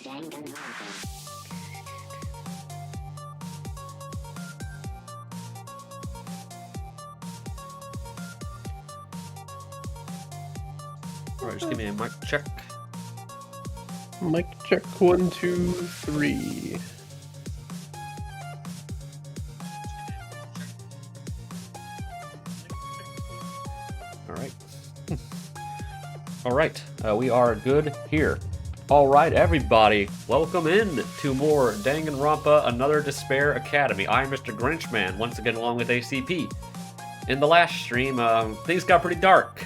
Alright, just give me a mic check. Mic check 1, 2, 3. Alright. Alright, we are good here. Alright, everybody, welcome in to more Danganronpa, Another Despair Academy. I'm Mr. Grinchman, once again along with ACP. In the last stream, things got pretty dark.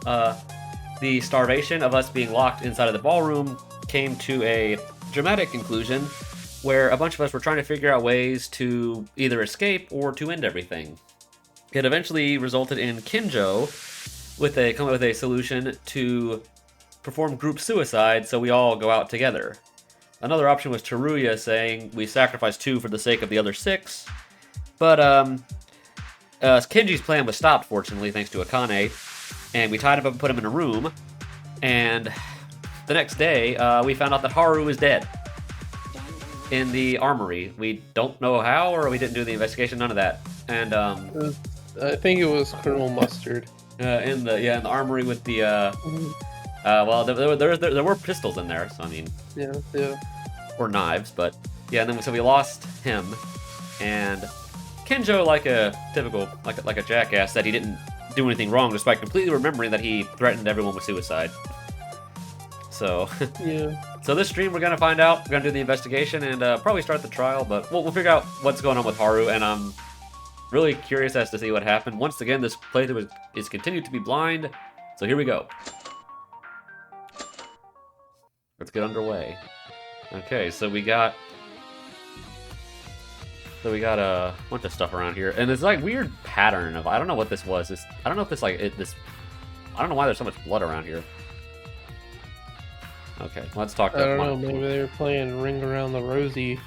The starvation of us being locked inside of the ballroom came to a dramatic conclusion where a bunch of us were trying to figure out ways to either escape or to end everything. It eventually resulted in Kinjo coming up with a solution to perform group suicide so we all go out together. Another option was Teruya saying we sacrifice 2 for the sake of the other 6, but Kenji's plan was stopped, fortunately, thanks to Akane, and we tied him up and put him in a room, and the next day, we found out that Haru is dead in the armory. We don't know how, or we didn't do the investigation, none of that. And I think it was Colonel Mustard. in the armory with the well, there were pistols in there, so I mean, yeah, or knives, but yeah. And then so we lost him, and Kinjo, like a typical like a jackass, said he didn't do anything wrong, despite completely remembering that he threatened everyone with suicide. So yeah. So this stream we're gonna find out. We're gonna do the investigation and probably start the trial, but we'll figure out what's going on with Haru, and I'm really curious as to see what happened. Once again, this playthrough is continued to be blind, so here we go. Let's get underway. Okay, so we got a bunch of stuff around here, and it's like weird pattern of, I don't know what this was. I don't know if this I don't know why there's so much blood around here. Okay, let's talk to I don't know, maybe they were playing Ring Around the Rosie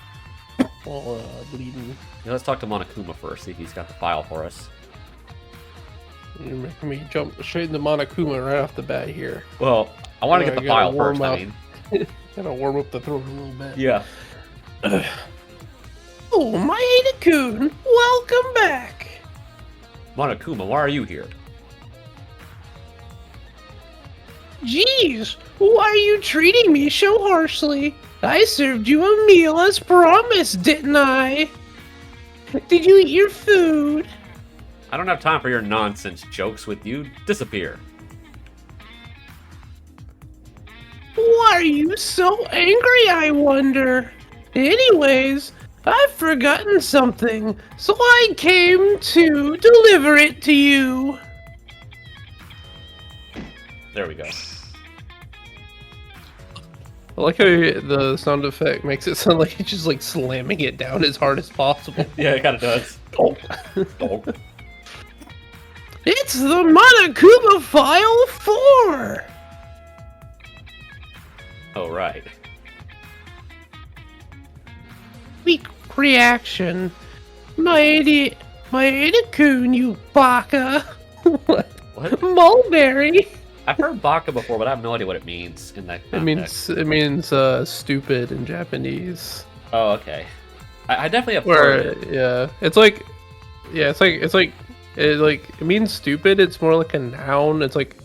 while bleeding. Yeah, let's talk to Monokuma first, see if he's got the file for us. You're making me jump straight into Monokuma right off the bat here. Well, I want to get the file first, I mean. Gotta warm up the throat a little bit. Yeah. Oh, my Ada-kun! Welcome back! Monokuma, why are you here? Jeez, why are you treating me so harshly? I served you a meal as promised, didn't I? Did you eat your food? I don't have time for your nonsense jokes with you. Disappear. Why are you so angry, I wonder? Anyways, I've forgotten something, so I came to deliver it to you. There we go. I like how the sound effect makes it sound like he's just like slamming it down as hard as possible. Yeah, it kind of does. Oh. Oh. It's the Monokuma File 4! Oh, right. Weak reaction. My Ada-kun, you baka. What? Mulberry. I've heard baka before, but I have no idea what it means in that context. It means stupid in Japanese. Oh, okay. I definitely have Where, heard it. yeah, it means stupid. It's more like a noun. It's like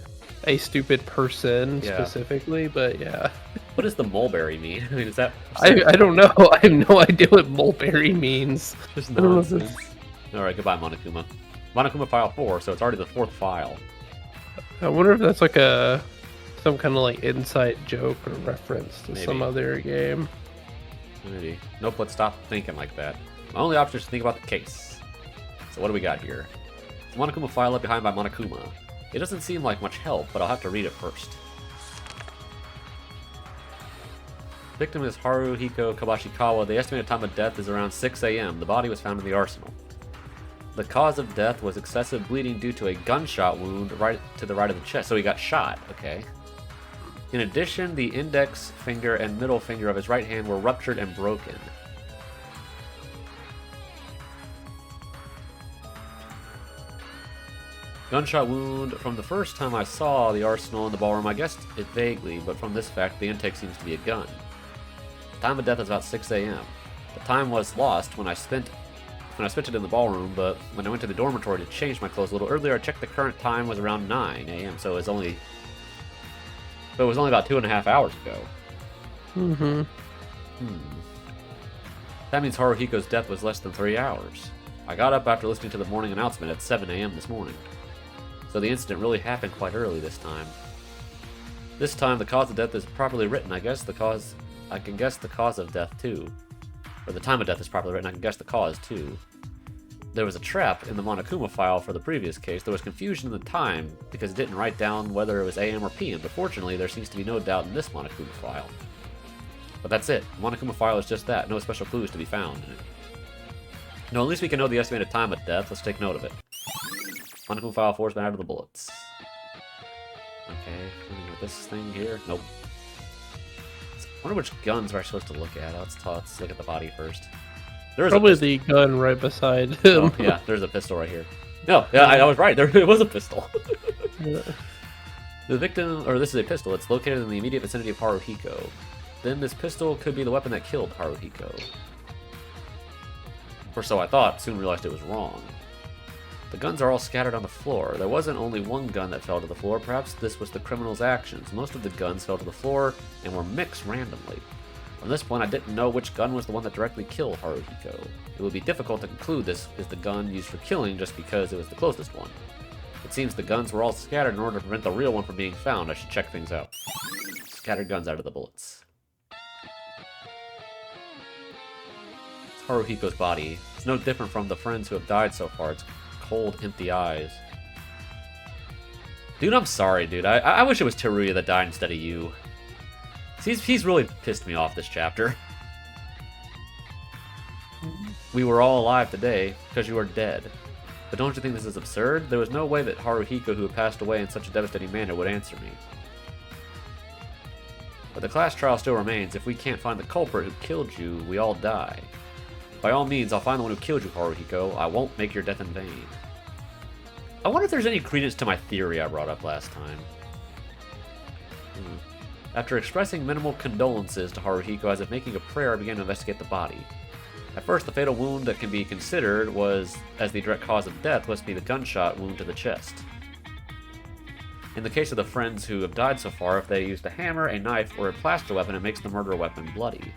a stupid person specifically, but yeah. What does the mulberry mean? I mean, is that... I don't know. I have no idea what mulberry means. Just nonsense. Alright, goodbye, Monokuma. Monokuma File 4, so it's already the 4th file. I wonder if that's like some kind of like inside joke or reference to Maybe. some other game. Maybe. Nope, let's stop thinking like that. My only option is to think about the case. So what do we got here? Monokuma file left behind by Monokuma. It doesn't seem like much help, but I'll have to read it first. Victim is Haruhiko Kabashikawa. The estimated time of death is around 6 a.m. The body was found in the arsenal. The cause of death was excessive bleeding due to a gunshot wound right to the right of the chest. So he got shot, okay. In addition, the index finger and middle finger of his right hand were ruptured and broken. Gunshot wound. From the first time I saw the arsenal in the ballroom, I guessed it vaguely, but from this fact, the intake seems to be a gun. The time of death is about 6 a.m. The time was lost when I spent it in the ballroom, but when I went to the dormitory to change my clothes a little earlier, I checked the current time was around 9 a.m. So it was only about 2.5 hours ago. That means Haruhiko's death was less than 3 hours. I got up after listening to the morning announcement at 7 a.m. this morning. So the incident really happened quite early this time. This time, the cause of death is properly written. I can guess the cause of death, too. Or the time of death is properly written. I can guess the cause, too. There was a trap in the Monokuma file for the previous case. There was confusion in the time because it didn't write down whether it was AM or PM, but fortunately, there seems to be no doubt in this Monokuma file. But that's it. The Monokuma file is just that. No special clues to be found in it. No, at least we can know the estimated time of death. Let's take note of it. Monokuma file 4 has been added to the bullets. Okay, this thing here? Nope. I wonder which guns we're supposed to look at. Let's look at the body first. There's probably the gun right beside him. Oh, yeah, there's a pistol right here. No, yeah, I was right. It was a pistol. Yeah. The victim, or this is a pistol. It's located in the immediate vicinity of Haruhiko. Then this pistol could be the weapon that killed Haruhiko. Or so I thought, soon realized it was wrong. The guns are all scattered on the floor. There wasn't only one gun that fell to the floor. Perhaps this was the criminal's actions. Most of the guns fell to the floor and were mixed randomly. From this point, I didn't know which gun was the one that directly killed Haruhiko. It would be difficult to conclude this is the gun used for killing just because it was the closest one. It seems the guns were all scattered in order to prevent the real one from being found. I should check things out. Scattered guns out of the bullets. It's Haruhiko's body. It's no different from the friends who have died so far. It's cold, empty eyes. Dude, I'm sorry, dude. I wish it was Teruya that died instead of you. He's really pissed me off this chapter. We were all alive today because you are dead. But don't you think this is absurd? There was no way that Haruhiko, who had passed away in such a devastating manner, would answer me. But the class trial still remains. If we can't find the culprit who killed you, we all die. By all means, I'll find the one who killed you, Haruhiko. I won't make your death in vain. I wonder if there's any credence to my theory I brought up last time. After expressing minimal condolences to Haruhiko as if making a prayer, I began to investigate the body. At first, the fatal wound that can be considered was as the direct cause of death must be the gunshot wound to the chest. In the case of the friends who have died so far, if they used a hammer, a knife, or a plaster weapon, it makes the murder weapon bloody.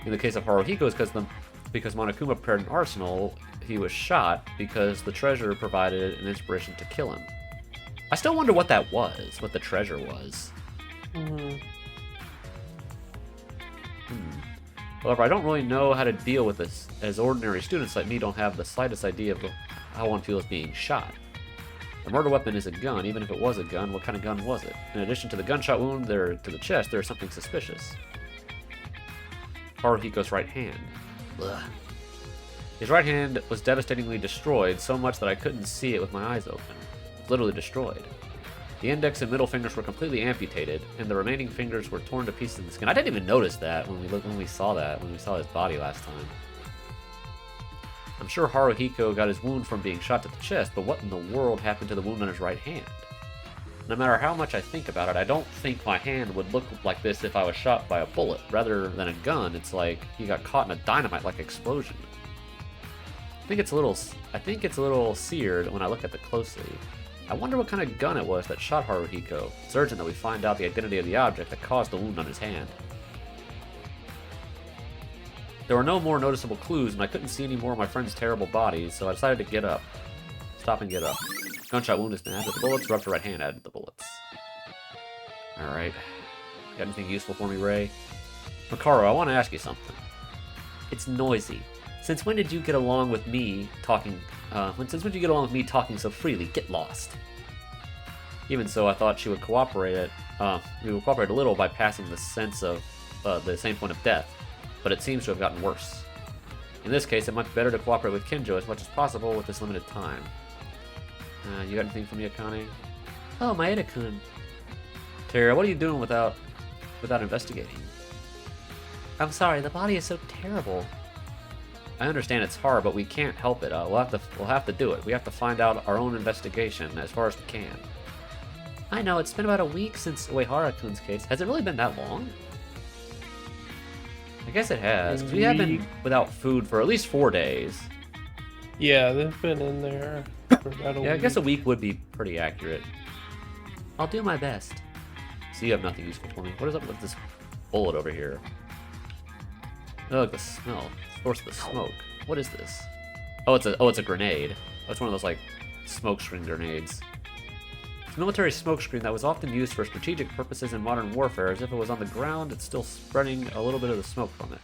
In the case of Haruhiko, it's because Monokuma prepared an arsenal, he was shot because the treasure provided an inspiration to kill him. I still wonder what that was, what the treasure was. However, I don't really know how to deal with this, as ordinary students like me don't have the slightest idea of how one feels being shot. The murder weapon is a gun. Even if it was a gun, what kind of gun was it? In addition to the gunshot wound to the chest, there is something suspicious. Haruhiko's right hand. Ugh. His right hand was devastatingly destroyed, so much that I couldn't see it with my eyes open. It was literally destroyed. The index and middle fingers were completely amputated, and the remaining fingers were torn to pieces in the skin. I didn't even notice that when we saw his body last time. I'm sure Haruhiko got his wound from being shot to the chest, but what in the world happened to the wound on his right hand? No matter how much I think about it, I don't think my hand would look like this if I was shot by a bullet. Rather than a gun, it's like he got caught in a dynamite-like explosion. I think it's a little seared when I look at it closely. I wonder what kind of gun it was that shot Haruhiko. It's urgent that we find out the identity of the object that caused the wound on his hand. There were no more noticeable clues, and I couldn't see any more of my friend's terrible bodies, so I decided to get up. Stop and get up. Gunshot wound has been added to the bullets. Rupture right hand added to the bullets. Alright. Got anything useful for me, Ray? Makaru, I want to ask you something. It's noisy. Since when did you get along with me talking... since when did you get along with me talking so freely? Get lost. Even so, I thought she would cooperate. We would cooperate a little by passing the sense of the same point of death, but it seems to have gotten worse. In this case, it might be better to cooperate with Kinjo as much as possible with this limited time. You got anything for me, Akane? Oh, Maeda-kun. Terra, what are you doing without investigating? I'm sorry, the body is so terrible. I understand it's hard, but we can't help it. We'll have to do it. We have to find out our own investigation as far as we can. I know, it's been about a week since Uehara-kun's case. Has it really been that long? I guess it has, because we have been without food for at least 4 days. Yeah, they've been in there for about a week. Yeah, I guess a week would be pretty accurate. I'll do my best. So you have nothing useful for me. What is up with this bullet over here? Oh, the smell. Source of the smoke. What is this? Oh, it's a grenade. Oh, it's one of those, like, smoke screen grenades. It's a military smoke screen that was often used for strategic purposes in modern warfare. As if it was on the ground, it's still spreading a little bit of the smoke from it.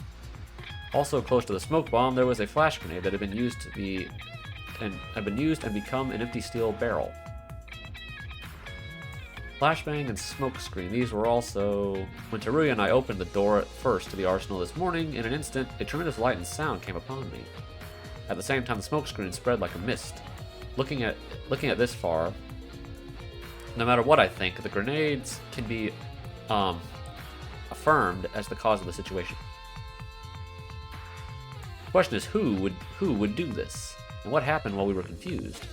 Also close to the smoke bomb, there was a flash grenade that had been used and become an empty steel barrel. Flashbang and smoke screen. These were also... When Teruya and I opened the door at first to the arsenal this morning, in an instant, a tremendous light and sound came upon me. At the same time, the smoke screen spread like a mist. Looking at this far, no matter what I think, the grenades can be affirmed as the cause of the situation. The question is, who would do this, and what happened while we were confused?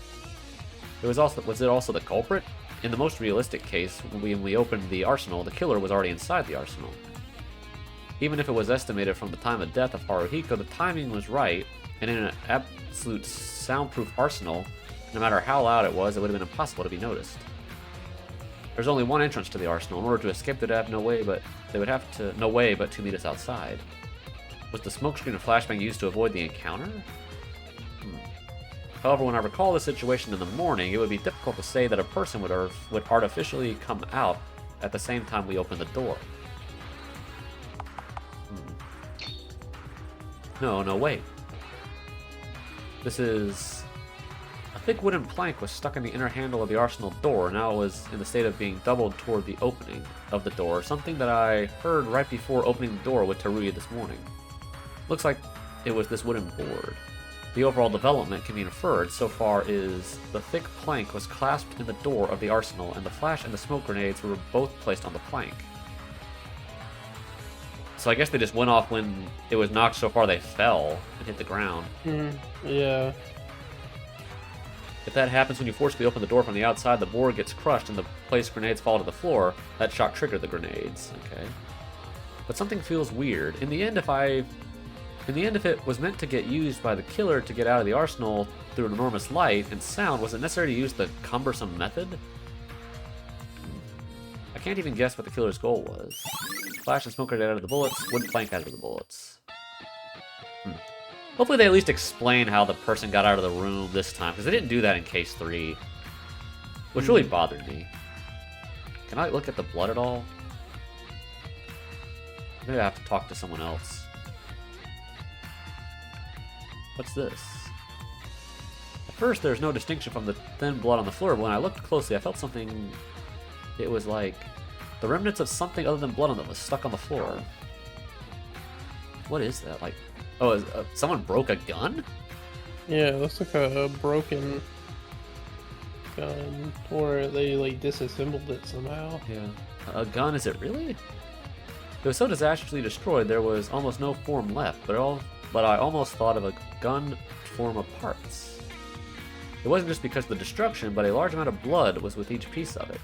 Was it also the culprit? In the most realistic case, when we opened the arsenal, the killer was already inside the arsenal. Even if it was estimated from the time of death of Haruhiko, the timing was right, and in an absolute soundproof arsenal, no matter how loud it was, it would have been impossible to be noticed. There's only one entrance to the arsenal. In order to escape, they'd have no way but to meet us outside. Was the smokescreen and flashbang used to avoid the encounter? However, when I recall the situation in the morning, it would be difficult to say that a person would artificially come out at the same time we opened the door. No, wait. This is... A thick wooden plank was stuck in the inner handle of the arsenal door, and now it was in the state of being doubled toward the opening of the door, something that I heard right before opening the door with Teruya this morning. Looks like it was this wooden board. The overall development can be inferred so far is the thick plank was clasped in the door of the arsenal, and the flash and the smoke grenades were both placed on the plank. So I guess they just went off when it was knocked so far they fell and hit the ground. Yeah. If that happens when you forcibly open the door from the outside, the board gets crushed and the placed grenades fall to the floor. That shock triggered the grenades. Okay. But something feels weird. In the end, if it was meant to get used by the killer to get out of the arsenal through an enormous light and sound, was it necessary to use the cumbersome method? I can't even guess what the killer's goal was. Flash and smoke grenade out of the bullets, wood plank out of the bullets. Hopefully they at least explain how the person got out of the room this time, because they didn't do that in case 3. Which really bothered me. Can I look at the blood at all? Maybe I have to talk to someone else. What's this? At first, there's no distinction from the thin blood on the floor, but when I looked closely, I felt something... It was like the remnants of something other than blood that was stuck on the floor. What is that? Like, oh, someone broke a gun? Yeah, it looks like a broken gun, or they like disassembled it somehow. Yeah, a gun? Is it really? It was so disastrously destroyed, there was almost no form left, but I almost thought of a gun form of parts. It wasn't just because of the destruction, but a large amount of blood was with each piece of it.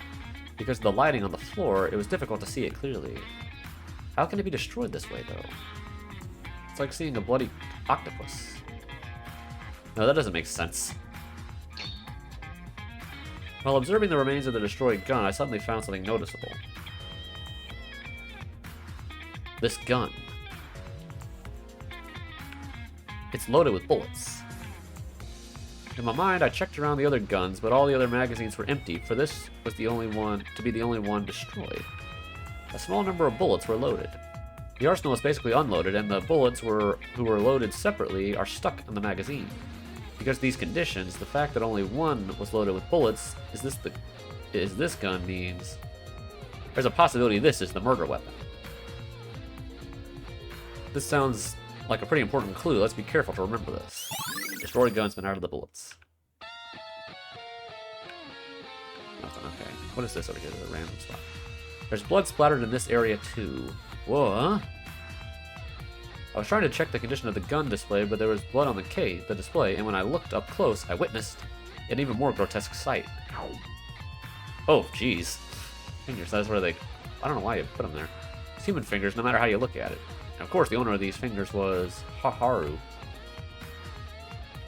Because of the lighting on the floor, it was difficult to see it clearly. How can it be destroyed this way, though? It's like seeing a bloody octopus. No, that doesn't make sense. While observing the remains of the destroyed gun, I suddenly found something noticeable. This gun. It's loaded with bullets. In my mind, I checked around the other guns, but all the other magazines were empty, for this was the only one destroyed. A small number of bullets were loaded. The arsenal is basically unloaded, and the bullets who were loaded separately are stuck in the magazine. Because of these conditions, the fact that only one was loaded with bullets is this gun means there's a possibility this is the murder weapon. This sounds like a pretty important clue. Let's be careful to remember this. Destroyed gun's been out of the bullets. Nothing, okay. What is this over here? The random spot. There's blood splattered in this area too. Whoa, huh? I was trying to check the condition of the gun display, but there was blood on the display, and when I looked up close, I witnessed an even more grotesque sight. Oh, jeez. Fingers, that's where they... I don't know why you put them there. It's human fingers, no matter how you look at it. Of course, the owner of these fingers was Haru.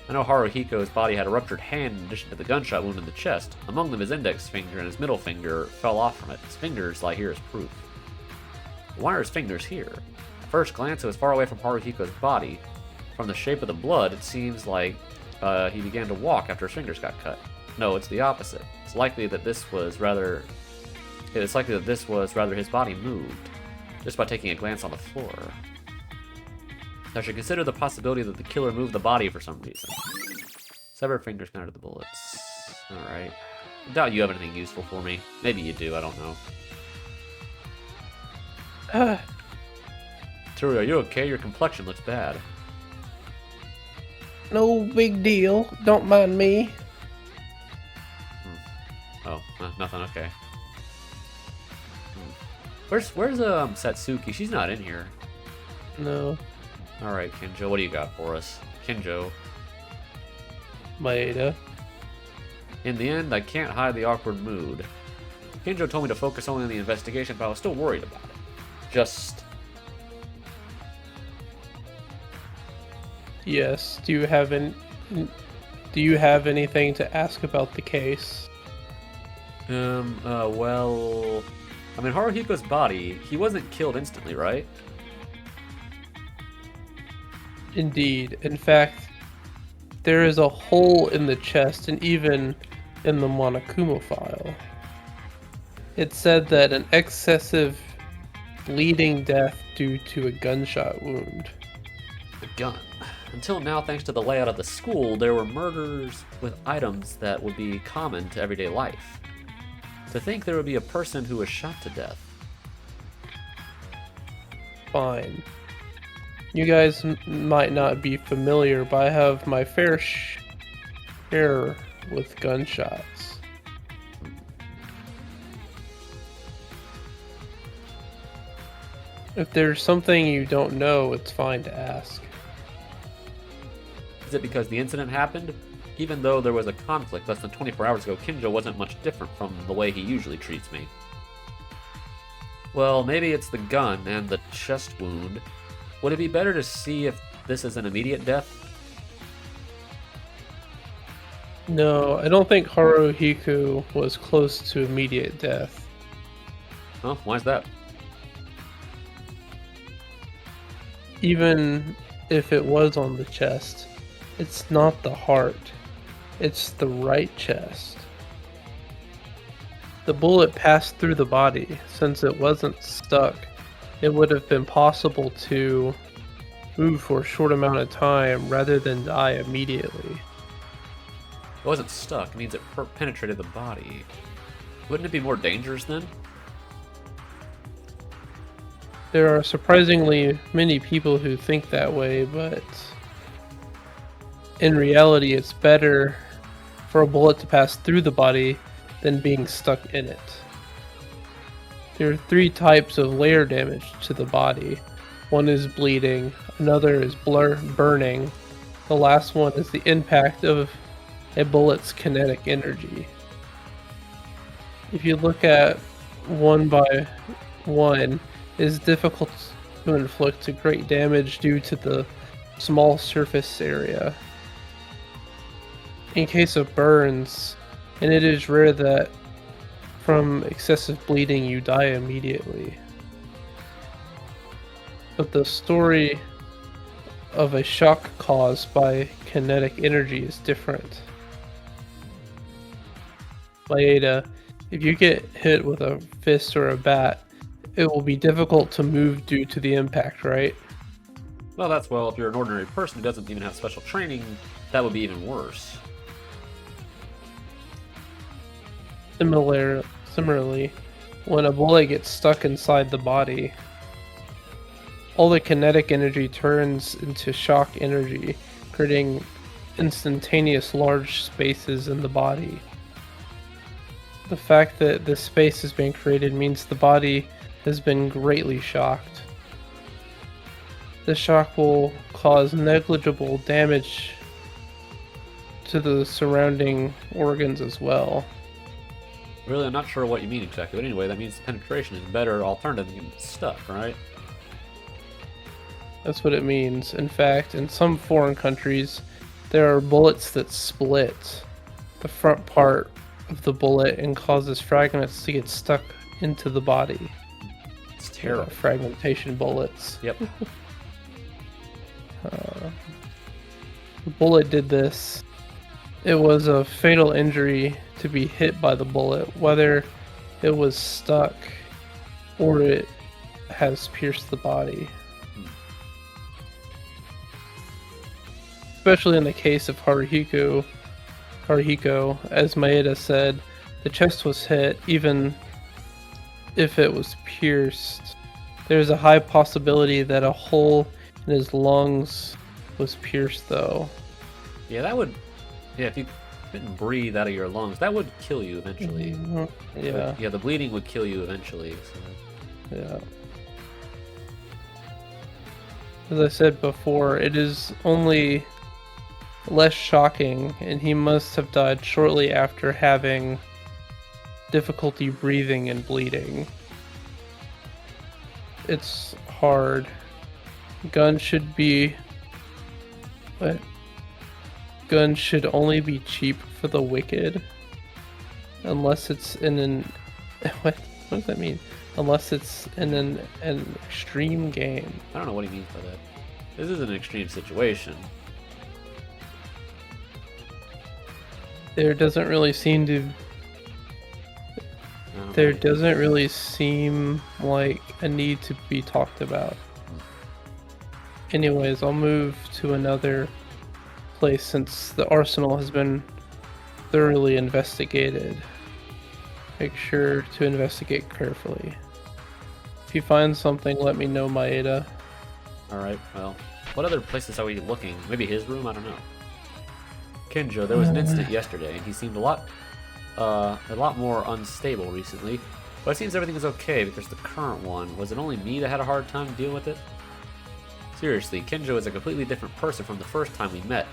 I know Haruhiko's body had a ruptured hand in addition to the gunshot wound in the chest. Among them, his index finger and his middle finger fell off from it. His fingers lie here as proof. Why are his fingers here? At first glance, it was far away from Haruhiko's body. From the shape of the blood, it seems like he began to walk after his fingers got cut. No, it's the opposite. It's likely that this was rather his body moved, just by taking a glance on the floor. I should consider the possibility that the killer moved the body for some reason. Severed fingers counter the bullets. Alright. I doubt you have anything useful for me. Maybe you do, I don't know. Turi, are you okay? Your complexion looks bad. No big deal. Don't mind me. Oh, nothing, okay. Where's Satsuki? She's not in here. No. Alright, Kinjo, what do you got for us? Kinjo. Maeda. In the end, I can't hide the awkward mood. Kinjo told me to focus only on the investigation, but I was still worried about it. Just... Yes. Do you have anything to ask about the case? Well... I mean, Haruhiko's body, he wasn't killed instantly, right? Indeed. In fact, there is a hole in the chest and even in the Monokuma file. It said that an excessive bleeding death due to a gunshot wound. The gun. Until now, thanks to the layout of the school, there were murders with items that would be common to everyday life. To think there would be a person who was shot to death. Fine. You guys might not be familiar, but I have my fair share with gunshots. If there's something you don't know, it's fine to ask. Is it because the incident happened? Even though there was a conflict less than 24 hours ago, Kinjo wasn't much different from the way he usually treats me. Well, maybe it's the gun and the chest wound. Would it be better to see if this is an immediate death? No, I don't think Haruhiko was close to immediate death. Oh, why is that? Even if it was on the chest, it's not the heart. It's the right chest. The bullet passed through the body. Since it wasn't stuck, it would have been possible to move for a short amount of time rather than die immediately. It wasn't stuck, it means it penetrated the body. Wouldn't it be more dangerous then? There are surprisingly many people who think that way, but in reality it's better for a bullet to pass through the body than being stuck in it. There are 3 types of layer damage to the body. One is bleeding, another is burning, the last one is the impact of a bullet's kinetic energy. If you look at one by one, it is difficult to inflict a great damage due to the small surface area. In case of burns, and it is rare that from excessive bleeding you die immediately. But the story of a shock caused by kinetic energy is different. Maeda, if you get hit with a fist or a bat, it will be difficult to move due to the impact, right? Well, if you're an ordinary person who doesn't even have special training, that would be even worse. Similarly, when a bullet gets stuck inside the body, all the kinetic energy turns into shock energy, creating instantaneous large spaces in the body. The fact that this space is being created means the body has been greatly shocked. The shock will cause negligible damage to the surrounding organs as well. Really, I'm not sure what you mean exactly, but anyway, that means penetration is a better alternative than getting stuck, right? That's what it means. In fact, in some foreign countries, there are bullets that split the front part of the bullet and causes fragments to get stuck into the body. It's terrible. Fragmentation bullets. Yep. The bullet did this. It was a fatal injury to be hit by the bullet, whether it was stuck or it has pierced the body. Especially in the case of Haruhiko, as Maeda said, the chest was hit even if it was pierced. There's a high possibility that a hole in his lungs was pierced though. Yeah, that would... Yeah, if you couldn't breathe out of your lungs, that would kill you eventually. Yeah. Yeah, the bleeding would kill you eventually. So. Yeah. As I said before, it is only less shocking, and he must have died shortly after having difficulty breathing and bleeding. It's hard. Guns should be... What? Guns should only be cheap for the wicked. Unless it's in an... What does that mean? Unless it's in an extreme game. I don't know what he means by that. This is an extreme situation. There doesn't really seem to... There doesn't really seem like a need to be talked about. Anyways, I'll move to another place since the arsenal has been thoroughly investigated. Make sure to investigate carefully. If you find something, let me know, Maeda. Alright, well, what other places are we looking? Maybe his room? I don't know. Kenjo, there was an incident yesterday, and he seemed a lot more unstable recently. But it seems everything is okay because the current one, was it only me that had a hard time dealing with it? Seriously, Kenjo is a completely different person from the first time we met.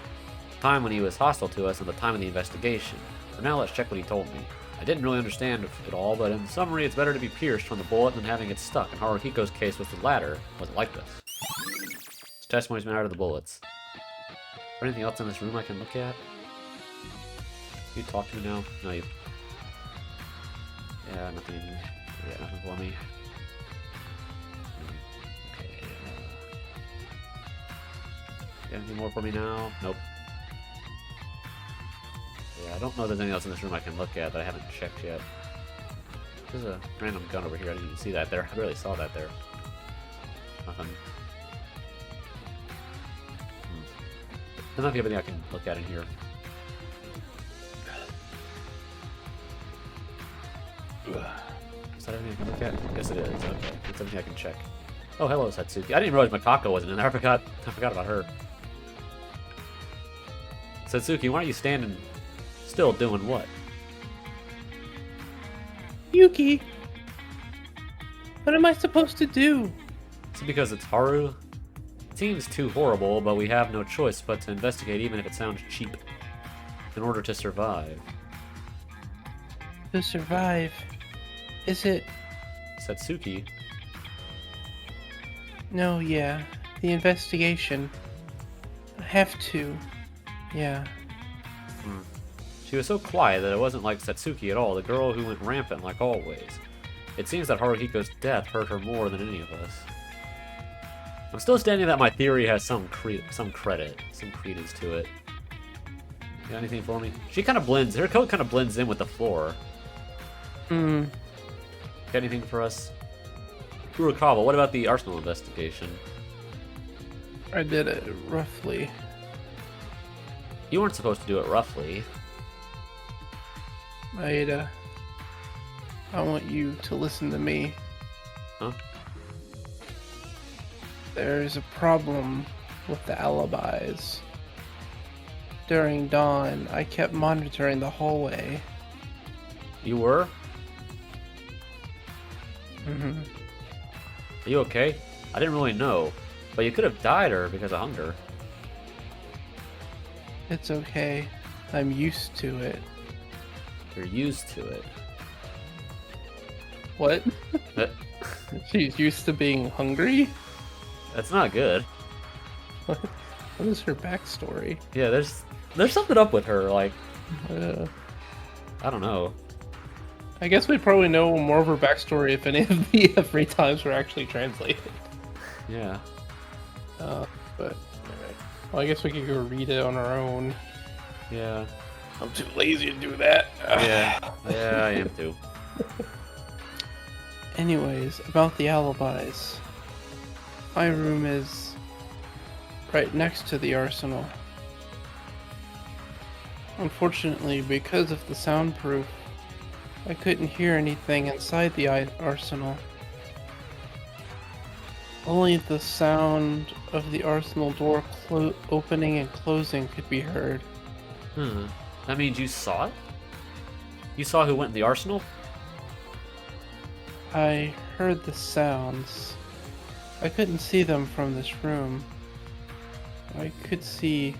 The time when he was hostile to us and the time of the investigation. For now, let's check what he told me. I didn't really understand it all, but in summary, it's better to be pierced from the bullet than having it stuck. In Haruhiko's case was the latter. Was it like this? His testimony's been out of the bullets. Is there anything else in this room I can look at? You talk to me now? No, you... Yeah, nothing. Yeah, nothing for me. Okay. Got anything more for me now? Nope. Yeah, I don't know if there's anything else in this room I can look at that I haven't checked yet. There's a random gun over here. I didn't even see that there. I barely saw that there. Nothing. There's not anything I can look at in here. Is that everything I can look at? Yes, it is. Okay, that's everything I can check. Oh, hello, Satsuki. I didn't realize Makako wasn't in there. I forgot about her. Satsuki, why are you standing still doing what? Yuki! What am I supposed to do? Is it because it's Haru? It seems too horrible, but we have no choice but to investigate even if it sounds cheap. In order to survive. To survive? Is it... Satsuki? No, yeah. The investigation. I have to. Yeah. She was so quiet that it wasn't like Satsuki at all, the girl who went rampant like always. It seems that Haruhiko's death hurt her more than any of us. I'm still standing that my theory has some credence to it. You got anything for me? She kind of blends, her coat kind of blends in with the floor. Got anything for us? Furukawa, what about the Arsenal investigation? I did it roughly. You weren't supposed to do it roughly. Maeda, I want you to listen to me. Huh? There's a problem with the alibis. During dawn, I kept monitoring the hallway. You were? Mm-hmm. Are you okay? I didn't really know, but you could have died or because of hunger. It's okay. I'm used to it. You're used to it. What? She's used to being hungry? That's not good. What is her backstory? Yeah, there's something up with her. Like, Uh, I don't know. I guess we'd probably know more of her backstory if any of the free times were actually translated. Yeah. But anyway. Well, I guess we could go read it on our own. Yeah. I'm too lazy to do that. Yeah. Yeah, I am too. Anyways, about the alibis. My room is right next to the arsenal. Unfortunately, because of the soundproof, I couldn't hear anything inside the arsenal. Only the sound of the arsenal door opening and closing could be heard. That means you saw it? You saw who went in the arsenal? I heard the sounds. I couldn't see them from this room. I could see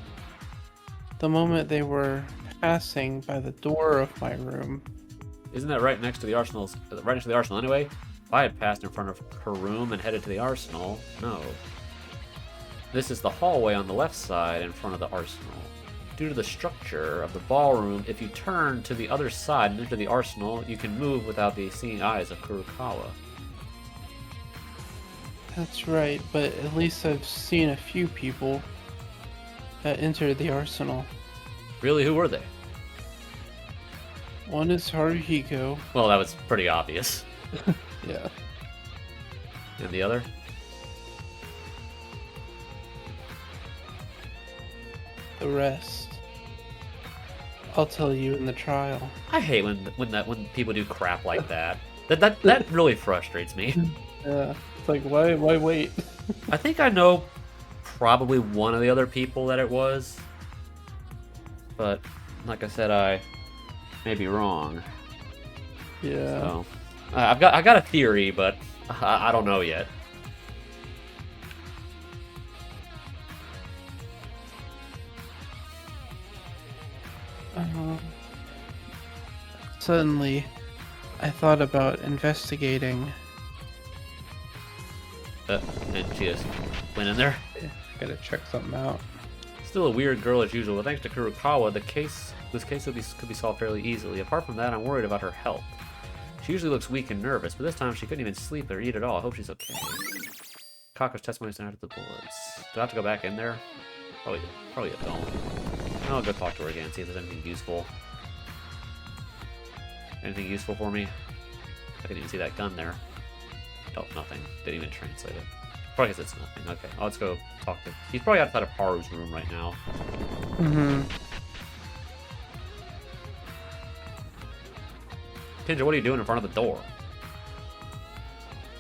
the moment they were passing by the door of my room. Isn't that right next to the arsenal? Right next to the arsenal anyway? If I had passed in front of her room and headed to the arsenal, no. This is the hallway on the left side in front of the arsenal. Due to the structure of the ballroom, if you turn to the other side and enter the arsenal, you can move without the seeing eyes of Kurokawa. That's right, but at least I've seen a few people that entered the arsenal. Really, who were they? One is Haruhiko. Well, that was pretty obvious. Yeah. And the other? The rest, I'll tell you in the trial. I hate when people do crap like that. That really frustrates me. Yeah, it's like why wait? I think I know probably one of the other people that it was, but like I said, I may be wrong. Yeah. So I got a theory, but I don't know yet. Suddenly, I thought about investigating. And she just went in there. Gotta check something out. Still a weird girl as usual, but thanks to Kurokawa, this case could be solved fairly easily. Apart from that, I'm worried about her health. She usually looks weak and nervous, but this time she couldn't even sleep or eat at all. I hope she's okay. Kaka's testimony is after the bullets. Do I have to go back in there? Probably don't. I'll go talk to her again, see if there's anything useful. Anything useful for me? I didn't even see that gun there. Oh, nothing. Didn't even translate it. Probably because it's nothing. Okay, let's go talk to... He's probably outside of Haru's room right now. Mm-hmm. Kinja, what are you doing in front of the door?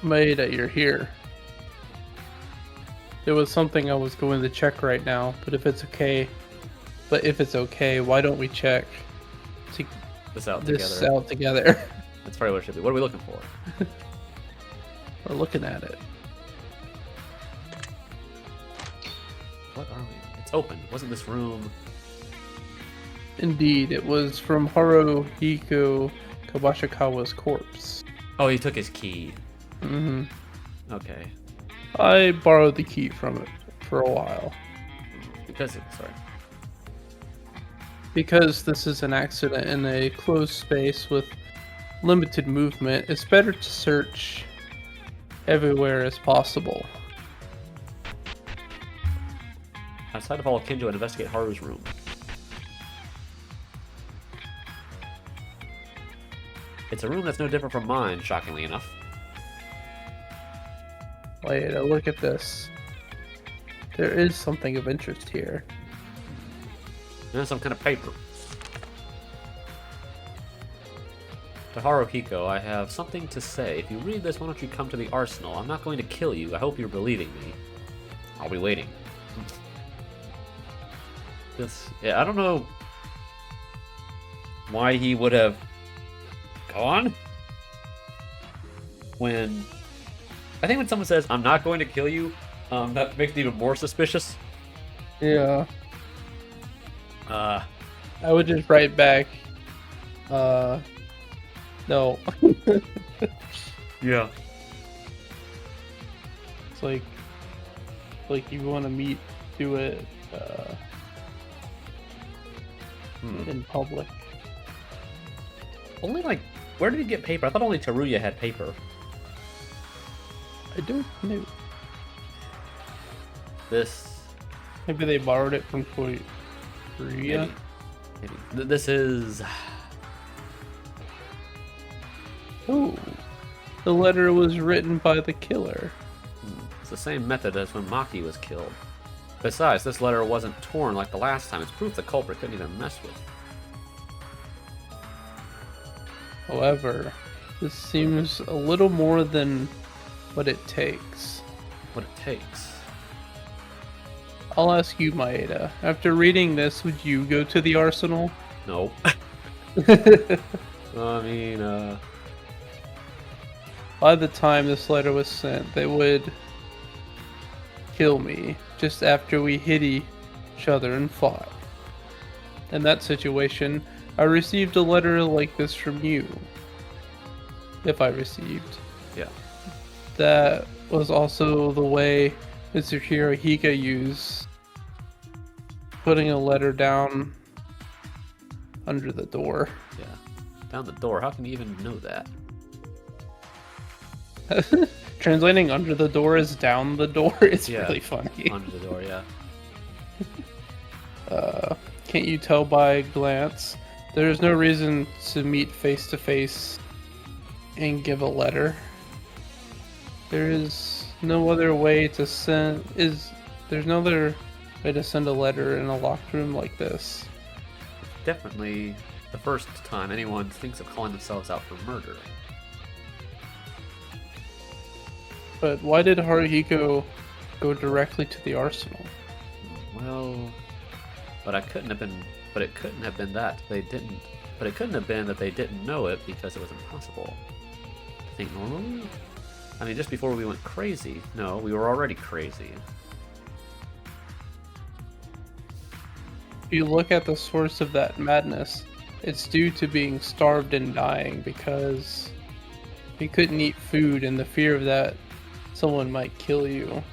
Made that you're here. There was something I was going to check right now, but if it's okay, why don't we check This out this together. out together? That's probably what it should be. What are we looking for? We're looking at it. What are we? It's open. Wasn't this room? Indeed, it was from Haruhiko Kawashikawa's corpse. Oh, he took his key. Mm-hmm. Okay. I borrowed the key from it for a while. Because this is an accident in a closed space with limited movement, it's better to search everywhere as possible. I decided to follow Kinjo and investigate Haru's room. It's a room that's no different from mine, shockingly enough. Wait, look at this. There is something of interest here. There's some kind of paper. To Haruhiko, I have something to say. If you read this, why don't you come to the arsenal? I'm not going to kill you. I hope you're believing me. I'll be waiting. Yeah, I don't know why he would have gone when... I think when someone says, I'm not going to kill you, that makes it even more suspicious. Yeah. I would just write back, no. Yeah. It's like you want to meet do it in public. Only like, where did he get paper? I thought only Teruya had paper. I don't know. This. Maybe they borrowed it from Korea. Maybe. This is. Ooh. The letter was written by the killer. It's the same method as when Maki was killed. Besides, this letter wasn't torn like the last time. It's proof the culprit couldn't even mess with. However, this seems a little more than what it takes. What it takes. I'll ask you, Maeda. After reading this, would you go to the arsenal? No. I mean, By the time this letter was sent, they would kill me just after we hit each other and fought. In that situation, I received a letter like this from you. If I received. Yeah. That was also the way Mr. Hirohika used putting a letter down under the door. Yeah. Down the door. How can you even know that? Translating under the door is down the door. It's really funny. Under the door, yeah. Can't you tell by a glance? There's no reason to meet face to face and give a letter. There is no other way to send. There's no other way to send a letter in a locked room like this. Definitely the first time anyone thinks of calling themselves out for murder. But why did Haruhiko go directly to the arsenal? Well, it couldn't have been that they didn't. But it couldn't have been that they didn't know it because it was impossible. I think normally. I mean, just before we went crazy. No, we were already crazy. If you look at the source of that madness, it's due to being starved and dying because he couldn't eat food and the fear of that someone might kill you.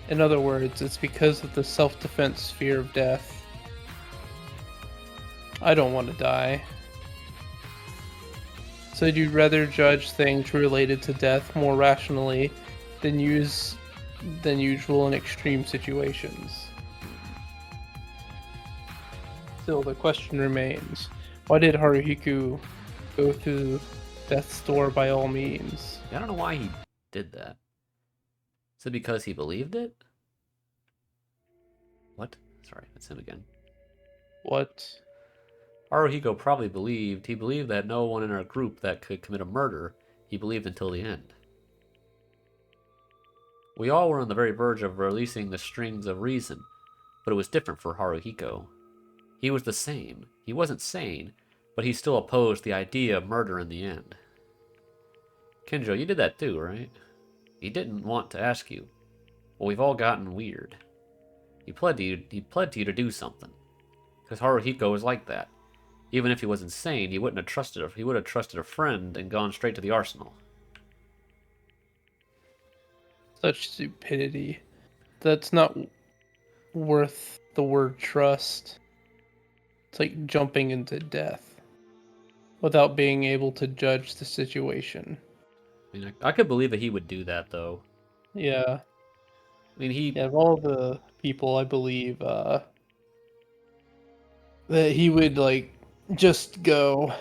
In other words, it's because of the self-defense fear of death. I don't want to die. So you'd rather judge things related to death more rationally than usual in extreme situations. Still, the question remains, why did Haruhiko go through death's door by all means? I don't know why he did that. Is it because he believed it? What? Sorry, that's him again. What? Haruhiko probably believed. He believed that no one in our group that could commit a murder. He believed until the end. We all were on the very verge of releasing the strings of reason, but it was different for Haruhiko. He was the same. He wasn't sane, but he still opposed the idea of murder in the end. Kenjo, you did that too, right? He didn't want to ask you. Well, we've all gotten weird. He pled to you to do something. Because Haruhiko was like that. Even if he was insane, he would have trusted a friend and gone straight to the arsenal. Such stupidity. That's not worth the word trust. It's like jumping into death without being able to judge the situation. I mean, I could believe that he would do that, though. Yeah. I mean, of all the people, I believe that he would, like, just go.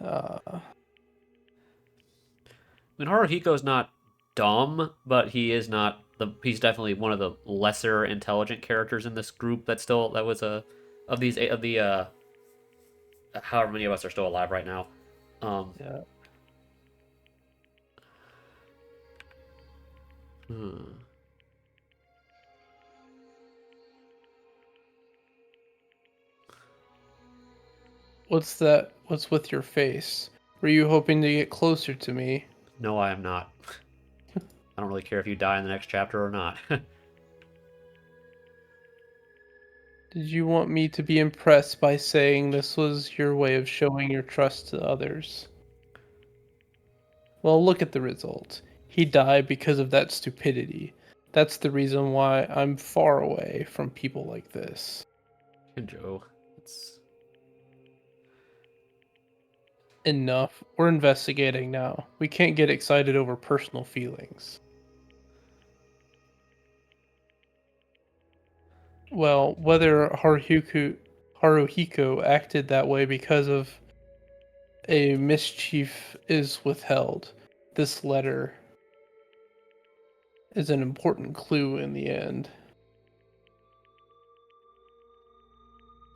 I mean, Haruhiko's not dumb, but he's definitely one of the lesser intelligent characters in this group however many of us are still alive right now. Yeah. What's that? What's with your face? Were you hoping to get closer to me? No, I am not. I don't really care if you die in the next chapter or not. Did you want me to be impressed by saying this was your way of showing your trust to others? Well, look at the result. he died because of that stupidity. That's the reason why I'm far away from people like this. Kinjo, it's... Enough. We're investigating now. We can't get excited over personal feelings. Well, whether Haruhiko acted that way because of a mischief is withheld. This letter is an important clue in the end.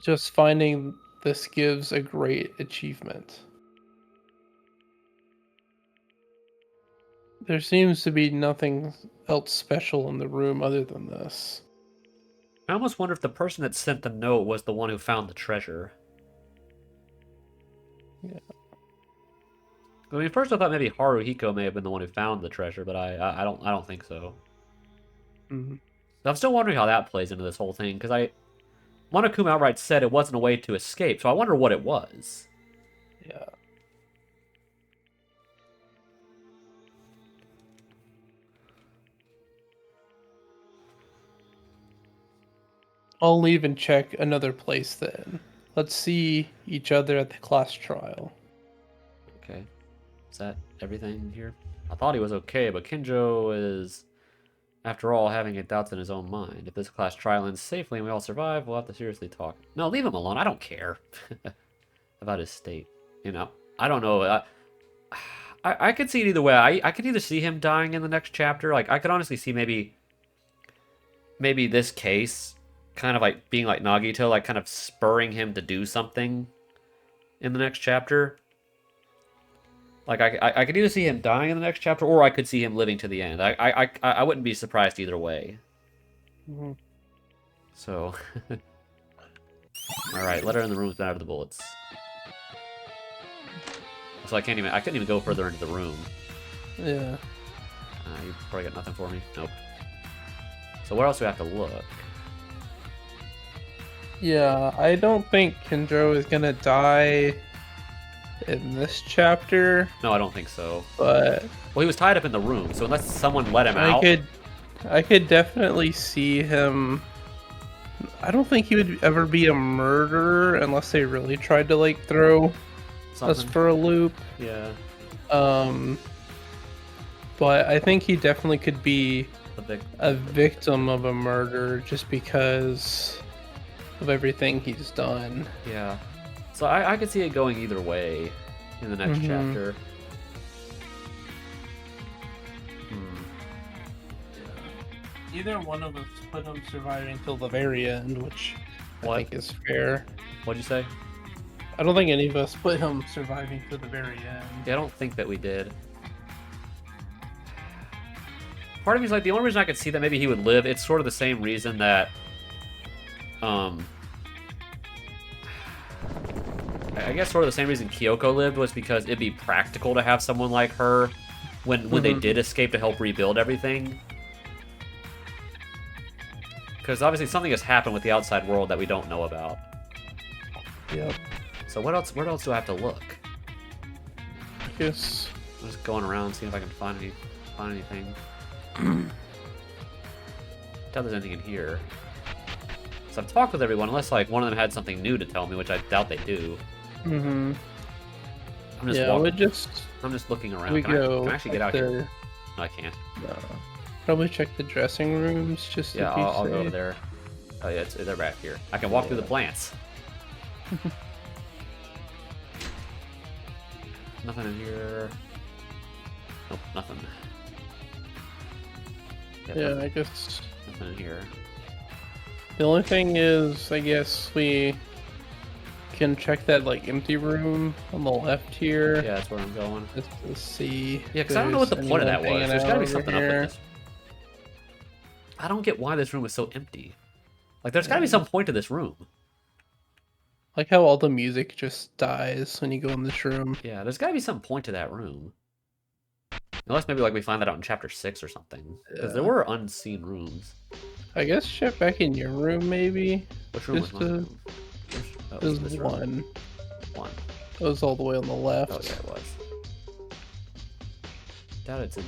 Just finding this gives a great achievement. There seems to be nothing else special in the room other than this. I almost wonder if the person that sent the note was the one who found the treasure. Yeah. I mean, first I thought maybe Haruhiko may have been the one who found the treasure, but I don't think so. Mm-hmm. I'm still wondering how that plays into this whole thing, because Monokuma outright said it wasn't a way to escape, so I wonder what it was. Yeah. I'll leave and check another place then. Let's see each other at the class trial. Okay. Is that everything here? I thought he was okay, but Kinjo is, after all, having doubts in his own mind. If this class trial ends safely and we all survive, we'll have to seriously talk. No, leave him alone. I don't care about his state. You know, I don't know. I could see it either way. I could either see him dying in the next chapter. Like, I could honestly see maybe this case kind of like being like Nagito, like kind of spurring him to do something in the next chapter. Like, I could either see him dying in the next chapter, or I could see him living to the end. I wouldn't be surprised either way. Mm-hmm. So, all right, letter in the room's been out of the bullets. So I couldn't even go further into the room. Yeah. You probably got nothing for me. Nope. So where else do we have to look? Yeah, I don't think Kinjo is gonna die in this chapter. No, I don't think so. But well, he was tied up in the room, so unless someone let him out, I could definitely see him. I don't think he would ever be a murderer unless they really tried to like throw us for a loop. Yeah. But I think he definitely could be a victim of a murder just because of everything he's done. Yeah. So I could see it going either way in the next chapter. Yeah. Either one of us put him surviving till the very end, which I think is fair. What'd you say? I don't think any of us put him surviving to the very end. Yeah, I don't think that we did. Part of me is like, the only reason I could see that maybe he would live, it's sort of the same reason that, I guess sort of the same reason Kyoko lived was because it'd be practical to have someone like her when they did escape to help rebuild everything. Because obviously something has happened with the outside world that we don't know about. Yep. So where else do I have to look? I guess I'm just going around seeing if I can find anything. Doubt there's anything in here. So I've talked with everyone, unless like one of them had something new to tell me, which I doubt they do. Mm-hmm. I'm just I'm just looking around. Can I actually get out here? No, I can't. No. Probably check the dressing rooms just to be safe. I'll go over there. Oh yeah, they're back here. I can walk through the plants. Nothing in here. Nope, nothing. Yeah, I guess nothing in here. The only thing is, I guess we can check that like empty room on the left here. Yeah, that's where I'm going. Just to see. Yeah, because I don't know what the point of that was. There's gotta be something up with this. I don't get why this room is so empty. Like, there's gotta be some point to this room. Like how all the music just dies when you go in this room. Yeah, there's gotta be some point to that room. Unless maybe like we find that out in chapter 6 or something. Because there were unseen rooms. I guess check back in your room maybe. Which room was my room? There's one. One. It was all the way on the left. Oh yeah, it was. Doubt it's in...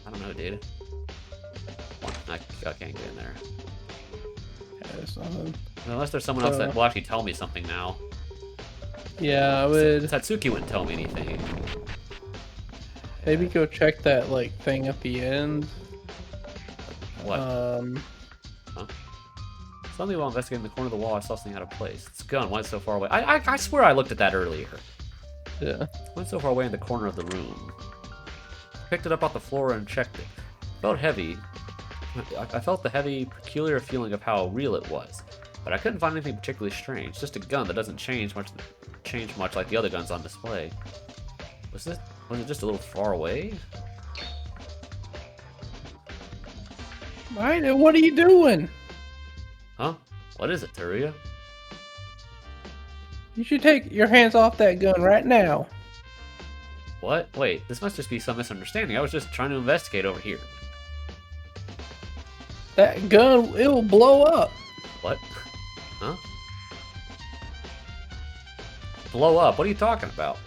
I don't know, dude. I can't get in there. Yeah, there's nothing. Unless there's someone else that will actually tell me something now. Yeah, I would. Satsuki wouldn't tell me anything. Maybe go check that like thing at the end. What? Suddenly while investigating the corner of the wall, I saw something out of place. It's a gun. Why is it so far away? I swear I looked at that earlier. Yeah. Why is it so far away in the corner of the room? Picked it up off the floor and checked it. It felt heavy. I felt the heavy, peculiar feeling of how real it was. But I couldn't find anything particularly strange. Just a gun that doesn't change much like the other guns on display. Was it just a little far away? Right, what are you doing? Huh? What is it, Teruya? You should take your hands off that gun right now. What? Wait, this must just be some misunderstanding. I was just trying to investigate over here. That gun, it will blow up. What? Huh? Blow up? What are you talking about?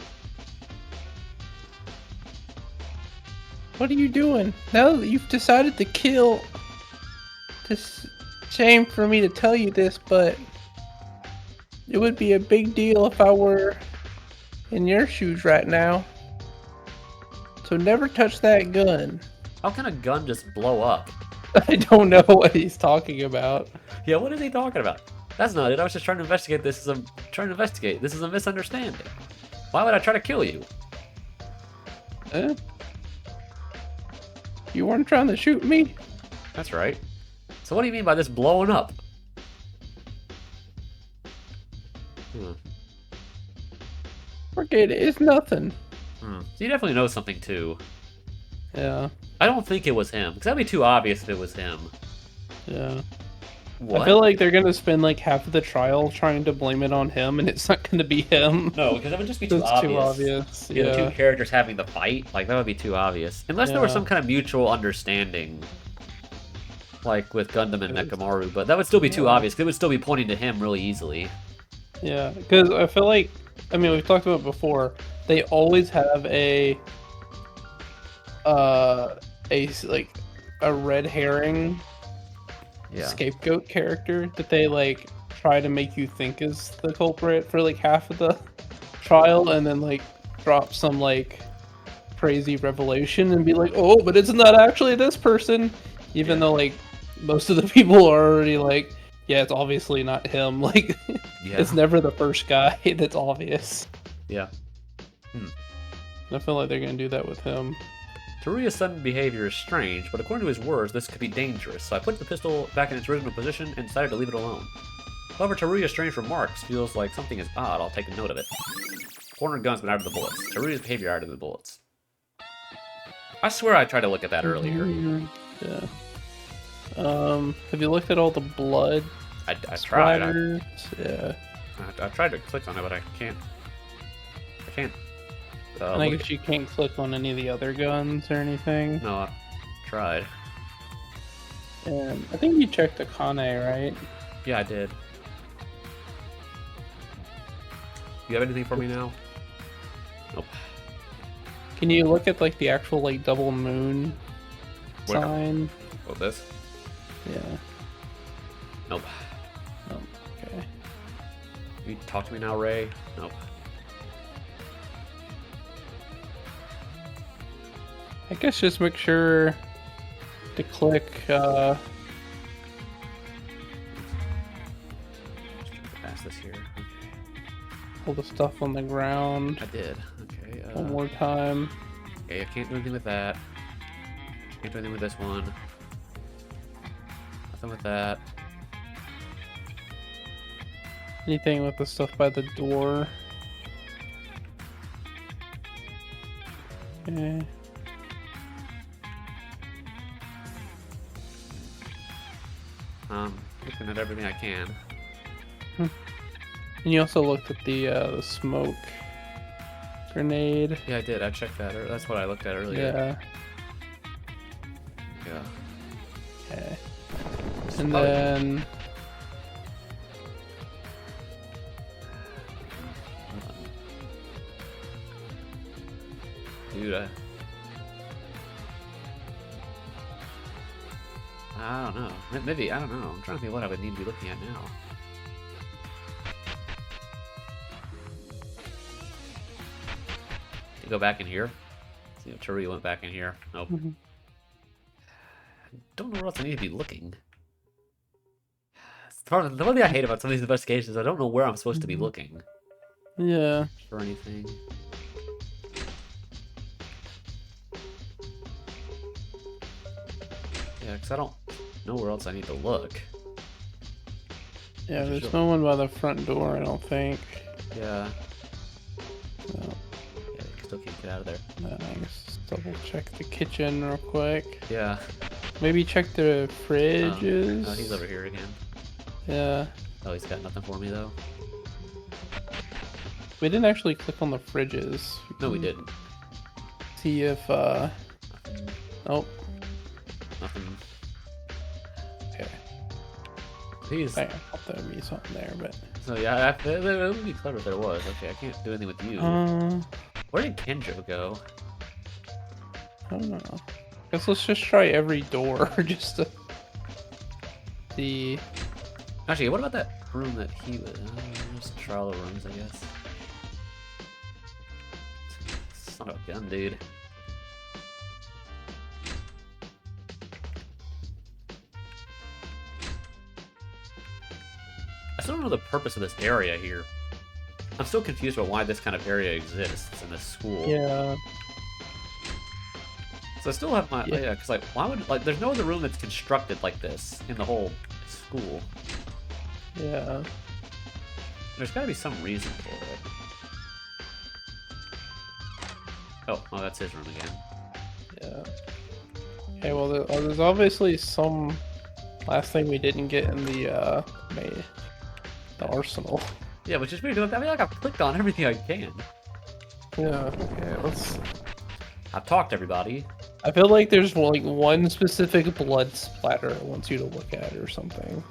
What are you doing? Now that you've decided to kill... It's a shame for me to tell you this, but... It would be a big deal if I were in your shoes right now. So never touch that gun. How can a gun just blow up? I don't know what he's talking about. Yeah, what is he talking about? That's not it. I was just trying to investigate this. This is a misunderstanding. Why would I try to kill you? Huh? You weren't trying to shoot me? That's right. So what do you mean by this blowing up? Forget it. It's nothing. So you definitely know something too. Yeah. I don't think it was him, because that'd be too obvious if it was him. Yeah. What? I feel like they're gonna spend like half of the trial trying to blame it on him, and it's not gonna be him. No, because it would just be too It's obvious. too obvious. Yeah, Yeah. the two characters having the fight, like that would be too obvious. Unless there was Yeah. some kind of mutual understanding, like with Gundam and Mechamaru, but that would still be too obvious. 'Cause it would still be pointing to him really easily. Yeah, because I feel like, I mean, we've talked about it before. They always have a red herring scapegoat character that they like try to make you think is the culprit for like half of the trial, and then like drop some like crazy revelation and be like, oh, but it's not actually this person, even though like most of the people are already like, yeah, it's obviously not him. Like, it's never the first guy that's obvious. Yeah. I feel like they're gonna do that with him. Teruya's sudden behavior is strange, but according to his words, this could be dangerous, so I put the pistol back in its original position and decided to leave it alone. However, Teruya's strange remarks feels like something is odd. I'll take a note of it. Corner gun's been out of the bullets. Teruya's behavior out of the bullets. I swear I tried to look at that earlier. Yeah. Have you looked at all the blood? I tried. Yeah. I tried to click on it, but I can't. I guess you can't click on any of the other guns or anything. No, I tried. And I think you checked the Kane, right? Yeah, I did. You have anything for me now? Nope. Can you look at like the actual like double moon sign? Oh, this? Yeah. Nope. Oh, okay. You talk to me now, Ray? Nope. I guess just make sure to click Pass this here. Okay. all the stuff on the ground I did. Okay. one more time. Okay, I can't do anything with that. Can't do anything with this one. Nothing with that. Anything with the stuff by the door. Okay. Looking at everything I can. And you also looked at the smoke grenade. Yeah, I did. I checked that. That's what I looked at earlier. Yeah. Okay. And then... Dude, I don't know. Maybe, I don't know. I'm trying to think what I would need to be looking at now. You go back in here. See if Turi went back in here. Nope. Don't know where else I need to be looking. The one thing I hate about some of these investigations, I don't know where I'm supposed to be looking. Yeah. For anything. Yeah, because I don't know where else I need to look. Yeah, there's no one by the front door, I don't think. Yeah. No. Yeah, you still can't get out of there. I guess double check the kitchen real quick. Yeah. Maybe check the fridges. Oh, he's over here again. Yeah. Oh, he's got nothing for me, though. We didn't actually click on the fridges. No, we didn't. See if, Nothing. Oh. Nothing. Okay. Please. I thought there would be something there, but... So, yeah, it would be clever if there was. Okay, I can't do anything with you. Where did Kenjo go? I don't know. Guess let's just try every door, just to... see... Actually, what about that room that he was... just try all the rooms, I guess. Son of a gun, dude. I still don't know the purpose of this area here. I'm still confused about why this kind of area exists in this school. Yeah. So I still have my... Yeah, because, like, why would... Like, there's no other room that's constructed like this in the whole school. Yeah. There's gotta be some reason for it. Oh, that's his room again. Yeah. Okay, well, there's obviously some last thing we didn't get in the arsenal. Yeah, which is weird. I mean, like, I've clicked on everything I can. Yeah, okay, let's... I've talked to everybody. I feel like there's like one specific blood splatter it wants you to look at or something.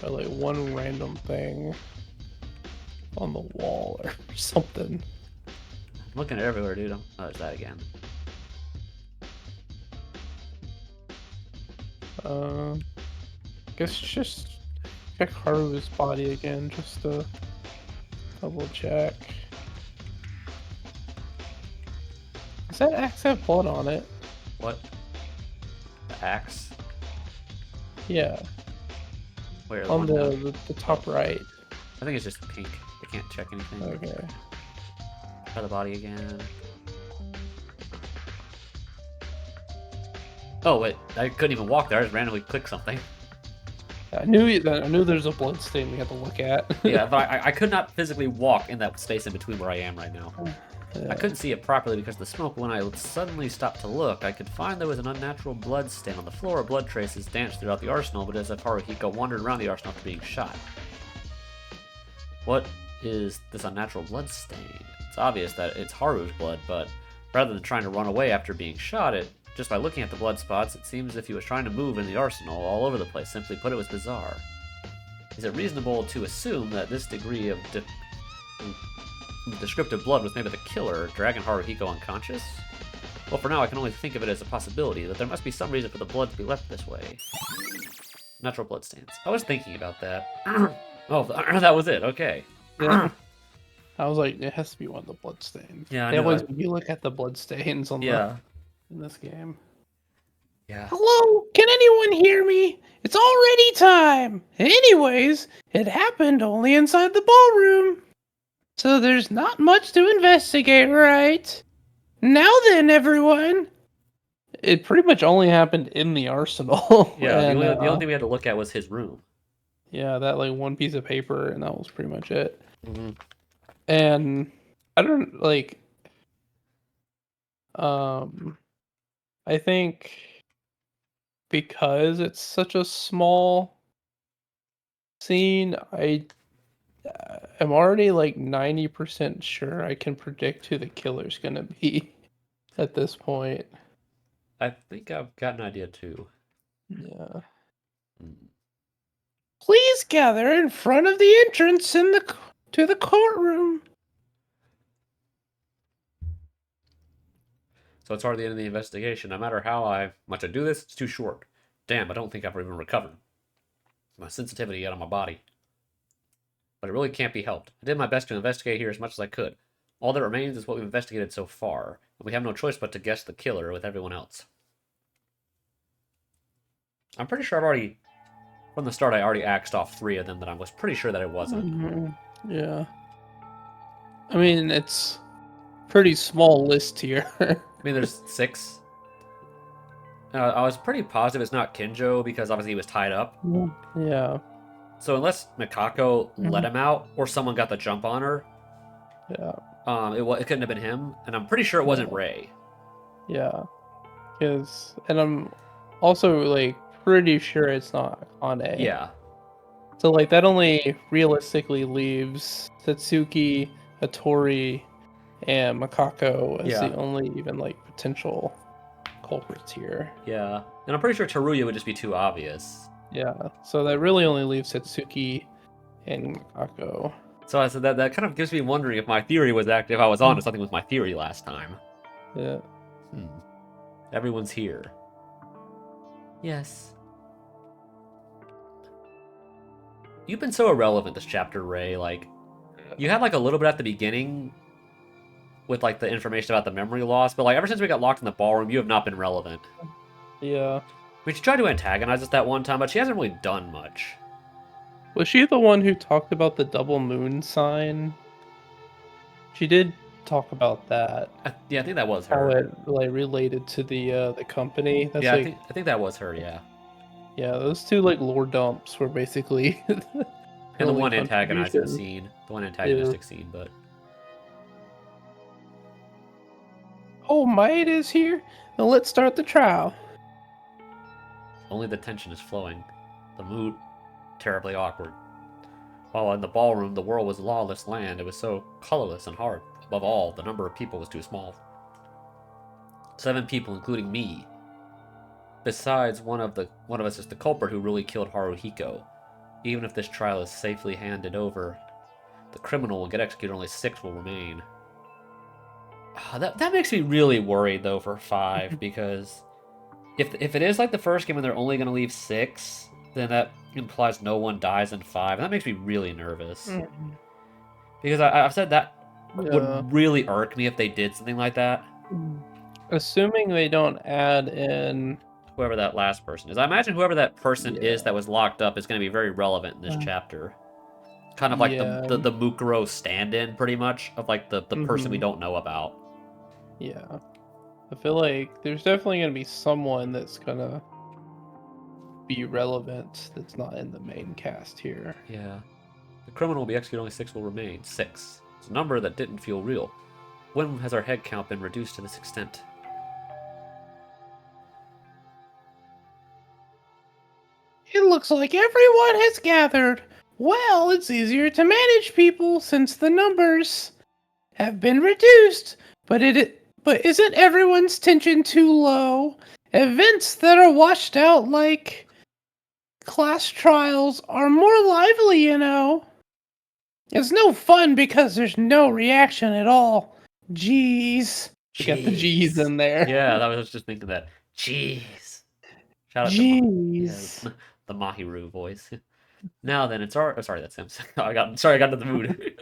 Or like one random thing on the wall or something. I'm looking at everywhere, dude. Oh, there's that again. Guess just check Haru's body again, just to double check. Does that axe have blood on it? What? The axe? Yeah. Where? On the top right. I think it's just pink. I can't check anything. Okay. Try the body again. Oh wait, I couldn't even walk there. I just randomly clicked something. I knew there's a blood stain we had to look at. Yeah, but I could not physically walk in that space in between where I am right now. Yeah. I couldn't see it properly because of the smoke. When I suddenly stopped to look, I could find there was an unnatural blood stain on the floor. Blood traces danced throughout the arsenal, but as if Haruhiko wandered around the arsenal after being shot. What is this unnatural blood stain? It's obvious that it's Haru's blood, but rather than trying to run away after being shot, just by looking at the blood spots, it seems as if he was trying to move in the arsenal all over the place. Simply put, it was bizarre. Is it reasonable to assume that this degree of descriptive blood was made by the killer, dragging Haruhiko unconscious? Well, for now, I can only think of it as a possibility, that there must be some reason for the blood to be left this way. Natural blood stains. I was thinking about that. Oh, that was it. Okay. Yeah. I was like, it has to be one of the blood stains. Yeah, they always make you look at the blood stains on in this game. Yeah. Hello? Can anyone hear me? It's already time. Anyways, it happened only inside the ballroom. So there's not much to investigate, right? Now then, everyone. It pretty much only happened in the arsenal. Yeah, and, the only thing we had to look at was his room. Yeah, that like one piece of paper, and that was pretty much it. Mm-hmm. And I don't like. I think because it's such a small scene, I am already like 90% sure I can predict who the killer's gonna be at this point. I think I've got an idea too. Yeah. Please gather in front of the entrance to the courtroom. So it's hardly the end of the investigation. No matter how much I do this, it's too short. Damn, I don't think I've even recovered my sensitivity out of my body. But it really can't be helped. I did my best to investigate here as much as I could. All that remains is what we've investigated so far, and we have no choice but to guess the killer with everyone else. I'm pretty sure from the start, I already axed off 3 of them that I was pretty sure that it wasn't. Yeah. I mean, it's pretty small list here. I mean, there's 6. I was pretty positive it's not Kinjo because obviously he was tied up. Yeah. So unless Mikako let him out or someone got the jump on her, yeah, it couldn't have been him. And I'm pretty sure it wasn't Ray. Yeah, and I'm also like pretty sure it's not Akane. Yeah. So like that only realistically leaves Satsuki, Hattori, and Makako as the only even like potential culprits here. Yeah, and I'm pretty sure Teruya would just be too obvious. Yeah, so that really only leaves Satsuki and Makako. So I said that kind of gives me wondering if my theory was if I was on to something with my theory last time. Yeah. Everyone's here. Yes. You've been so irrelevant this chapter, Ray. Like, you had like a little bit at the beginning with like the information about the memory loss, but like ever since we got locked in the ballroom, you have not been relevant. Yeah. I mean, she tried to antagonize us that one time, but she hasn't really done much. Was she the one who talked about the double moon sign? She did talk about that. Yeah, I think that was her. How it like related to the company. That's yeah, like, I think that was her. Yeah. Yeah, those two like lore dumps were basically. And the one antagonizing scene, the one antagonistic scene, but. Oh, Might is here. Now let's start the trial. Only the tension is flowing. The mood terribly awkward. While in the ballroom, the world was a lawless land. It was so colorless and hard. Above all, the number of people was too small. 7 people, including me. Besides, one of us is the culprit who really killed Haruhiko. Even if this trial is safely handed over, the criminal will get executed. Only 6 will remain. That makes me really worried though for 5 because if it is like the first game and they're only going to leave 6, then that implies no one dies in 5, and that makes me really nervous. Because I've said that would really irk me if they did something like that. Assuming they don't add in whoever that last person is. I imagine whoever that person is that was locked up is going to be very relevant in this chapter. Kind of like the Mukuro stand-in, pretty much, of like the person we don't know about. Yeah. I feel like there's definitely going to be someone that's going to be relevant that's not in the main cast here. Yeah. The criminal will be executed, only 6 will remain. 6. It's a number that didn't feel real. When has our head count been reduced to this extent? It looks like everyone has gathered. Well, it's easier to manage people since the numbers have been reduced, but isn't everyone's tension too low? Events that are washed out like class trials are more lively, you know. It's no fun because there's no reaction at all. Jeez. You got the G's in there. Yeah, I was just thinking that. Jeez. Shout out Jeez. The Mahiru voice. Now then, it's our... Oh, sorry, that's him. I got into the mood.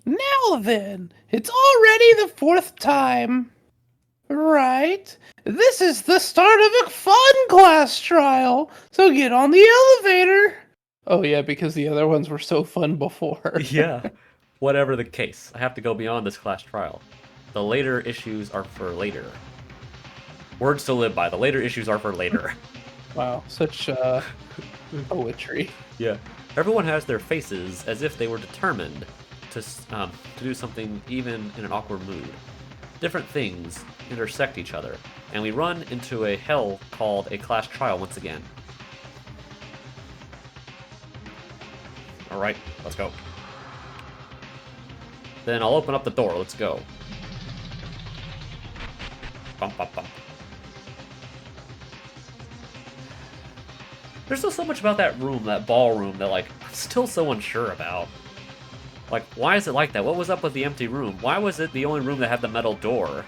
Now then, it's already the 4th time. Right? This is the start of a fun class trial, so get on the elevator. Oh yeah, because the other ones were so fun before. Yeah. Whatever the case, I have to go beyond this class trial. The later issues are for later. Words to live by. The later issues are for later. Wow, such poetry. Yeah. Everyone has their faces as if they were determined to do something even in an awkward mood. Different things intersect each other, and we run into a hell called a class trial once again. Alright, let's go. Then I'll open up the door, let's go. Bump, bump, bump. There's still so much about that room, that ballroom, that, like, I'm still so unsure about. Like, why is it like that? What was up with the empty room? Why was it the only room that had the metal door?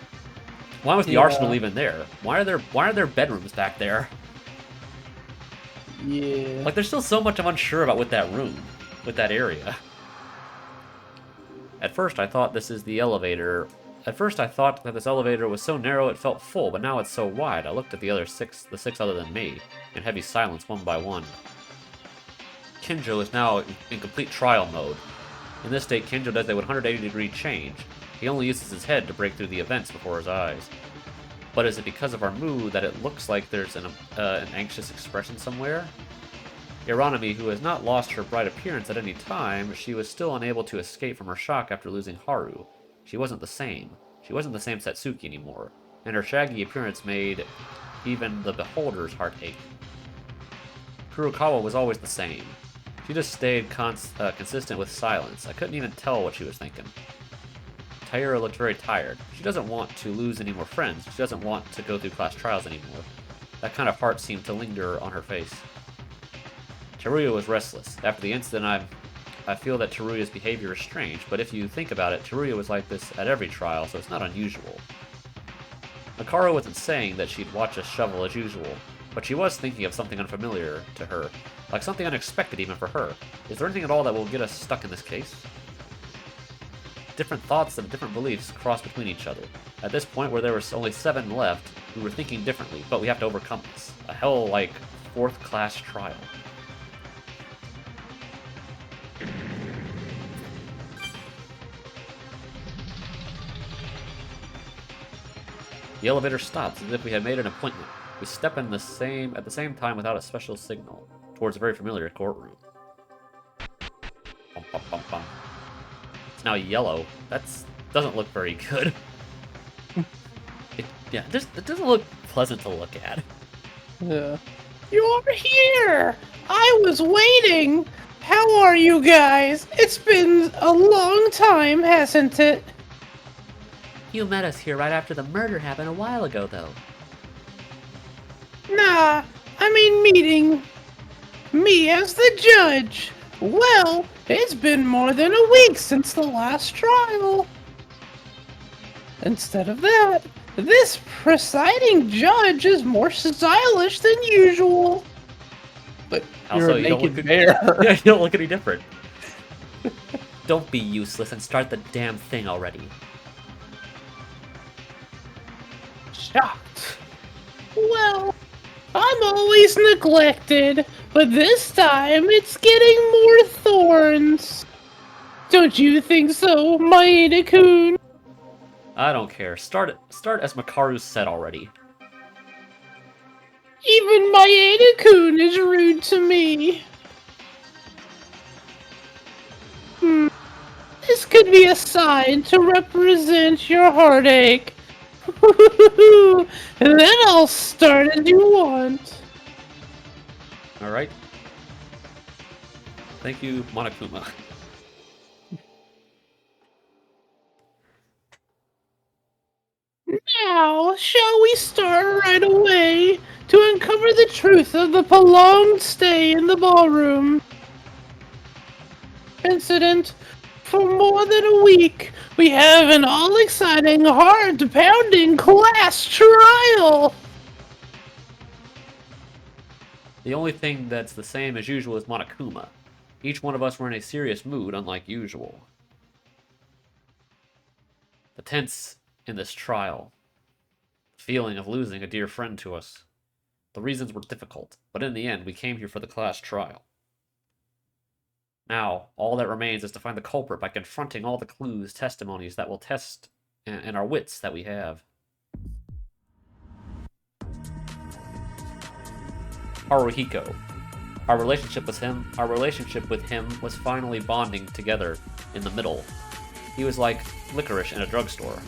Why was the arsenal even there? Why are there bedrooms back there? Yeah. Like, there's still so much I'm unsure about with that room, with that area. At first, I thought this is the elevator. At first, I thought that this elevator was so narrow it felt full, but now it's so wide. I looked at the six other than me, in heavy silence, one by one. Kinjo is now in complete trial mode. In this state, Kinjo does a 180-degree change. He only uses his head to break through the events before his eyes. But is it because of our mood that it looks like there's an anxious expression somewhere? Hiranami, who has not lost her bright appearance at any time, she was still unable to escape from her shock after losing Haru. She wasn't the same. She wasn't the same Satsuki anymore, and her shaggy appearance made even the beholder's heart ache. Kurokawa was always the same. She just stayed consistent with silence. I couldn't even tell what she was thinking. Taira looked very tired. She doesn't want to lose any more friends. She doesn't want to go through class trials anymore. That kind of heart seemed to linger on her face. Teruya was restless. After the incident, I feel that Teruya's behavior is strange, but if you think about it, Teruya was like this at every trial, so it's not unusual. Makaru wasn't saying that she'd watch us shovel as usual, but she was thinking of something unfamiliar to her, like something unexpected even for her. Is there anything at all that will get us stuck in this case? Different thoughts and different beliefs crossed between each other. At this point, where there was only 7 left, we were thinking differently, but we have to overcome this. A hell-like 4th-class trial. The elevator stops as if we had made an appointment. We step in at the same time without a special signal, towards a very familiar courtroom. Bum, bum, bum, bum. It's now yellow. That doesn't look very good. It doesn't look pleasant to look at. Yeah. You're here! I was waiting! How are you guys? It's been a long time, hasn't it? You met us here right after the murder happened a while ago, though. Nah, I mean meeting me as the judge. Well, it's been more than a week since the last trial. Instead of that, this presiding judge is more stylish than usual. But Also, you don't look yeah, you don't look any different. Don't be useless and start the damn thing already. Shocked. Well, I'm always neglected, but this time it's getting more thorns. Don't you think so, Maeda-kun? I don't care. Start as Makaru said already. Even Maeda-kun is rude to me. This could be a sign to represent your heartache. And then I'll start as you want. Alright. Thank you, Monokuma. Now, shall we start right away to uncover the truth of the prolonged stay in the ballroom? Incident. For more than a week, we have an all-exciting, heart-pounding class trial! The only thing that's the same as usual is Monokuma. Each one of us were in a serious mood, unlike usual. The tense in this trial. The feeling of losing a dear friend to us. The reasons were difficult, but in the end, we came here for the class trial. Now, all that remains is to find the culprit by confronting all the clues, testimonies that will test and our wits that we have. Haruhiko. Our relationship with him was finally bonding together in the middle. He was like licorice in a drugstore.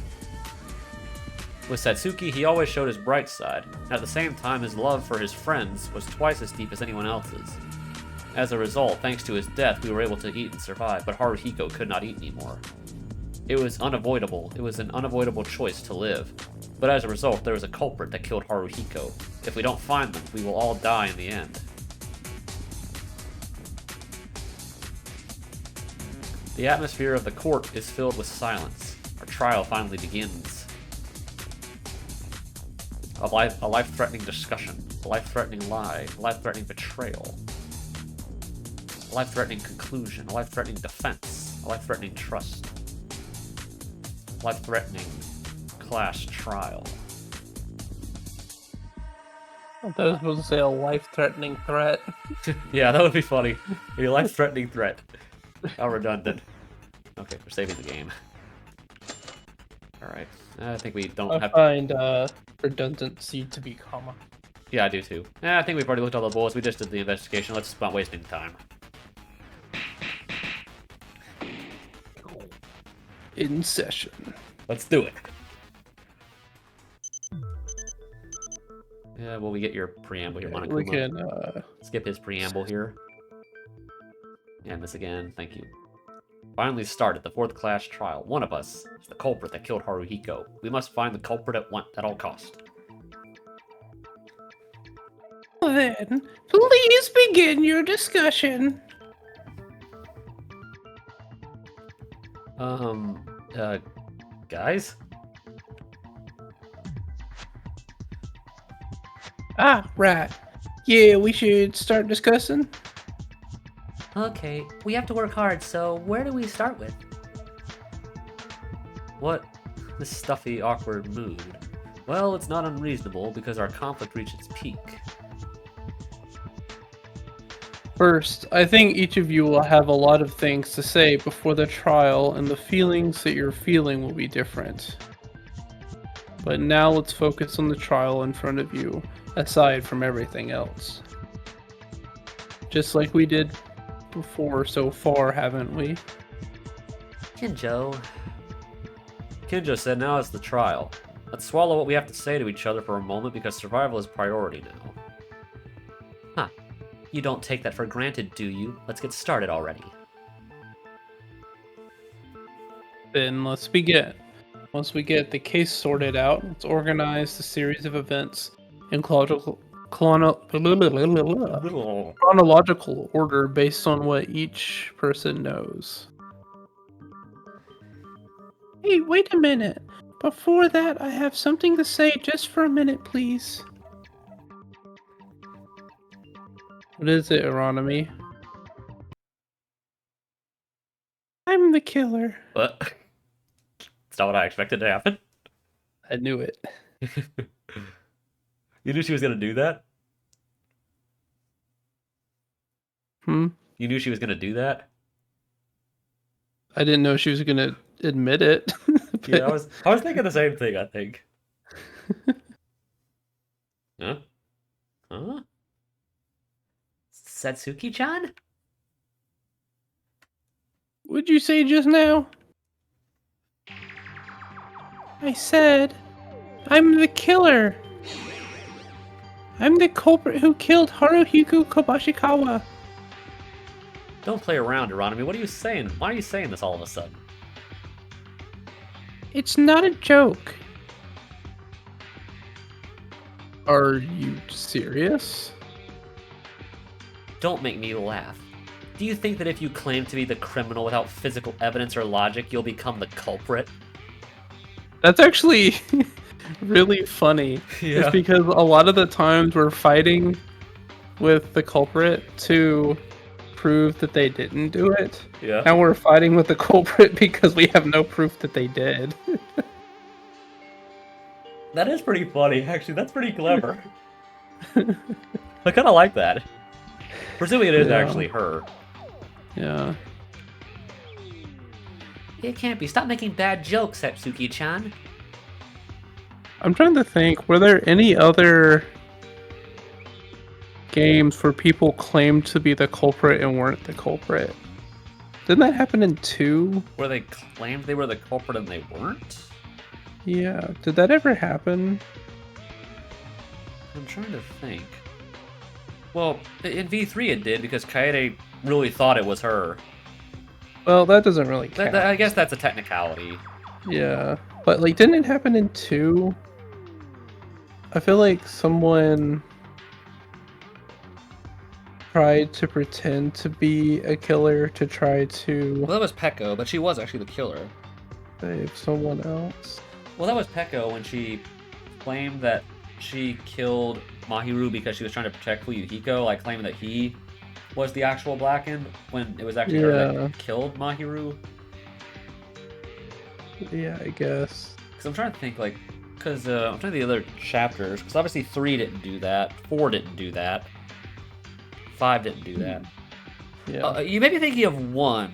With Satsuki, he always showed his bright side. At the same time, his love for his friends was twice as deep as anyone else's. As a result, thanks to his death, we were able to eat and survive, but Haruhiko could not eat anymore. It was unavoidable. It was an unavoidable choice to live. But as a result, there was a culprit that killed Haruhiko. If we don't find them, we will all die in the end. The atmosphere of the court is filled with silence. Our trial finally begins. A life-threatening discussion. A life-threatening lie. A life-threatening betrayal. A life-threatening conclusion. A life-threatening defense. A life-threatening trust. A life-threatening class trial. I thought I was supposed to say a life-threatening threat. Yeah, that would be funny. A life-threatening threat. How redundant. Okay, we're saving the game. Alright. I think we don't have... I find redundancy to be common. Yeah, I do too. I think we've already looked at all the bullets. We just did the investigation. Let's not wasting time. In session. Let's do it. Yeah, well, we get your preamble here, Monokuma. We can skip his preamble here. And this again, thank you. Finally started the 4th class trial. One of us is the culprit that killed Haruhiko. We must find the culprit at all cost. Then, please begin your discussion. Guys? Ah, right. Yeah, we should start discussing. Okay, we have to work hard, so where do we start with? What? This stuffy, awkward mood. Well, it's not unreasonable because our conflict reached its peak. First, I think each of you will have a lot of things to say before the trial, and the feelings that you're feeling will be different. But now let's focus on the trial in front of you, aside from everything else. Just like we did before so far, haven't we? Kinjo. Kinjo said now is the trial. Let's swallow what we have to say to each other for a moment because survival is priority now. Huh. You don't take that for granted, do you? Let's get started already. Then let's begin. Once we get the case sorted out, let's organize the series of events in chronological order based on what each person knows. Hey, wait a minute. Before that, I have something to say just for a minute, please. What is it, Aronimi? I'm the killer. What? It's not what I expected to happen. I knew it. You knew she was gonna do that? Hmm? You knew she was gonna do that? I didn't know she was gonna admit it. Yeah, I was thinking the same thing, I think. Huh? Huh? Satsuki-chan? What'd you say just now? I said, I'm the killer. I'm the culprit who killed Haruhiko Kobashikawa. Don't play around, Aronimi. What are you saying? Why are you saying this all of a sudden? It's not a joke. Are you serious? Don't make me laugh. Do you think that if you claim to be the criminal without physical evidence or logic, you'll become the culprit? That's actually really funny. Yeah. It's because a lot of the times we're fighting with the culprit to prove that they didn't do it. Yeah. Now we're fighting with the culprit because we have no proof that they did. That is pretty funny, actually. That's pretty clever. I kind of like that. Presuming it is actually her. Yeah. It can't be. Stop making bad jokes, Satsuki-chan. I'm trying to think, were there any other games where people claimed to be the culprit and weren't the culprit? Didn't that happen in 2? Where they claimed they were the culprit and they weren't? Yeah, did that ever happen? I'm trying to think. Well, in V3 it did, because Kaede really thought it was her. Well, that doesn't really count. I guess that's a technicality. Yeah, but like, didn't it happen in 2? I feel like someone tried to pretend to be a killer to try to Well, that was Peko, but she was actually the killer. save someone else. Well, that was Peko when she claimed that she killed Mahiru because she was trying to protect Fuyuhiko, like claiming that he was the actual Blackened when it was actually her that killed Mahiru. Yeah, I guess. Because I'm trying to think, like, I'm trying to think of the other chapters, because obviously 3 didn't do that, 4 didn't do that, 5 didn't do that. Yeah. You may be thinking of 1,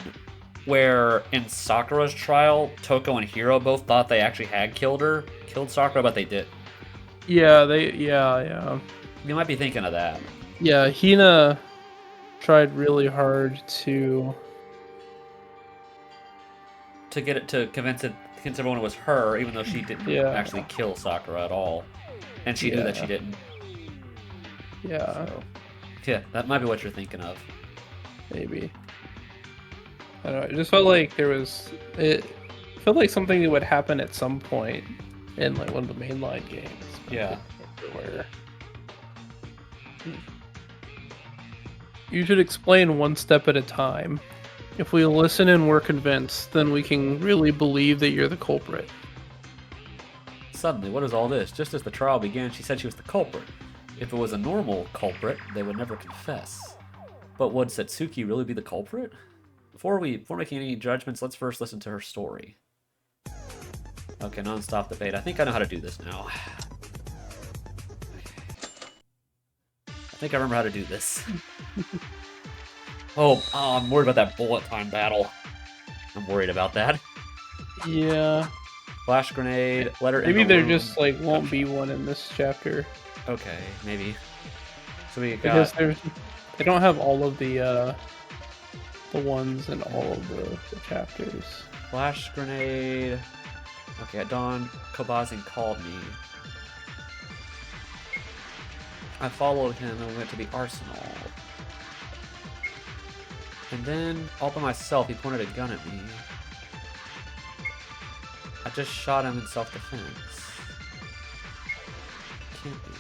where in Sakura's trial, Toko and Hiro both thought they actually had killed Sakura, but they didn't. Yeah, yeah. You might be thinking of that. Yeah, Hina tried really hard to get it to convince everyone it was her, even though she didn't actually kill Sakura at all, and she knew that she didn't. Yeah. So, yeah, that might be what you're thinking of. Maybe. I don't know. It just felt like it felt like something that would happen at some point in like one of the mainline games. Yeah. Where you should explain one step at a time. If we listen and we're convinced, then we can really believe that you're the culprit. Suddenly, what is all this? Just as the trial began, she said she was the culprit. If it was a normal culprit, they would never confess. But would Satsuki really be the culprit? Before making any judgments, let's first listen to her story. Okay, non-stop debate. I think I know how to do this now. I think I remember how to do this. Oh, I'm worried about that bullet time battle. I'm worried about that. Yeah. Flash grenade, letter. Maybe there just like won't be one in this chapter. Okay, maybe. So we got. Because they don't have all of the ones in all of the chapters. Flash grenade. Okay, at dawn, Kobazin called me. I followed him and we went to the arsenal. And then, all by myself, he pointed a gun at me. I just shot him in self-defense. Can't be.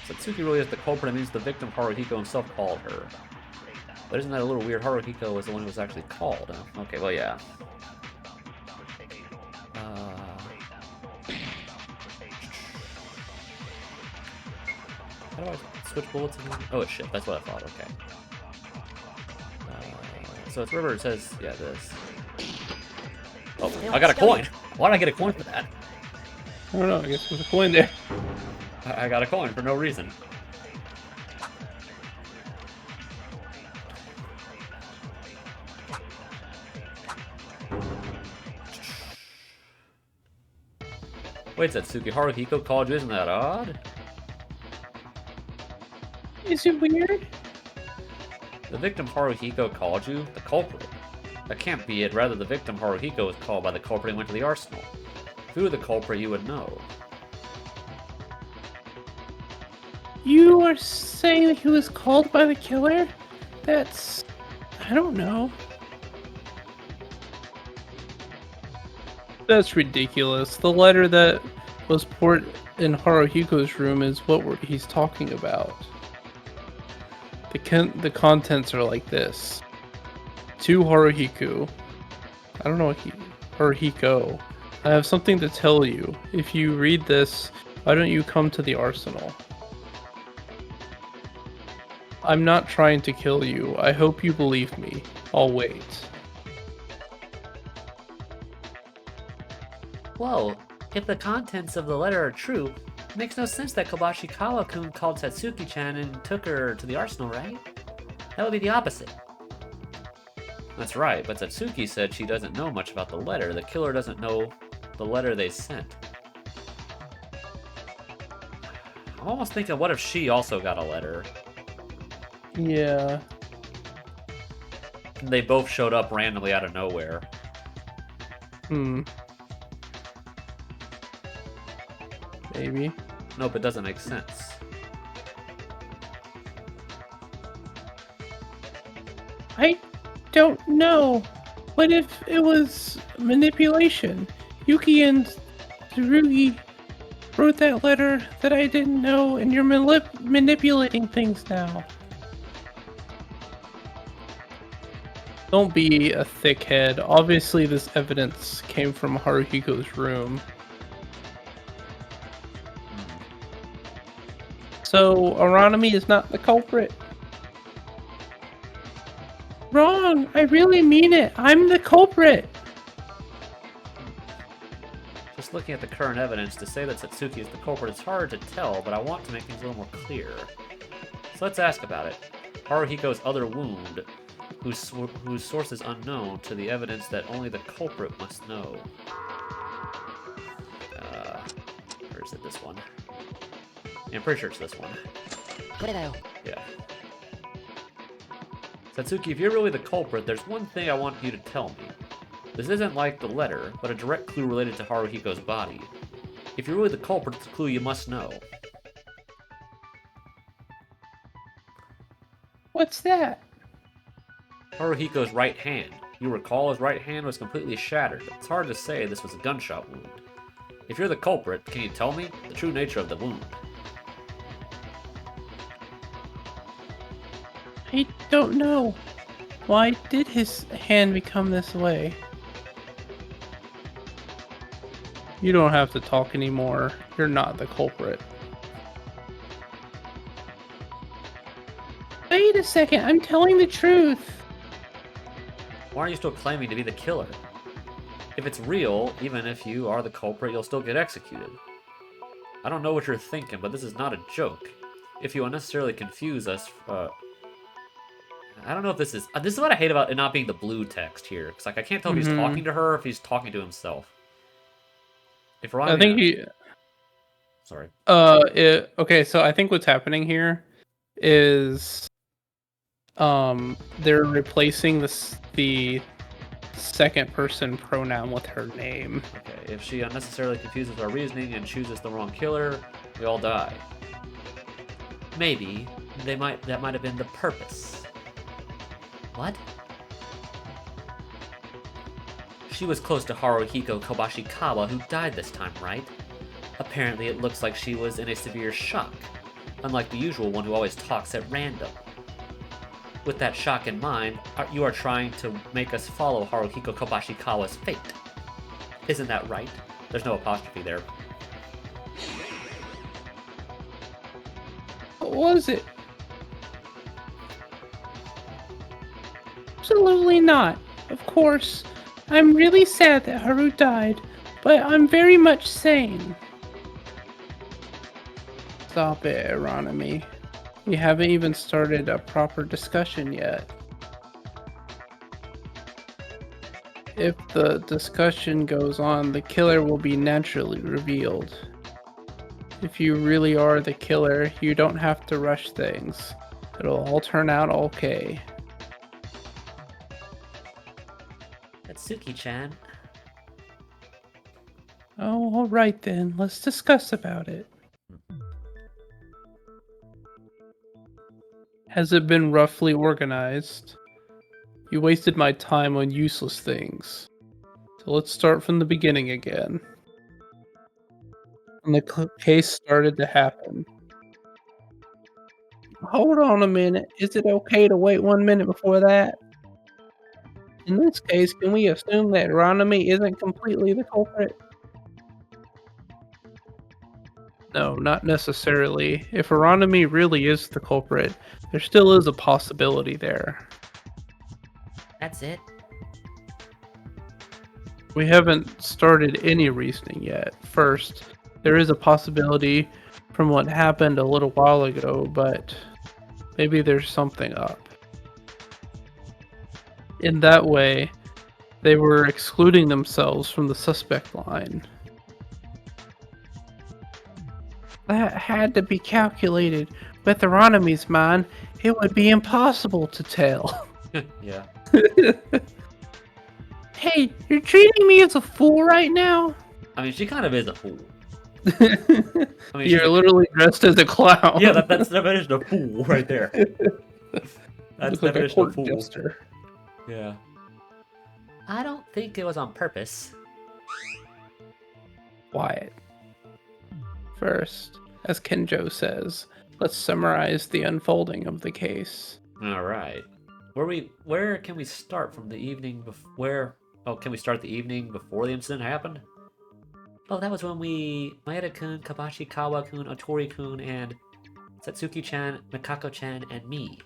Satsuki really is the culprit. It means the victim, Haruhiko, himself called her. But isn't that a little weird? Haruhiko was the one who was actually called. Okay, well, yeah. How do I switch bullets again? Oh, shit, that's what I thought, okay. So it's wherever it says, yeah, this. Oh, I got a coin! Why did I get a coin for that? I don't know, I guess there's a coin there. I got a coin for no reason. Wait, Satsuki, Haruhiko called you, isn't that odd? Is it weird? The victim Haruhiko called you? The culprit? That can't be it. Rather, the victim Haruhiko was called by the culprit and went to the arsenal. If you were the culprit, you would know. You are saying that he was called by the killer? That's... I don't know. That's ridiculous. The letter that was poured in Haruhiko's room is what he's talking about. The contents are like this. To Haruhiko. I don't know what Haruhiko. I have something to tell you. If you read this, why don't you come to the arsenal? I'm not trying to kill you. I hope you believe me. I'll wait. Whoa, if the contents of the letter are true, it makes no sense that Kobashikawa-kun called Satsuki-chan and took her to the arsenal, right? That would be the opposite. That's right, but Satsuki said she doesn't know much about the letter. The killer doesn't know the letter they sent. I'm almost thinking, what if she also got a letter? Yeah. And they both showed up randomly out of nowhere. Maybe. Nope, it doesn't make sense. I don't know. What if it was manipulation? Yuki and Tsurugi wrote that letter that I didn't know, and you're manipulating things now. Don't be a thickhead. Obviously, this evidence came from Haruhiko's room. So, Aranami is not the culprit? Wrong! I really mean it! I'm the culprit! Just looking at the current evidence, to say that Satsuki is the culprit is hard to tell, but I want to make things a little more clear. So let's ask about it. Haruhiko's other wound, whose source is unknown, to the evidence that only the culprit must know. Or is it this one? Yeah, I'm pretty sure it's this one. Yeah. Satsuki, if you're really the culprit, there's one thing I want you to tell me. This isn't like the letter, but a direct clue related to Haruhiko's body. If you're really the culprit, it's a clue you must know. What's that? Haruhiko's right hand. You recall his right hand was completely shattered. It's hard to say this was a gunshot wound. If you're the culprit, can you tell me the true nature of the wound? I don't know. Why did his hand become this way? You don't have to talk anymore. You're not the culprit. Wait a second, I'm telling the truth. Why are you still claiming to be the killer? If it's real, even if you are the culprit, you'll still get executed. I don't know what you're thinking, but this is not a joke. If you unnecessarily confuse us, I don't know if this is what I hate about it not being the blue text here. Because like I can't tell if he's talking to her or if he's talking to himself. If Ron, I think he. Sorry. Okay, so I think what's happening here is, they're replacing the second person pronoun with her name. Okay, if she unnecessarily confuses our reasoning and chooses the wrong killer, we all die. Maybe that might have been the purpose. What? She was close to Haruhiko Kobashikawa, who died this time, right? Apparently it looks like she was in a severe shock, unlike the usual one who always talks at random. With that shock in mind, you are trying to make us follow Haruhiko Kobashikawa's fate. Isn't that right? There's no apostrophe there. What was it? Absolutely not. Of course, I'm really sad that Haru died, but I'm very much sane. Stop it, Aranami. You haven't even started a proper discussion yet. If the discussion goes on, the killer will be naturally revealed. If you really are the killer, you don't have to rush things. It'll all turn out okay. Satsuki-chan. Oh, alright then. Let's discuss about it. Has it been roughly organized? You wasted my time on useless things. So let's start from the beginning again. When the case started to happen. Hold on a minute. Is it okay to wait 1 minute before that? In this case, can we assume that Aranami isn't completely the culprit? No, not necessarily. If Aranami really is the culprit, there still is a possibility there. That's it? We haven't started any reasoning yet. First, there is a possibility from what happened a little while ago, but maybe there's something up. In that way, they were excluding themselves from the suspect line. That had to be calculated. With Aranami's mind, it would be impossible to tell. Yeah. Hey, you're treating me as a fool right now? I mean, she kind of is a fool. I mean, You're literally dressed as a clown. Yeah, that's the definition of fool right there. That's the like a definition court of fool. jester. Yeah. I don't think it was on purpose. Quiet. First, as Kenjo says, let's summarize the unfolding of the case. All right. Where can we start from the evening can we start the evening before the incident happened? Oh, that was when Maeda-kun, Kabashi Kawa-kun, Otori-kun, and Satsuki-chan, Mikako-chan, and me.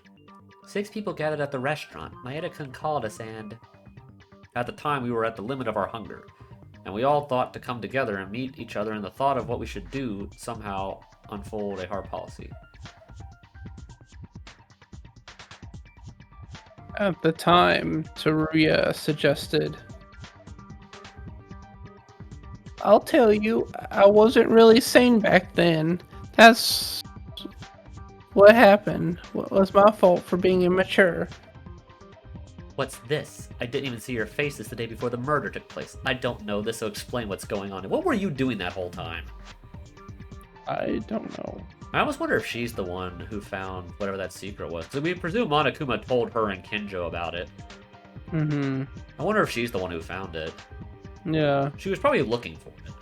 6 people gathered at the restaurant. Maeda-kun called us and... At the time, we were at the limit of our hunger, and we all thought to come together and meet each other in the thought of what we should do, somehow unfold a hard policy. At the time, Teruya suggested, I'll tell you, I wasn't really sane back then. That's what happened. What was my fault for being immature? What's this? I didn't even see your faces the day before the murder took place. I don't know this, so explain what's going on. What were you doing that whole time? I don't know. I almost wonder if she's the one who found whatever that secret was. Because we presume Monokuma told her and Kinjo about it. Mm-hmm. I wonder if she's the one who found it. Yeah. She was probably looking for it.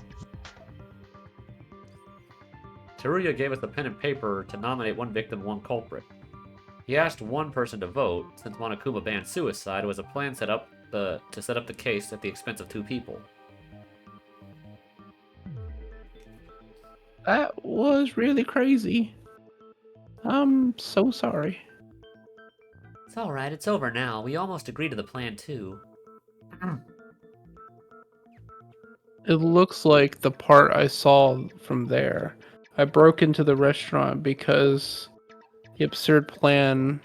Teruya gave us the pen and paper to nominate one victim and one culprit. He asked one person to vote, since Monokuma banned suicide. It was a plan to set up the case at the expense of 2 people. That was really crazy. I'm so sorry. It's alright, it's over now. We almost agreed to the plan, too. It looks like the part I saw from there. I broke into the restaurant because the absurd plan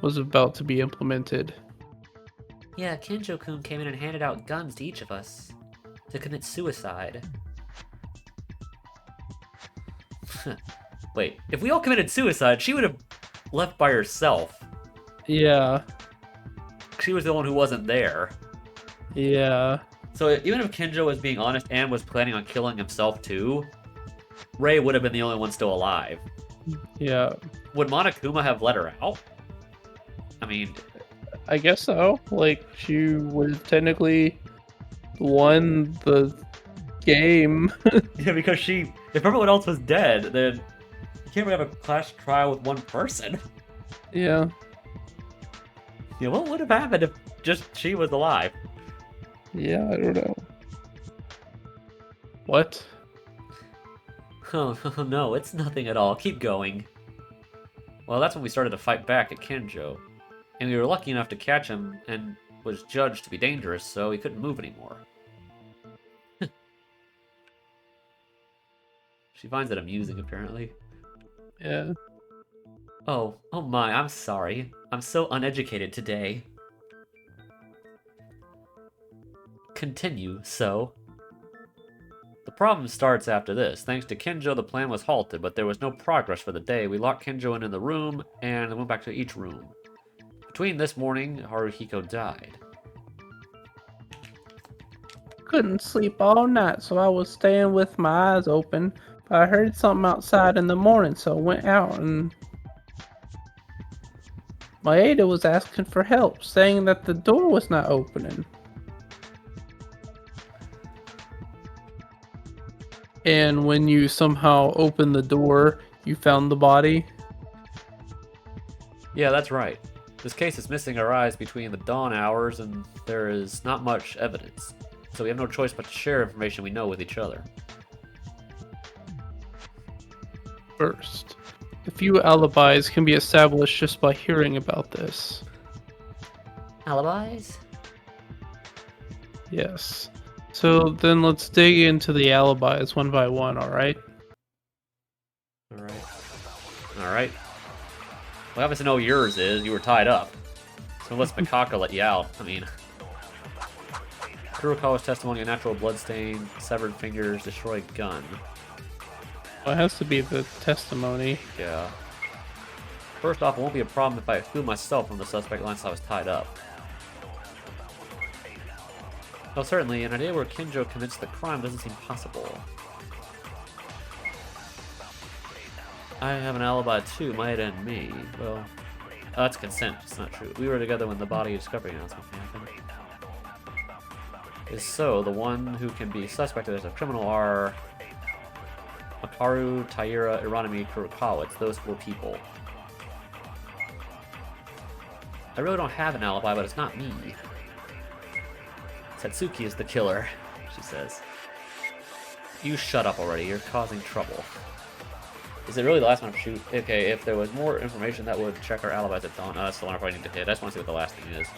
was about to be implemented. Yeah, Kinjo-kun came in and handed out guns to each of us to commit suicide. Wait, if we all committed suicide, she would have left by herself. Yeah. She was the one who wasn't there. Yeah. So even if Kinjo was being honest and was planning on killing himself too, Rei would have been the only one still alive. Yeah. Would Monokuma have let her out? I mean... I guess so. Like, she would have technically won the game. Yeah, because if everyone else was dead, then you can't really have a clash trial with one person. Yeah. Yeah, what would have happened if just she was alive? Yeah, I don't know. What? Oh, no, it's nothing at all. Keep going. Well, that's when we started to fight back at Kinjo. And we were lucky enough to catch him and was judged to be dangerous, so he couldn't move anymore. She finds it amusing, apparently. Yeah. Oh my, I'm sorry. I'm so uneducated today. Continue, so. The problem starts after this. Thanks to Kinjo, the plan was halted, but there was no progress for the day. We locked Kinjo in the room, and went back to each room. Between this morning, Haruhiko died. Couldn't sleep all night, so I was staying with my eyes open. But I heard something outside in the morning, so I went out and Maeda was asking for help, saying that the door was not opening. And when you somehow opened the door, you found the body. Yeah, that's right. This case is missing our eyes between the dawn hours, and there is not much evidence. So we have no choice but to share information we know with each other. First, a few alibis can be established just by hearing about this. Alibis? Yes. So then let's dig into the alibis one by one, alright? Alright. We obviously know yours is. You were tied up. So unless Mikako let you out, I mean... Kurokawa's testimony, a natural bloodstain, severed fingers, destroyed gun. Well, it has to be the testimony. Yeah. First off, it won't be a problem if I exclude myself from the suspect line since I was tied up. Well, certainly, an idea where Kinjo commits the crime doesn't seem possible. I have an alibi too, Maeda and me. Well, that's consent, it's not true. We were together when the body discovery announcement happened. Is so, the one who can be suspected as a criminal are Makaru, Taira, Iranami, Kurokawa. It's those 4 people. I really don't have an alibi, but it's not me. Satsuki is the killer, she says. You shut up already, you're causing trouble. Is it really the last one to shoot? Okay, if there was more information that would check our alibis at dawn. Oh, that's the one I probably need to hit. I just want to see what the last thing is.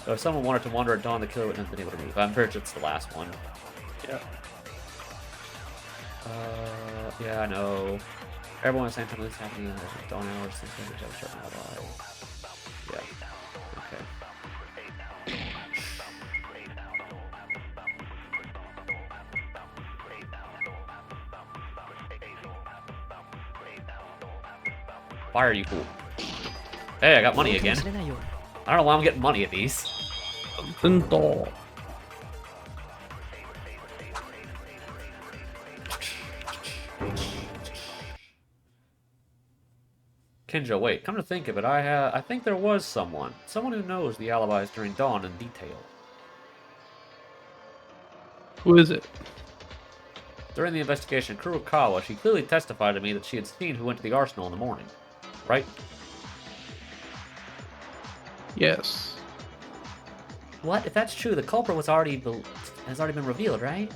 So if someone wanted to wander at dawn, the killer wouldn't have been able to move. I'm pretty sure it's the last one. Yeah. Yeah, I know. Everyone at the same time this is happening. Dawn hours since we have a certain alibi. Yeah. Okay. Fire, you fool. Hey, I got money again. I don't know why I'm getting money at these. Kenjo, wait, come to think of it, I think there was someone who knows the alibis during dawn in detail. Who is it? During the investigation, Kurokawa, she clearly testified to me that she had seen who went to the arsenal in the morning. Right? Yes. What? If that's true, the culprit has already been revealed, right?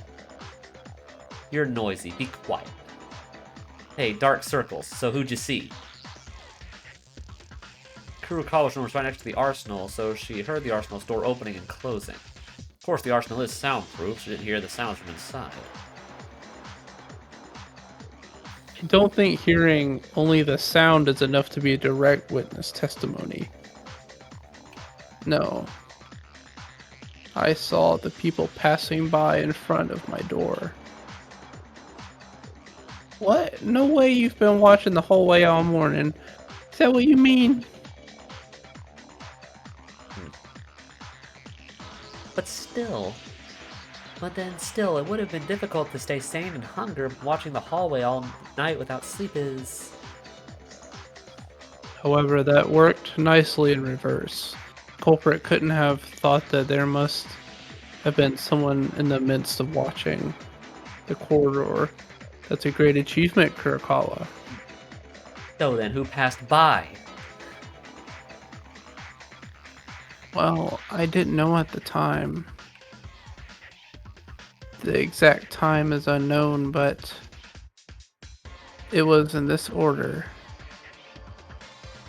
You're noisy. Be quiet. Hey, dark circles. So who'd you see? Kurokawa's room was right next to the arsenal, so she heard the arsenal's door opening and closing. Of course, the arsenal is soundproof. She didn't hear the sounds from inside. I don't think hearing only the sound is enough to be a direct witness testimony. No. I saw the people passing by in front of my door. What? No way you've been watching the whole way all morning. Is that what you mean? But then still, it would have been difficult to stay sane and hunger watching the hallway all night without sleep is... However, that worked nicely in reverse. Culprit couldn't have thought that there must have been someone in the midst of watching the corridor. That's a great achievement, Kurokawa. So then, who passed by? Well, I didn't know at the time. The exact time is unknown, but it was in this order.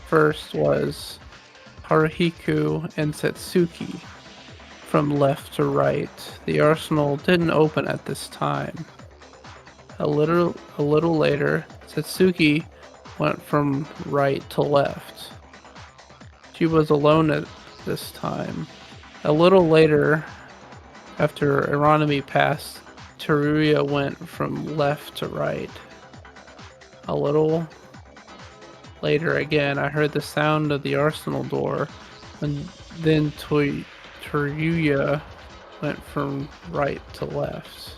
First was Haruhiku and Satsuki from left to right. The arsenal didn't open at this time. A little later, Satsuki went from right to left. She was alone at this time. A little later, after Aronimi passed, Teruya went from left to right. A little later again, I heard the sound of the arsenal door, and then Teruya went from right to left.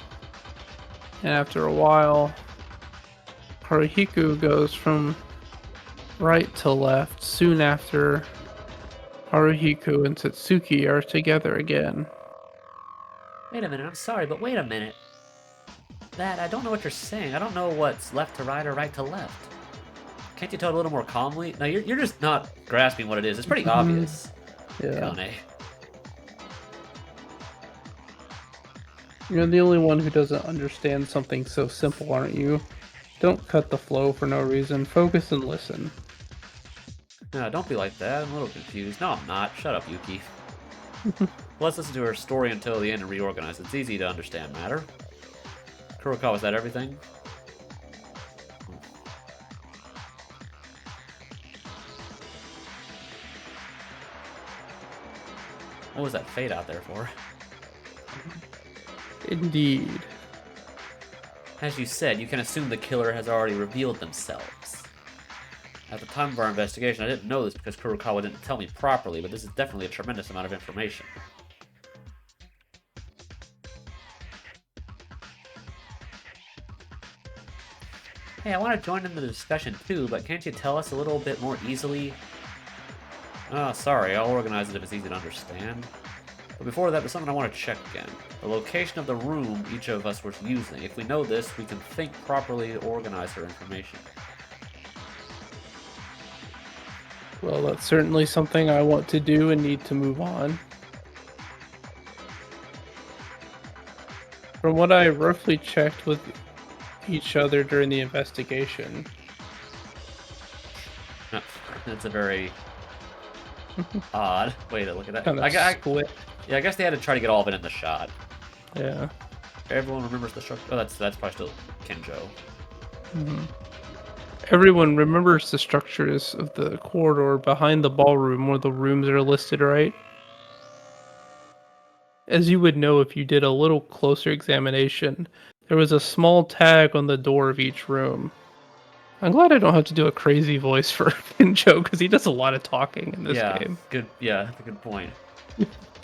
And after a while, Haruhiku goes from right to left. Soon after, Haruhiku and Satsuki are together again. Wait a minute, I'm sorry, but wait a minute. I don't know what you're saying. I don't know what's left to right or right to left. Can't you tell it a little more calmly? No, you're just not grasping what it is. It's pretty obvious. Yeah. Kone. You're the only one who doesn't understand something so simple, aren't you? Don't cut the flow for no reason. Focus and listen. No, don't be like that. I'm a little confused. No, I'm not. Shut up, Yuki. Let's listen to her story until the end and reorganize. It's easy to understand matter. Kurokawa, is that everything? What was that fade out there for? Indeed. As you said, you can assume the killer has already revealed themselves. At the time of our investigation, I didn't know this because Kurokawa didn't tell me properly, but this is definitely a tremendous amount of information. Hey, I want to join in the discussion too, but can't you tell us a little bit more easily? Oh, sorry, I'll organize it if it's easy to understand. But before that, there's something I want to check again. The location of the room each of us was using. If we know this, we can think properly to organize our information. Well, that's certainly something I want to do and need to move on. From what I roughly checked with each other during the investigation, That's a very odd way to look at that. kind of split. Yeah, I guess they had to try to get all of it in the shot. Yeah. Everyone remembers the structure. Oh, that's probably still Kenjo. Mhm. Everyone remembers the structures of the corridor behind the ballroom where the rooms are listed, right? As you would know if you did a little closer examination, there was a small tag on the door of each room. I'm glad I don't have to do a crazy voice for Kinjo because he does a lot of talking in this game. Good. Yeah, that's a good point.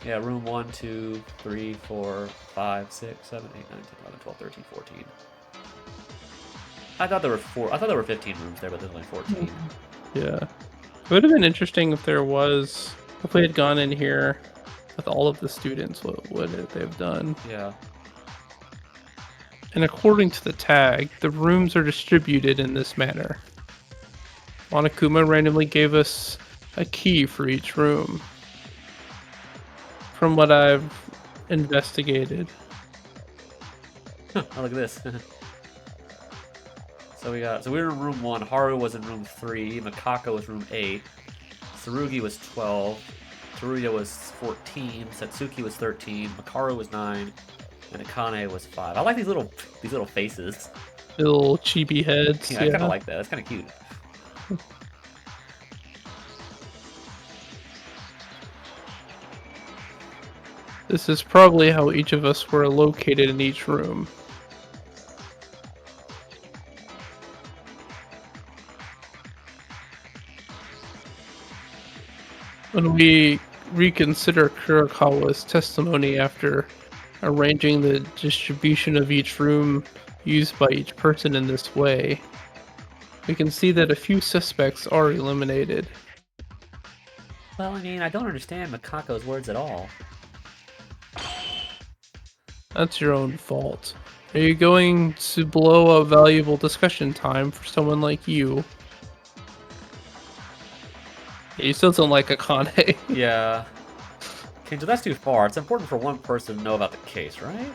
Yeah, room 1, 2, 3, 4, 5, 6, 7, 8, 9, 10, 11, 12, 13, 14. I thought there were 15 rooms there, but there's only 14. Yeah. It would have been interesting if if we had gone in here with all of the students, what would they have done? Yeah. And according to the tag, the rooms are distributed in this manner. Monokuma randomly gave us a key for each room. From what I've investigated. Oh, look at this. So we were in room 1, Haru was in room 3, Makako was room 8, Tsurugi was 12, Teruya was 14, Satsuki was 13, Makaru was 9, and Akane was 5. I like these little faces. Little chibi heads. Yeah, I kind of like that. That's kind of cute. This is probably how each of us were located in each room. When we reconsider Kurokawa's testimony after arranging the distribution of each room used by each person in this way, we can see that a few suspects are eliminated. Well, I mean, I don't understand Makako's words at all. That's your own fault. Are you going to blow a valuable discussion time for someone like you? Yeah, you still don't like Akane. Yeah. Okay, so that's too far. It's important for one person to know about the case, right?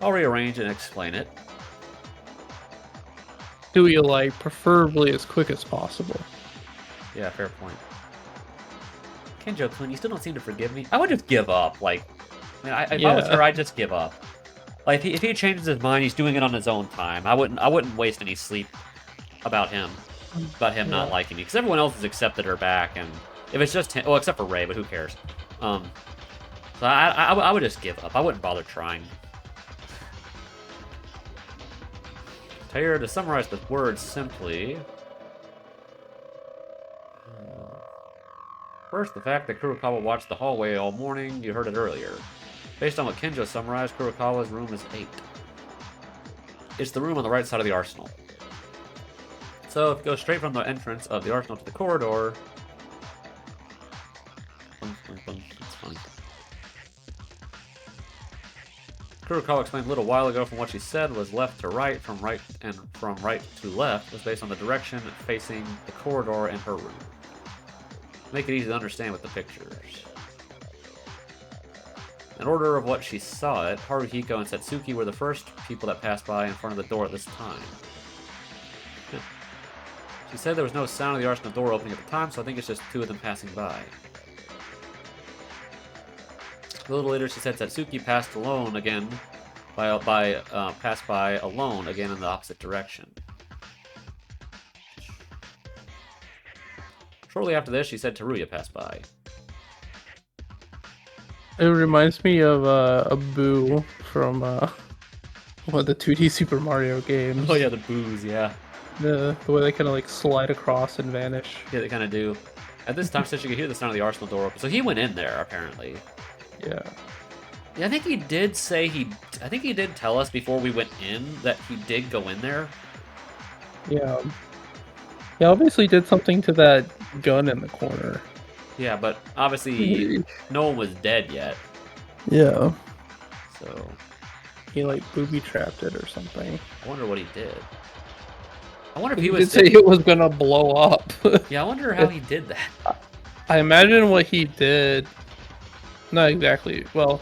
I'll rearrange and explain it. Do what you like, preferably as quick as possible. Yeah, fair point. Kenjo-kun, you still don't seem to forgive me. I would just give up. Like, I mean, if I was her, I'd just give up. Like, if he changes his mind, he's doing it on his own time. I wouldn't waste any sleep about him not liking me, because everyone else has accepted her back, and if it's just him, well, except for Ray, but who cares? So I would just give up. I wouldn't bother trying. Here, to summarize the words simply. First, the fact that Kurokawa watched the hallway all morning, you heard it earlier. Based on what Kenjo summarized, Kurokawa's room is 8. It's the room on the right side of the arsenal. So, if you go straight from the entrance of the arsenal to the corridor... That's fine. Kurokawa explained a little while ago from what she said was left to right, from right to left, was based on the direction facing the corridor in her room. Make it easy to understand with the pictures. In order of what she saw it, Haruhiko and Satsuki were the first people that passed by in front of the door at this time. She said there was no sound of the arsenal door opening at the time, so I think it's just two of them passing by. A little later, she said Satsuki passed alone again, passed by alone again in the opposite direction. Shortly after this, she said Teruya passed by. It reminds me of a Boo from one of the 2D Super Mario games. Oh yeah, the boos, yeah. The way they kind of like slide across and vanish. Yeah, they kind of do. At this time, she said she could hear the sound of the arsenal door open. So he went in there, apparently. Yeah. Yeah, I think he did say I think he did tell us before we went in that he did go in there. Yeah. He obviously did something to that gun in the corner. Yeah, but obviously no one was dead yet. Yeah. So he like booby trapped it or something. I wonder what he did. I wonder if He he did was... say it was gonna blow up. Yeah, I wonder how he did that. I imagine what he did. Not exactly. Well,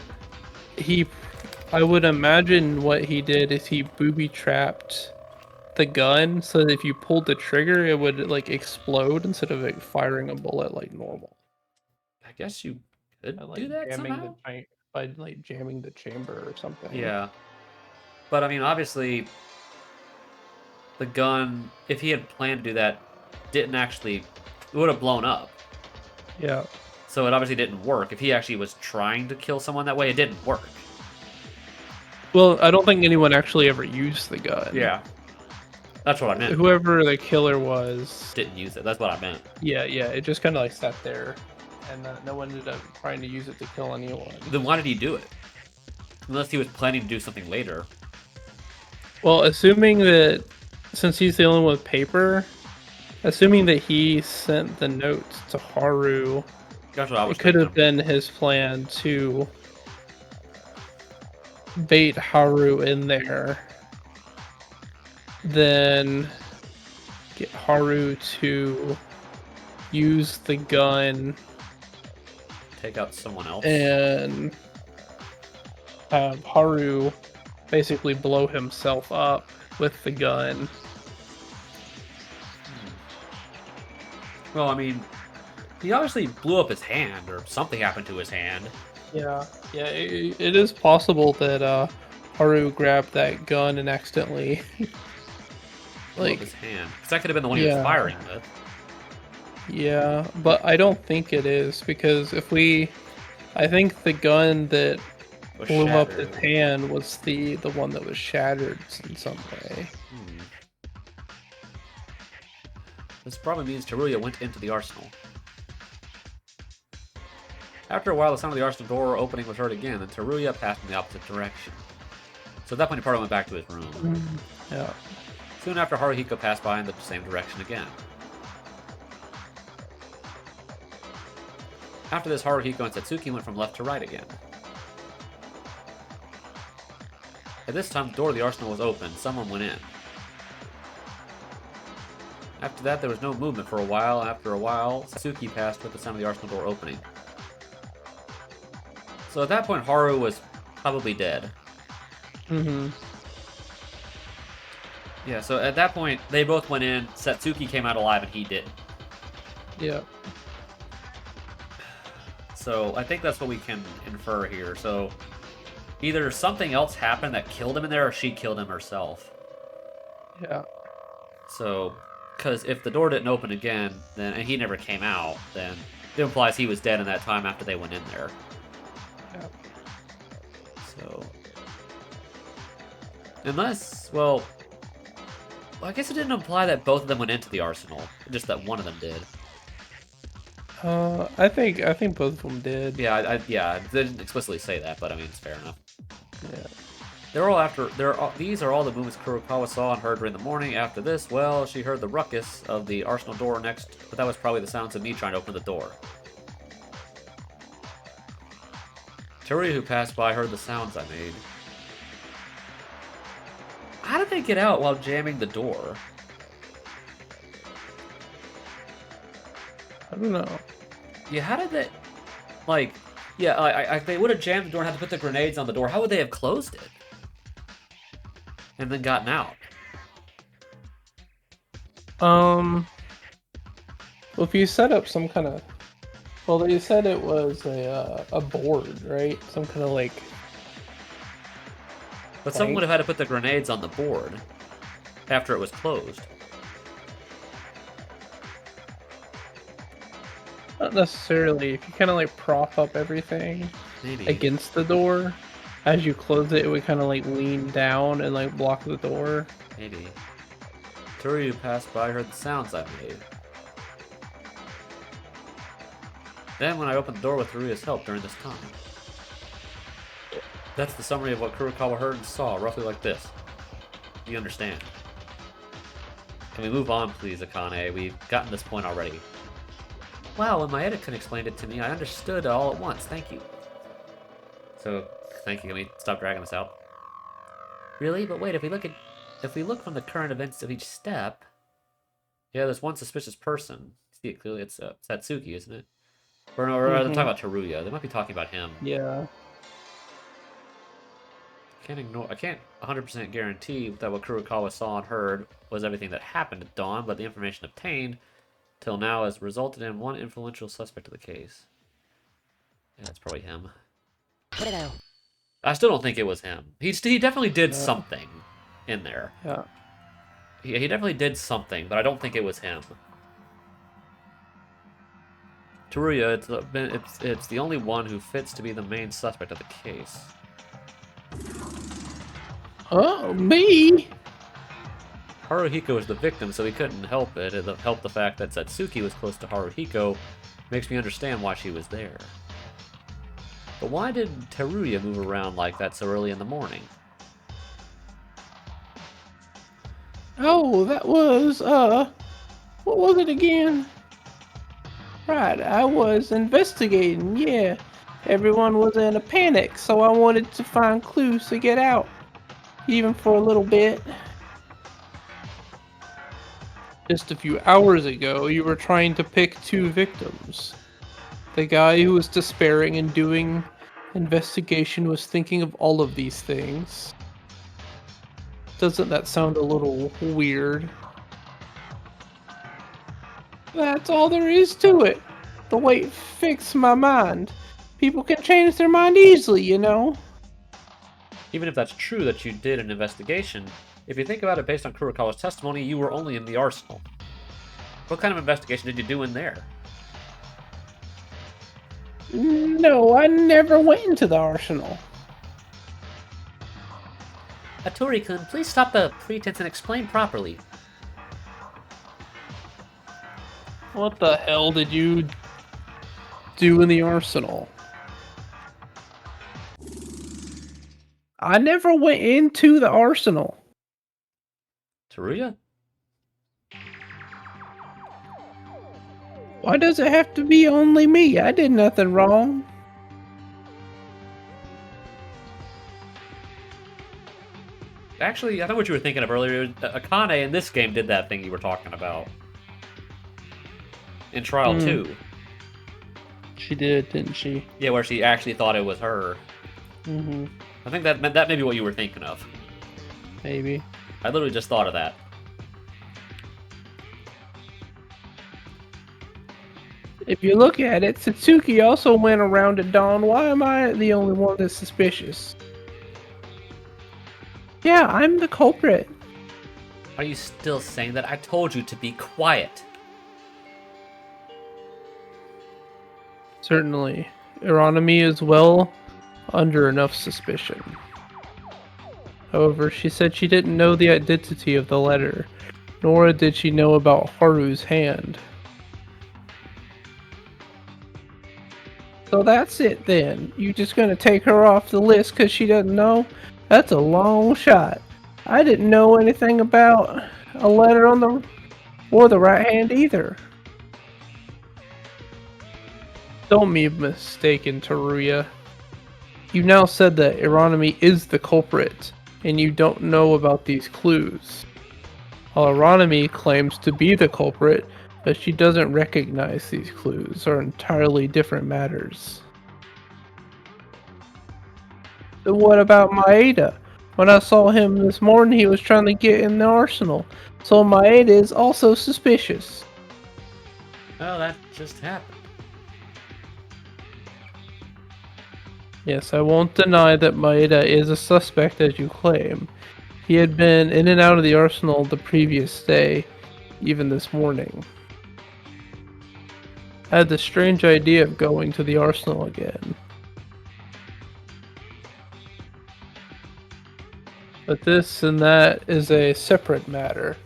I would imagine what he did is he booby trapped the gun so that if you pulled the trigger, it would like explode instead of like firing a bullet like normal. I guess you could By, like, do that somehow? by like jamming the chamber or something. Yeah. But I mean, obviously, the gun, if he had planned to do that, didn't actually... It would have blown up. Yeah. So it obviously didn't work. If he actually was trying to kill someone that way, it didn't work. Well, I don't think anyone actually ever used the gun. Yeah. That's what I meant. Whoever the killer was Didn't use it. That's what I meant. Yeah, it just kind of like sat there, and no one ended up trying to use it to kill anyone. Then why did he do it? Unless he was planning to do something later. Well, assuming that since he's the only one with paper, assuming that he sent the notes to Haru, That's what I was it could have thinking. been his plan to bait Haru in there, then get Haru to use the gun Take out someone else. and have Haru basically blow himself up with the gun. Well, I mean, he obviously blew up his hand, or something happened to his hand. Yeah, it is possible that Haru grabbed that gun and accidentally Blew up his hand. Because that could have been the one he was Yeah. firing with. Yeah, but I don't think it is because I think the gun that Was blew up shattered. his hand was the one that was shattered in some way. This probably means Teruya went into the arsenal. After a while, the sound of the arsenal door opening was heard again, and Teruya passed in the opposite direction. So at that point, he probably went back to his room. Yeah. Soon after, Haruhiko passed by in the same direction again. After this, Haruhiko and Satsuki went from left to right again. At this time, the door of the arsenal was open. Someone went in. After that, there was no movement for a while. After a while, Satsuki passed with the sound of the arsenal door opening. So at that point, Haru was probably dead. Mm-hmm. Yeah, so at that point, they both went in. Satsuki came out alive, and he didn't. Yeah. So I think that's what we can infer here. So either something else happened that killed him in there, or she killed him herself. Yeah. So, because if the door didn't open again, then and he never came out, then it implies he was dead in that time after they went in there. Yeah. So, unless, well, I guess it didn't imply that both of them went into the arsenal, just that one of them did. I think both of them did. Yeah, yeah, they didn't explicitly say that, but I mean, it's fair enough. Yeah. These are all the movements Kurokawa saw and heard during the morning. After this, well, she heard the ruckus of the arsenal door next, but that was probably the sounds of me trying to open the door. Teruya, who passed by, heard the sounds I made. How did they get out while jamming the door? I don't know. Yeah, how did they... Like, yeah, they would have jammed the door and had to put the grenades on the door. How would they have closed it? And then gotten out? Well, if you set up some kind of... Well, they said it was a board, right? Some kind of like... But someone would have had to put the grenades on the board after it was closed. Not necessarily. If you kind of like prop up everything Maybe. against the door, as you close it, it would kind of like lean down and like block the door. Maybe. Teruya, who passed by, heard the sounds I made. Then, when I opened the door with Teruya's help during this time. That's the summary of what Kurokawa heard and saw, roughly like this. Do you understand? Can we move on, please, Akane? We've gotten this point already. Wow, when my Edikun explained it to me, I understood all at once. Thank you. So, thank you. Can we stop dragging this out? Really? But wait, if we look from the current events of each step, Yeah, there's one suspicious person. See it clearly. It's Satsuki, isn't it? Or no, or they're talking about Teruya. They might be talking about him. Yeah. I can't 100% guarantee that what Kurokawa saw and heard was everything that happened at Dawn, but the information obtained till now has resulted in one influential suspect of the case. Yeah, that's probably him. I still don't think it was him. He definitely did something in there. Yeah. He definitely did something, but I don't think it was him. Teruya, it's the only one who fits to be the main suspect of the case. Oh, me? Haruhiko is the victim, so he couldn't help it. It helped the fact that Satsuki was close to Haruhiko. Makes me understand why she was there. But why did Teruya move around like that so early in the morning? Oh, that was, what was it again? Right, I was investigating, yeah. Everyone was in a panic, so I wanted to find clues to get out. Even for a little bit. Just a few hours ago, you were trying to pick two victims. The guy who was despairing and doing investigation was thinking of all of these things. Doesn't that sound a little weird? That's all there is to it. The way it fixed my mind. People can change their mind easily, you know? Even if that's true that you did an investigation, if you think about it based on Kurokawa's testimony, you were only in the arsenal. What kind of investigation did you do in there? No, I never went into the arsenal. Atori-kun, please stop the pretense and explain properly. What the hell did you do in the arsenal? I never went into the arsenal. Teruya? Why does it have to be only me? I did nothing wrong. Actually, I know what you were thinking of earlier. Akane in this game did that thing you were talking about. In Trial 2. She did, didn't she? Yeah, where she actually thought it was her. Mm-hmm. I think that may be what you were thinking of. Maybe. I literally just thought of that. If you look at it, Satsuki also went around at Dawn. Why am I the only one that's suspicious? Yeah, I'm the culprit. Are you still saying that? I told you to be quiet. Certainly. Ironomy is well under enough suspicion. However, she said she didn't know the identity of the letter, nor did she know about Haru's hand. So that's it then. You just gonna take her off the list because she doesn't know? That's a long shot. I didn't know anything about a letter on the or the right hand either. Don't be mistaken, Teruya. You now said that Ironomy is the culprit, and you don't know about these clues. While Ironomy claims to be the culprit, but she doesn't recognize these clues are entirely different matters. Then what about Maeda? When I saw him this morning, he was trying to get in the arsenal, so Maeda is also suspicious. Oh, that just happened. Yes, I won't deny that Maeda is a suspect as you claim. He had been in and out of the arsenal the previous day, even this morning. I had the strange idea of going to the arsenal again. But this and that is a separate matter.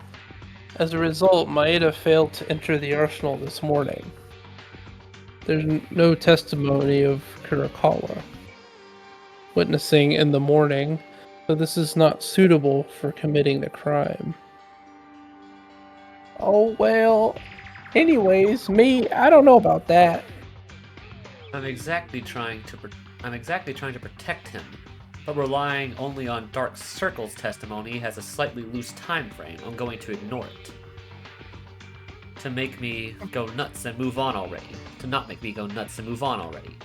As a result, Maeda failed to enter the arsenal this morning. There's no testimony of Kurokawa witnessing in the morning, so this is not suitable for committing the crime. Oh well, anyways, I don't know about that. I'm exactly trying to protect him, but relying only on Dark Circle's testimony has a slightly loose time frame. I'm going to ignore it. to make me go nuts and move on already. To not make me go nuts and move on already.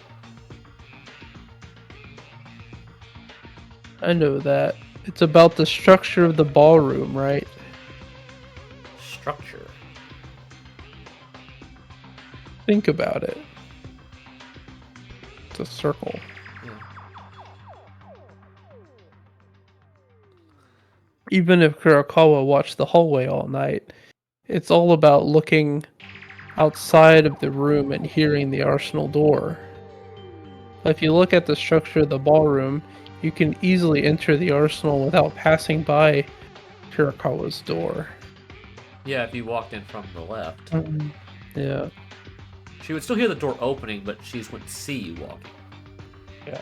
I know that. It's about the structure of the ballroom, right? Structure. Think about it. It's a circle. Yeah. Even if Kurakawa watched the hallway all night, it's all about looking outside of the room and hearing the arsenal door. If you look at the structure of the ballroom, you can easily enter the arsenal without passing by Kurakawa's door. Yeah, if you walked in from the left. Yeah. She would still hear the door opening, but she wouldn't see you walking. Yeah.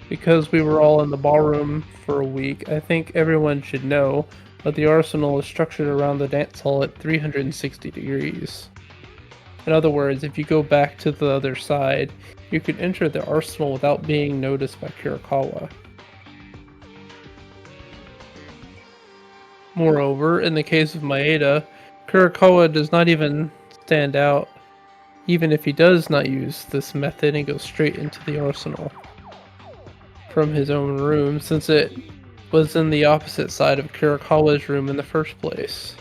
Because we were all in the ballroom for a week, I think everyone should know that the arsenal is structured around the dance hall at 360 degrees. In other words, if you go back to the other side, you can enter the arsenal without being noticed by Kurakawa. Moreover, in the case of Maeda, Kurakawa does not even stand out, even if he does not use this method and goes straight into the arsenal from his own room, since it was in the opposite side of Kurakawa's room in the first place.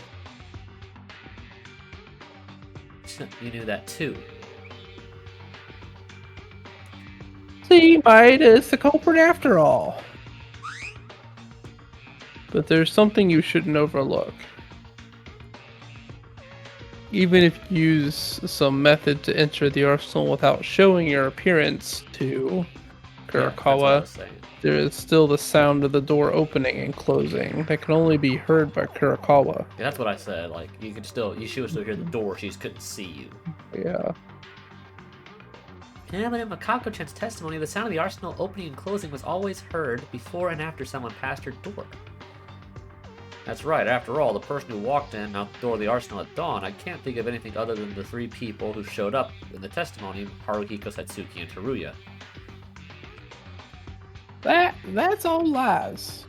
You knew that too. See, Maeda is the culprit after all. But there's something you shouldn't overlook. Even if you use some method to enter the arsenal without showing your appearance to Kurakawa, there is still the sound of the door opening and closing that can only be heard by Kurakawa. Yeah, that's what I said. Like, she would still hear the door, she just couldn't see you. Yeah. Yeah, but in Makako-chan's testimony, the sound of the arsenal opening and closing was always heard before and after someone passed her door. That's right, after all, the person who walked in out the door of the arsenal at dawn, I can't think of anything other than the three people who showed up in the testimony, Haruhiko, Satsuki, and Teruya. That's all lies.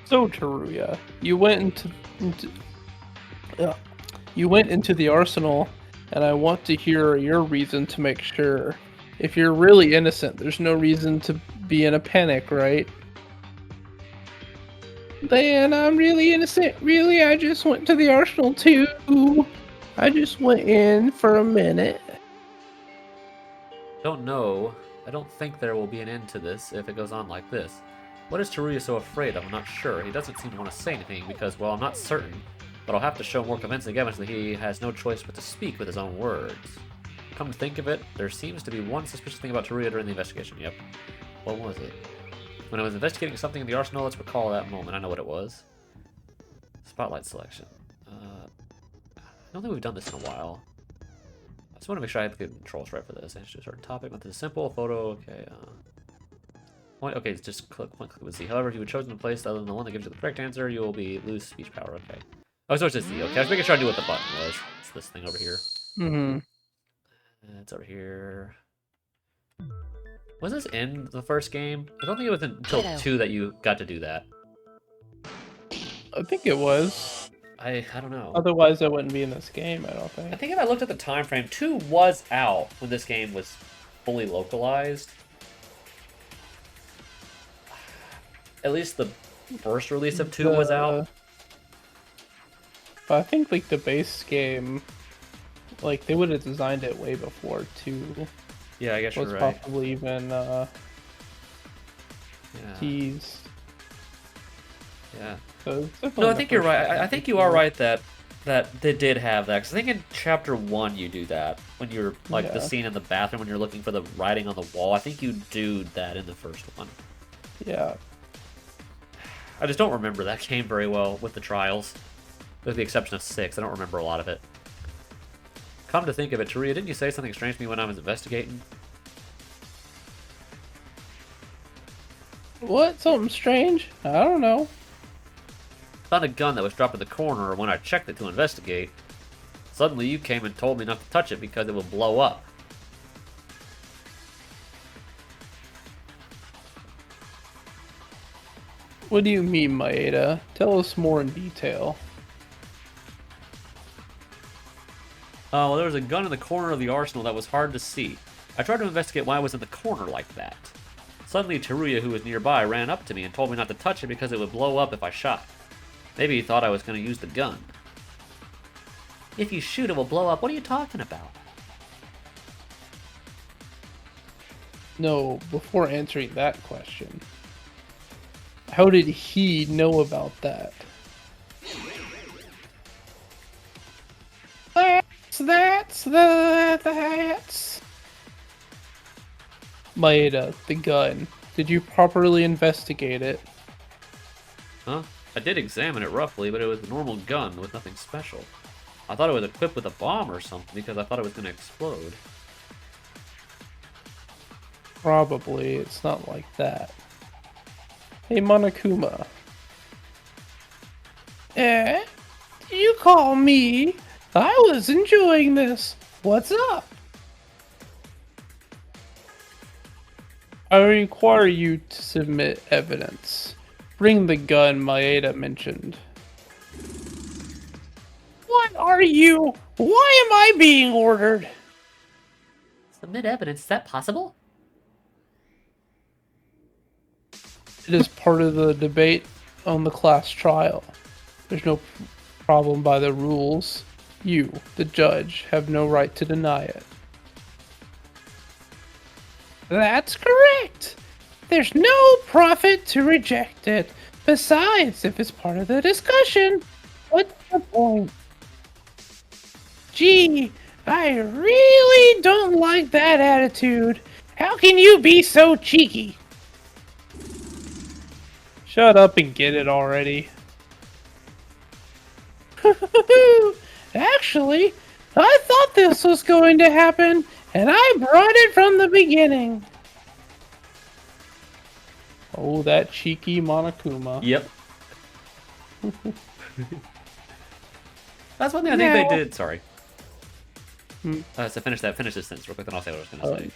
So Teruya, you went into the arsenal, and I want to hear your reason to make sure. If you're really innocent, there's no reason to be in a panic, right? Then I'm really innocent. Really, I just went to the arsenal too. I just went in for a minute. Don't know. I don't think there will be an end to this if it goes on like this. What is Teruya so afraid of? I'm not sure. He doesn't seem to want to say anything because, well, I'm not certain, but I'll have to show more convincing evidence that he has no choice but to speak with his own words. Come to think of it, there seems to be one suspicious thing about Teruya during the investigation. Yep. What was it? When I was investigating something in the arsenal, let's recall that moment. I know what it was. Spotlight selection. I don't think we've done this in a while. I just want to make sure I have the controls right for this. Answer to a certain topic. Method is simple. Photo. Okay. Point. Okay. Just click. Point. Click with Z. However, if you were chosen a place other than the one that gives you the correct answer, you will lose speech power. Okay. Oh, so it's just Z. Okay. I was making sure I knew what the button was. It's this thing over here. Mm-hmm. It's over here. Was this in the first game? I don't think it was until 2 that you got to do that. I think it was. I don't know. Otherwise, I wouldn't be in this game, I don't think. I think if I looked at the time frame, 2 was out when this game was fully localized. At least the first release of 2 was out. But I think like the base game, like they would have designed it way before 2. Yeah, I guess you're right. Was possibly even teased. Yeah. So no, I think you're right. I think you are right that they did have that. Because I think in chapter 1 you do that. When you're, like, the scene in the bathroom when you're looking for the writing on the wall. I think you do that in the first one. Yeah. I just don't remember that game very well with the trials. With the exception of 6. I don't remember a lot of it. Come to think of it, Teruya, didn't you say something strange to me when I was investigating? What? Something strange? I don't know. Found a gun that was dropped in the corner when I checked it to investigate. Suddenly you came and told me not to touch it because it would blow up. What do you mean, Maeda? Tell us more in detail. Well, there was a gun in the corner of the arsenal that was hard to see. I tried to investigate why it was in the corner like that. Suddenly, Teruya, who was nearby, ran up to me and told me not to touch it because it would blow up if I shot. Maybe he thought I was going to use the gun. If you shoot, it will blow up. What are you talking about? No, before answering that question, how did he know about that? That's. Maeda, the gun. Did you properly investigate it? Huh? I did examine it roughly, but it was a normal gun with nothing special. I thought it was equipped with a bomb or something because I thought it was going to explode. Probably. It's not like that. Hey, Monokuma. Eh? You call me? I was enjoying this. What's up? I require you to submit evidence. Bring the gun Maeda mentioned. What are you? Why am I being ordered? Submit evidence. Is that possible? It is part of the debate on the class trial. There's no problem by the rules. You, the judge, have no right to deny it. That's correct. There's no profit to reject it. Besides, if it's part of the discussion, what's the point? Gee, I really don't like that attitude. How can you be so cheeky? Shut up and get it already. Actually, I thought this was going to happen, and I brought it from the beginning. Oh, that cheeky Monokuma. Yep. That's one thing I think they did. Sorry. So finish this sentence real quick, then I'll say what I was going to say.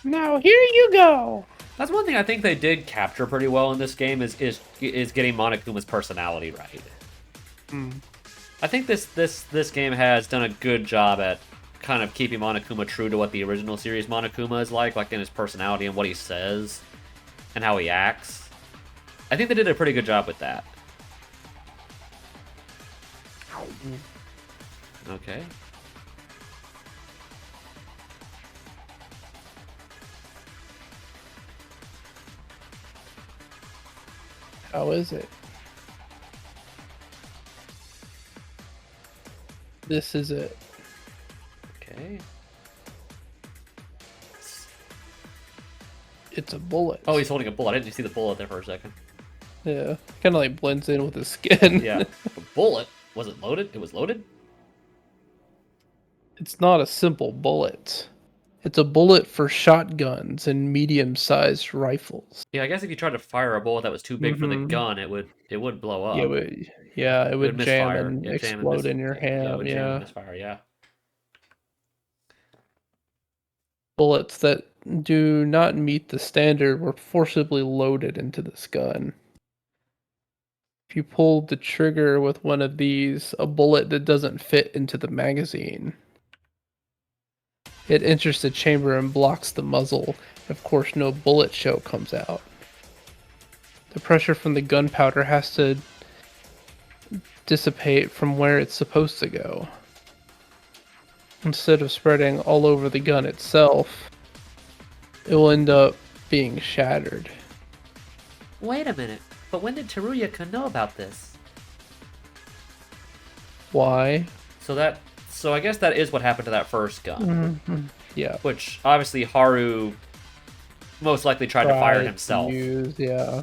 Now here you go. That's one thing I think they did capture pretty well in this game is getting Monokuma's personality right. I think this game has done a good job at kind of keeping Monokuma true to what the original series Monokuma is like in his personality and what he says and how he acts. I think they did a pretty good job with that. Okay. How is it? This is it. Okay. It's a bullet. Oh, he's holding a bullet. I didn't see the bullet there for a second. Yeah, kind of like blends in with his skin. Yeah. A bullet? Was it loaded? It was loaded? It's not a simple bullet. It's a bullet for shotguns and medium-sized rifles. Yeah, I guess if you tried to fire a bullet that was too big for the gun, it would blow up. It would jam misfire. and Yeah, explode in your hand. Yeah, it would jam and misfire, yeah. Bullets that do not meet the standard were forcibly loaded into this gun. If you pulled the trigger with one of these, a bullet that doesn't fit into the magazine, it enters the chamber and blocks the muzzle. Of course, no bullet shell comes out. The pressure from the gunpowder has to dissipate from where it's supposed to go. Instead of spreading all over the gun itself, it will end up being shattered. Wait a minute. But when did Teruya know about this? Why? So I guess that is what happened to that first gun. Yeah. Which obviously Haru most likely tried to fire himself. Yeah.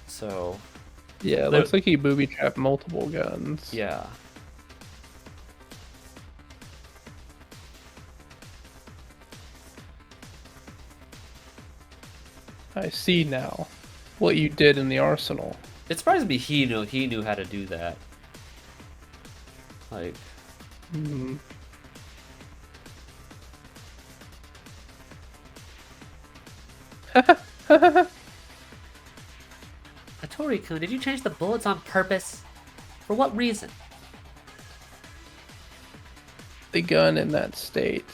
So. Yeah, it looks like he booby trapped multiple guns. Yeah. I see now what you did in the arsenal. It surprises me he knew how to do that. Like. Atori-kun, did you change the bullets on purpose? For what reason? The gun in that state,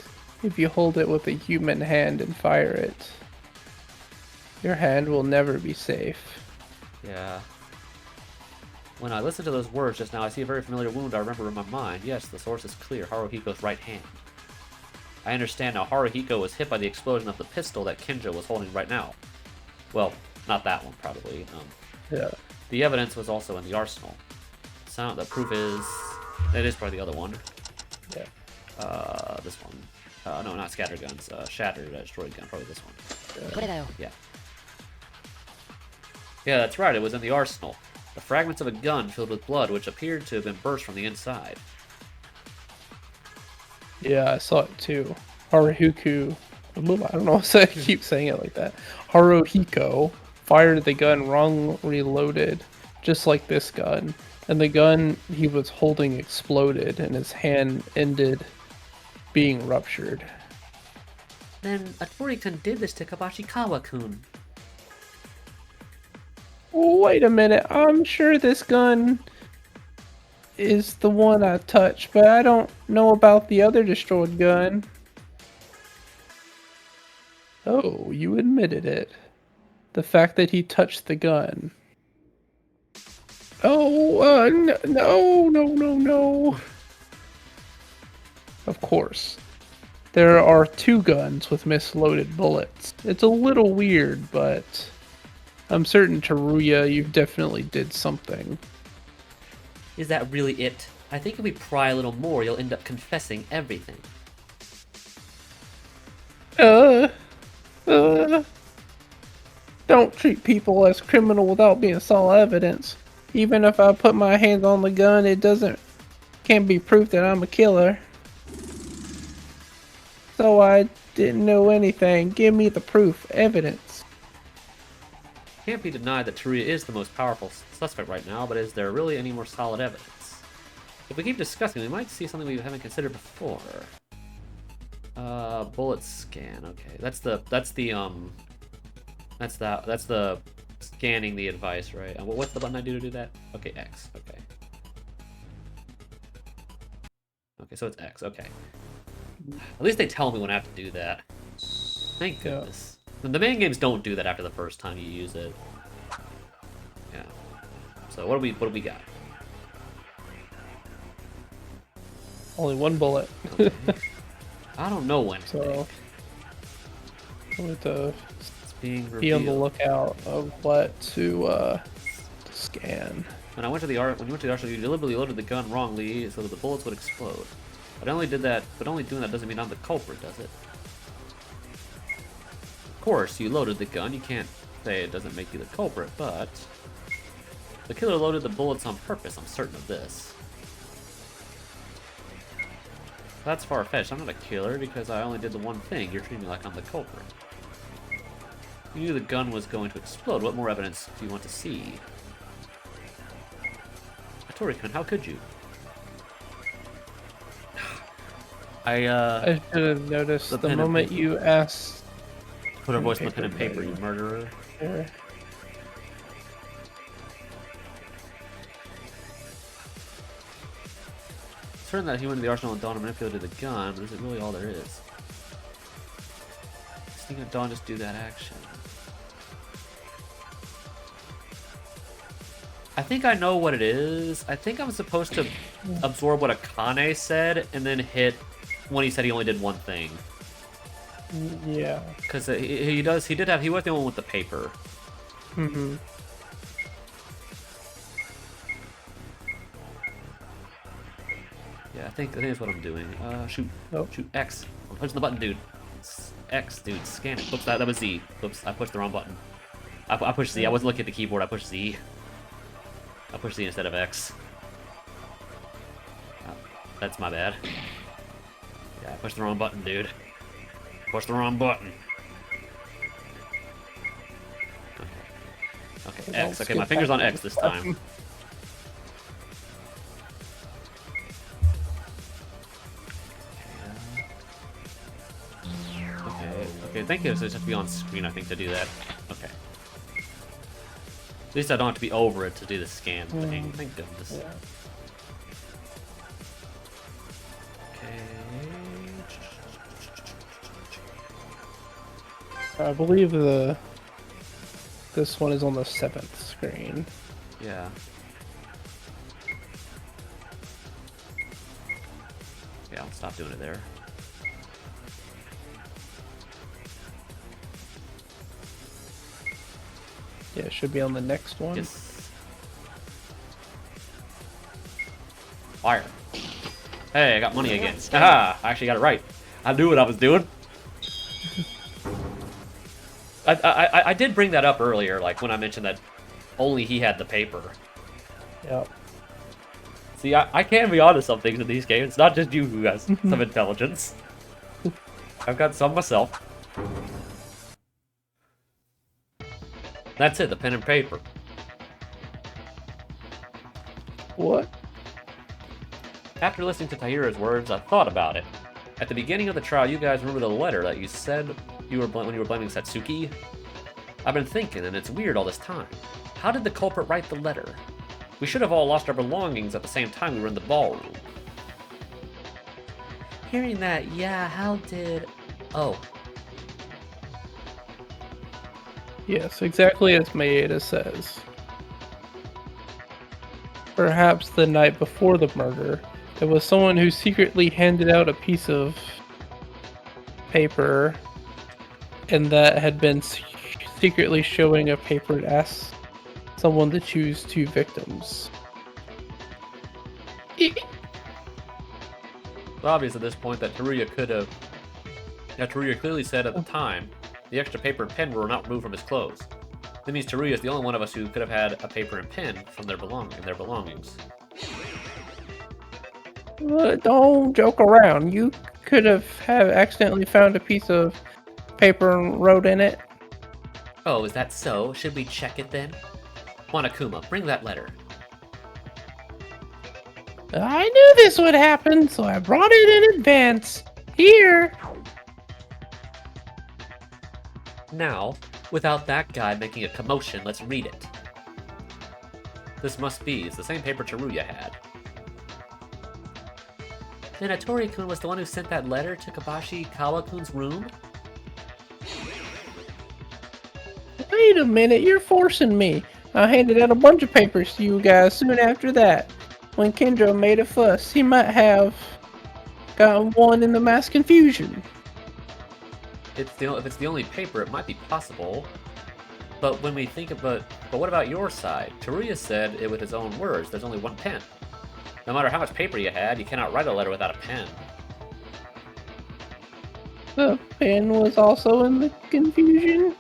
if you hold it with a human hand and fire it, your hand will never be safe. Yeah. When I listened to those words just now, I see a very familiar wound I remember in my mind. Yes, the source is clear. Haruhiko's right hand. I understand now. Haruhiko was hit by the explosion of the pistol that Kinja was holding right now. Well, not that one, probably. Yeah. The evidence was also in the arsenal. The proof is... It is probably the other one. Yeah. This one. No, not scatter guns. Shattered, destroyed gun. Probably this one. Yeah. Yeah, that's right. It was in the arsenal. The fragments of a gun filled with blood, which appeared to have been burst from the inside. Yeah, I saw it too. Haruhiko, I don't know why I keep saying it like that. Haruhiko fired the gun wrong reloaded, just like this gun. And the gun he was holding exploded, and his hand ended being ruptured. Then Atori-kun did this to Kabashikawa-kun. Wait a minute, I'm sure this gun is the one I touched, but I don't know about the other destroyed gun. Oh, you admitted it. The fact that he touched the gun. Oh, no. Of course. There are two guns with misloaded bullets. It's a little weird, but I'm certain, Teruya, you definitely did something. Is that really it? I think if we pry a little more, you'll end up confessing everything. Don't treat people as criminal without being solid evidence. Even if I put my hands on the gun, can't be proof that I'm a killer. So I didn't know anything. Give me the proof, evidence. Can't be denied that Teruya is the most powerful suspect right now, but is there really any more solid evidence? If we keep discussing, we might see something we haven't considered before. Bullet scan. Okay, that's the scanning the advice, right? And what's the button I do to do that? Okay, X. Okay. Okay, so it's X. Okay. At least they tell me when I have to do that. Thank goodness. The main games don't do that after the first time you use it. Yeah. So what do we got? Only one bullet. Okay. I don't know when. So I have to It's being revealed. be on the lookout of what to scan. When you went to the arsenal, you deliberately loaded the gun wrongly so that the bullets would explode. But only doing that doesn't mean I'm the culprit, does it? Of course, you loaded the gun. You can't say it doesn't make you the culprit, but the killer loaded the bullets on purpose. I'm certain of this. That's far-fetched. I'm not a killer because I only did the one thing. You're treating me like I'm the culprit. You knew the gun was going to explode. What more evidence do you want to see? Atori-kun, how could you? I should have noticed the moment you asked. Put her voice in the pen and paper, you murderer. Here. Certain that he went to the arsenal and Dawn and manipulated the gun, but is it really all there is? Sneaking at Dawn, just do that action. I think I know what it is. I think I'm supposed to absorb what Akane said and then hit when he said he only did one thing. Yeah. Because he was the one with the paper. Mm-hmm. Yeah, I think that's what I'm doing. Shoot. Nope. Shoot X. I'm pushing the button, dude. X, dude. Scan it. Oops, that was Z. Oops, I pushed the wrong button. I pushed Z. I wasn't looking at the keyboard. I pushed Z. I pushed Z instead of X. That's my bad. Yeah, I pushed the wrong button, dude. Pushed the wrong button. Okay, X. Okay, my finger's on X this time. Okay, thank you. So it has to be on screen, I think, to do that. Okay. At least I don't have to be over it to do the scan thing. Thank goodness. Yeah. Okay. I believe this one is on the 7th screen. Yeah. Yeah, I'll stop doing it there. Yeah, it should be on the next one. Yes. Fire. Hey, I got money again. Aha! I actually got it right. I knew what I was doing. I did bring that up earlier, like when I mentioned that only he had the paper. Yep. See, I can be onto some things in these games. It's not just you who has some intelligence. I've got some myself. That's it, the pen and paper. What? After listening to Tahira's words, I thought about it. At the beginning of the trial, you guys remember the letter that you said when you were blaming Satsuki? I've been thinking, and it's weird all this time. How did the culprit write the letter? We should have all lost our belongings at the same time we were in the ballroom. Hearing that, yeah, how did... Oh, Yes, exactly as Maeda says. Perhaps the night before the murder, there was someone who secretly handed out a piece of paper, and that had been secretly showing a paper to ask someone to choose 2 victims. It's obvious at this point that Teruya could have... Yeah, Teruya clearly said at the time, the extra paper and pen were not removed from his clothes. That means Teruya is the only one of us who could have had a paper and pen from their belongings. Don't joke around. You could have accidentally found a piece of paper and wrote in it. oh, is that so? Should we check it then? Monokuma, bring that letter. I knew this would happen, so I brought it in advance. Here. Now, without that guy making a commotion, let's read it. This must be, it's the same paper Teruya had. Then Atori-kun was the one who sent that letter to Kabashi Kawa-kun's room? Wait a minute, you're forcing me. I handed out a bunch of papers to you guys soon after that. When Kendra made a fuss, he might have gotten one in the mass confusion. If it's the only paper, it might be possible. But when we think about... But what about your side? Teruya said it with his own words. There's only one pen. No matter how much paper you had, you cannot write a letter without a pen. The pen was also in the confusion?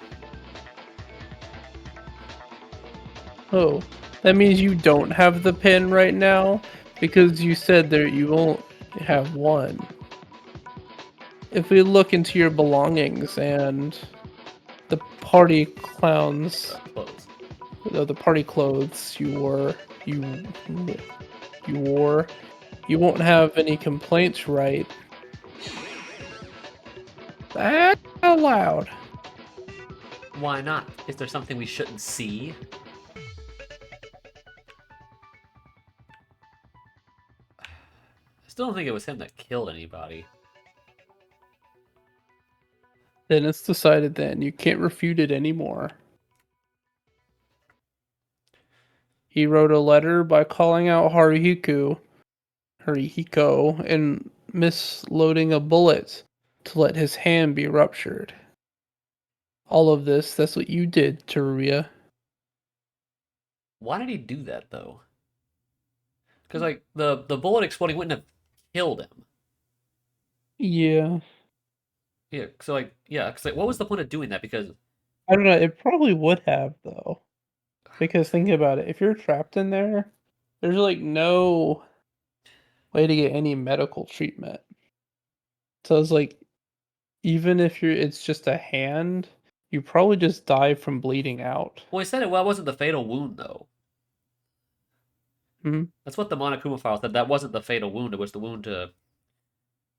Oh, that means you don't have the pen right now? Because you said that you won't have one. If we look into your belongings and the party clowns, Clothes. the party clothes you wore, you won't have any complaints, right? That's allowed. Why not? Is there something we shouldn't see? I still don't think it was him that killed anybody. Then it's decided then. You can't refute it anymore. He wrote a letter by calling out Haruhiko, and misloading a bullet to let his hand be ruptured. All of this, that's what you did, Teruya. Why did he do that, though? Because, like, the bullet exploding wouldn't have killed him. Yeah. Yeah, so, like, yeah, because, like, what was the point of doing that? Because... I don't know, it probably would have, though. Because think about it, if you're trapped in there, there's, like, no way to get any medical treatment. So it's like, even if it's just a hand, you probably just die from bleeding out. Well, he said it wasn't the fatal wound, though. Hmm? That's what the Monokuma file said. That wasn't the fatal wound. It was the wound to...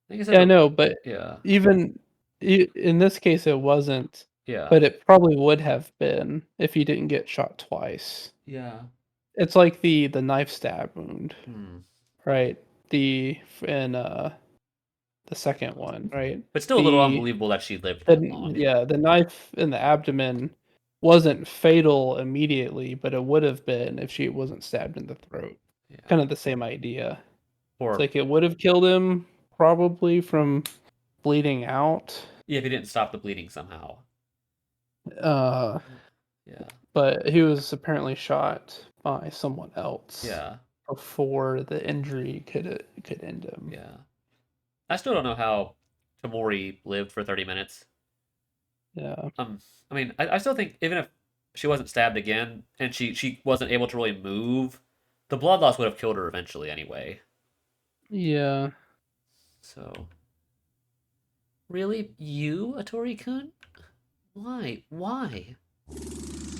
Yeah, I know, but Yeah. even in this case, it wasn't. Yeah. But it probably would have been if he didn't get shot twice. Yeah. It's like the knife stab wound, Hmm. right? In the second one, right? But still a little unbelievable that she lived that long. The knife in the abdomen wasn't fatal immediately, but it would have been if she wasn't stabbed in the throat. Yeah. Kind of the same idea. Or It's like it would have killed him probably from bleeding out. yeah, if he didn't stop the bleeding somehow. Uh, Yeah. but he was apparently shot by someone else. Yeah. Before the injury could end him. Yeah. I still don't know how Tamori lived for 30 minutes. Yeah. I mean, I still think even if she wasn't stabbed again and she wasn't able to really move, the blood loss would have killed her eventually anyway. Yeah. So, really, you, Atori-kun? Why? Why?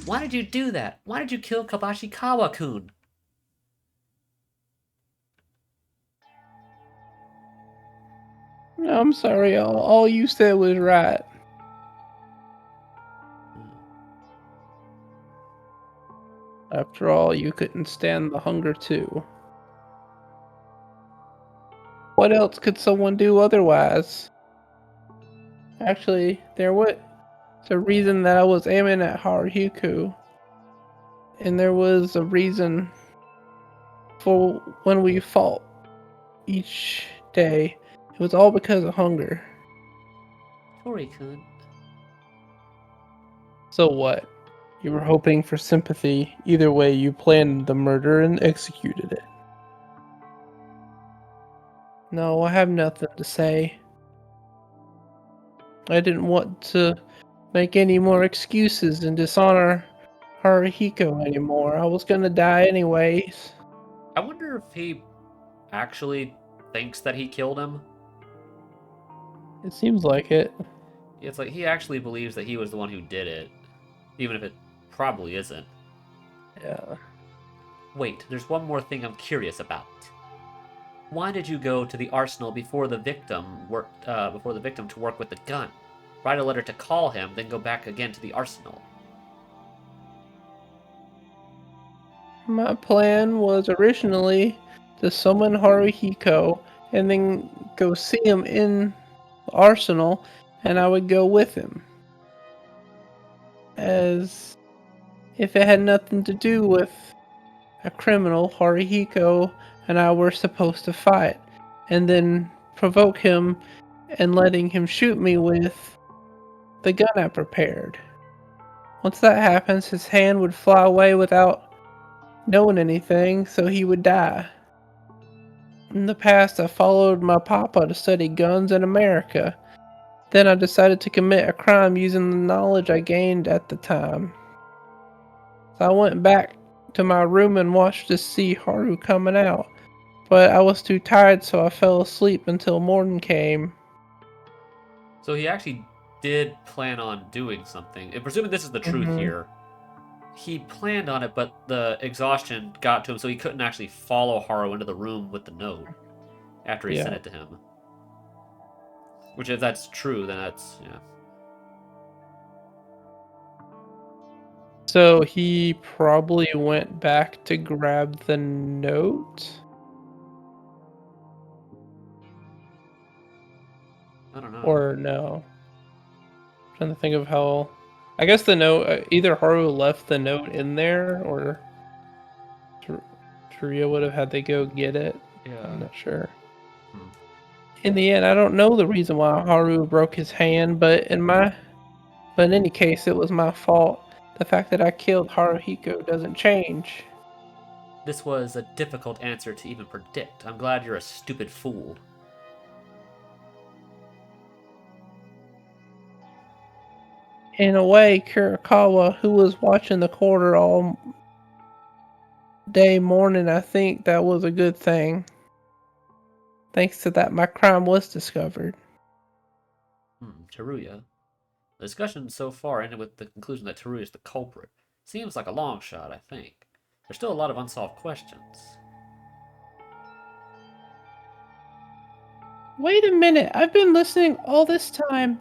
Why did you do that? Why did you kill Kabashikawa-kun? No, I'm sorry. All you said was right. After all, you couldn't stand the hunger too. What else could someone do otherwise? Actually, there was a reason that I was aiming at Haruhiku. And there was a reason for when we fought each day. It was all because of hunger. Tori-kun. So what? You were hoping for sympathy. Either way, you planned the murder and executed it. No, I have nothing to say. I didn't want to make any more excuses and dishonor Haruhiko anymore. I was gonna die anyways. I wonder if he actually thinks that he killed him. It seems like it. It's like he actually believes that he was the one who did it, even if it probably isn't. Yeah. Wait, there's one more thing I'm curious about. Why did you go to the arsenal before the victim to work with the gun? Write a letter to call him, then go back again to the arsenal. My plan was originally to summon Haruhiko and then go see him in the arsenal, and I would go with him. As if it had nothing to do with a criminal, Haruhiko and I were supposed to fight, and then provoke him and letting him shoot me with the gun I prepared. Once that happens, his hand would fly away without knowing anything, so he would die. In the past, I followed my papa to study guns in America. Then I decided to commit a crime using the knowledge I gained at the time. So I went back to my room and watched to see Haru coming out. But I was too tired, so I fell asleep until morning came. So he actually did plan on doing something. And presuming this is the truth here, he planned on it, but the exhaustion got to him, so he couldn't actually follow Haru into the room with the note after he sent it to him. Which, if that's true, then that's, yeah. So he probably went back to grab the note? I don't know. Or no? I'm trying to think of how... I guess the note... either Haru left the note in there, or... Teruya would have had to go get it. Yeah. I'm not sure. In the end, I don't know the reason why Haru broke his hand, but in any case, it was my fault. The fact that I killed Haruhiko doesn't change. This was a difficult answer to even predict. I'm glad you're a stupid fool. In a way, Kurikawa, who was watching the quarter all day morning, I think that was a good thing. Thanks to that, my crime was discovered. Teruya. The discussion so far ended with the conclusion that Teruya is the culprit. Seems like a long shot, I think. There's still a lot of unsolved questions. Wait a minute, I've been listening all this time.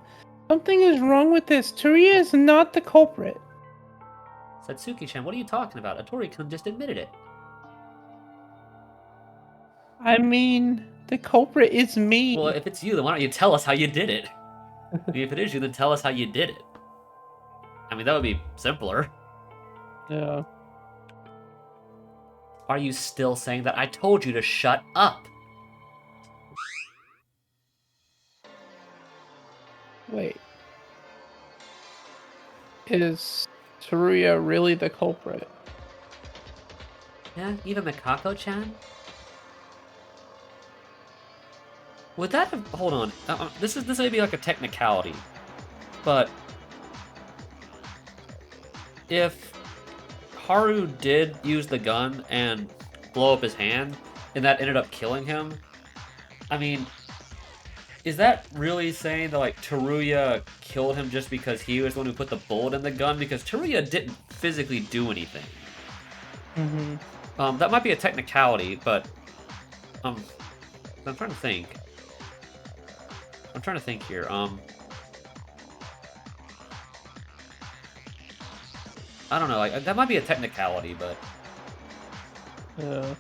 Something is wrong with this. Teruya is not the culprit. Satsuki-chan, what are you talking about? Atori-kun just admitted it. I mean, the culprit is me. Well, if it's you, then why don't you tell us how you did it? I mean, if it is you, then tell us how you did it. I mean, that would be simpler. Yeah. Are you still saying that? I told you to shut up. Wait. Is Teruya really the culprit? Yeah, even Mikako-chan? Would that have... Hold on. This may be like a technicality. But... if Haru did use the gun and blow up his hand, and that ended up killing him, I mean... is that really saying that, like, Teruya killed him just because he was the one who put the bullet in the gun? Because Teruya didn't physically do anything. Mm-hmm. That might be a technicality, but... I'm trying to think. I'm trying to think here. I don't know. Like, that might be a technicality, but... Yeah.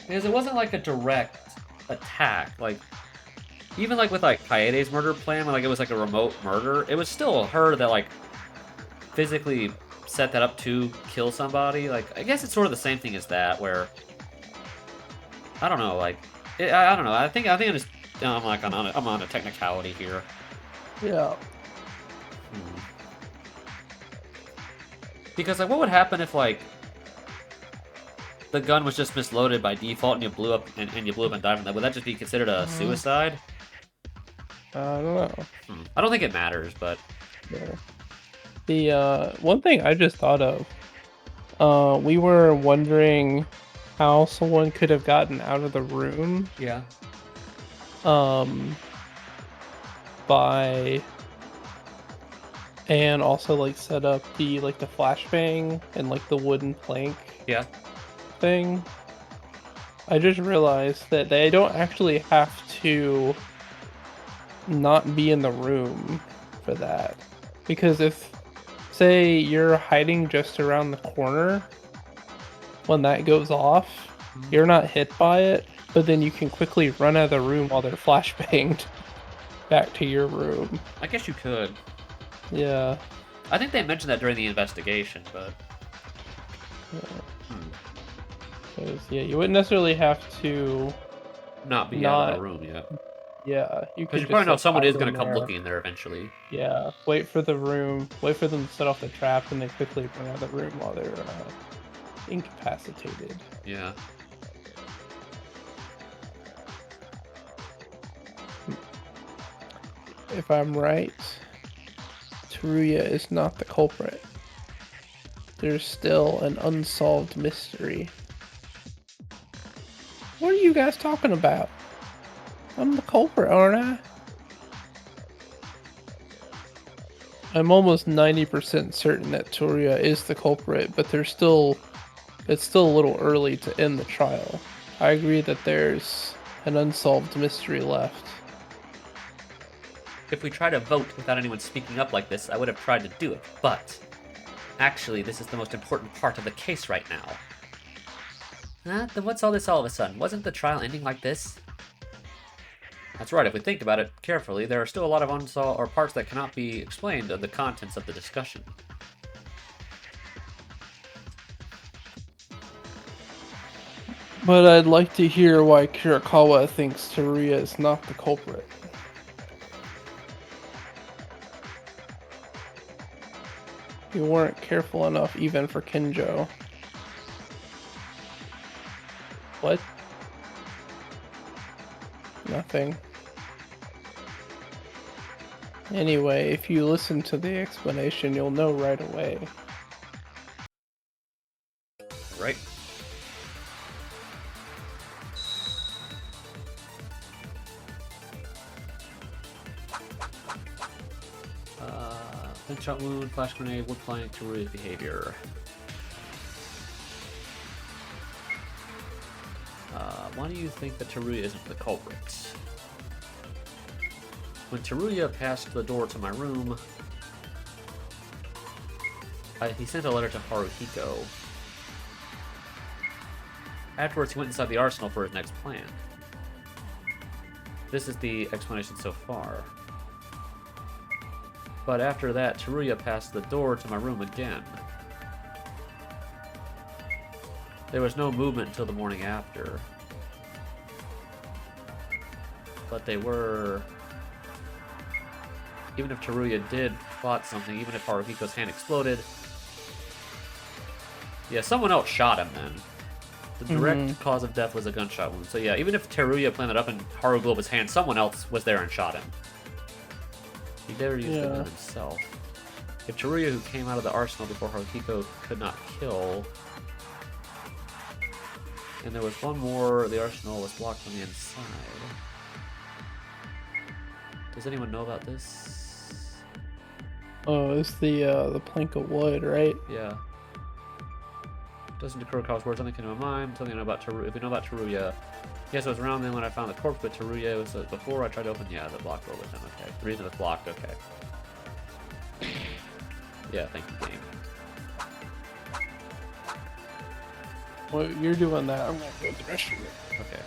Because it wasn't like a direct attack. Like, even like with like Kaede's murder plan, when like it was like a remote murder, it was still her that like physically set that up to kill somebody. Like, I guess it's sort of the same thing as that, where I don't know. Like, I don't know. I think I'm just I'm on a technicality here. Yeah. Because like, what would happen if like the gun was just misloaded by default and you blew up and you blew up and died from that? Would that just be considered a suicide? I don't know. I don't think it matters, but Yeah. The one thing I just thought of, we were wondering how someone could have gotten out of the room, yeah. by and also like set up the flashbang and like the wooden plank Yeah. thing. I just realized that they don't actually have to not be in the room for that. Because if, say, you're hiding just around the corner, when that goes off, you're not hit by it, but then you can quickly run out of the room while they're flashbanged back to your room. I guess you could. Yeah. I think they mentioned that during the investigation, but... Because, yeah, you wouldn't necessarily have to... not be out of the room yet. Yeah, you Because could you probably know just, someone hide is going to in come there. looking in there eventually. Yeah, wait for the room, wait for them to set off the trap, and then quickly run out of the room while they're incapacitated. Yeah. If I'm right, Teruya is not the culprit. There's still an unsolved mystery. What are you guys talking about? I'm the culprit, aren't I? I'm almost 90% certain that Teruya is the culprit, but it's still a little early to end the trial. I agree that there's an unsolved mystery left. If we try to vote without anyone speaking up like this, I would have tried to do it, but... actually, this is the most important part of the case right now. Then what's all this all of a sudden? Wasn't the trial ending like this? That's right, if we think about it carefully, there are still a lot of unsolved or parts that cannot be explained of the contents of the discussion. But I'd like to hear why Kirikawa thinks Teruya is not the culprit. You weren't careful enough even for Kinjo. What? Nothing. Anyway, if you listen to the explanation, you'll know right away. Right? Gunshot wound, flash grenade, wood plank, Teruya's behavior. why do you think that Teruya isn't the culprit? When Teruya passed the door to my room, he sent a letter to Haruhiko. Afterwards, he went inside the arsenal for his next plan. This is the explanation so far. But after that, Teruya passed the door to my room again. There was no movement until the morning after. But they were... Even if Teruya did plot something, even if Haruhiko's hand exploded... Yeah, someone else shot him then. The direct cause of death was a gunshot wound. So yeah, even if Teruya planted up and Haru blew up his hand, someone else was there and shot him. He never used the gun himself. If Teruya, who came out of the arsenal before Haruhiko, could not kill... And there was one more, the arsenal was blocked from the inside. Does anyone know about this? Oh, it's the plank of wood, right? Yeah. Doesn't Kurokawa's words, something came to my mind, something I know about Teruya. If we know about Teruya, yes, it was around then when I found the corpse, but Teruya was before I tried to open, the blocked door with him, okay. The reason it was blocked, okay. Yeah, thank you, game. Well, you're doing that, I'm gonna go to the restroom. Okay.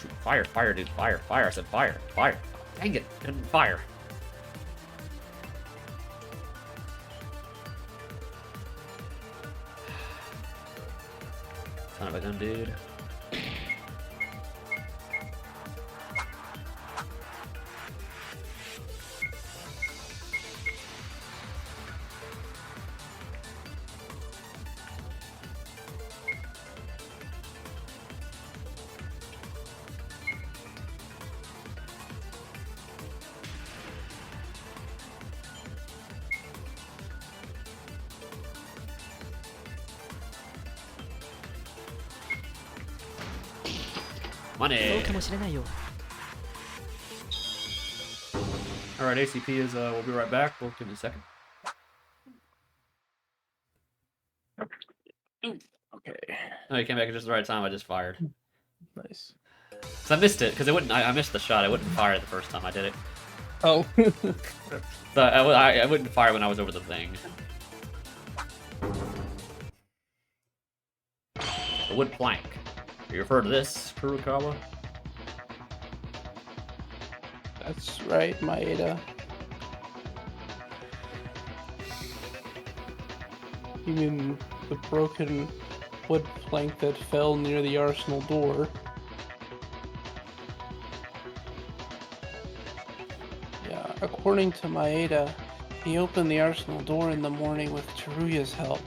Shoot, fire, dude, fire, I said fire. Dang it, couldn't fire. Son of a gun, dude. Money. Alright, ACP is, we'll be right back. We'll give it a second. Okay. No, you came back at just the right time. I just fired. Nice. Cause I missed it, because it wouldn't. I missed the shot. I wouldn't fire the first time I did it. Oh. So I wouldn't fire when I was over the thing. The wood plank. You refer to this, Kurokawa? That's right, Maeda. You mean the broken wood plank that fell near the arsenal door? Yeah, according to Maeda, he opened the arsenal door in the morning with Teruya's help.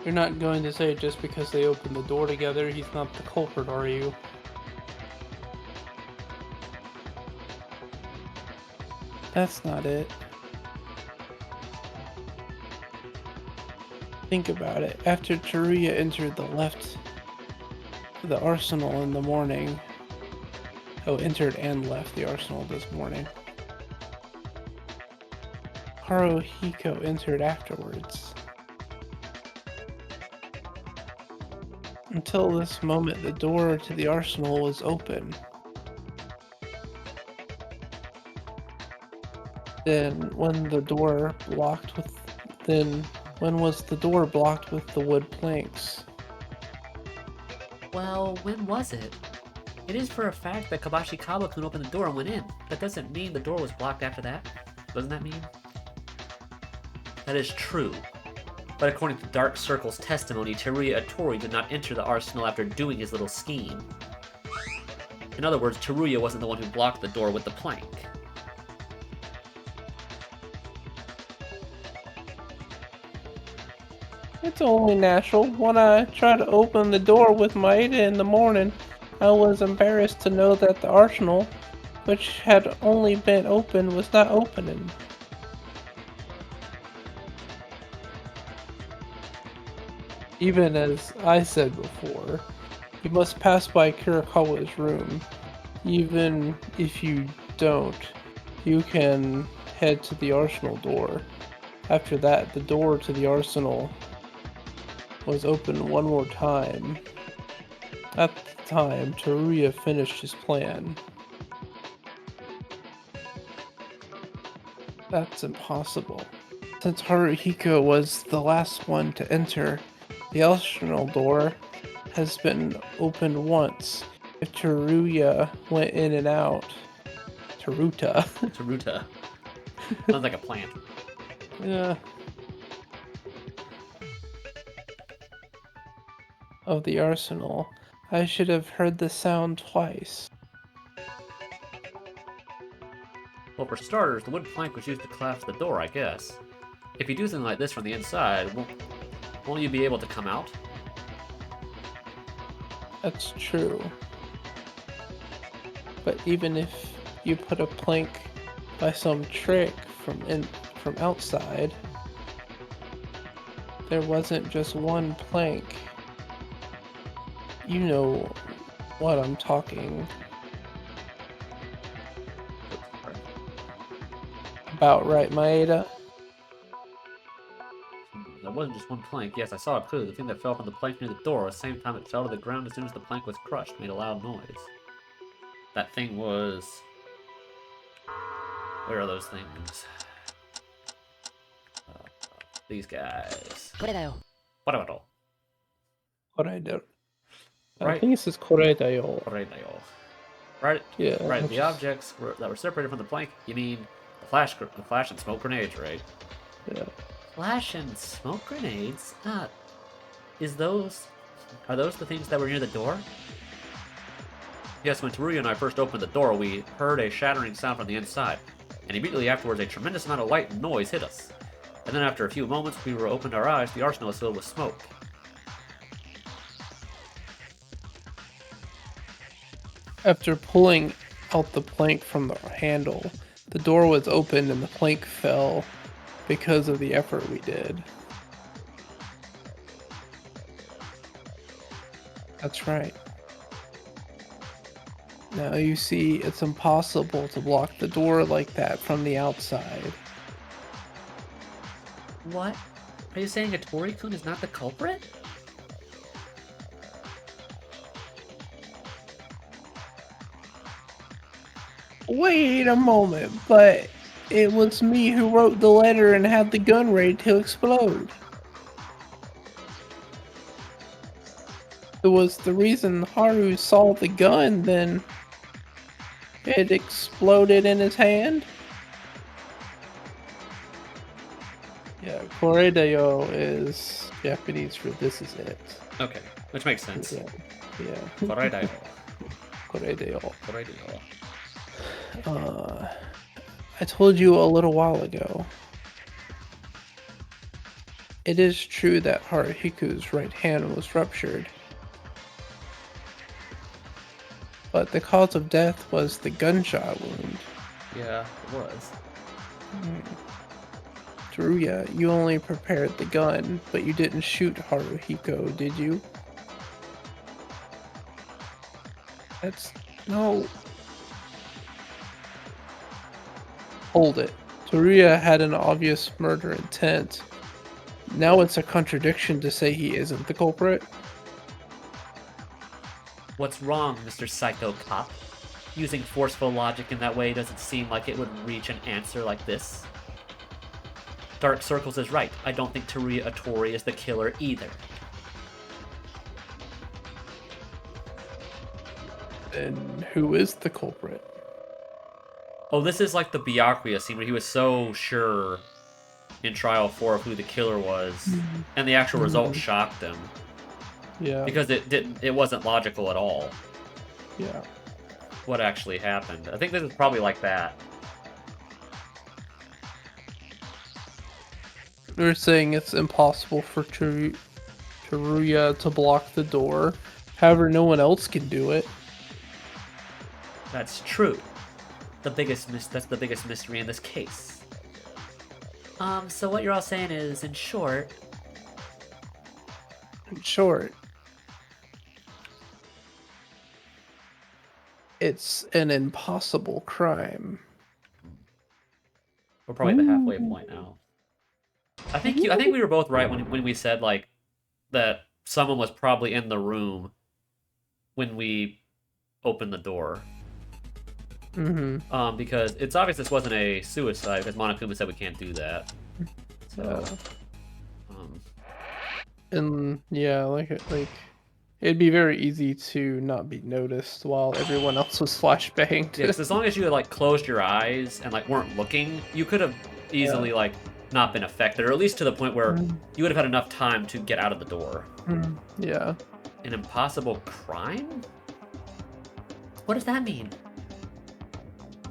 You're not going to say just because they opened the door together, he's not the culprit, are you? That's not it. Think about it. After Teruya entered the arsenal in the morning. Oh, entered and left the arsenal this morning. Haruhiko entered afterwards. Until this moment, the door to the arsenal was open. Then, when was the door blocked with the wood planks? Well, when was it? It is for a fact that Kabashikawa-kun opened the door and went in. That doesn't mean the door was blocked after that. Doesn't that mean? That is true. But according to Dark Circle's testimony, Teruya Otori did not enter the arsenal after doing his little scheme. In other words, Teruya wasn't the one who blocked the door with the plank. It's only natural. When I tried to open the door with Maeda in the morning, I was embarrassed to know that the arsenal, which had only been opened, was not opening. Even as I said before, you must pass by Kurokawa's room. Even if you don't, you can head to the arsenal door. After that, the door to the arsenal was opened one more time. At the time, Teruya finished his plan. That's impossible. Since Haruhiko was the last one to enter, the arsenal door has been opened once. If Teruya went in and out, Teruta. Taruta. Sounds like a plant. Yeah. Of the arsenal, I should have heard the sound twice. Well, for starters, the wood plank was used to collapse the door, I guess. If you do something like this from the inside, won't you be able to come out? That's true. But even if you put a plank by some trick from outside, there wasn't just one plank. You know what I'm talking about, right, Maeda? There wasn't just one plank. Yes, I saw it clearly. The thing that fell from the plank near the door, at the same time it fell to the ground as soon as the plank was crushed, made a loud noise. That thing was... Where are those things? These guys. What about all? Koredayo. I Right. think it says Koredayo. Right. Yeah. Right. The objects that were separated from the plank. You mean the flash and smoke grenades, right? Yeah. Flash and smoke grenades? Are those the things that were near the door? Yes, when Teruya and I first opened the door, we heard a shattering sound from the inside, and immediately afterwards a tremendous amount of light and noise hit us. And then after a few moments we opened our eyes, the arsenal was filled with smoke. After pulling out the plank from the handle, the door was opened and the plank fell because of the effort we did. That's right. Now you see, it's impossible to block the door like that from the outside. What? Are you saying Atori-kun is not the culprit? Wait a moment, but it was me who wrote the letter and had the gun ready to explode. It was the reason Haru saw the gun, then it exploded in his hand. Yeah, Koredayo is Japanese for this is it. Okay, which makes sense. Yeah. Koredayo. Koredayo. Koredayo. I told you a little while ago. It is true that Haruhiku's right hand was ruptured. But the cause of death was the gunshot wound. Yeah, it was. Teruya, you only prepared the gun, but you didn't shoot Haruhiko, did you? No. Hold it. Teruya had an obvious murder intent. Now it's a contradiction to say he isn't the culprit. What's wrong, Mr. Psycho Cop? Using forceful logic in that way doesn't seem like it would reach an answer like this. Dark Circles is right. I don't think Teruya Atori is the killer either. Then who is the culprit? Oh, this is like the Byakuya scene where he was so sure in Trial 4 of who the killer was, and the actual result shocked him. Yeah. Because it wasn't logical at all. Yeah. What actually happened. I think this is probably like that. They're saying it's impossible for Teruya to block the door. However, no one else can do it. That's true. That's the biggest mystery in this case. So what you're all saying is, in short... In short, it's an impossible crime. We're probably at the halfway point now. I think we were both right when we said like that someone was probably in the room when we opened the door. Because it's obvious this wasn't a suicide because Monokuma said we can't do that. So, and yeah, like it'd be very easy to not be noticed while everyone else was flashbanged. yeah, 'cause as long as you had like closed your eyes and like weren't looking, you could have easily like not been affected, or at least to the point where you would have had enough time to get out of the door. Yeah. An impossible crime? What does that mean?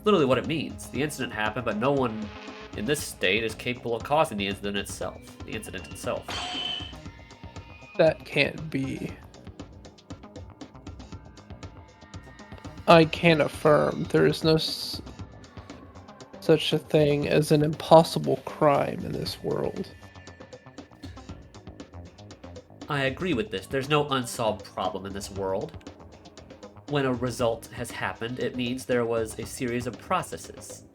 Literally what it means. The incident happened, but no one in this state is capable of causing the incident itself. That can't be. I can affirm there is no such a thing as an impossible crime in this world. I agree with this. There's no unsolved problem in this world. When a result has happened, it means there was a series of processes.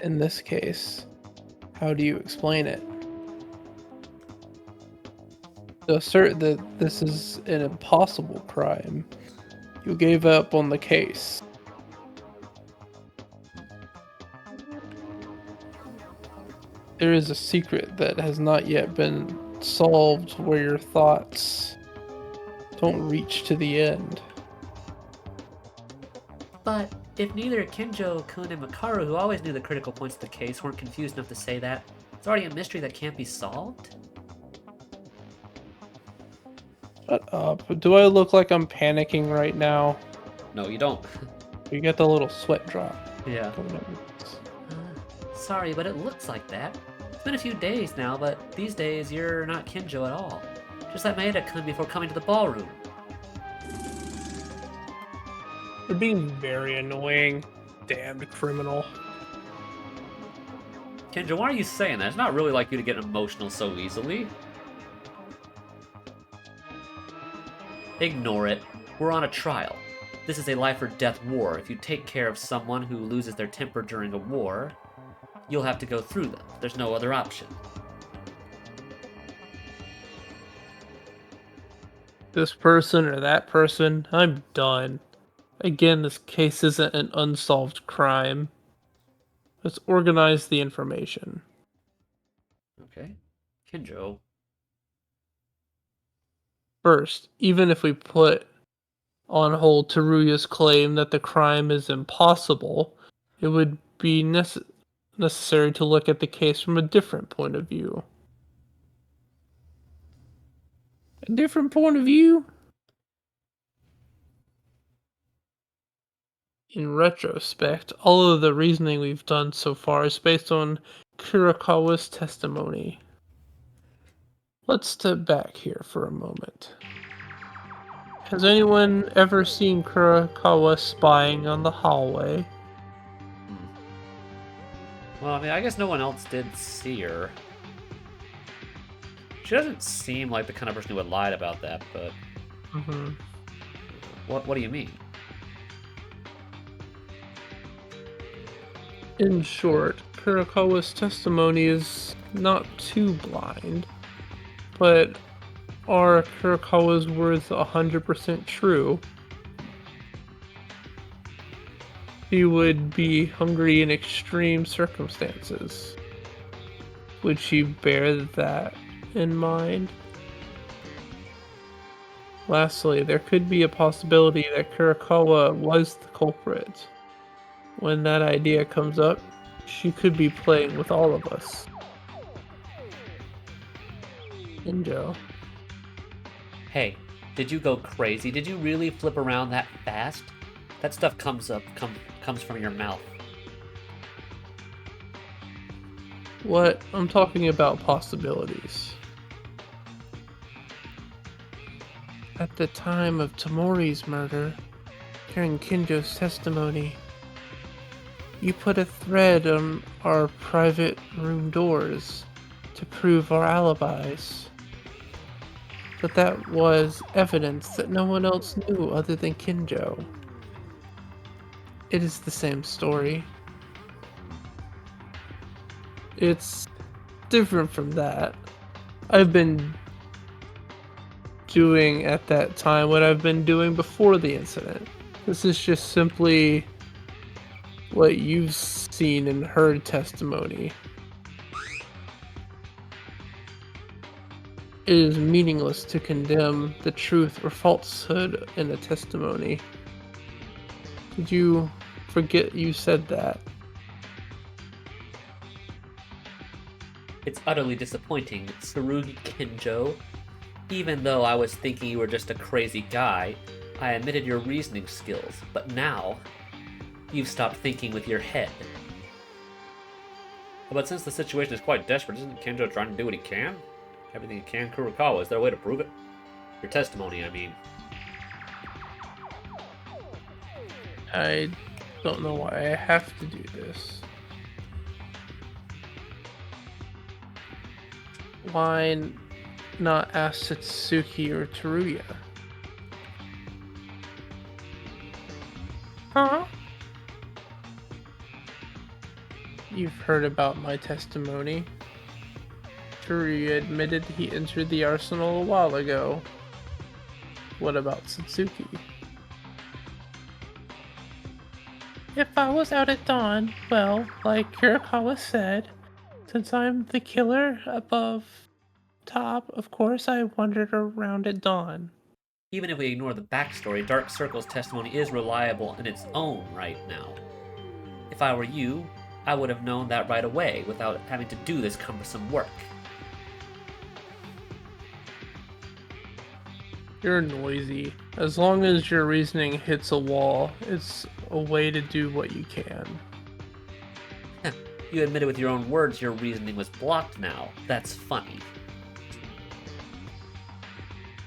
In this case, how do you explain it? To assert that this is an impossible crime, you gave up on the case. There is a secret that has not yet been solved where your thoughts don't reach to the end. But if neither Kinjo-kun and Makaru, who always knew the critical points of the case, weren't confused enough to say that, it's already a mystery that can't be solved? Shut up. Do I look like I'm panicking right now? No, you don't. You get the little sweat drop. Yeah. Sorry, but it looks like that. It's been a few days now, but these days you're not Kinjo at all. Just like Maeda-kun before coming to the ballroom. You're being very annoying. Damned criminal. Kinjo, why are you saying that? It's not really like you to get emotional so easily. Ignore it. We're on a trial. This is a life or death war. If you take care of someone who loses their temper during a war, you'll have to go through them. There's no other option. This person or that person, I'm done. Again, this case isn't an unsolved crime. Let's organize the information. Okay. Kinjo. First, even if we put on hold Teruya's claim that the crime is impossible, it would be necessary to look at the case from a different point of view. A different point of view? In retrospect, all of the reasoning we've done so far is based on Kurakawa's testimony. Let's step back here for a moment. Has anyone ever seen Kurakawa spying on the hallway? Well, I mean, I guess no one else did see her. She doesn't seem like the kind of person who would lie about that, but... What do you mean? In short, Kurakawa's testimony is not too blind, but are Kurakawa's words 100% true? He would be hungry in extreme circumstances. Would she bear that in mind? Lastly, there could be a possibility that Kurakawa was the culprit. When that idea comes up, she could be playing with all of us. Kinjo. Hey, did you go crazy? Did you really flip around that fast? That stuff comes from your mouth. What? I'm talking about possibilities. At the time of Tamori's murder, during Kinjo's testimony, you put a thread on our private room doors to prove our alibis. But that was evidence that no one else knew other than Kinjo. It is the same story. It's different from that. I've been doing at that time what I've been doing before the incident. This is just simply what you've seen and heard testimony. It is meaningless to condemn the truth or falsehood in a testimony. Did you forget you said that? It's utterly disappointing, Tsurugi Kinjo. Even though I was thinking you were just a crazy guy, I admitted your reasoning skills, but now you've stopped thinking with your head. But since the situation is quite desperate, isn't Kinjo trying to do what he can? Everything he can, Kurokawa. Is there a way to prove it? Your testimony, I mean. I don't know why I have to do this. Why not ask Satsuki or Teruya? Huh? You've heard about my testimony. Teruya admitted he entered the arsenal a while ago. What about Satsuki? If I was out at dawn, well, like Kurokawa said, since I'm the killer above top, of course I wandered around at dawn. Even if we ignore the backstory, Dark Circle's testimony is reliable in its own right now. If I were you, I would have known that right away without having to do this cumbersome work. You're noisy. As long as your reasoning hits a wall, it's a way to do what you can. You admitted with your own words your reasoning was blocked now. That's funny.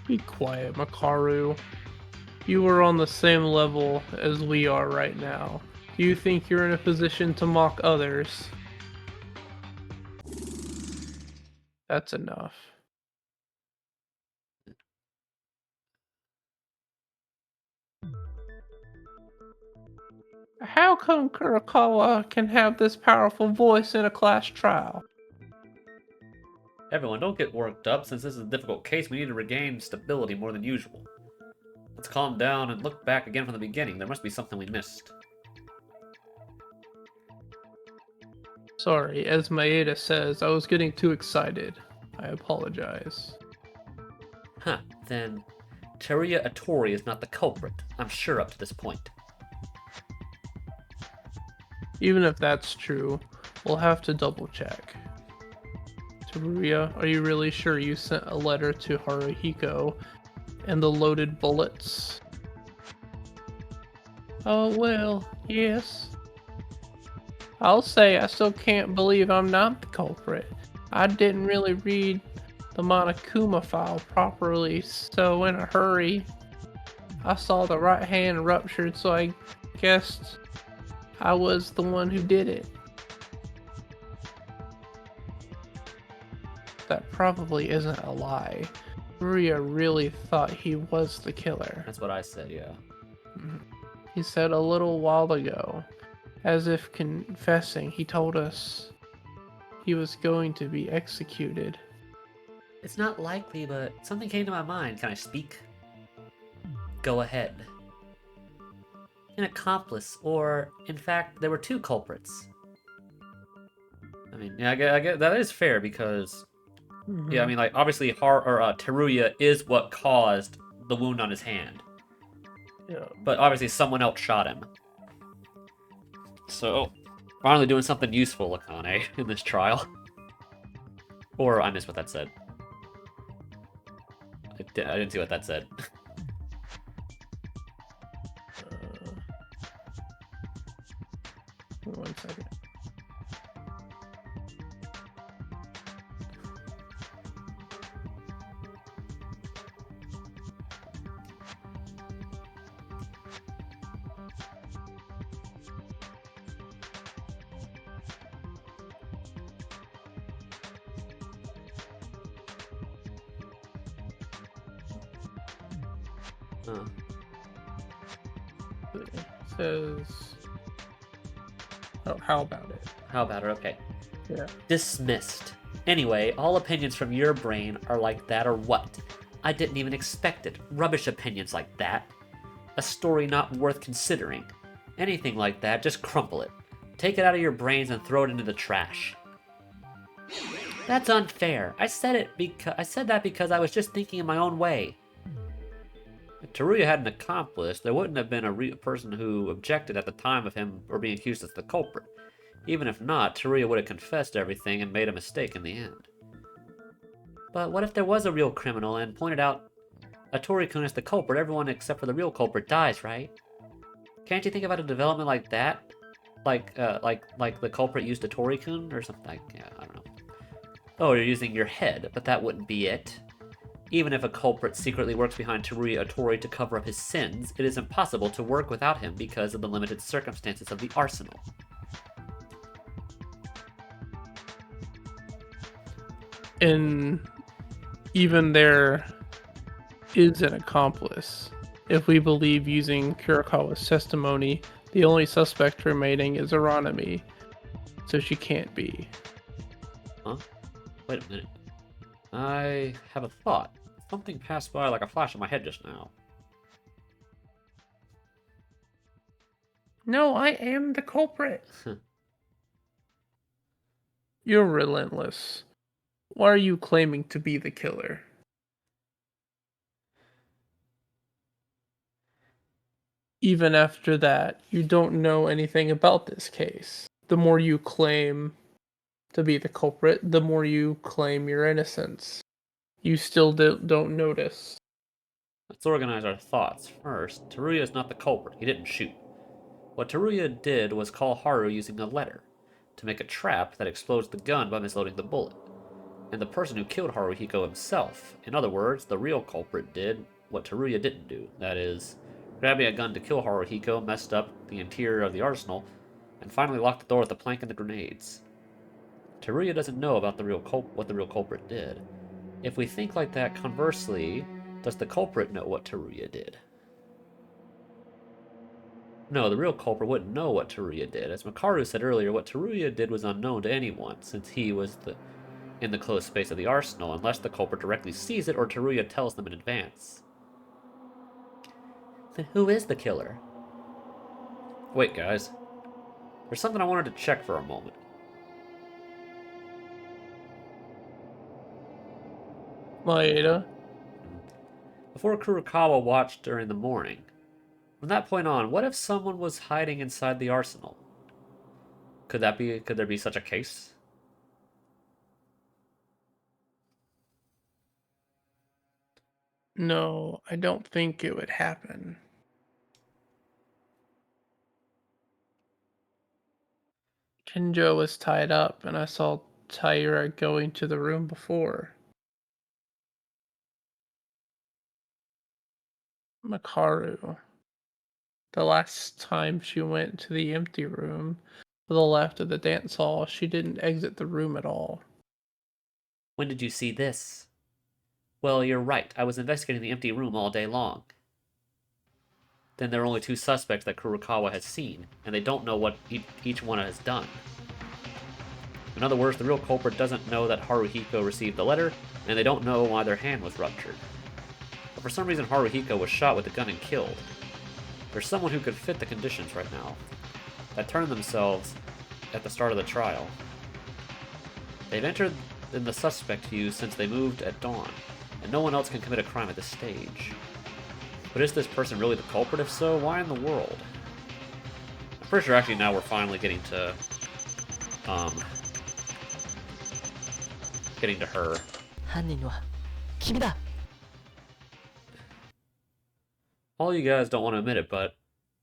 Be quiet, Makaru. You are on the same level as we are right now. Do you think you're in a position to mock others? That's enough. How come Kurokawa can have this powerful voice in a class trial? Everyone, don't get worked up. Since this is a difficult case, we need to regain stability more than usual. Let's calm down and look back again from the beginning. There must be something we missed. Sorry, as Maeda says, I was getting too excited. I apologize. Huh, then Teruya Atori is not the culprit. I'm sure up to this point. Even if that's true, we'll have to double check. Teruya, are you really sure you sent a letter to Haruhiko and the loaded bullets? Oh well, yes. I'll say I still can't believe I'm not the culprit. I didn't really read the Monokuma file properly, so in a hurry, I saw the right hand ruptured, so I guessed I was the one who did it. That probably isn't a lie. Maria really thought he was the killer. That's what I said, yeah. He said a little while ago, as if confessing, he told us he was going to be executed. It's not likely, but something came to my mind. Can I speak? Go ahead. An accomplice, or in fact, there were two culprits. I mean, yeah, I get that is fair because, yeah, I mean, like obviously, Teruya is what caused the wound on his hand, Yeah. but obviously someone else shot him. So, finally doing something useful, Akane, in this trial. Or I missed what that said. I didn't see what that said. One second. Huh. It says, oh, how about it? How about it? Okay. Yeah. Dismissed. Anyway, all opinions from your brain are like that or what? I didn't even expect it. Rubbish opinions like that. A story not worth considering. Anything like that, just crumple it. Take it out of your brains and throw it into the trash. That's unfair. I said that because I was just thinking in my own way. If Teruya had an accomplice, there wouldn't have been a real person who objected at the time of him or being accused as the culprit. Even if not, Teruya would have confessed everything and made a mistake in the end. But what if there was a real criminal and pointed out Atori-kun as the culprit? Everyone except for the real culprit dies, right? Can't you think about a development like that? Like the culprit used Atori-kun or something like, yeah, I don't know. Oh, you're using your head, but that wouldn't be it. Even if a culprit secretly works behind Teruya Atori to cover up his sins, it is impossible to work without him because of the limited circumstances of the arsenal. And even there is an accomplice. If we believe using Kurikawa's testimony, the only suspect remaining is Aranami, so she can't be. Huh? Wait a minute. I have a thought. Something passed by like a flash in my head just now. No, I am the culprit. You're relentless. Why are you claiming to be the killer? Even after that, you don't know anything about this case. The more you claim to be the culprit, the more you claim your innocence. You still don't notice. Let's organize our thoughts. First, Teruya is not the culprit. He didn't shoot. What Teruya did was call Haru using a letter to make a trap that explodes the gun by misloading the bullet. And the person who killed Haruhiko himself. In other words, the real culprit did what Teruya didn't do. That is, grabbing a gun to kill Haruhiko, messed up the interior of the arsenal, and finally locked the door with the plank and the grenades. Teruya doesn't know about what the real culprit did. If we think like that, conversely, does the culprit know what Teruya did? No, the real culprit wouldn't know what Teruya did. As Makaru said earlier, what Teruya did was unknown to anyone, since he was in the closed space of the arsenal, unless the culprit directly sees it or Teruya tells them in advance. Then who is the killer? Wait, guys. There's something I wanted to check for a moment. Maeda? Before Kurokawa watched during the morning, from that point on, what if someone was hiding inside the arsenal? Could there be such a case? No, I don't think it would happen. Kinjo was tied up, and I saw Taira going to the room before. Makaru. The last time she went to the empty room to the left of the dance hall, she didn't exit the room at all. When did you see this? Well, you're right. I was investigating the empty room all day long. Then there are only two suspects that Kurokawa has seen, and they don't know what each one has done. In other words, the real culprit doesn't know that Haruhiko received the letter, and they don't know why their hand was ruptured. But for some reason, Haruhiko was shot with a gun and killed. There's someone who could fit the conditions right now, that turned themselves at the start of the trial. They've entered in the suspect queue since they moved at dawn, and no one else can commit a crime at this stage. But is this person really the culprit? If so, why in the world? I'm pretty sure actually now we're finally getting to her. 犯人は君だ。 All you guys don't want to admit it, but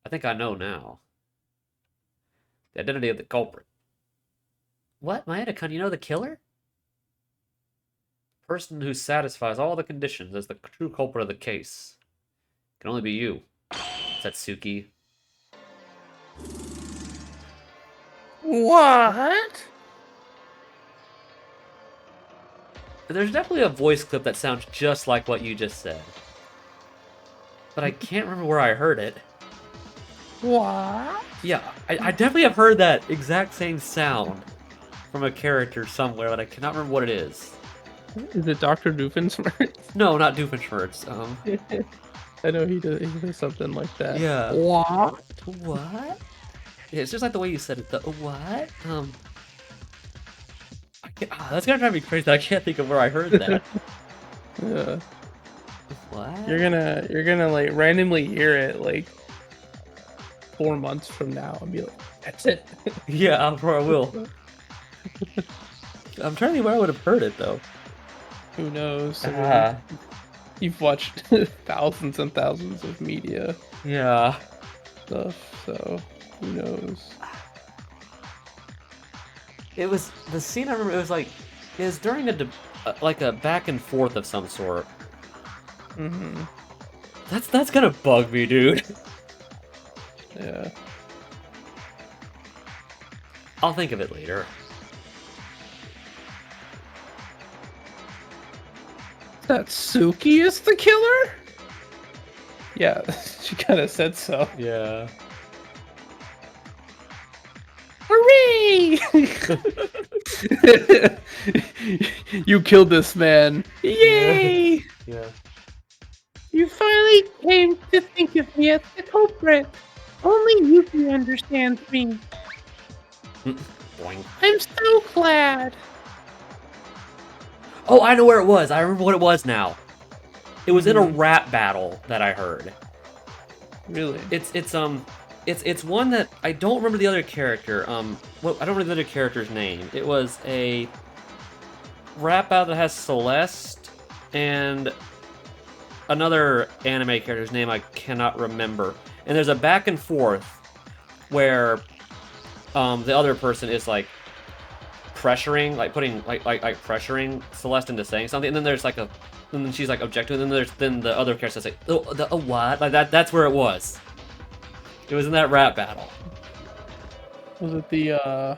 I think I know now. The identity of the culprit. What, Maeda-kun, you know the killer? Person who satisfies all the conditions as the true culprit of the case. Can only be you, Satsuki. What? There's definitely a voice clip that sounds just like what you just said. But I can't remember where I heard it. What? Yeah, I definitely have heard that exact same sound. from a character somewhere, but I cannot remember what it is. Is it Dr. Doofenshmirtz? No, not Doofenshmirtz. I know he does something like that. Yeah. What? What? Yeah, it's just like the way you said it. The what? That's gonna drive me crazy. That I can't think of where I heard that. Yeah. What? You're gonna like randomly hear it like 4 months from now and be like, that's it. Yeah, I'm sure I will. I'm trying to think where I would have heard it though. Who knows? I mean, you've watched thousands and thousands of media Yeah. stuff, so who knows? It was the scene I remember. It was during like a back and forth of some sort. Mm-hmm. That's gonna bug me, dude. Yeah. I'll think of it later. Satsuki is the killer? Yeah, she kind of said so. Yeah. Hooray! You killed this man. Yay! Yeah. You finally came to think of me as the culprit. Only you can understand me. Boing. I'm so glad. Oh, I know where it was. I remember what it was now. It was in a rap battle that I heard. Really? It's one that I don't remember the other character. I don't remember the other character's name. It was a rap battle that has Celeste and another anime character's name I cannot remember. And there's a back and forth where the other person is like pressuring, like putting like pressuring Celeste into saying something, and then there's like and then she's like objecting, and then the other character says like, oh what? Like that's where it was. It was in that rap battle. Was it the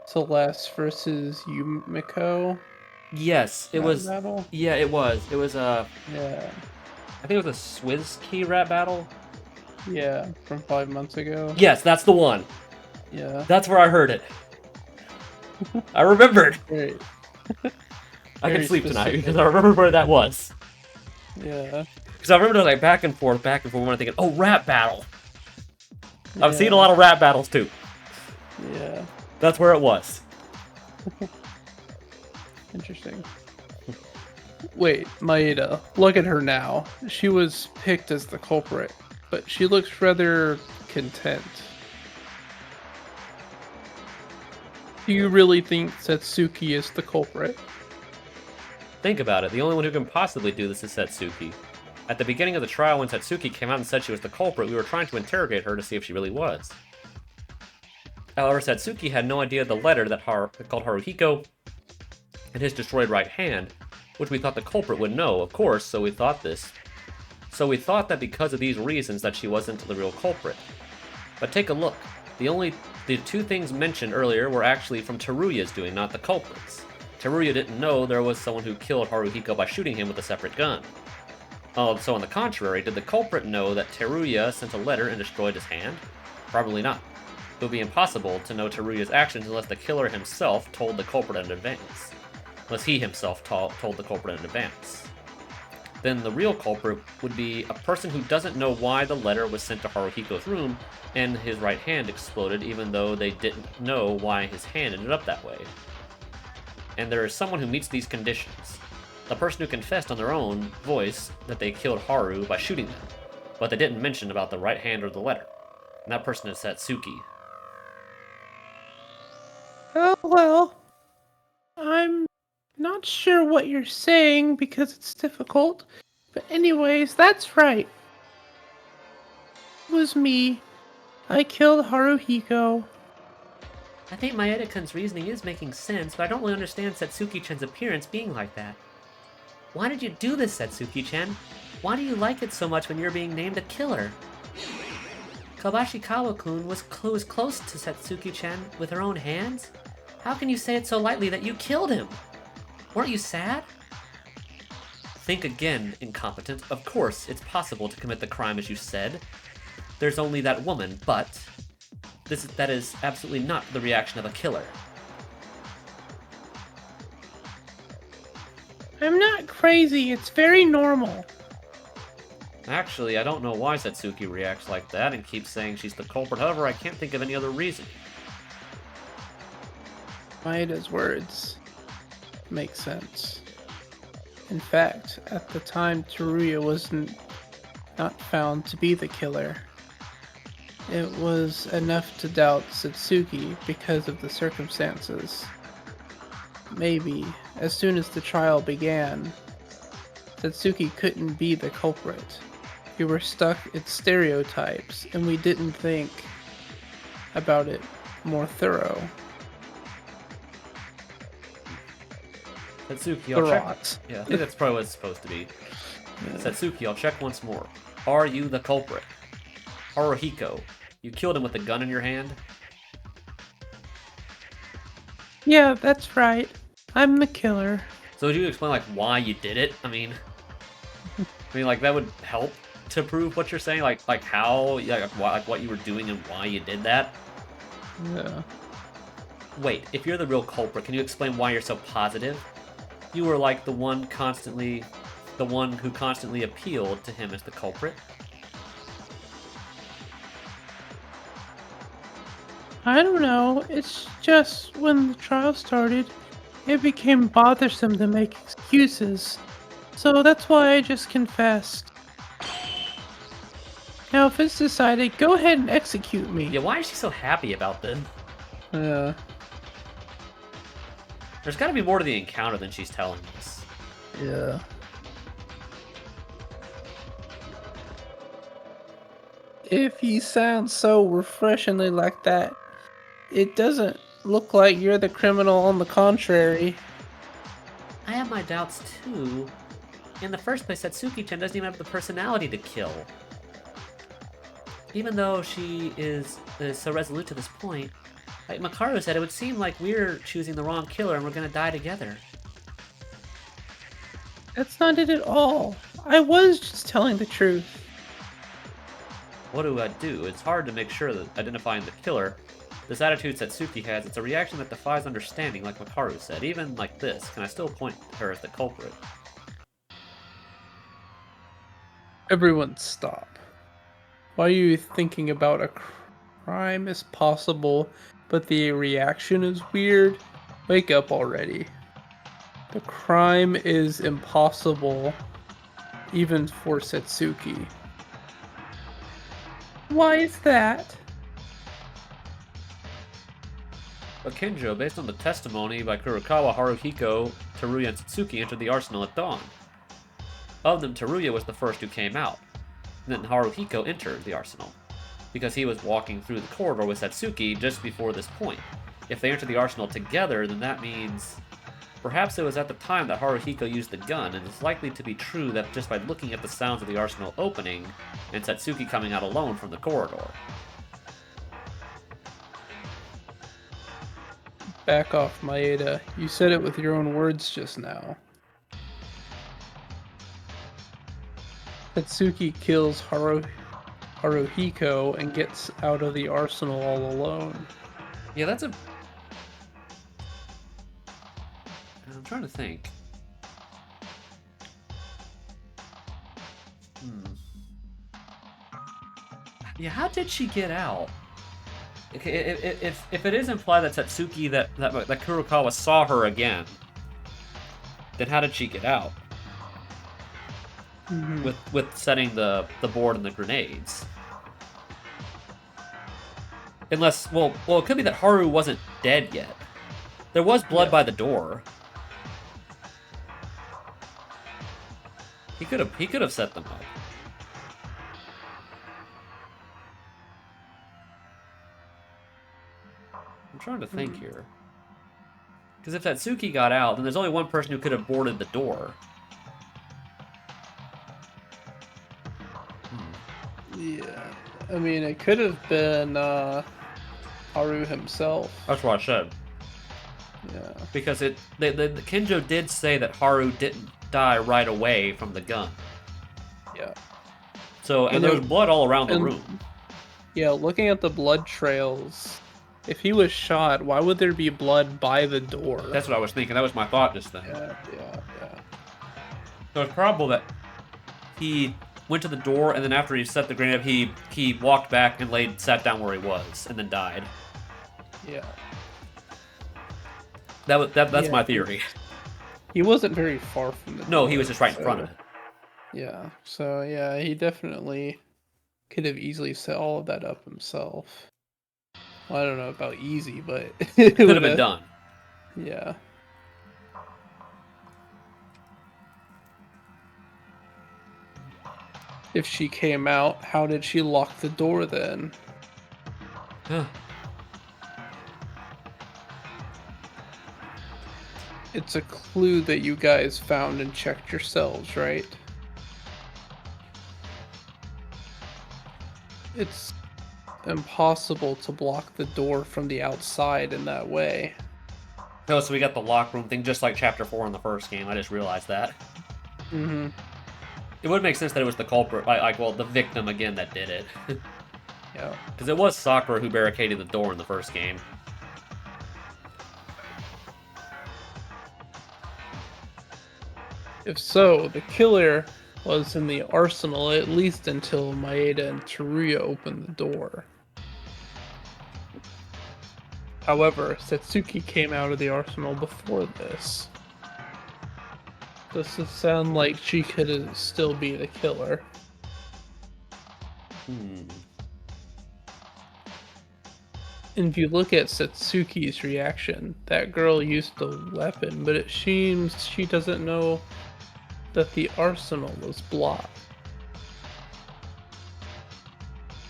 Celeste versus Yumiko? Yes, it was. Battle? Yeah, it was. It was Yeah. I think it was a Swiss key rap battle. Yeah, from 5 months ago. Yes, that's the one. Yeah. That's where I heard it. I remembered. Great. I can Very sleep tonight specific. because I remember where that was. Yeah. Because I remember it was like back and forth, when I'm thinking, oh, rap battle. I've seen a Yeah. lot of rap battles too. Yeah. That's where it was. Interesting. Wait, Maeda, look at her now. She was picked as the culprit, but she looks rather content. Do you really think Satsuki is the culprit? Think about it. The only one who can possibly do this is Satsuki. At the beginning of the trial, when Satsuki came out and said she was the culprit, we were trying to interrogate her to see if she really was. However, Satsuki had no idea the letter that called Haruhiko and his destroyed right hand, which we thought the culprit would know, of course, so we thought that because of these reasons that she wasn't the real culprit. But take a look. The two things mentioned earlier were actually from Teruya's doing, not the culprits. Teruya didn't know there was someone who killed Haruhiko by shooting him with a separate gun. So on the contrary, did the culprit know that Teruya sent a letter and destroyed his hand? Probably not. It would be impossible to know Teruya's actions unless the killer himself told the culprit in advance. Unless he himself told the culprit in advance. Then the real culprit would be a person who doesn't know why the letter was sent to Haruhiko's room and his right hand exploded, even though they didn't know why his hand ended up that way. And there is someone who meets these conditions. The person who confessed on their own voice that they killed Haru by shooting them, but they didn't mention about the right hand or the letter. And that person is Satsuki. Oh, well. I'm not sure what you're saying because it's difficult. But anyways, that's right. It was me. I killed Haruhiko. I think Maeda-kun's reasoning is making sense, but I don't really understand Satsuki-chan's appearance being like that. Why did you do this, Satsuki-chan? Why do you like it so much when you're being named a killer? Kabashikawa-kun was close to Satsuki-chan with her own hands? How can you say it so lightly that you killed him? Weren't you sad? Think again, incompetent. Of course, it's possible to commit the crime as you said. There's only that woman, but that is absolutely not the reaction of a killer. I'm not crazy. It's very normal. Actually, I don't know why Satsuki reacts like that and keeps saying she's the culprit. However, I can't think of any other reason. Maeda's words make sense. In fact, at the time, Teruya wasn't not found to be the killer. It was enough to doubt Satsuki because of the circumstances. Maybe, as soon as the trial began, Satsuki couldn't be the culprit. We were stuck in stereotypes, and we didn't think about it more thorough. Satsuki, The I'll check. rocks. Yeah, I think that's probably what it's supposed to be. Satsuki, I'll check once more. Are you the culprit? Haruhiko, you killed him with a gun in your hand? Yeah, that's right. I'm the killer. So would you explain, like, why you did it? I mean, like, that would help to prove what you're saying? Like how, like what you were doing and why you did that? Yeah. Wait, if you're the real culprit, can you explain why you're so positive? You were, like, the one who constantly appealed to him as the culprit? I don't know. It's just when the trial started, it became bothersome to make excuses. So that's why I just confessed. Now, if it's decided, go ahead and execute me. Yeah, why is she so happy about this? Yeah. There's gotta be more to the encounter than she's telling us. Yeah. If you sound so refreshingly like that, it doesn't look like you're the criminal. On the contrary. I have my doubts too. In the first place, Satsuki-chan doesn't even have the personality to kill. Even though she is so resolute to this point, like Makaru said, it would seem like we're choosing the wrong killer and we're gonna die together. That's not it at all. I was just telling the truth. What do I do? It's hard to make sure that identifying the killer. This attitude Satsuki has, it's a reaction that defies understanding, like Makaru said. Even like this, can I still point her as the culprit? Everyone stop. Why are you thinking about a crime is possible, but the reaction is weird? Wake up already. The crime is impossible, even for Satsuki. Why is that? But Kenjo, based on the testimony by Kurokawa, Haruhiko, Teruya, and Satsuki entered the arsenal at dawn. Of them, Teruya was the first who came out. And then Haruhiko entered the arsenal, because he was walking through the corridor with Satsuki just before this point. If they entered the arsenal together, then that means... Perhaps it was at the time that Haruhiko used the gun, and it's likely to be true that just by looking at the sounds of the arsenal opening, and Satsuki coming out alone from the corridor. Back off, Maeda. You said it with your own words just now. Satsuki kills Haruhiko and gets out of the arsenal all alone. Yeah, that's a... I'm trying to think. Yeah, how did she get out? Okay, if it is implied that Satsuki, that Kurokawa saw her again, then how did she get out? With setting the board and the grenades. Unless, well, it could be that Haru wasn't dead yet. There was blood by the door. He could have set them up. I'm trying to think here. Because if Satsuki got out, then there's only one person who could have boarded the door. Yeah, I mean, it could have been Haru himself. That's what I said. Yeah. Because the Kenjo did say that Haru didn't die right away from the gun. Yeah. So, and there was blood all around the room. Yeah, looking at the blood trails, if he was shot, why would there be blood by the door? That's what I was thinking. That was my thought just then. Yeah. So it's probable that he went to the door, and then after he set the grenade up, he walked back and sat down where he was, and then died. Yeah. That's Yeah. my theory. He wasn't very far from the door. No, he was just right in front of it. Yeah. So yeah, he definitely could have easily set all of that up himself. Well, I don't know about easy, but it Could have been done. Yeah. If she came out, how did she lock the door then? Huh. It's a clue that you guys found and checked yourselves, right? It's impossible to block the door from the outside in that way. No, so we got the lock room thing, just like Chapter 4 in the first game. I just realized that. Mm-hmm. It would make sense that it was the culprit, the victim again that did it. Yeah. Because it was Sakura who barricaded the door in the first game. If so, the killer was in the arsenal at least until Maeda and Teruya opened the door. However, Setsuki came out of the arsenal before this. Does this sound like she could still be the killer? And if you look at Setsuki's reaction, that girl used the weapon, but it seems she doesn't know that the arsenal was blocked.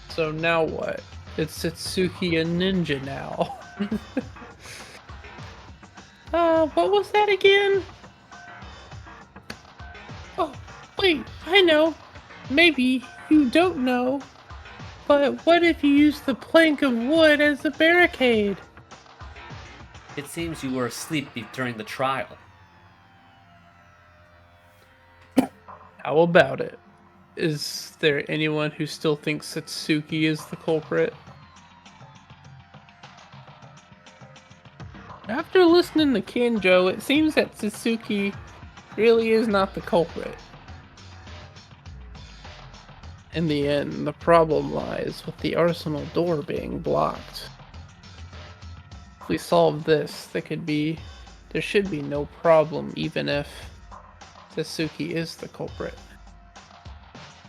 So now what? It's Setsuki a ninja now. What was that again? Oh, wait, I know. Maybe you don't know. But what if you use the plank of wood as a barricade? It seems you were asleep during the trial. How about it? Is there anyone who still thinks Satsuki is the culprit? After listening to Kinjo, it seems that Satsuki really is not the culprit. In the end, the problem lies with the arsenal door being blocked. If we solve this, there should be no problem even if Satsuki is the culprit.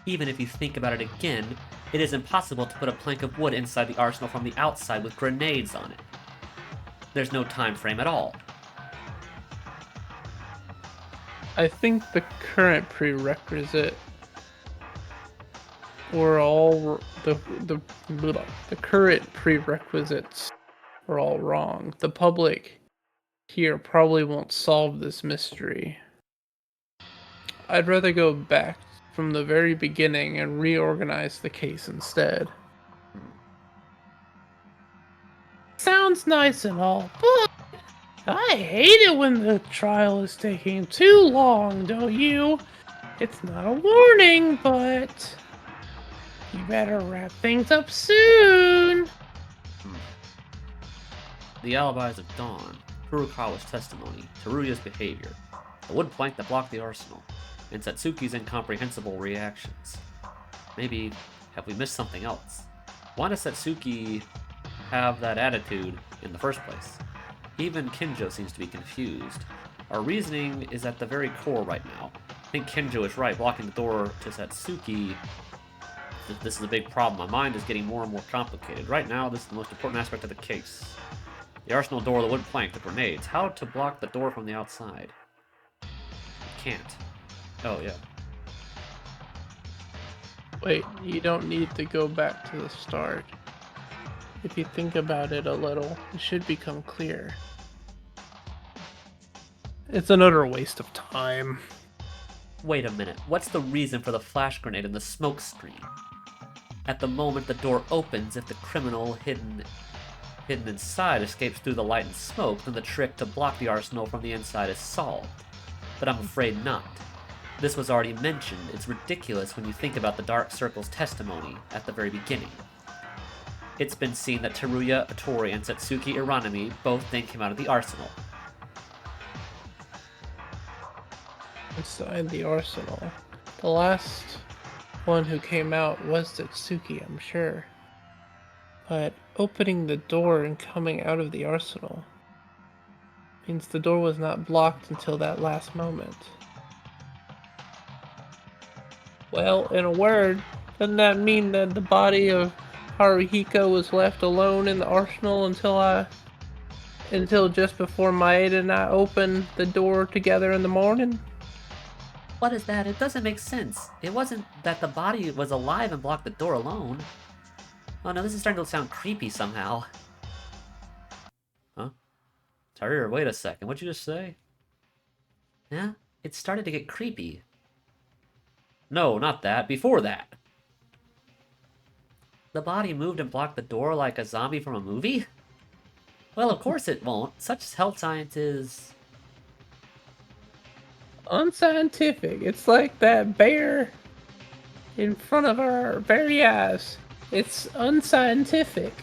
Even if you think about it again, it is impossible to put a plank of wood inside the arsenal from the outside with grenades on it. There's no time frame at all. I think the current prerequisite were all the current prerequisites were all wrong. The public here probably won't solve this mystery. I'd rather go back from the very beginning and reorganize the case instead. Sounds nice and all, but I hate it when the trial is taking too long, don't you? It's not a warning, but you better wrap things up soon. The alibis of Dawn, Furukawa's testimony, Teruya's behavior, the wood plank that blocked the arsenal, and Satsuki's incomprehensible reactions. Maybe, have we missed something else? Why does Satsuki have that attitude in the first place? Even Kinjo seems to be confused. Our reasoning is at the very core right now. I think Kinjo is right. Blocking the door to Satsuki, this is a big problem. My mind is getting more and more complicated. Right now, this is the most important aspect of the case. The arsenal door, the wood plank, the grenades. How to block the door from the outside? You can't. Oh, yeah. Wait, you don't need to go back to the start. If you think about it a little, it should become clear. It's an utter waste of time. Wait a minute. What's the reason for the flash grenade and the smoke screen? At the moment the door opens, if the criminal hidden inside escapes through the light and smoke, then the trick to block the arsenal from the inside is solved. But I'm afraid not. This was already mentioned. It's ridiculous when you think about the Dark Circle's testimony at the very beginning. It's been seen that Teruya Otori and Satsuki Iranami both then came out of the arsenal. inside the arsenal. The last one who came out was Satsuki, I'm sure. But opening the door and coming out of the arsenal means the door was not blocked until that last moment. Well, in a word, doesn't that mean that the body of Haruhiko was left alone in the arsenal until just before Maeda and I opened the door together in the morning? What is that? It doesn't make sense. It wasn't that the body was alive and blocked the door alone. Oh no, this is starting to sound creepy somehow. Huh? Tyrir, wait a second. What'd you just say? Yeah? It started to get creepy. No, not that. Before that. The body moved and blocked the door like a zombie from a movie? Well, of course it won't. Such health science is... Unscientific. It's like that bear in front of our very eyes. It's unscientific.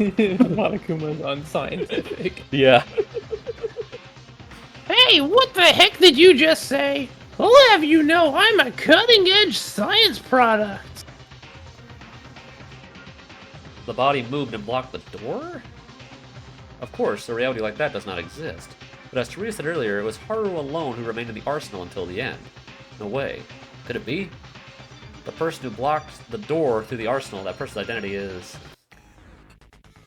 Monokuma's unscientific. Yeah. Hey, what the heck did you just say? I'll have you know I'm a cutting-edge science product. The body moved and blocked the door? Of course, a reality like that does not exist. But as Teresa said earlier, it was Haru alone who remained in the arsenal until the end. No way. Could it be? The person who blocked the door through the arsenal, that person's identity is...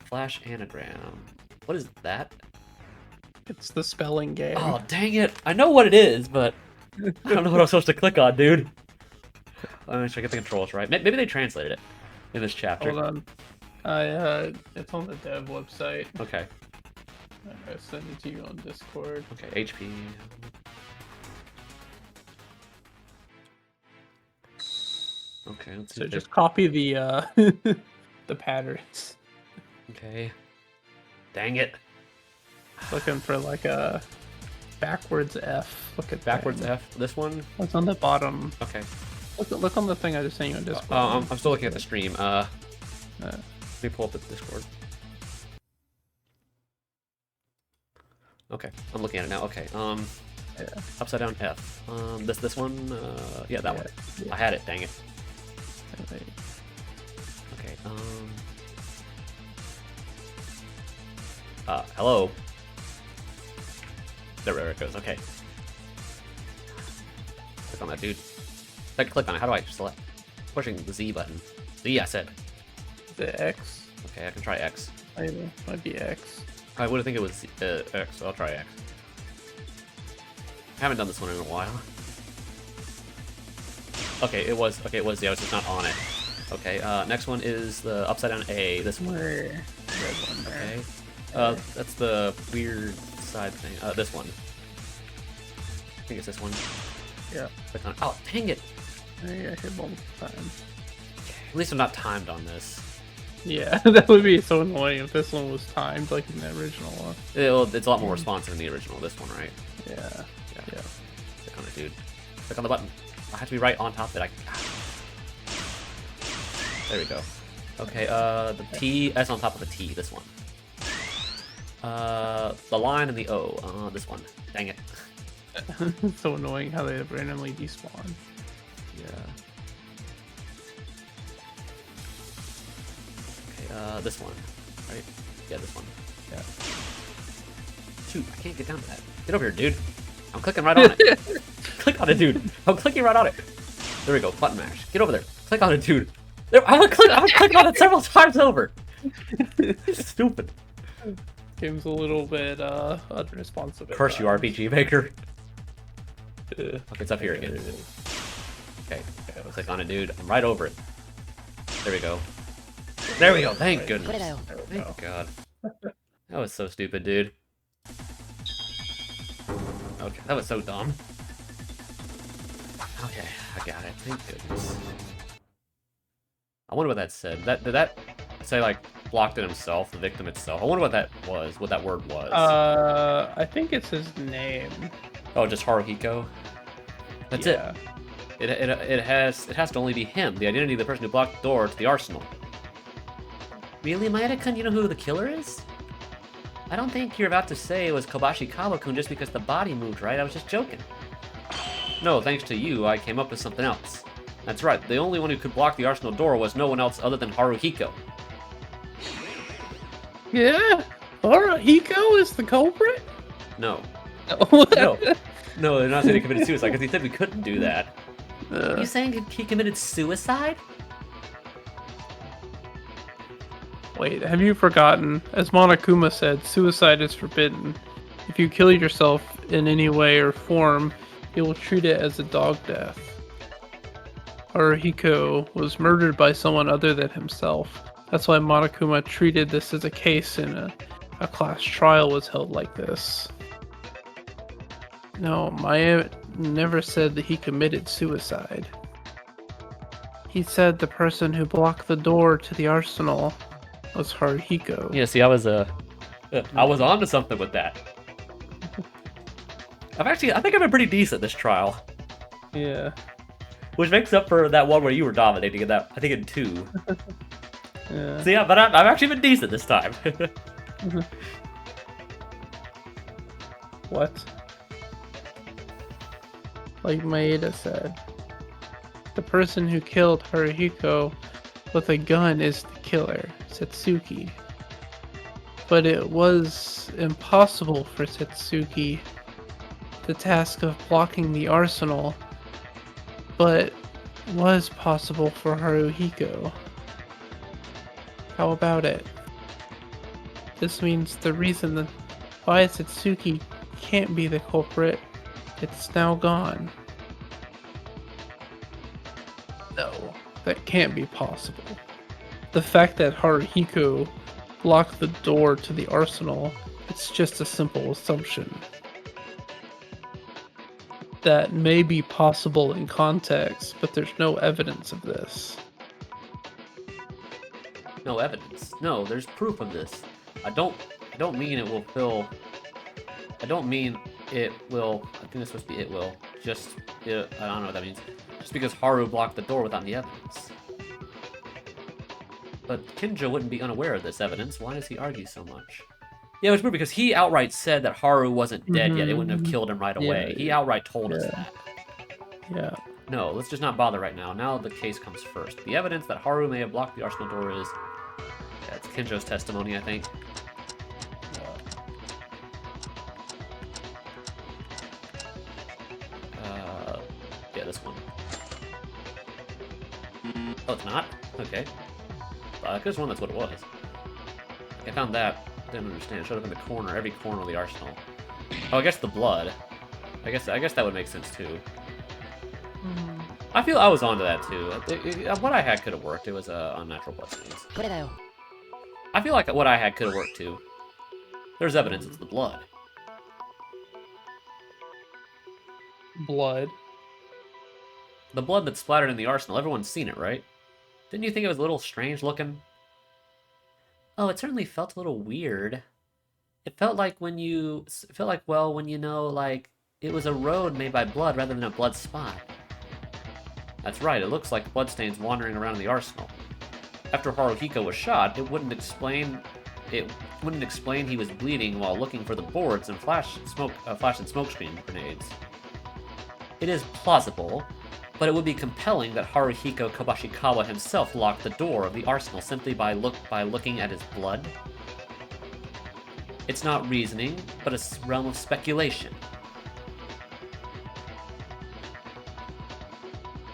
Flash anagram. What is that? It's the spelling game. Oh, dang it. I know what it is, but I don't know what I'm supposed to click on, dude. Let me check if the controls right. Maybe they translated it in this chapter. Hold on. It's on the dev website. Okay. I send it to you on Discord. Okay, HP. Okay, let's see. So if just copy the the patterns. Okay. Dang it. Looking for like a backwards F. Look at Backwards that. F. This one? What's on the bottom? Okay. Look on the thing I just sent you on Discord. I'm still looking at the stream. Let me pull up the Discord. Okay, I'm looking at it now. Okay. Yeah. Upside down F. This one. Yeah, that one. Yeah. I had it. Dang it. Wait. Okay. Hello. There it goes. Okay. Click on that, dude. If I click on it, how do I select? Pushing the Z button. Z, I said. The X. Okay, I can try X. Maybe. Might be X. I would think it was X, so I'll try X. I haven't done this one in a while. Okay, it was Z. I was just not on it. Okay, next one is the upside down A. This one. Red one there. Okay. That's the weird side thing. This one. I think it's this one. Yeah. Click on. Oh, dang it! There you go, hit multiple times. At least I'm not timed on this. Yeah, that would be so annoying if this one was timed like in the original one. It's a lot more responsive in the original. This one, right? Yeah. Yeah. Click on it, dude. Click on the button. I have to be right on top of it. There we go. Okay, the T, that's on top of the T, this one. The line and the O, this one. Dang it. It's so annoying how they randomly despawn. Yeah. Okay, this one, right? Yeah, this one. Yeah. Shoot, I can't get down to that. Get over here, dude. I'm clicking right on it. Click on it, dude. I'm clicking right on it. There we go, button mash. Get over there. Click on it, dude. There, I'm clicking on it several times over. Stupid. Game's a little bit unresponsive. Curse you, RPG Maker. Okay, it's up here again. Okay, click on it, dude. I'm right over it. There we go. There we go. Thank goodness. Thank God. That was so stupid, dude. Okay, that was so dumb. Okay, I got it. Thank goodness. I wonder what that said. Did that say like blocked it himself, the victim itself? I wonder what that was. What that word was. I think it's his name. Oh, just Haruhiko. That's it. It has to only be him, the identity of the person who blocked the door to the arsenal. Really, Maeda-kun, you know who the killer is? I don't think you're about to say it was Kobashi Kawa-kun just because the body moved, right? I was just joking. No, thanks to you, I came up with something else. That's right, the only one who could block the arsenal door was no one else other than Haruhiko. Yeah? Haruhiko is the culprit? No. What? No, they're not saying he committed suicide, because he said we couldn't do that. You saying he committed suicide? Wait, have you forgotten? As Monokuma said, suicide is forbidden. If you kill yourself in any way or form, you will treat it as a dog death. Haruhiko was murdered by someone other than himself. That's why Monokuma treated this as a case and a class trial was held like this. No, Maya never said that he committed suicide. He said the person who blocked the door to the arsenal was Haruhiko. Yeah, see, I was onto something with that. I think I've been pretty decent this trial. Yeah. Which makes up for that one where you were dominating in that, I think in 2. Yeah. So yeah, but I've actually been decent this time. What? Like Maeda said, the person who killed Haruhiko with a gun is the killer, Setsuki. But it was impossible for Setsuki, the task of blocking the arsenal, but was possible for Haruhiko. How about it? This means the reason that why Setsuki can't be the culprit, it's now gone. No, that can't be possible. The fact that Haruhiko blocked the door to the arsenal, it's just a simple assumption. That may be possible in context, but there's no evidence of this. No evidence. No, there's proof of this. I don't mean it will fill. I don't mean it will. I think it's supposed to be it will. Just, I don't know what that means. Just because Haru blocked the door without any evidence. But Kinjo wouldn't be unaware of this evidence. Why does he argue so much? Yeah, it was weird because he outright said that Haru wasn't dead yet. It wouldn't have killed him right away. He outright told us that. Yeah. No, let's just not bother right now. Now the case comes first. The evidence that Haru may have blocked the arsenal door is... Yeah, it's Kinjo's testimony, I think. Yeah, this one. Oh, it's not? Okay. I could have sworn that's what it was. I found that. Didn't understand. It showed up in the corner, every corner of the arsenal. Oh, I guess the blood. I guess that would make sense too. I feel I was onto that too. What I had could have worked. It was unnatural bloodstains. これだよ I feel like what I had could have worked too. There's evidence. It's the blood. Blood. The blood that splattered in the arsenal. Everyone's seen it, right? Didn't you think it was a little strange looking? Oh, it certainly felt a little weird. It felt like when you know, like, it was a road made by blood rather than a blood spot. That's right. It looks like bloodstains wandering around the arsenal. After Haruhiko was shot, it wouldn't explain he was bleeding while looking for the boards and flash and smokescreen grenades. It is plausible, but it would be compelling that Haruhiko Kobashikawa himself locked the door of the arsenal simply by looking at his blood. It's not reasoning, but a realm of speculation.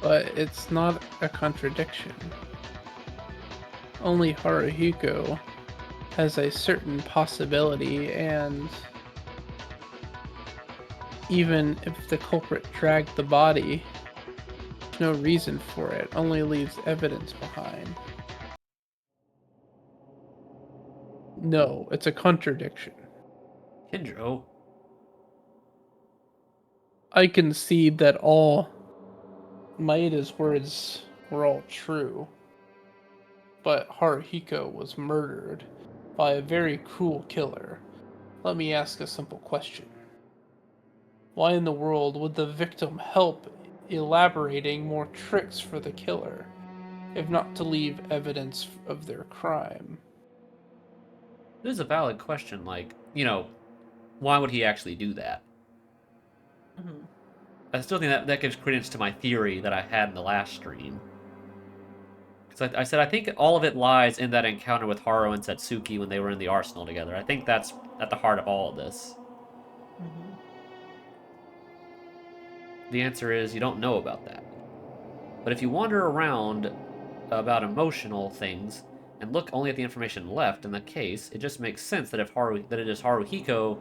But it's not a contradiction. Only Haruhiko has a certain possibility, and even if the culprit dragged the body, there's no reason for it, only leaves evidence behind. No, it's a contradiction. Kinjo. I concede that all Maeda's words were all true, but Haruhiko was murdered by a very cruel killer. Let me ask a simple question. Why in the world would the victim help elaborating more tricks for the killer, if not to leave evidence of their crime? It is a valid question, like, you know, why would he actually do that? Mhm. I still think that gives credence to my theory that I had in the last stream. Because I said I think all of it lies in that encounter with Haru and Satsuki when they were in the arsenal together. I think that's at the heart of all of this. Mhm. The answer is you don't know about that. But if you wander around about emotional things and look only at the information left in the case, it just makes sense that it is Haruhiko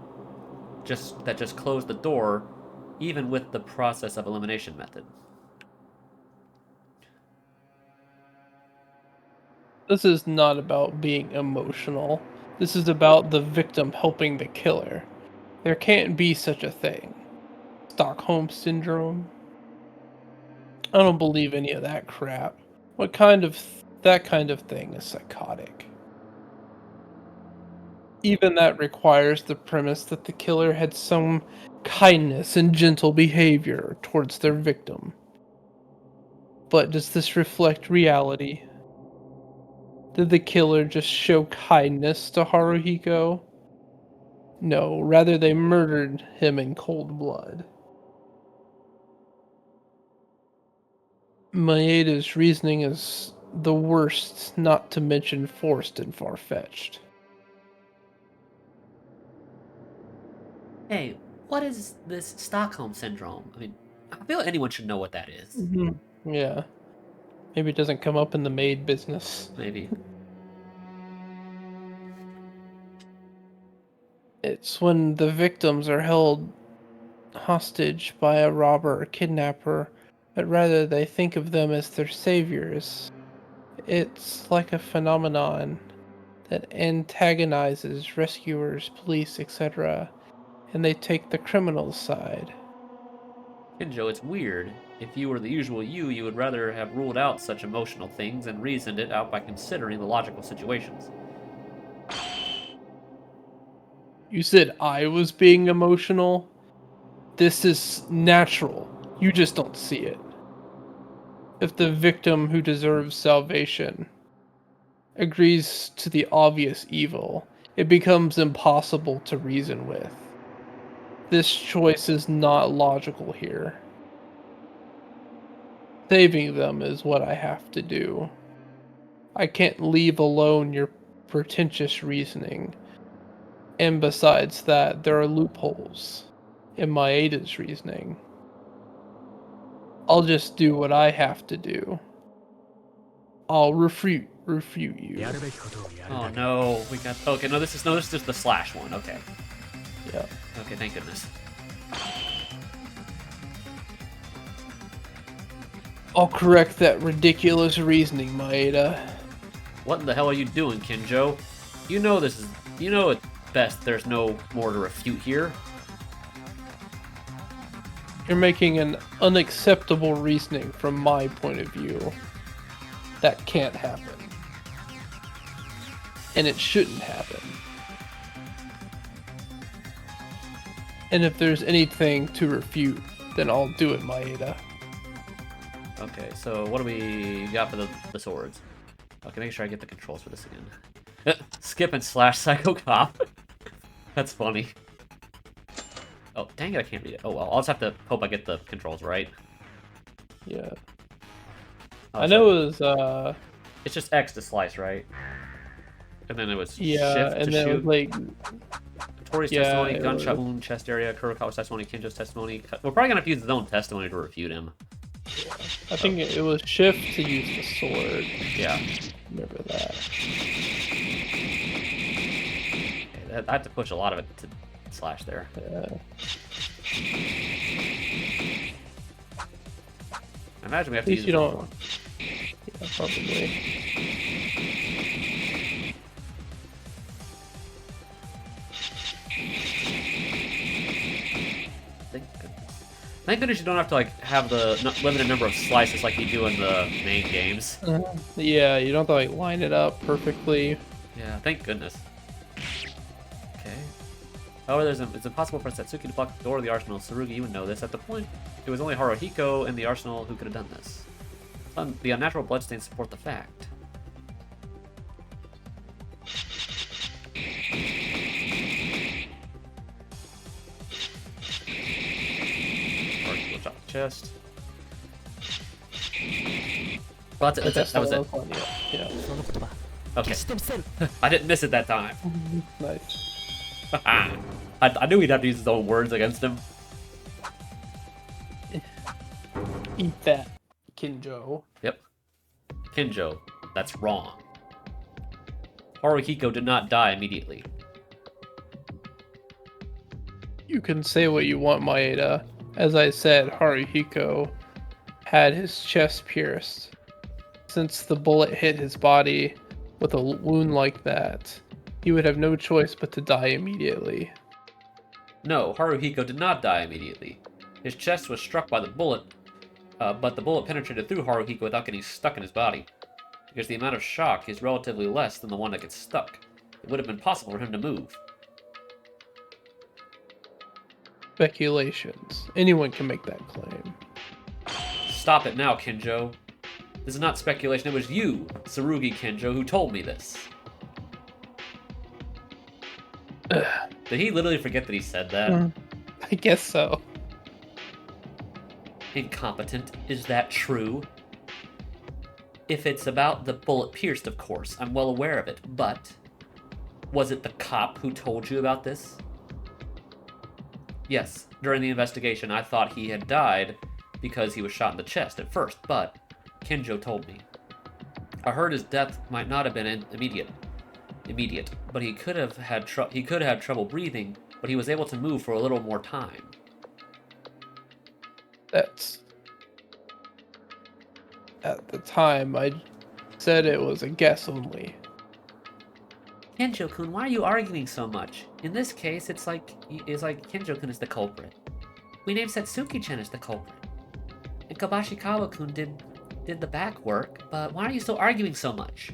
just closed the door, even with the process of elimination method. This is not about being emotional. This is about the victim helping the killer. There can't be such a thing. Stockholm Syndrome? I don't believe any of that crap. That kind of thing is psychotic. Even that requires the premise that the killer had some kindness and gentle behavior towards their victim. But does this reflect reality? Did the killer just show kindness to Haruhiko? No, rather they murdered him in cold blood. Maeda's reasoning is the worst, not to mention forced and far-fetched. Hey, what is this Stockholm Syndrome? I mean, I feel anyone should know what that is. Mm-hmm. Yeah. Maybe it doesn't come up in the maid business. Maybe. It's when the victims are held hostage by a robber or kidnapper, but rather they think of them as their saviors. It's like a phenomenon that antagonizes rescuers, police, etc., and they take the criminal's side. Kinjo, it's weird. If you were the usual you would rather have ruled out such emotional things and reasoned it out by considering the logical situations. You said I was being emotional? This is natural. You just don't see it. If the victim who deserves salvation agrees to the obvious evil, it becomes impossible to reason with. This choice is not logical here. Saving them is what I have to do. I can't leave alone your pretentious reasoning. And besides that, there are loopholes in Maeda's reasoning. I'll just do what I have to do. I'll refute you. Oh no, we got. Okay, no, this is just the slash one. Okay. Yeah. Okay, thank goodness. I'll correct that ridiculous reasoning, Maeda. What in the hell are you doing, Kinjo? You know at best there's no more to refute here. You're making an unacceptable reasoning from my point of view. That can't happen. And it shouldn't happen. And if there's anything to refute, then I'll do it, Maeda. Okay, so what do we got for the swords? Okay, make sure I get the controls for this again. Skip and slash Psycho Cop. That's funny. Oh, dang it, I can't read it. Oh well, I'll just have to hope I get the controls right. Yeah. Oh, I know it was, it's just X to slice, right? And then it was yeah, shift and to then it shoot. was like, Tori's yeah, testimony, it gunshot was- wound, chest area, Kurokawa's testimony, Kinjo's testimony. We're probably gonna have to use his own testimony to refute him. I think it was shift to use the sword. Yeah. Remember that. Okay, I have to push a lot of it to slash there. Yeah. I imagine we have At to least use you his own don't. one. Yeah, probably. Thank goodness you don't have to like have the limited number of slices like you do in the main games. Yeah, you don't have to like line it up perfectly. Yeah, thank goodness. Okay. However, it's impossible for Satsuki to block the door of the arsenal. Tsurugi, you would know this. At the point, it was only Haruhiko in the arsenal who could have done this. The unnatural bloodstains support the fact. Chest. Well, that's it. That was it. Yeah. その言葉 Okay. 決してみせん I didn't miss it that time. Nice. I knew he'd have to use his own words against him. Eat that, Kinjo. Yep. Kinjo, that's wrong. Haruhiko did not die immediately. You can say what you want, Maeda. As I said, Haruhiko had his chest pierced. Since the bullet hit his body with a wound like that, he would have no choice but to die immediately. No, Haruhiko did not die immediately. His chest was struck by the bullet, but the bullet penetrated through Haruhiko without getting stuck in his body. Because the amount of shock is relatively less than the one that gets stuck. It would have been possible for him to move. Speculations. Anyone can make that claim. Stop it now, Kinjo. This is not speculation. It was you, Tsurugi Kinjo, who told me this. Did he literally forget that he said that? I guess so. Incompetent. Is that true? If it's about the bullet pierced, of course. I'm well aware of it. But was it the cop who told you about this? Yes. During the investigation, I thought he had died because he was shot in the chest at first, but Kinjo told me. I heard his death might not have been immediate, but he could have had trouble breathing, but he was able to move for a little more time. That's... At the time, I said it was a guess only. Kenjo-kun, why are you arguing so much? In this case, it's like Kenjo-kun is the culprit. We named Satsuki-chan as the culprit. And Kabashikawa-kun did the back work, but why are you still arguing so much?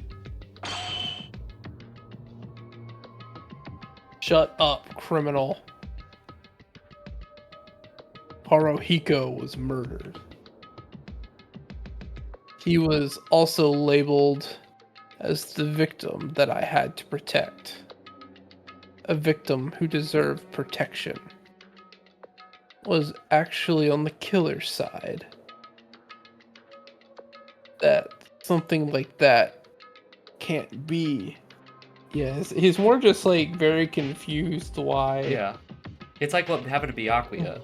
Shut up, criminal. Haruhiko was murdered. He was also labeled as the victim that I had to protect. A victim who deserved protection. Was actually on the killer's side. That something like that can't be. Yes, he's more just like very confused why. Yeah. It's like what happened to Byakuya.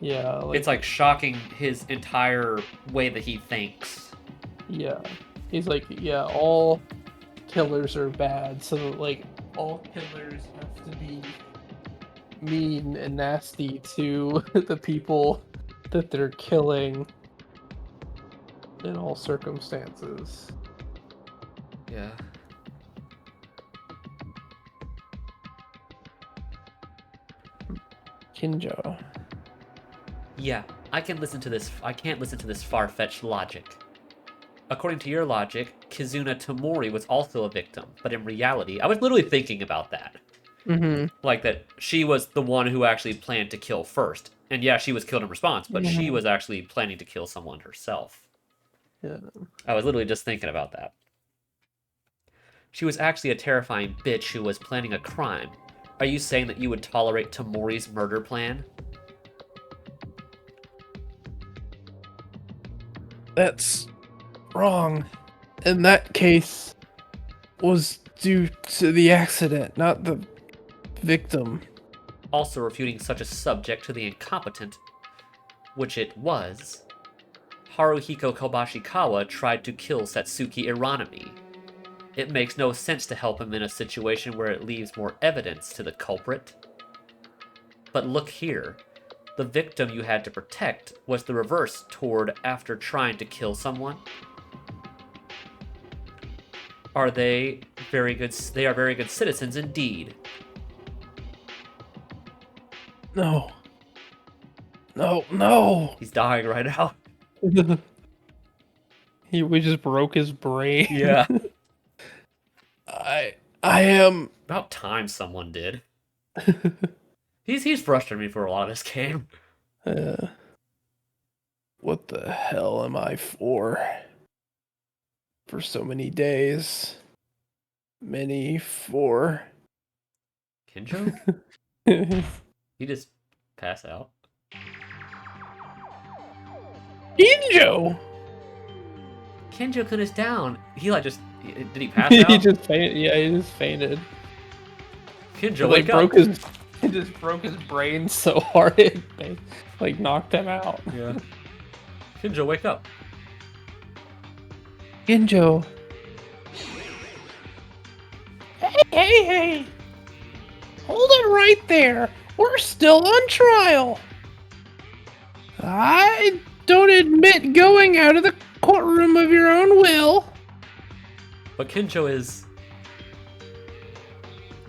Yeah. Like, It's like shocking his entire way that he thinks. yeah. He's like, yeah, all killers are bad, so like all killers have to be mean and nasty to the people that they're killing in all circumstances. Yeah. Kinjo. Yeah, I can't listen to this far-fetched logic. According to your logic, Kizuna Tomori was also a victim, but in reality, I was literally thinking about that. Mm-hmm. Like that she was the one who actually planned to kill first. And yeah, she was killed in response, but she was actually planning to kill someone herself. Yeah. I was literally just thinking about that. She was actually a terrifying bitch who was planning a crime. Are you saying that you would tolerate Tomori's murder plan? That's wrong. In that case, was due to the accident, not the victim. Also refuting such a subject to the incompetent, which it was, Haruhiko Kobashikawa tried to kill Satsuki Iranami. It makes no sense to help him in a situation where it leaves more evidence to the culprit. But look here. The victim you had to protect was the reverse toward after trying to kill someone. Are they very good? They are very good citizens indeed. No. No. He's dying right now. We just broke his brain. Yeah. I am. About time someone did. He's frustrated me for a lot of this game. What the hell am I for? For so many days. Many for. Kinjo? He just pass out. Kinjo! Kinjo-kun is down. He like just did he pass he out? just fainted. Yeah, he just fainted. Kinjo, It, like, wake up. It just broke his brain so hard it like knocked him out. Yeah. Kinjo, wake up. Kinjo. Hey! Hold it right there. We're still on trial. I don't admit going out of the courtroom of your own will. But Kinjo is.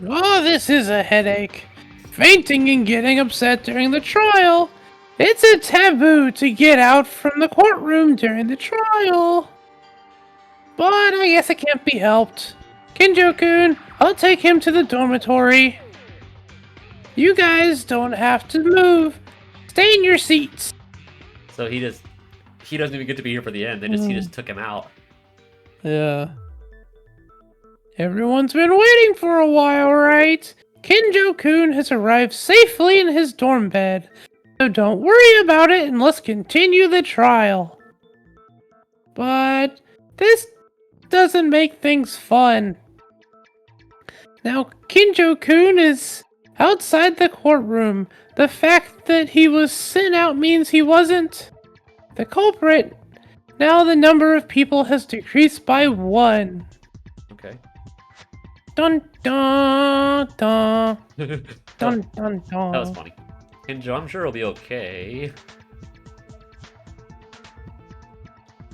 Oh, this is a headache. Fainting and getting upset during the trial. It's a taboo to get out from the courtroom during the trial. But I guess it can't be helped. Kinjo-kun, I'll take him to the dormitory. You guys don't have to move. Stay in your seats. So he doesn't even get to be here for the end. He just took him out. Yeah. Everyone's been waiting for a while, right? Kinjo-kun has arrived safely in his dorm bed. So don't worry about it and let's continue the trial. But this doesn't make things fun. Now, Kinjo-kun is outside the courtroom. The fact that he was sent out means he wasn't the culprit. Now the number of people has decreased by 1. Okay. Dun dun dun. Dun dun dun. That was funny. Kinjo, I'm sure he'll be okay.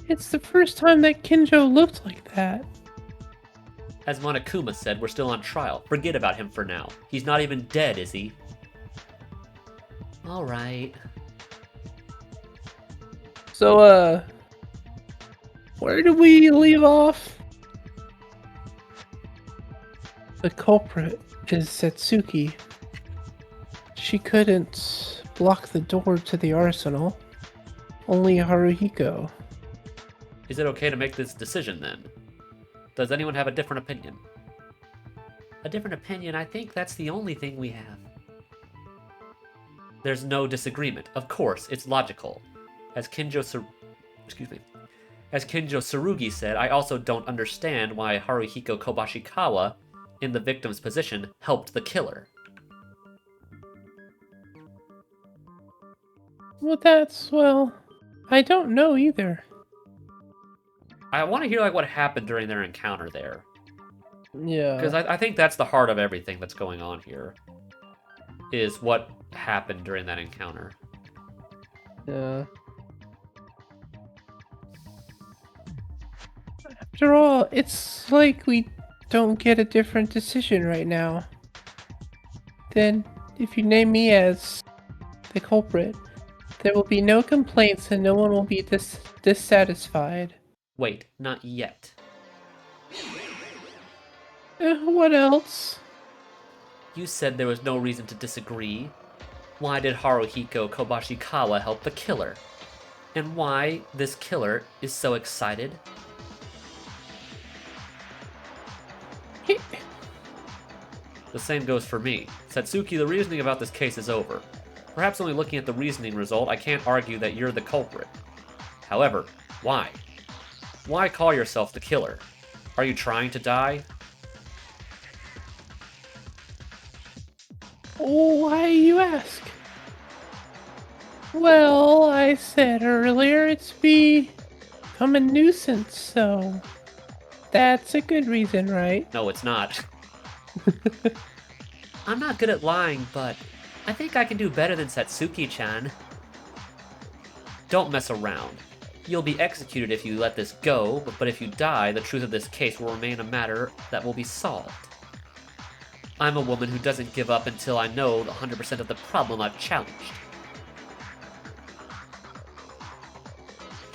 It's the first time that Kinjo looked like that. As Monokuma said, we're still on trial. Forget about him for now. He's not even dead, is he? Alright. So, where did we leave off? The culprit is Satsuki. She couldn't block the door to the arsenal. Only Haruhiko. Is it okay to make this decision then? Does anyone have a different opinion? A different opinion? I think that's the only thing we have. There's no disagreement. Of course, it's logical. As Kinjo Tsurugi said, I also don't understand why Haruhiko Kobashikawa, in the victim's position, helped the killer. Well, I don't know either. I want to hear like what happened during their encounter there. Yeah. Because I think that's the heart of everything that's going on here. Is what happened during that encounter. Yeah. After all, it's like we don't get a different decision right now. Then, if you name me as the culprit, there will be no complaints and no one will be dissatisfied. Wait, not yet. What else? You said there was no reason to disagree. Why did Haruhiko Kobashikawa help the killer? And why this killer is so excited? The same goes for me. Satsuki, the reasoning about this case is over. Perhaps only looking at the reasoning result, I can't argue that you're the culprit. However, why? Why call yourself the killer? Are you trying to die? Why, you ask? Well, I said earlier it's become a nuisance, so that's a good reason, right? No, it's not. I'm not good at lying, but I think I can do better than Satsuki-chan. Don't mess around. You'll be executed if you let this go, but if you die, the truth of this case will remain a matter that will be solved. I'm a woman who doesn't give up until I know 100% of the problem I've challenged.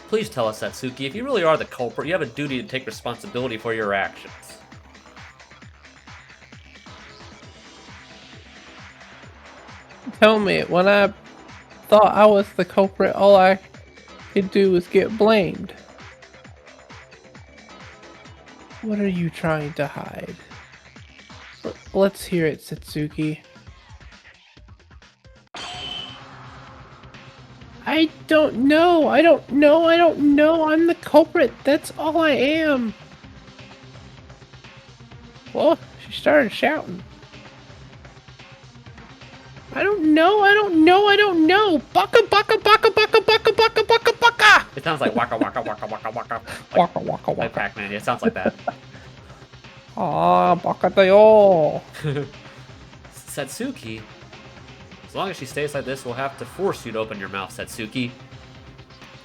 Please tell us, Satsuki, if you really are the culprit, you have a duty to take responsibility for your actions. Tell me, when I thought I was the culprit, all I could do was get blamed. What are you trying to hide? Let's hear it, Satsuki. I don't know. I don't know. I don't know. I'm the culprit. That's all I am. Well, she started shouting. I don't know. I don't know. I don't know. Baka baka baka baka baka baka baka baka. It sounds like waka waka waka waka waka. Waka waka Like waka. Pac-Man. Yeah, it sounds like that. Ah, baka tayo. Satsuki? As long as she stays like this, we'll have to force you to open your mouth, Satsuki.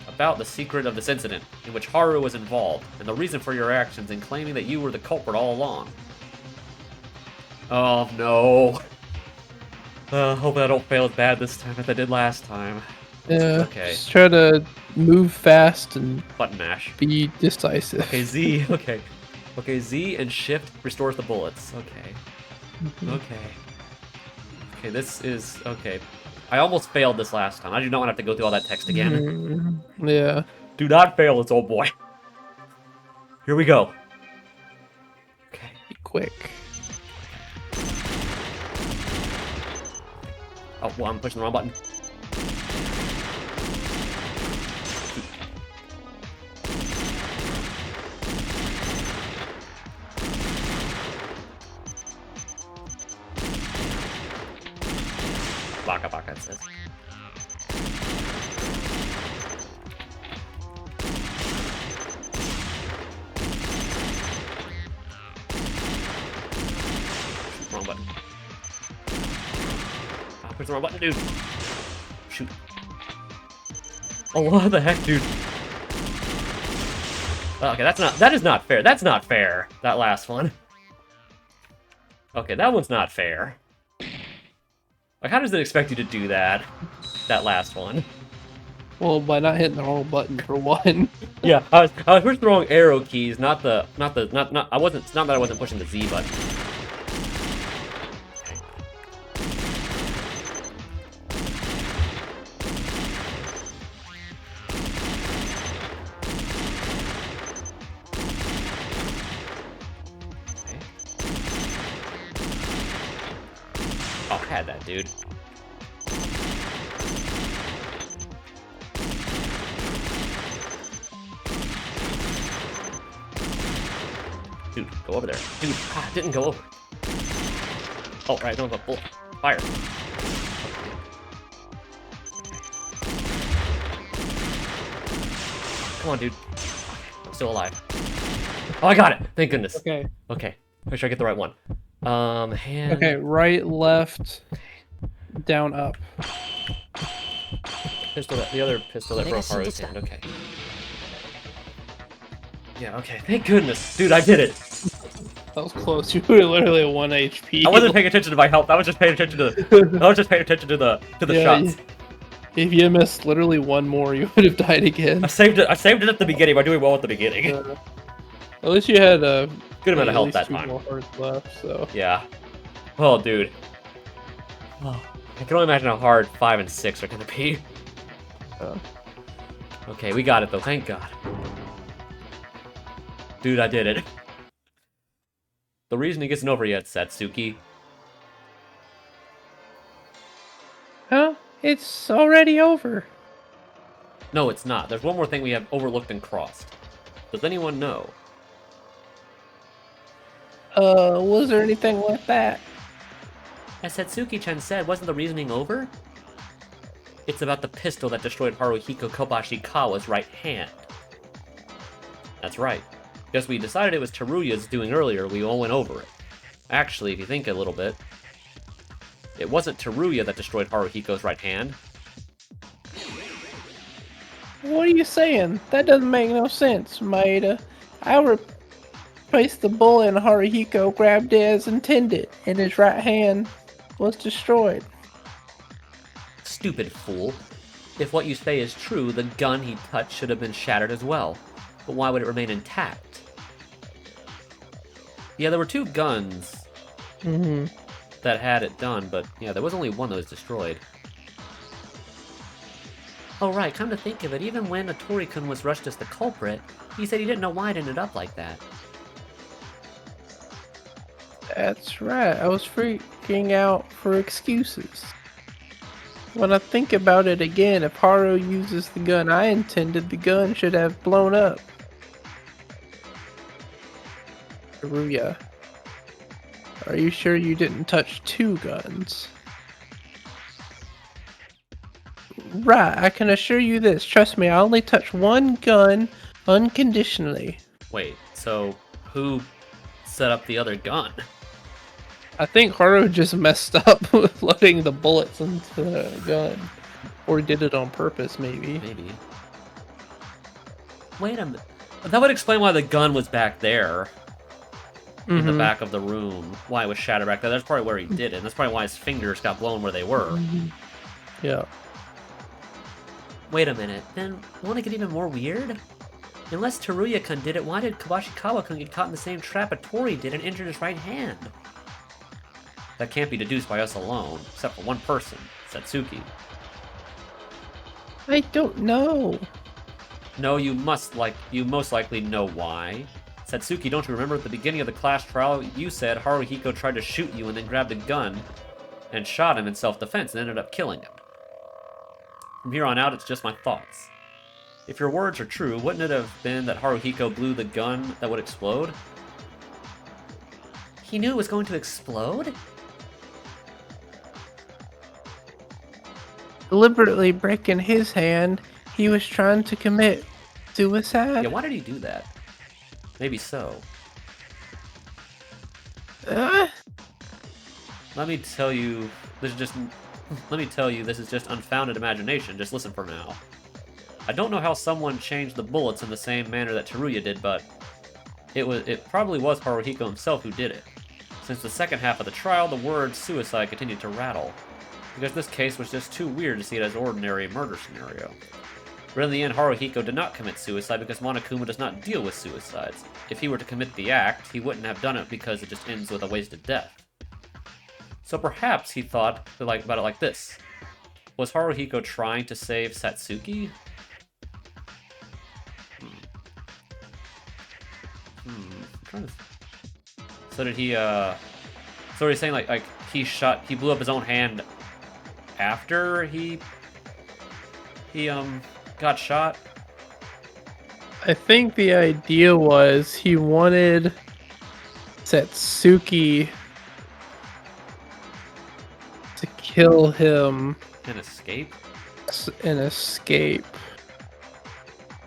About the secret of this incident, in which Haru was involved, and the reason for your actions in claiming that you were the culprit all along. Oh no. Hope I don't fail as bad this time as I did last time. Yeah. Okay. Just try to move fast and Button mash. be decisive. Okay, Z, okay. Okay, Z and shift restores the bullets. Okay. Okay. Okay, this is... okay. I almost failed this last time. I do not want to have to go through all that text again. Yeah. Do not fail this, old boy. Here we go. Okay. Be quick. Oh, well, I'm pushing the wrong button. Baka baka, it says. Wrong button. Oh, push the wrong button, dude. Shoot. Oh, what the heck, dude? Okay, that is not fair. That's not fair. That last one. Okay, that one's not fair. Like, how does it expect you to do that? That last one. Well, by not hitting the wrong button for one. Yeah, I was pushing the wrong arrow keys, not that I wasn't pushing the Z button. Okay. Oh, I had that, dude. Dude, go over there. Dude, it didn't go over. Oh, right, don't go. Oh, fire. Come on, dude. I'm still alive. Oh, I got it. Thank goodness. Okay. Okay. Make sure I get the right one. Hand. Okay, right, left, down, up. Pistol, the other pistol that broke Haru's hand. Okay. Yeah, okay. Thank goodness. Dude, I did it. That was close. You were literally at 1 HP. I wasn't paying attention to my health. I was just paying attention to the Yeah, shots. If you missed literally one more, you would have died again. I saved it at the beginning by doing well at the beginning. At least you had a Good amount of at health least that 2 time. more hearts left, so. Yeah. Oh, dude. Oh, I can only imagine how hard 5 and 6 are gonna be. Okay, we got it though. Thank God. Dude, I did it. The reasoning isn't over yet, Satsuki. Huh? It's already over. No, it's not. There's one more thing we have overlooked and crossed. Does anyone know? Was there anything like that? As Satsuki-chan said, wasn't the reasoning over? It's about the pistol that destroyed Haruhiko Kobashikawa's right hand. That's right. Because we decided it was Teruya's doing earlier, we all went over it. Actually, if you think a little bit, it wasn't Teruya that destroyed Haruhiko's right hand. What are you saying? That doesn't make no sense, Maeda. I replaced the bullet and Haruhiko grabbed it as intended, and his right hand was destroyed. Stupid fool. If what you say is true, the gun he touched should have been shattered as well. But why would it remain intact? Yeah, there were 2 guns that had it done, but yeah, there was only one that was destroyed. Oh right, come to think of it, even when Otori-kun was rushed as the culprit, he said he didn't know why it ended up like that. That's right, I was freaking out for excuses. When I think about it again, if Haru uses the gun I intended, the gun should have blown up. Haruya, are you sure you didn't touch 2 guns? Right, I can assure you this. Trust me, I only touched 1 gun unconditionally. Wait, so who set up the other gun? I think Haru just messed up with loading the bullets into the gun. Or did it on purpose, maybe. Maybe. Wait a minute. That would explain why the gun was back there. In the back of the room. Why it was shattered back there. That's probably where he did it. That's probably why his fingers got blown where they were. Yeah. Wait a minute, then wanna get even more weird? Unless Teruya-kun did it, why did Kabashikawa-kun get caught in the same trap Atori did and injured his right hand? That can't be deduced by us alone, except for one person, Satsuki. I don't know. No, you most likely know why. Satsuki, don't you remember at the beginning of the class trial, you said Haruhiko tried to shoot you and then grabbed a gun and shot him in self-defense and ended up killing him. From here on out, it's just my thoughts. If your words are true, wouldn't it have been that Haruhiko blew the gun that would explode? He knew it was going to explode? Deliberately breaking his hand, he was trying to commit suicide. Yeah, why did he do that? Maybe so. Let me tell you, this is just unfounded imagination. Just listen for now. I don't know how someone changed the bullets in the same manner that Teruya did, but it probably was Haruhiko himself who did it. Since the second half of the trial, the word suicide continued to rattle, because this case was just too weird to see it as ordinary murder scenario. But in the end, Haruhiko did not commit suicide because Monokuma does not deal with suicides. If he were to commit the act, he wouldn't have done it because it just ends with a wasted death. So perhaps he thought about it like this. Was Haruhiko trying to save Satsuki? So did he, so he's saying like he blew up his own hand after he got shot? I think the idea was he wanted Satsuki to kill him And escape? and escape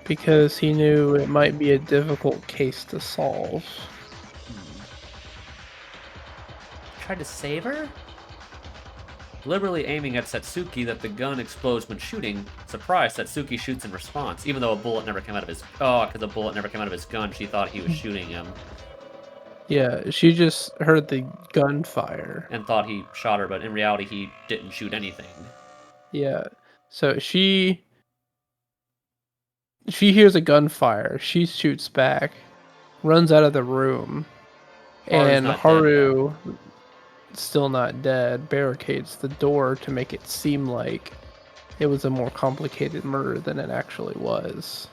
because he knew it might be a difficult case to solve. Tried to save her? Deliberately aiming at Satsuki that the gun explodes when shooting. Surprised, Satsuki shoots in response, even though a bullet never came out of his... Oh, because a bullet never came out of his gun, she thought he was shooting him. Yeah, she just heard the gunfire. And thought he shot her, but in reality he didn't shoot anything. Yeah, so she hears a gunfire. She shoots back, runs out of the room, Haru's and not Haru, still not dead, barricades the door to make it seem like it was a more complicated murder than it actually was.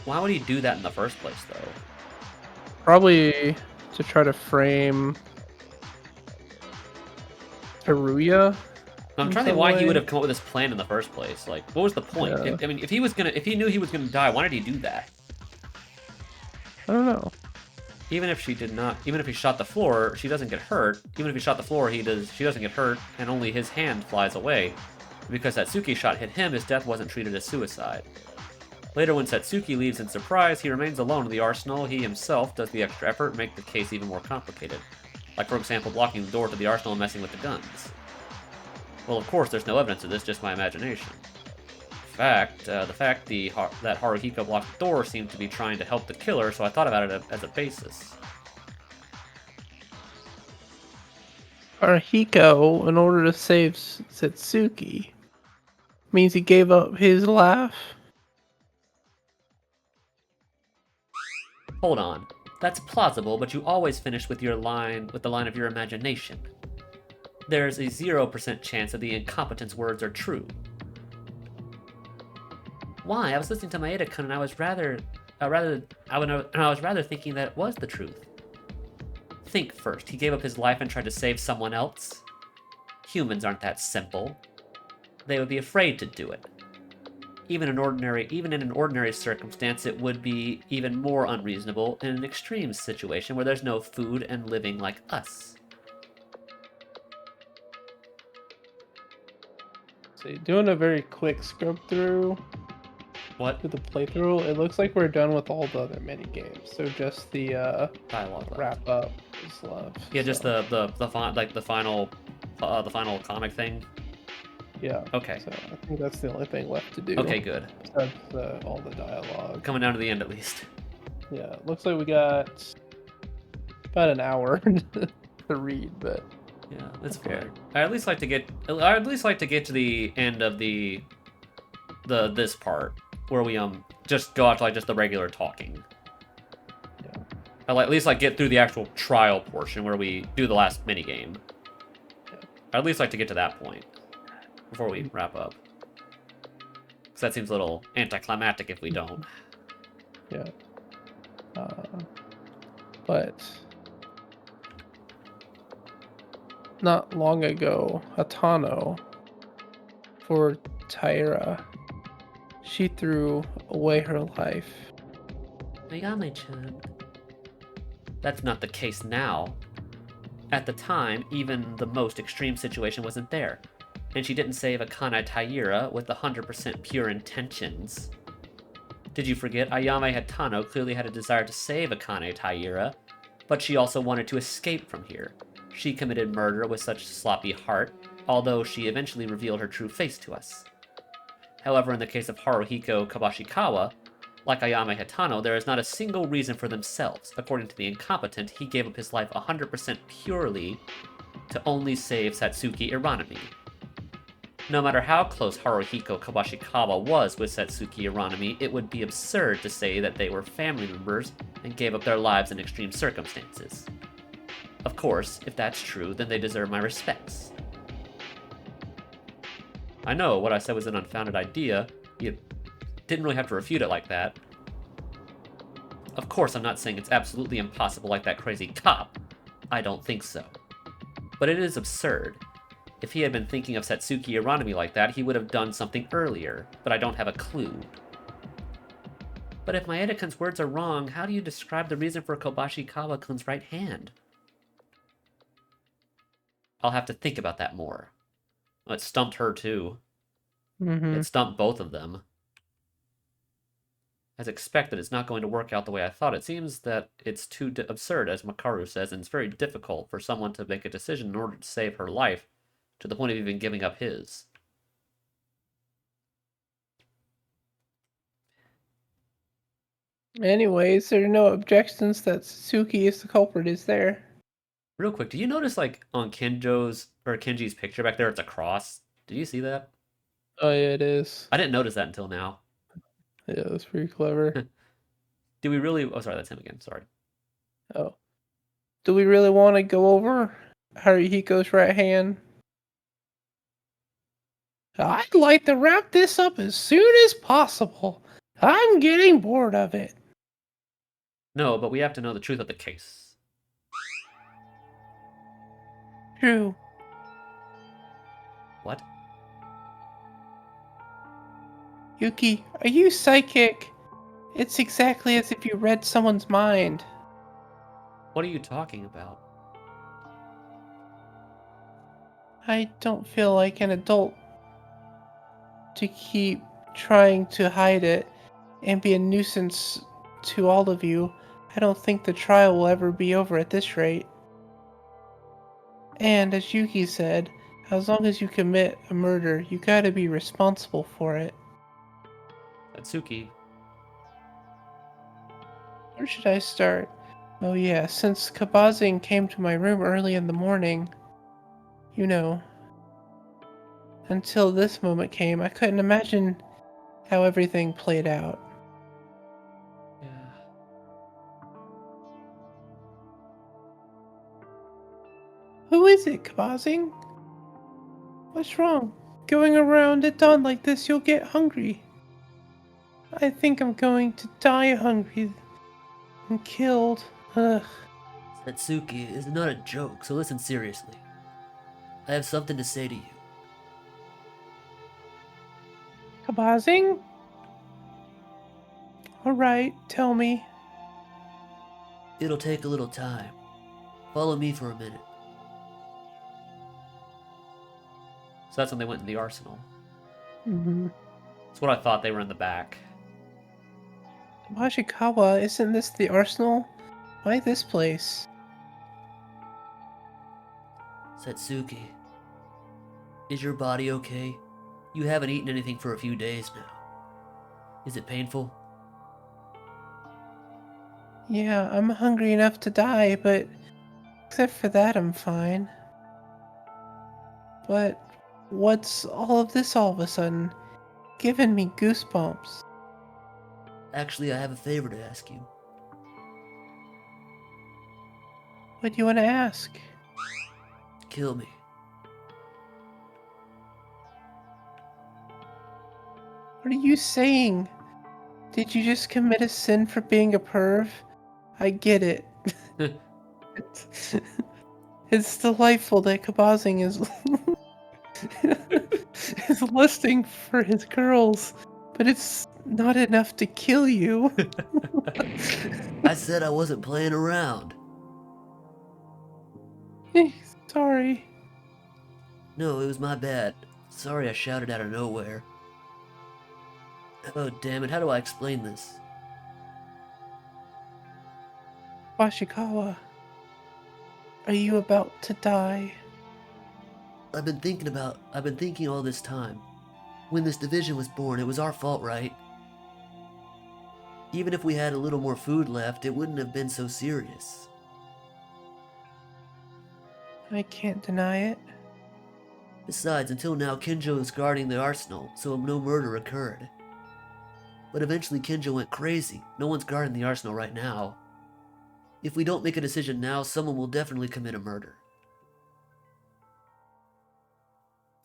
Why would he do that in the first place, though? Probably to try to frame Teruya. I'm trying to think why he would have come up with this plan in the first place. Like, what was the point? Yeah. If he knew he was gonna die, why did he do that? I don't know. Even if he shot the floor, she doesn't get hurt. Even if he shot the floor, she doesn't get hurt, and only his hand flies away. Because Satsuki's shot hit him, his death wasn't treated as suicide. Later, when Satsuki leaves in surprise, he remains alone in the arsenal. He himself does the extra effort and make the case even more complicated. Like, for example, blocking the door to the arsenal and messing with the guns. Well, of course, there's no evidence of this, just my imagination. The fact that Haruhiko blocked the door seemed to be trying to help the killer, so I thought about it as a basis. Haruhiko, in order to save Satsuki, means he gave up his life. Hold on. That's plausible, but you always finish with the line of your imagination. There's a 0% chance that the incompetent's words are true. Why? I was listening to Maeda-kun and I was rather thinking that it was the truth. Think first. He gave up his life and tried to save someone else. Humans aren't that simple. They would be afraid to do it. Even in an ordinary circumstance, it would be even more unreasonable in an extreme situation where there's no food and living like us. So doing a very quick scrub through What? to the playthrough, it looks like we're done with all the other mini games. So just the Dialogue left. wrap up is left. Yeah, just so, the final comic thing. yeah. Okay. So I think that's the only thing left to do. Okay, good. Besides all the dialogue. Coming down to the end at least. Yeah, it looks like we got about an hour to read, but Yeah, that's Okay. fair. I at least like to get to the end of this part where we just go out to like just the regular talking. yeah. I at least like get through the actual trial portion where we do the last mini game. Yeah. I'd at least like to get to that point before we wrap up. Because that seems a little anticlimactic if we don't. Yeah. But not long ago, Atano, for Taira, she threw away her life. Ayame-chan. That's not the case now. At the time, even the most extreme situation wasn't there. And she didn't save Akane Taira with 100% pure intentions. Did you forget Ayame Hatano clearly had a desire to save Akane Taira, but she also wanted to escape from here. She committed murder with such sloppy heart, although she eventually revealed her true face to us. However, in the case of Haruhiko Kabashikawa, like Ayame Hatano, there is not a single reason for themselves. According to the incompetent, he gave up his life 100% purely to only save Satsuki Iranami. No matter how close Haruhiko Kabashikawa was with Satsuki Iranami, it would be absurd to say that they were family members and gave up their lives in extreme circumstances. Of course, if that's true, then they deserve my respects. I know what I said was an unfounded idea. You didn't really have to refute it like that. Of course, I'm not saying it's absolutely impossible like that crazy cop. I don't think so. But it is absurd. If he had been thinking of Satsuki Iranami like that, he would have done something earlier, but I don't have a clue. But if Maeda-kun's words are wrong, how do you describe the reason for Kobashi-kawa-kun's right hand? I'll have to think about that more. Well, it stumped her too. Mm-hmm. It stumped both of them. As expected, it's not going to work out the way I thought. It seems that it's too absurd, as Makaru says, and it's very difficult for someone to make a decision in order to save her life, to the point of even giving up his. Anyways, there are no objections that Satsuki is the culprit, is there? Real quick, do you notice, like, on Kenji's picture back there, it's a cross? Did you see that? Oh yeah, it is. I didn't notice that until now. Yeah, that's pretty clever. Do we really... Oh, sorry, that's him again. Sorry. Oh. Do we really want to go over Haruhiko's right hand? I'd like to wrap this up as soon as possible. I'm getting bored of it. No, but we have to know the truth of the case. True. What? Yuki, are you psychic? It's exactly as if you read someone's mind. What are you talking about? I don't feel like an adult to keep trying to hide it and be a nuisance to all of you. I don't think the trial will ever be over at this rate. And as Yuki said, as long as you commit a murder, you gotta be responsible for it. Satsuki. Where should I start? Oh yeah, since Kabazing came to my room early in the morning, you know, until this moment came, I couldn't imagine how everything played out. Yeah. Who is it, Kabazing? What's wrong? Going around at dawn like this, you'll get hungry. I think I'm going to die hungry and killed. Ugh. Satsuki is not a joke, so listen seriously. I have something to say to you. Kabazing? Alright, tell me. It'll take a little time. Follow me for a minute. So that's when they went in the arsenal. Mm-hmm. That's what I thought. They were in the back. Washikawa, isn't this the arsenal? Why this place? Satsuki, is your body okay? You haven't eaten anything for a few days now. Is it painful? Yeah, I'm hungry enough to die, but except for that, I'm fine. But what's all of this all of a sudden? Giving me goosebumps. Actually, I have a favor to ask you. What do you want to ask? Kill me. What are you saying? Did you just commit a sin for being a perv? I get it. It's delightful that Kabazing is lusting for his girls, but it's not enough to kill you. I said I wasn't playing around. Sorry. No, it was my bad. Sorry I shouted out of nowhere. Oh, damn it, how do I explain this? Washikawa, are you about to die? I've been thinking all this time. When this division was born, it was our fault, right? Even if we had a little more food left, it wouldn't have been so serious. I can't deny it. Besides, until now, Kinjo was guarding the arsenal, so no murder occurred. But eventually Kinjo went crazy. No one's guarding the arsenal right now. If we don't make a decision now, someone will definitely commit a murder.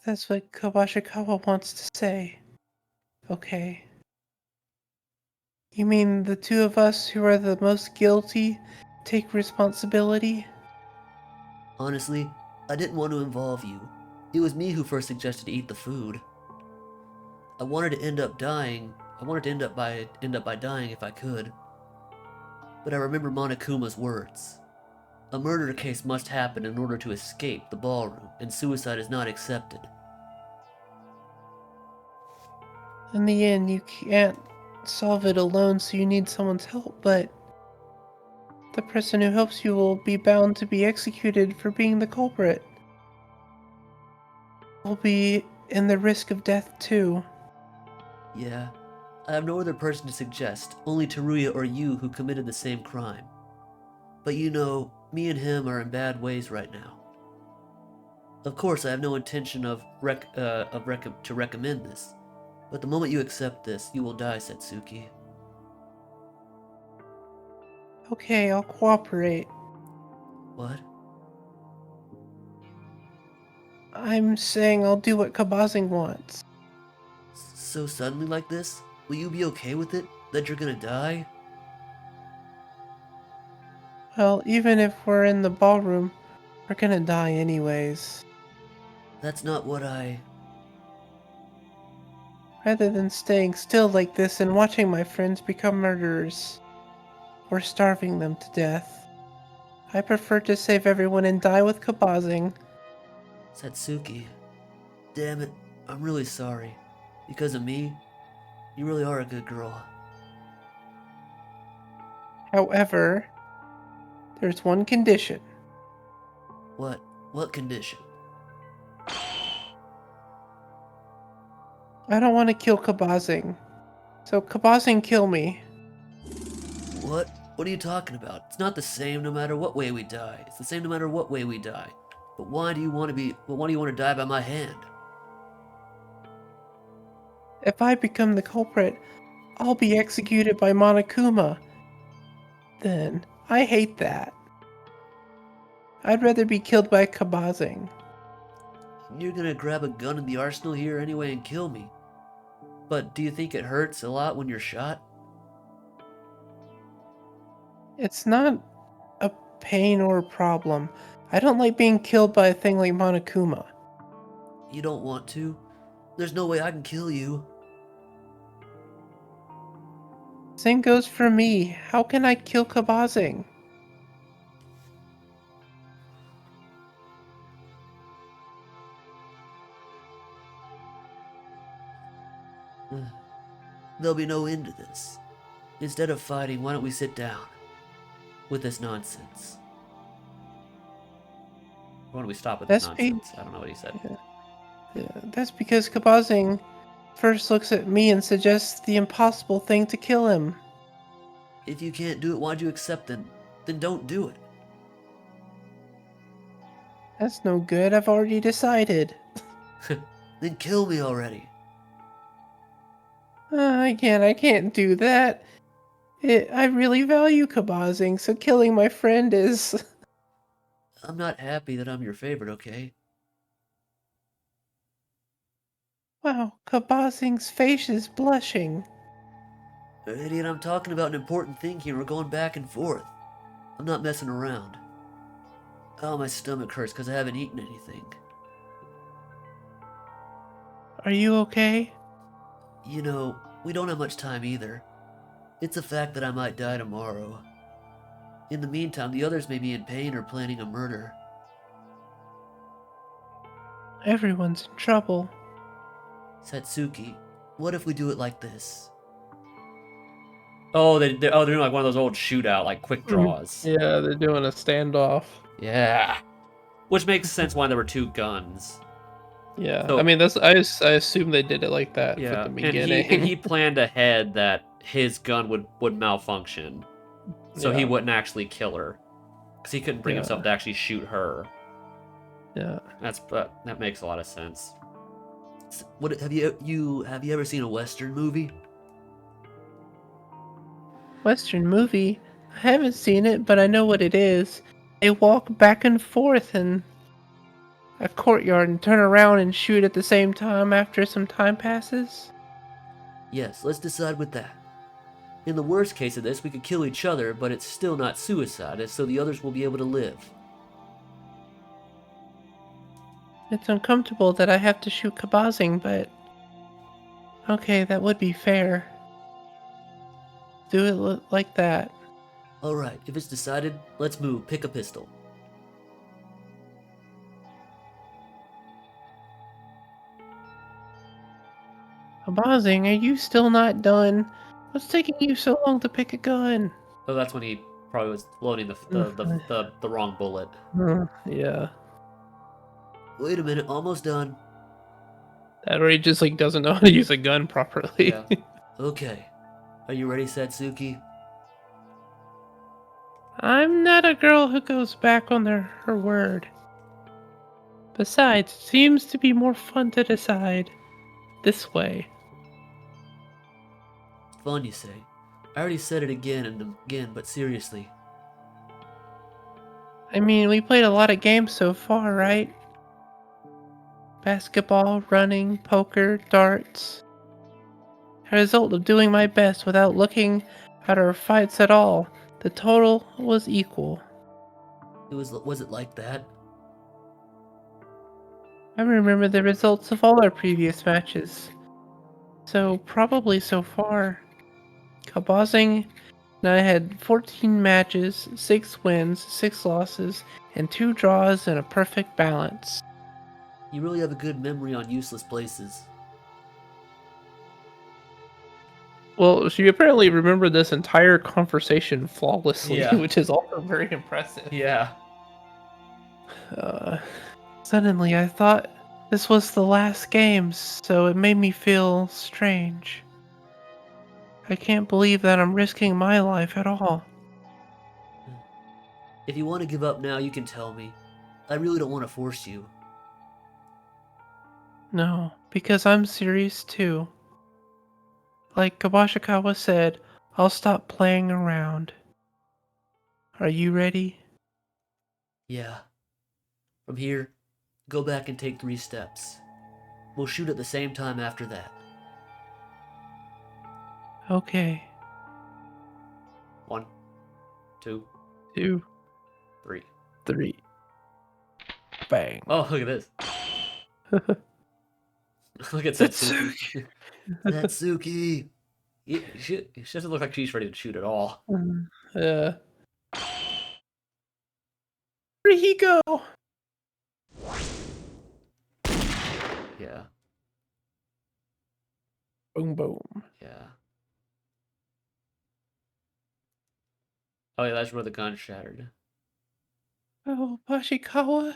That's what Kawashikawa wants to say. Okay. You mean the two of us who are the most guilty take responsibility? Honestly, I didn't want to involve you. It was me who first suggested to eat the food. I wanted to end up dying. I wanted to end up by dying if I could. But I remember Monokuma's words. A murder case must happen in order to escape the ballroom, and suicide is not accepted. In the end, you can't solve it alone, so you need someone's help, but the person who helps you will be bound to be executed for being the culprit. Will be in the risk of death too. Yeah, I have no other person to suggest, only Teruya or you who committed the same crime. But you know, me and him are in bad ways right now. Of course, I have no intention to recommend this, but the moment you accept this, you will die, Satsuki. Okay, I'll cooperate. What? I'm saying I'll do what Kabazing wants. So suddenly like this? Will you be okay with it? That you're gonna die? Well, even if we're in the ballroom, we're gonna die anyways. That's not what Rather than staying still like this and watching my friends become murderers, or starving them to death, I prefer to save everyone and die with Kabazing. Satsuki. Damn it, I'm really sorry. Because of me, you really are a good girl. However, there's one condition. What? What condition? I don't want to kill Kabazing. So Kabazing kill me. What? What are you talking about? It's not the same no matter what way we die. It's the same no matter what way we die. But why do you want to die by my hand? If I become the culprit, I'll be executed by Monokuma. Then, I hate that. I'd rather be killed by Kabazing. You're gonna grab a gun in the arsenal here anyway and kill me. But do you think it hurts a lot when you're shot? It's not a pain or a problem. I don't like being killed by a thing like Monokuma. You don't want to? There's no way I can kill you. Same goes for me. How can I kill Kabazing? There'll be no end to this. Instead of fighting, why don't we sit down with this nonsense? Why don't we stop with That's this be- nonsense? I don't know what he said. That's because Kabazing first looks at me and suggests the impossible thing to kill him. If you can't do it, why'd you accept then? Then don't do it. That's no good. I've already decided. Then kill me already. I can't do that. I really value Kabazing, so killing my friend is... I'm not happy that I'm your favorite, okay? Wow, Kabazing's face is blushing. Idiot, I'm talking about an important thing here. We're going back and forth. I'm not messing around. Oh, my stomach hurts because I haven't eaten anything. Are you okay? You know, we don't have much time either. It's a fact that I might die tomorrow. In the meantime, the others may be in pain or planning a murder. Everyone's in trouble. Satsuki, what if we do it like this? Oh, they're doing like one of those old shootout, like quick draws. Yeah, they're doing a standoff. Yeah. Which makes sense why there were two guns. Yeah, So- I mean, I assume they did it like that Yeah. from the And beginning. he planned ahead that his gun would malfunction. So he Yeah. wouldn't actually kill her. Because he couldn't bring Yeah. himself to actually shoot her. Yeah. That makes a lot of sense. What have you ever seen a Western movie? Western movie? I haven't seen it, but I know what it is. They walk back and forth in a courtyard and turn around and shoot at the same time after some time passes. Yes, let's decide with that. In the worst case of this, we could kill each other, but it's still not suicide, and so the others will be able to live. It's uncomfortable that I have to shoot Kabazing, but... Okay, that would be fair. Do it like that. Alright, if it's decided, let's move. Pick a pistol. Kabazing, are you still not done? What's taking you so long to pick a gun? So that's when he probably was loading the wrong bullet. Yeah. Wait a minute, almost done. That or he just like doesn't know how to use a gun properly. Yeah. Okay. Are you ready, Satsuki? I'm not a girl who goes back on her word. Besides, it seems to be more fun to decide this way. Fun, you say? I already said it again and again, but seriously. I mean, we played a lot of games so far, right? Basketball, running, poker, darts. A result of doing my best without looking at our fights at all. The total was equal. Was it like that? I remember the results of all our previous matches. So, probably so far. Kabazing and I had 14 matches, 6 wins, 6 losses, and 2 draws and a perfect balance. You really have a good memory on useless places. Well, she apparently remembered this entire conversation flawlessly, Yeah. which is also very impressive. Yeah. Suddenly, I thought this was the last game, so it made me feel strange. I can't believe that I'm risking my life at all. If you want to give up now, you can tell me. I really don't want to force you. No, because I'm serious too. Like Kabashikawa said, I'll stop playing around. Are you ready? Yeah. From here, go back and take 3 steps. We'll shoot at the same time after that. Okay. 1, 2, 2, 3. 3. Bang. Oh, look at this. Look at Satsuki. Satsuki. She doesn't look like she's ready to shoot at all. Yeah. Where'd he go? Yeah. Boom, boom. Yeah. Oh yeah, that's where the gun shattered. Oh, Pashikawa.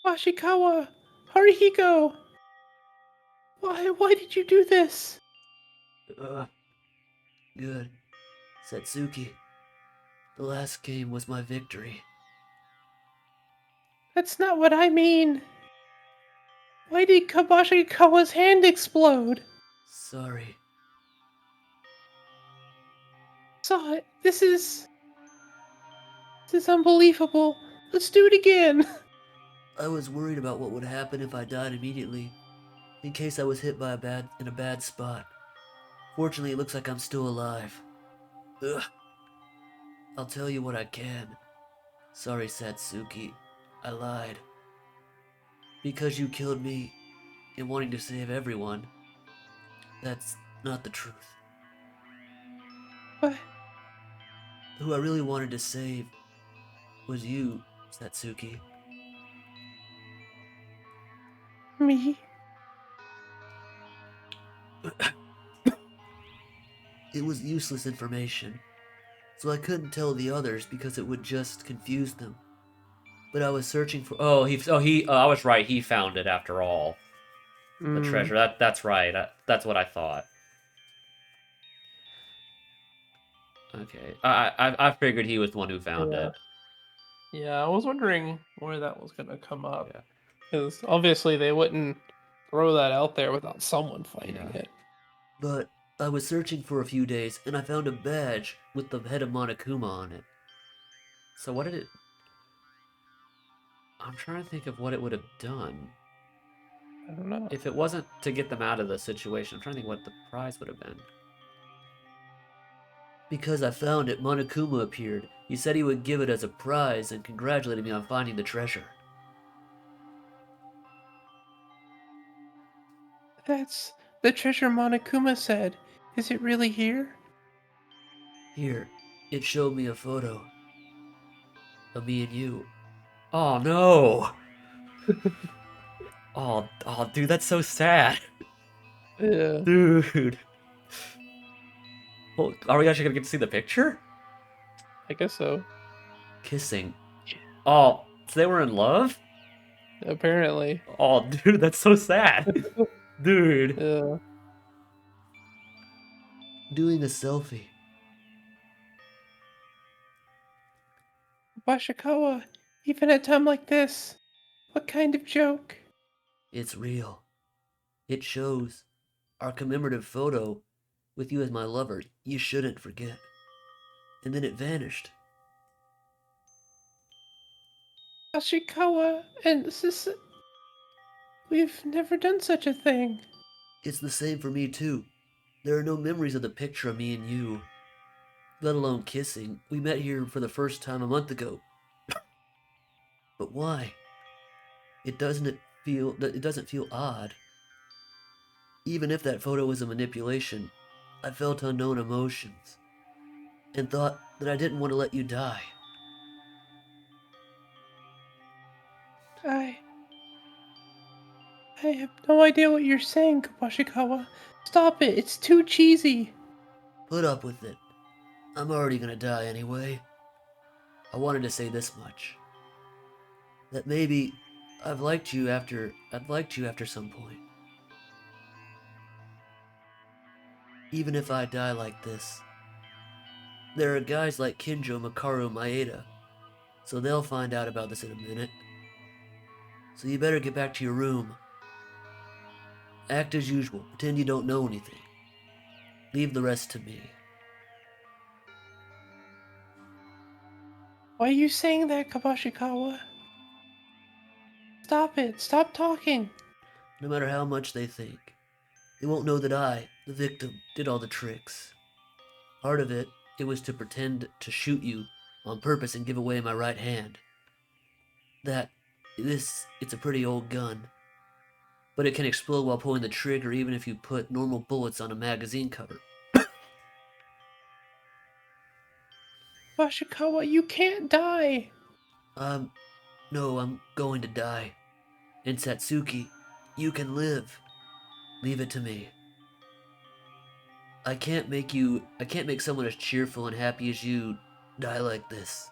Pashikawa. Harihiko. Why did you do this? Good. Satsuki. The last game was my victory. That's not what I mean. Why did Kabashikawa's hand explode? Sorry. Saw it. This is unbelievable. Let's do it again. I was worried about what would happen if I died immediately, in case I was hit by in a bad spot. Fortunately, it looks like I'm still alive. Ugh. I'll tell you what I can. Sorry, Satsuki. I lied. Because you killed me in wanting to save everyone, that's not the truth. What? Who I really wanted to save was you, Satsuki. Me? It was useless information, so I couldn't tell the others because it would just confuse them. But I was searching for. I was right. He found it after all. The treasure. That's right. That's what I thought. Okay. I figured he was the one who found it. Yeah, I was wondering where that was gonna come up. Yeah. Because obviously they wouldn't throw that out there without someone finding Yeah. it. But I was searching for a few days, and I found a badge with the head of Monokuma on it. So what did it... I'm trying to think of what it would have done. I don't know. If it wasn't to get them out of the situation, I'm trying to think what the prize would have been. Because I found it, Monokuma appeared. He said he would give it as a prize and congratulated me on finding the treasure. That's the treasure Monokuma said. Is it really here? Here, it showed me a photo of me and you. Oh no! oh, dude, that's so sad. Yeah. Dude. Well, are we actually gonna get to see the picture? I guess so. Kissing. Oh, so they were in love? Apparently. Oh, dude, that's so sad. Dude. Yeah. Doing a selfie. Bashikawa, even at a time like this, what kind of joke? It's real. It shows our commemorative photo with you as my lover. You shouldn't forget. And then it vanished. Bashikawa and we've never done such a thing. It's the same for me, too. There are no memories of the picture of me and you, let alone kissing. We met here for the first time a month ago. But why? It doesn't feel odd. Even if that photo was a manipulation, I felt unknown emotions and thought that I didn't want to let you die. I have no idea what you're saying, Kabashikawa. Stop it, it's too cheesy. Put up with it. I'm already gonna die anyway. I wanted to say this much. That maybe I'd liked you after some point. Even if I die like this. There are guys like Kinjo, Makaru, Maeda, so they'll find out about this in a minute. So you better get back to your room. Act as usual, pretend you don't know anything. Leave the rest to me. Why are you saying that, Kabashikawa? Stop it, stop talking. No matter how much they think, They won't know that I, the victim, did all the tricks. Part of it, it was to pretend to shoot you on purpose and give away my right hand. It's a pretty old gun. But it can explode while pulling the trigger even if you put normal bullets on a magazine cover. Bashikawa, you can't die. No, I'm going to die. And Satsuki, you can live. Leave it to me. I can't make someone as cheerful and happy as you die like this.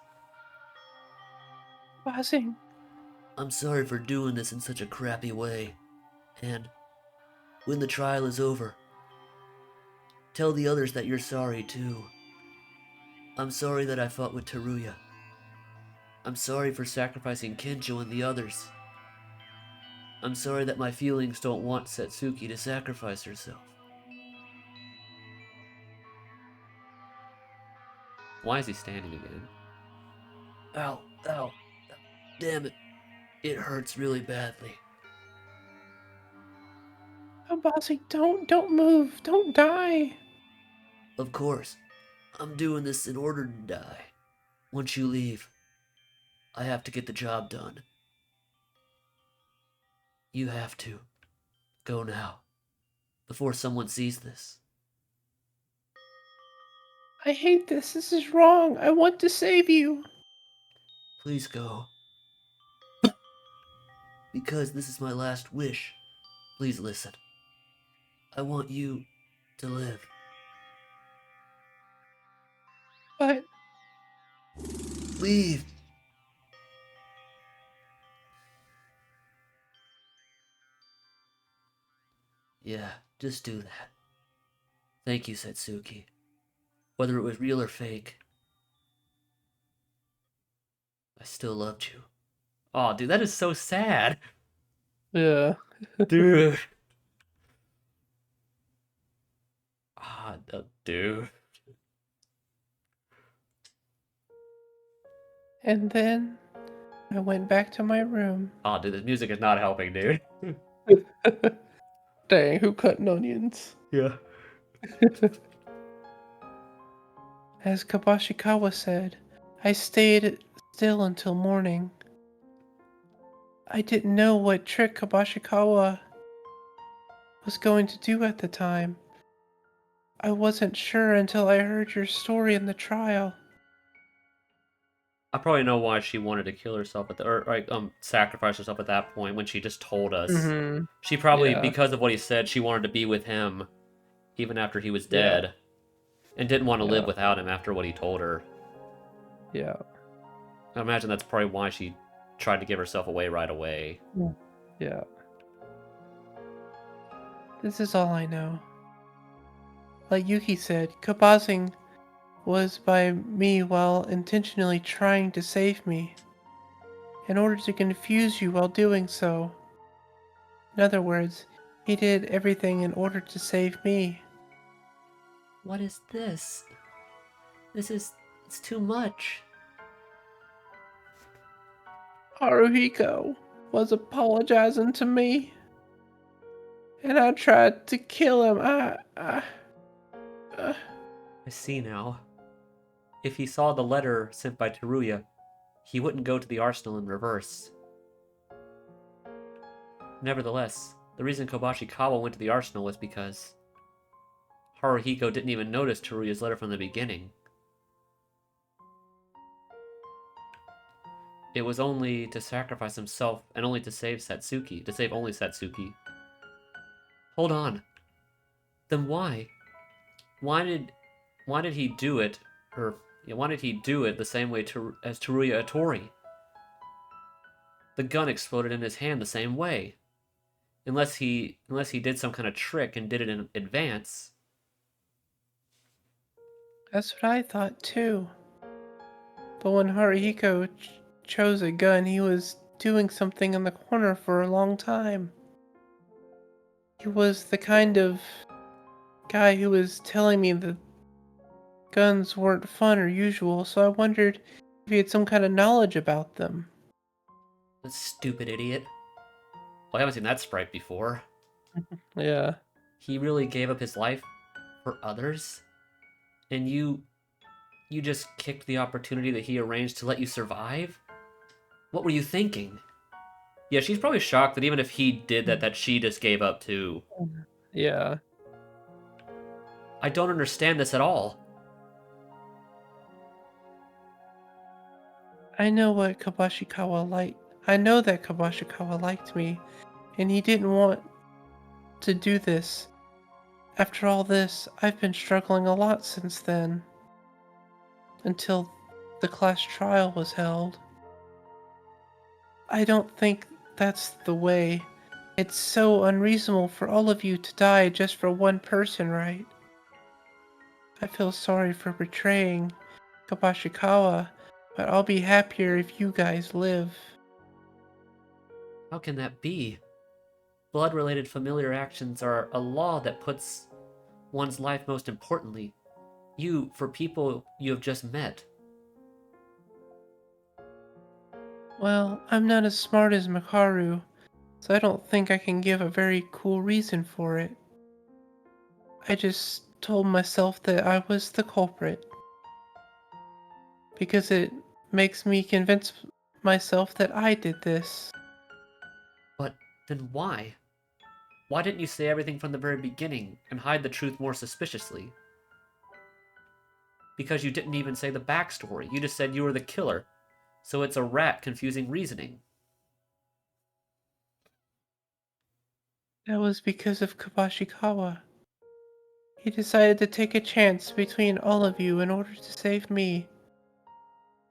Basing, I'm sorry for doing this in such a crappy way. And when the trial is over, tell the others that you're sorry too. I'm sorry that I fought with Teruya. I'm sorry for sacrificing Kenjo and the others. I'm sorry that my feelings don't want Satsuki to sacrifice herself. Why is he standing again? Ow, ow, damn it. It hurts really badly. oh, Basing, don't move. Don't die. Of course, I'm doing this in order to die. Once you leave, I have to get the job done. You have to. Go now. Before someone sees this. I hate this. This is wrong. I want to save you. Please go. Because this is my last wish. Please listen. I want you to live. But Leave! Yeah, just do that. Thank you, Satsuki. Whether it was real or fake, I still loved you. Oh, dude, that is so sad. yeah. Dude. Dude. And then I went back to my room. Oh, dude, this music is not helping, dude. Dang, who cutting onions? Yeah. As Kabashikawa said, I stayed still until morning. I didn't know what trick Kabashikawa was going to do at the time. I wasn't sure until I heard your story in the trial. I probably know why she wanted to kill herself sacrifice herself at that point when she just told us. Mm-hmm. She probably, Yeah. because of what he said, she wanted to be with him even after he was Yeah. dead. And didn't want to live Yeah. without him after what he told her. Yeah. I imagine that's probably why she tried to give herself away right away. Yeah. This is all I know. Like Yuki said, Kabazing was by me while intentionally trying to save me, in order to confuse you while doing so. In other words, he did everything in order to save me. What is this? It's too much. Haruhiko was apologizing to me, and I tried to kill him. I see now. If he saw the letter sent by Teruya, he wouldn't go to the arsenal in reverse. Nevertheless, the reason Kobashikawa went to the arsenal was because Haruhiko didn't even notice Teruya's letter from the beginning. It was only to sacrifice himself and only to save Satsuki, to save only Satsuki. Hold on. Then why? Why did he do it, why did he do it the same way as Teruya Otori? The gun exploded in his hand the same way. Unless he did some kind of trick and did it in advance. That's what I thought too. But when Haruhiko chose a gun, he was doing something in the corner for a long time. He was the kind of guy who was telling me that guns weren't fun or usual, so I wondered if he had some kind of knowledge about them. That stupid idiot. Well, I haven't seen that sprite before. Yeah. he really gave up his life for others, and you just kicked the opportunity that he arranged to let you survive? What were you thinking? Yeah, she's probably shocked that even if he did that she just gave up too. Yeah. I don't understand this at all. I know what Kabashikawa liked. I know that Kabashikawa liked me, and he didn't want to do this. After all this, I've been struggling a lot since then. Until the class trial was held. I don't think that's the way. It's so unreasonable for all of you to die just for one person, right? I feel sorry for betraying Kabashikawa, but I'll be happier if you guys live. How can that be? Blood-related familiar actions are a law that puts one's life most importantly. You, for people you have just met. Well, I'm not as smart as Makaru, so I don't think I can give a very cool reason for it. I just told myself that I was the culprit. Because it makes me convince myself that I did this. But then why? Why didn't you say everything from the very beginning and hide the truth more suspiciously? Because you didn't even say the backstory. You just said you were the killer. So it's a rat confusing reasoning. That was because of Kabashikawa. He decided to take a chance between all of you in order to save me.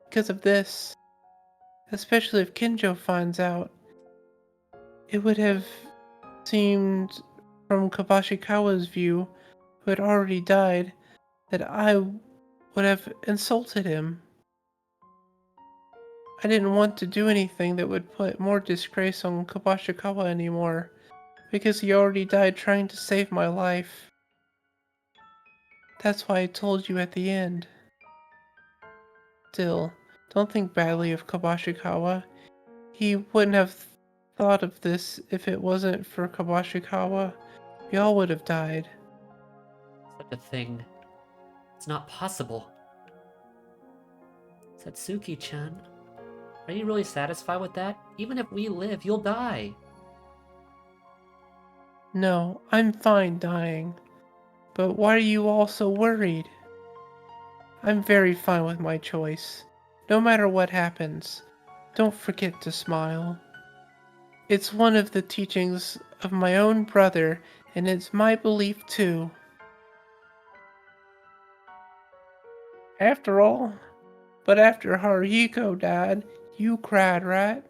Because of this, especially if Kinjo finds out, it would have seemed, from Kabashikawa's view, who had already died, that I would have insulted him. I didn't want to do anything that would put more disgrace on Kabashikawa anymore, because he already died trying to save my life. That's why I told you at the end. Still, don't think badly of Kabashikawa. He wouldn't have thought of this if it wasn't for Kabashikawa. We all would have died. Such a thing. It's not possible. Satsuki-chan, are you really satisfied with that? Even if we live, you'll die. No, I'm fine dying. But why are you all so worried? I'm very fine with my choice. No matter what happens, don't forget to smile. It's one of the teachings of my own brother, and it's my belief too. After Haruhiko died, you cried, right?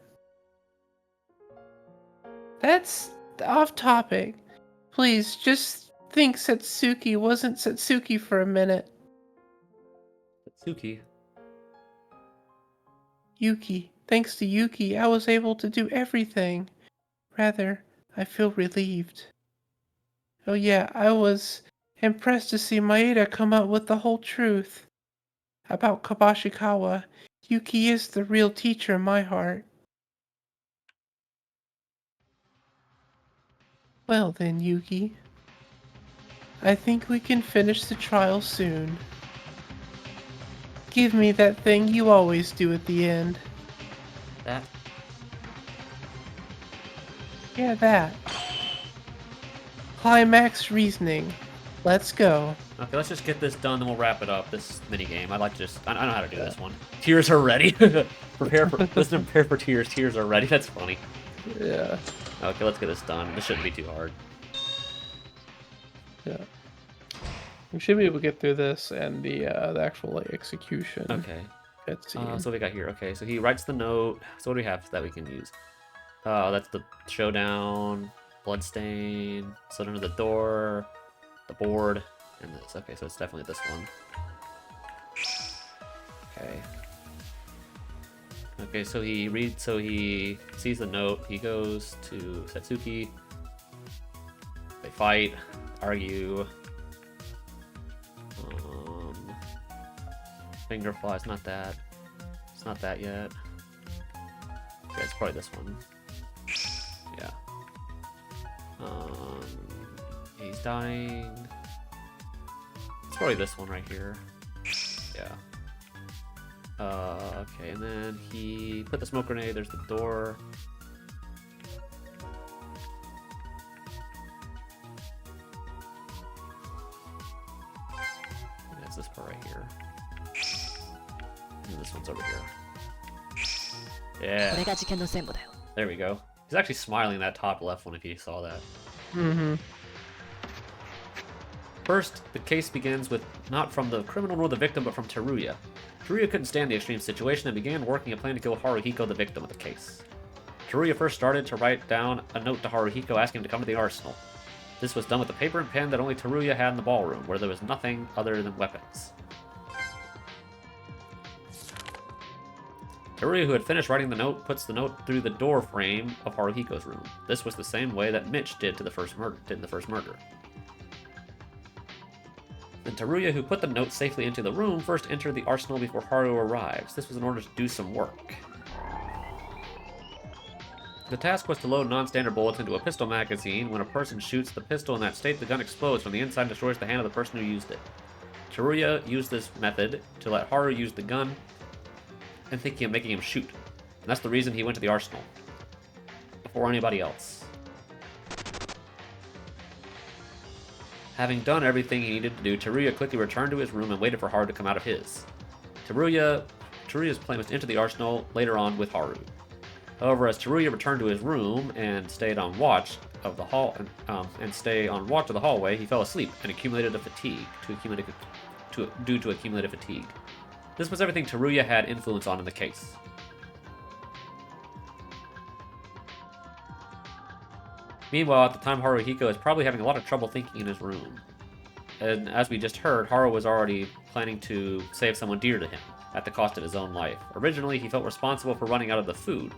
That's off topic. Please, just think Satsuki wasn't Satsuki for a minute. Satsuki? Yuki. Thanks to Yuki, I was able to do everything. Rather, I feel relieved. Oh yeah, I was impressed to see Maeda come out with the whole truth. About Kabashikawa, Yuki is the real teacher in my heart. Well then, Yuki. I think we can finish the trial soon. Give me that thing you always do at the end. That? Yeah, that. Climax reasoning. Let's go. Okay, let's just get this done, then we'll wrap it up, this minigame. I like to just... I know how to do this one. Tears are ready. Listen to prepare for tears. Tears are ready. That's funny. Yeah. Okay, let's get this done. This shouldn't be too hard. Yeah. We should be able to get through this and the actual execution. Okay. Cutscene. So what we got here. Okay, so he writes the note. So what do we have that we can use? That's the showdown, bloodstain, sit under the door, the board, and this. Okay, so it's definitely this one. Okay. Okay, so he sees the note, he goes to Satsuki, they fight, argue, finger flies, not that, it's not that yet, yeah, it's probably this one, yeah, He's dying. It's probably this one right here. Yeah. Okay, and then he put the smoke grenade. There's the door. That's this part right here. And this one's over here. Yeah. これが事件の全部だよ There we go. He's actually smiling that top left one if you saw that. Mm-hmm. First, the case begins with not from the criminal nor the victim, but from Teruya. Teruya couldn't stand the extreme situation and began working a plan to kill Haruhiko, the victim of the case. Teruya first started to write down a note to Haruhiko asking him to come to the arsenal. This was done with a paper and pen that only Teruya had in the ballroom, where there was nothing other than weapons. Teruya, who had finished writing the note, puts the note through the door frame of Haruhiko's room. This was the same way that Mitch did in the first murder. Then Teruya, who put the note safely into the room, first entered the arsenal before Haru arrives. This was in order to do some work. The task was to load non-standard bullets into a pistol magazine. When a person shoots the pistol in that state, the gun explodes from the inside and destroys the hand of the person who used it. Teruya used this method to let Haru use the gun and thinking of making him shoot. And that's the reason he went to the arsenal. Before anybody else. Having done everything he needed to do, Teruya quickly returned to his room and waited for Haru to come out of his. Teruya's plan was to enter the arsenal later on with Haru. However, as Teruya returned to his room and stayed on watch of the hallway, he fell asleep and accumulated due to accumulated fatigue. This was everything Teruya had influence on in the case. Meanwhile, at the time, Haruhiko is probably having a lot of trouble thinking in his room. And as we just heard, Haru was already planning to save someone dear to him, at the cost of his own life. Originally, he felt responsible for running out of the food,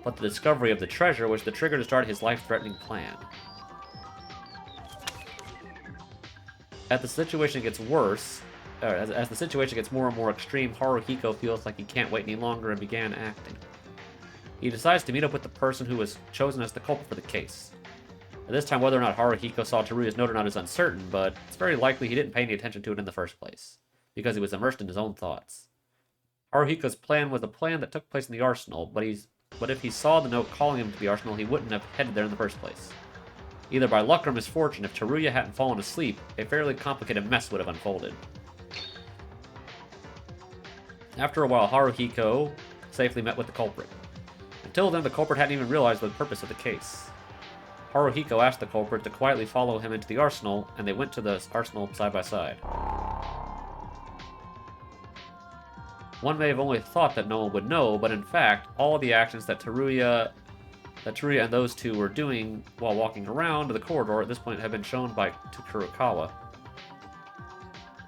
but the discovery of the treasure was the trigger to start his life-threatening plan. As the situation gets worse, as the situation gets more and more extreme, Haruhiko feels like he can't wait any longer and began acting. He decides to meet up with the person who was chosen as the culprit for the case. At this time, whether or not Haruhiko saw Teruya's note or not is uncertain, but it's very likely he didn't pay any attention to it in the first place, because he was immersed in his own thoughts. Haruhiko's plan was a plan that took place in the arsenal, but if he saw the note calling him to the arsenal, he wouldn't have headed there in the first place. Either by luck or misfortune, if Teruya hadn't fallen asleep, a fairly complicated mess would have unfolded. After a while, Haruhiko safely met with the culprit. Until then, the culprit hadn't even realized the purpose of the case. Haruhiko asked the culprit to quietly follow him into the arsenal, and they went to the arsenal side by side. One may have only thought that no one would know, but in fact, all the actions that Teruya and those two were doing while walking around the corridor at this point had been shown to Kurokawa.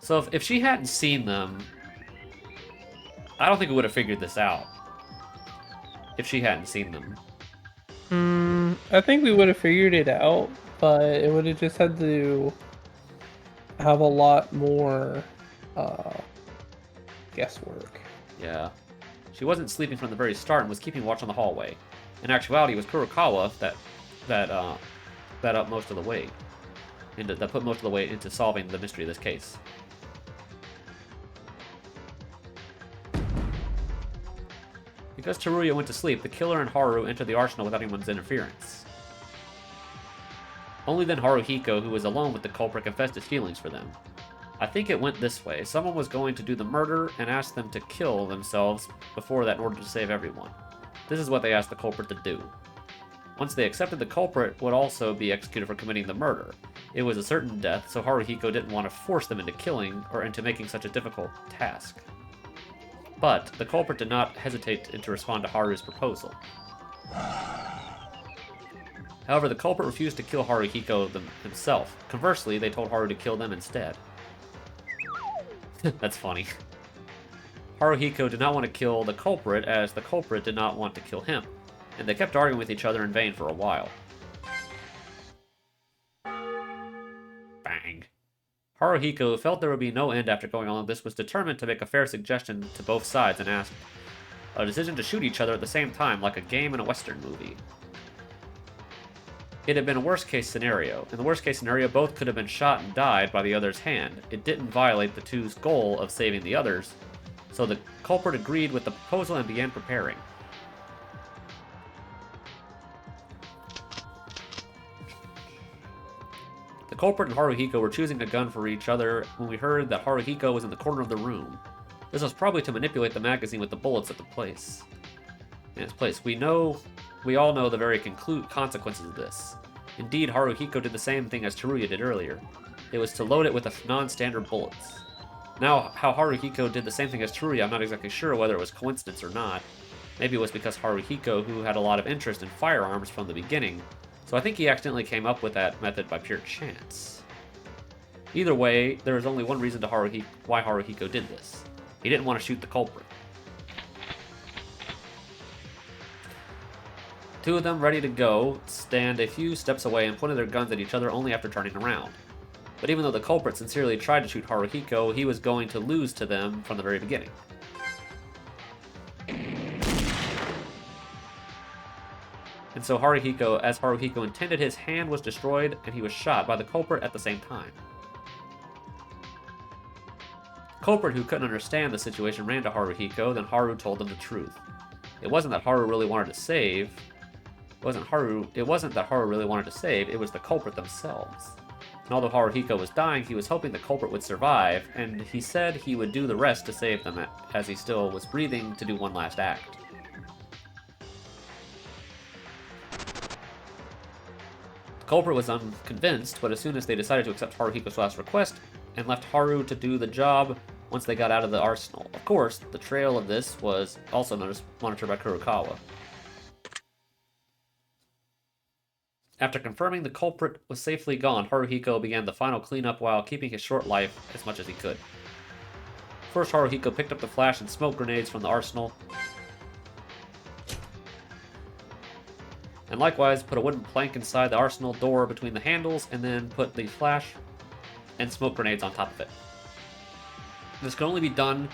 So if she hadn't seen them, I don't think we would have figured this out. If she hadn't seen them. I think we would have figured it out, but it would have just had to have a lot more guesswork. Yeah. She wasn't sleeping from the very start and was keeping watch on the hallway. In actuality, it was Kurokawa that up most of the weight. That put most of the weight into solving the mystery of this case. Because Teruya went to sleep, the killer and Haru entered the arsenal without anyone's interference. Only then Haruhiko, who was alone with the culprit, confessed his feelings for them. I think it went this way. Someone was going to do the murder and asked them to kill themselves before that in order to save everyone. This is what they asked the culprit to do. Once they accepted, the culprit would also be executed for committing the murder. It was a certain death, so Haruhiko didn't want to force them into killing or into making such a difficult task. But the culprit did not hesitate to respond to Haru's proposal. However, the culprit refused to kill Haruhiko himself. Conversely, they told Haru to kill them instead. That's funny. Haruhiko did not want to kill the culprit, as the culprit did not want to kill him, and they kept arguing with each other in vain for a while. Bang. Haruhiko felt there would be no end after going on. This was determined to make a fair suggestion to both sides and asked a decision to shoot each other at the same time, like a game in a Western movie. It had been a worst-case scenario. In the worst-case scenario, both could have been shot and died by the other's hand. It didn't violate the two's goal of saving the others, so the culprit agreed with the proposal and began preparing. The culprit and Haruhiko were choosing a gun for each other when we heard that Haruhiko was in the corner of the room. This was probably to manipulate the magazine with the bullets in its place. We all know the very consequences of this. Indeed, Haruhiko did the same thing as Teruya did earlier. It was to load it with non-standard bullets. Now, how Haruhiko did the same thing as Teruya, I'm not exactly sure whether it was coincidence or not. Maybe it was because Haruhiko, who had a lot of interest in firearms from the beginning, so I think he accidentally came up with that method by pure chance. Either way, there is only one reason to why Haruhiko did this. He didn't want to shoot the culprit. Two of them, ready to go, stand a few steps away and pointed their guns at each other only after turning around. But even though the culprit sincerely tried to shoot Haruhiko, he was going to lose to them from the very beginning. And so as Haruhiko intended, his hand was destroyed and he was shot by the culprit at the same time. The culprit, who couldn't understand the situation, ran to Haruhiko, then Haru told them the truth. It wasn't that Haru really wanted to save. It wasn't that Haru really wanted to save, it was the culprit themselves. And although Haruhiko was dying, he was hoping the culprit would survive, and he said he would do the rest to save them as he still was breathing to do one last act. The culprit was unconvinced, but as soon as they decided to accept Haruhiko's last request, and left Haru to do the job once they got out of the arsenal. Of course, the trail of this was also monitored by Kurokawa. After confirming the culprit was safely gone, Haruhiko began the final cleanup while keeping his short life as much as he could. First, Haruhiko picked up the flash and smoke grenades from the arsenal, and likewise put a wooden plank inside the arsenal door between the handles, and then put the flash and smoke grenades on top of it. This could only be done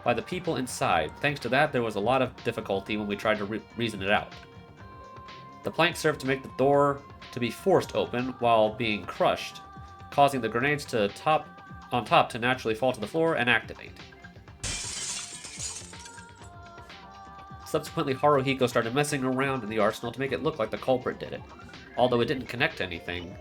by the people inside. Thanks to that, there was a lot of difficulty when we tried to reason it out. The plank served to make the door to be forced open while being crushed, causing the grenades on top to naturally fall to the floor and activate. Subsequently, Haruhiko started messing around in the arsenal to make it look like the culprit did it, although it didn't connect anything.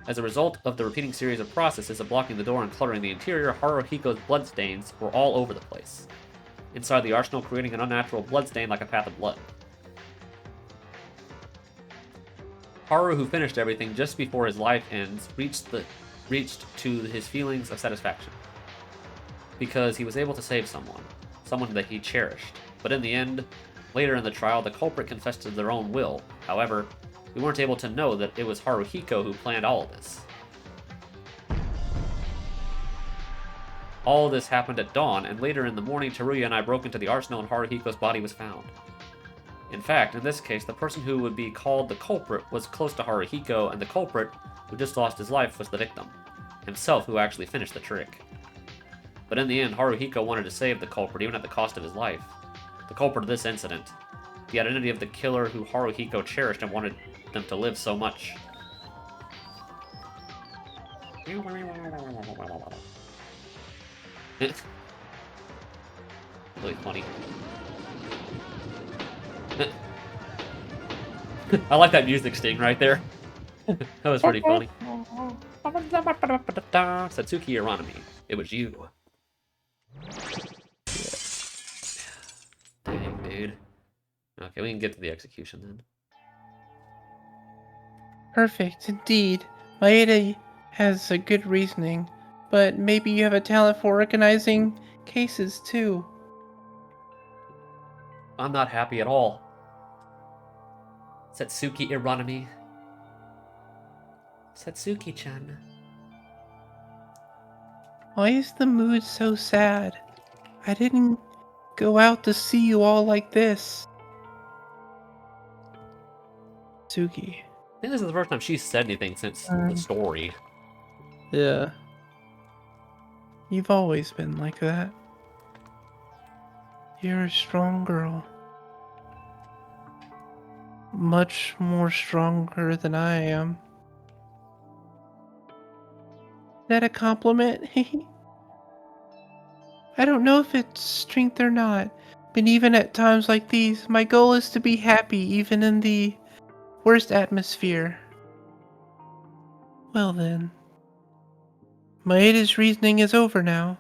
As a result of the repeating series of processes of blocking the door and cluttering the interior, Haruhiko's bloodstains were all over the place inside the arsenal, creating an unnatural bloodstain like a path of blood. Haru, who finished everything just before his life ends, reached to his feelings of satisfaction, because he was able to save someone that he cherished. But in the end, later in the trial, the culprit confessed to their own will. However, we weren't able to know that it was Haruhiko who planned all of this. All of this happened at dawn, and later in the morning, Teruya and I broke into the arsenal and Haruhiko's body was found. In fact, in this case, the person who would be called the culprit was close to Haruhiko, and the culprit, who just lost his life, was the victim, himself, who actually finished the trick. But in the end, Haruhiko wanted to save the culprit, even at the cost of his life. The culprit of this incident, the identity of the killer who Haruhiko cherished and wanted them to live so much. Really funny. I like that music sting right there. That was pretty funny. Satsuki Aranami, it was you. Dang, dude. Okay, we can get to the execution then. Perfect, indeed. Maeda has a good reasoning, but maybe you have a talent for organizing cases too. I'm not happy at all. Satsuki Iranami. Satsuki-chan. Why is the mood so sad? I didn't go out to see you all like this. Suki. I think this is the first time she's said anything since the story. Yeah. You've always been like that. You're a strong girl. much more stronger than I am. Is that a compliment? I don't know if it's strength or not, but even at times like these, my goal is to be happy even in the worst atmosphere. Well then, Maeda's reasoning is over now.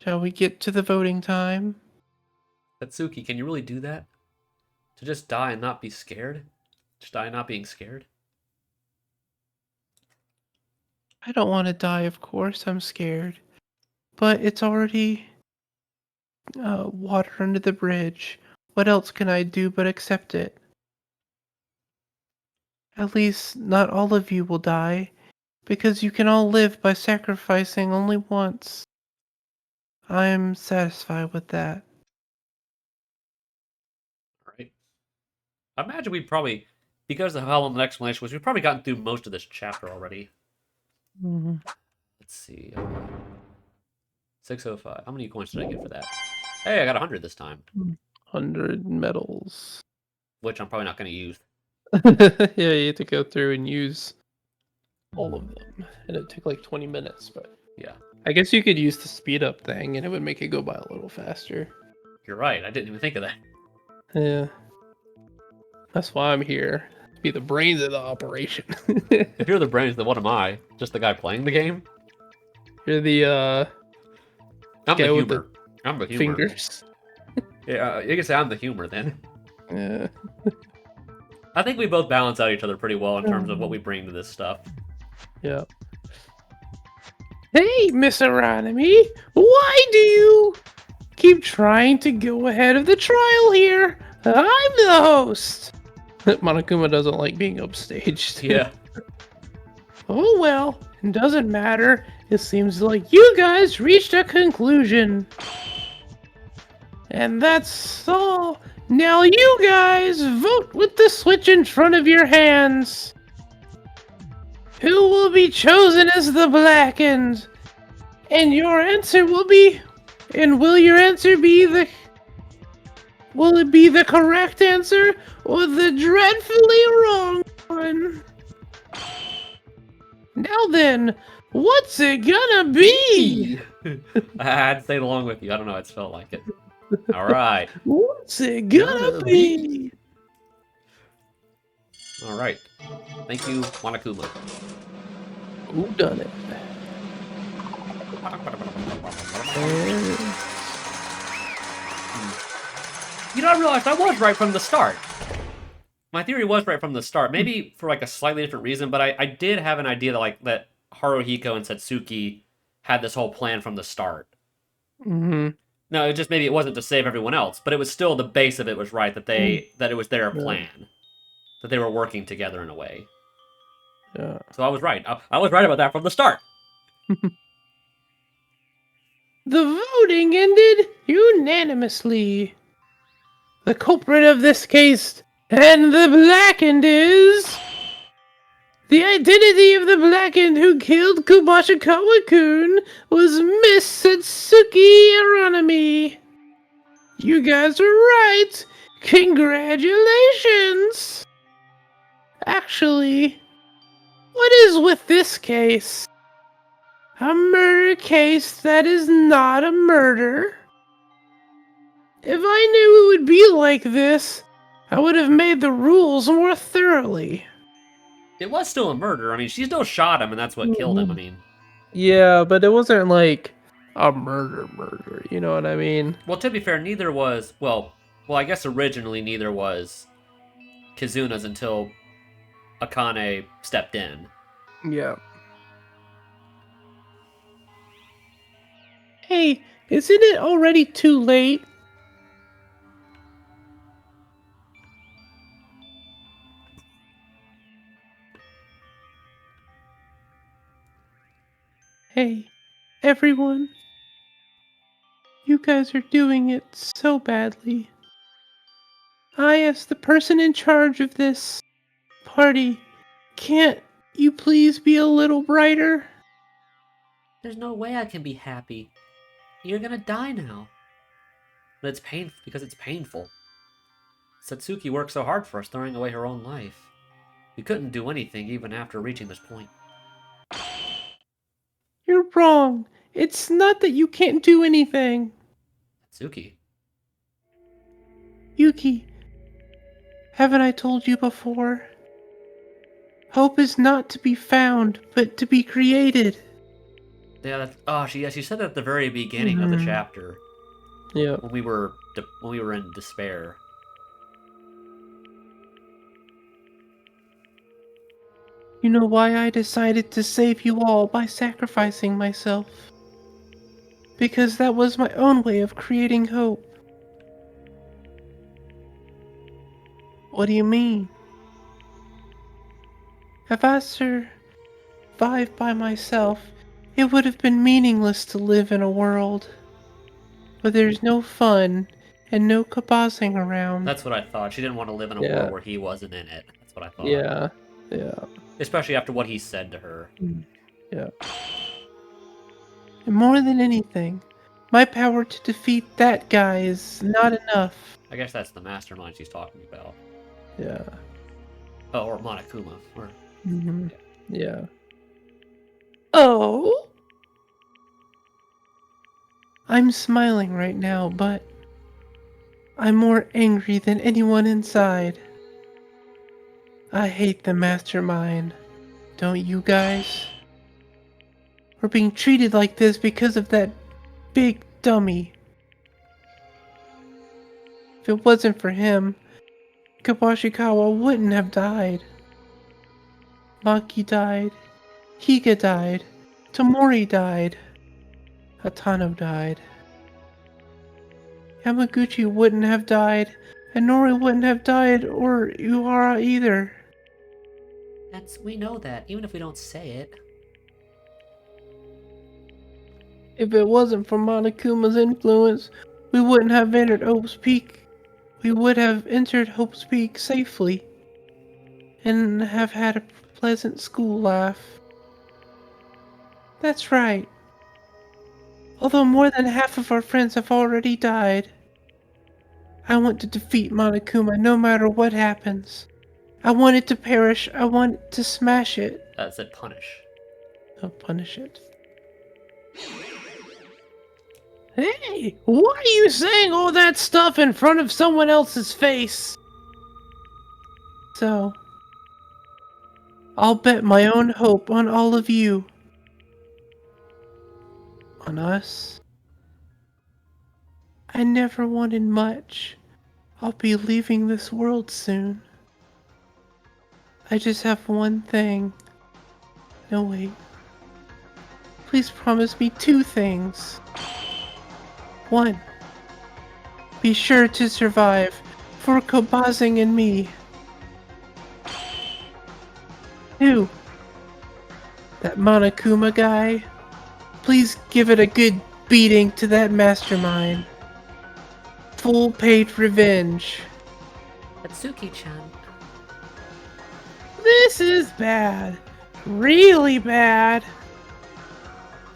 Shall we get to the voting time? Satsuki, can you really do that? To just die and not be scared? Just die not being scared? I don't want to die, of course, I'm scared. But it's already water under the bridge. What else can I do but accept it? At least, not all of you will die, because you can all live by sacrificing only once. I'm satisfied with that. Alright. I imagine we probably, because of how long the explanation was, we've probably gotten through most of this chapter already. Mm-hmm. Let's see. 605. How many coins did I get for that? Hey, I got 100 this time. 100 medals. Which I'm probably not going to use. Yeah, you have to go through and use all of them. And it'd take like 20 minutes, but Yeah. I guess you could use the speed up thing and it would make it go by a little faster. You're right. I didn't even think of that. Yeah. That's why I'm here. To be the brains of the operation. If you're the brains, then what am I? Just the guy playing the game? You're the I'm the guy with humor. I'm the the humor. fingers. Yeah, you can say I'm the humor then. Yeah. I think we both balance out each other pretty well in terms of what we bring to this stuff. Yeah. Hey, Miss Aranami, why do you keep trying to go ahead of the trial here? I'm the host. Monokuma doesn't like being upstaged. Yeah. Oh well, it doesn't matter. It seems like you guys reached a conclusion. And that's all. Now you guys vote with the switch in front of your hands. Who will be chosen as the blackened? And your answer will be... And will your answer be the... Will it be the correct answer or the dreadfully wrong one? Now then, what's it gonna be? I had to stay along with you. I don't know. It felt like it. All right. What's it gonna be? All right. Thank you, Monokuma. Who done it? You know, I realized I was right from the start. My theory was right from the start. Maybe for like a slightly different reason, but I did have an idea that Haruhiko and Satsuki had this whole plan from the start. Mm-hmm. No, it just maybe it wasn't to save everyone else, but it was still the base of it was right that it was their plan, that they were working together in a way. Yeah. So I was right. I was right about that from the start. The voting ended unanimously. The culprit of this case and the blackened is... The identity of the blackened who killed Kubashikawa-kun was Miss Satsuki Aranami. You guys are right. Congratulations. Actually, what is with this case? A murder case that is not a murder? If I knew it would be like this, I would have made the rules more thoroughly. It was still a murder. I mean, she still shot him, and that's what killed him. I mean, Yeah, but it wasn't like a murder, you know what I mean? well, to be fair, neither was I guess originally neither was Kizuna's until Akane stepped in. Yeah. Hey, isn't it already too late? Hey, everyone. You guys are doing it so badly. I, as the person in charge of this party, can't you please be a little brighter? There's no way I can be happy. You're gonna die now. But it's painful because it's painful. Satsuki worked so hard for us, throwing away her own life. We couldn't do anything even after reaching this point. You're wrong. It's not that you can't do anything. Satsuki? Yuki, haven't I told you before? Hope is not to be found, but to be created. Yeah, she said that at the very beginning of the chapter. Yeah. When we were in despair. You know why I decided to save you all by sacrificing myself? Because that was my own way of creating hope. What do you mean? If I survived by myself, it would have been meaningless to live in a world where there's no fun and no kabossing around. That's what I thought. She didn't want to live in a world where he wasn't in it. That's what I thought. Yeah. Especially after what he said to her. Yeah. And more than anything, my power to defeat that guy is not enough. I guess that's the mastermind she's talking about. Yeah. Oh, or Monokuma. Or... Yeah. Oh? I'm smiling right now, but I'm more angry than anyone inside. I hate the mastermind. Don't you guys? We're being treated like this because of that big dummy. If it wasn't for him, Kabashikawa wouldn't have died. Maki died. Higa died. Tamori died. Hatano died. Yamaguchi wouldn't have died, and Nori wouldn't have died, or Uehara either. We know that, even if we don't say it. If it wasn't for Monokuma's influence, we wouldn't have entered Hope's Peak. We would have entered Hope's Peak safely, and have had a pleasant school life. That's right. Although more than half of our friends have already died, I want to defeat Monokuma no matter what happens. I want it to perish. I want to smash it. That said punish. I'll punish it. Hey, why are you saying all that stuff in front of someone else's face? So, I'll bet my own hope on all of you. On us. I never wanted much. I'll be leaving this world soon. I just have one thing. No, wait. Please promise me 2 things. 1. Be sure to survive for Kobazing and me. 2. That Monokuma guy. Please give it a good beating to that mastermind. Full paid revenge. Satsuki-chan. This is bad. Really bad.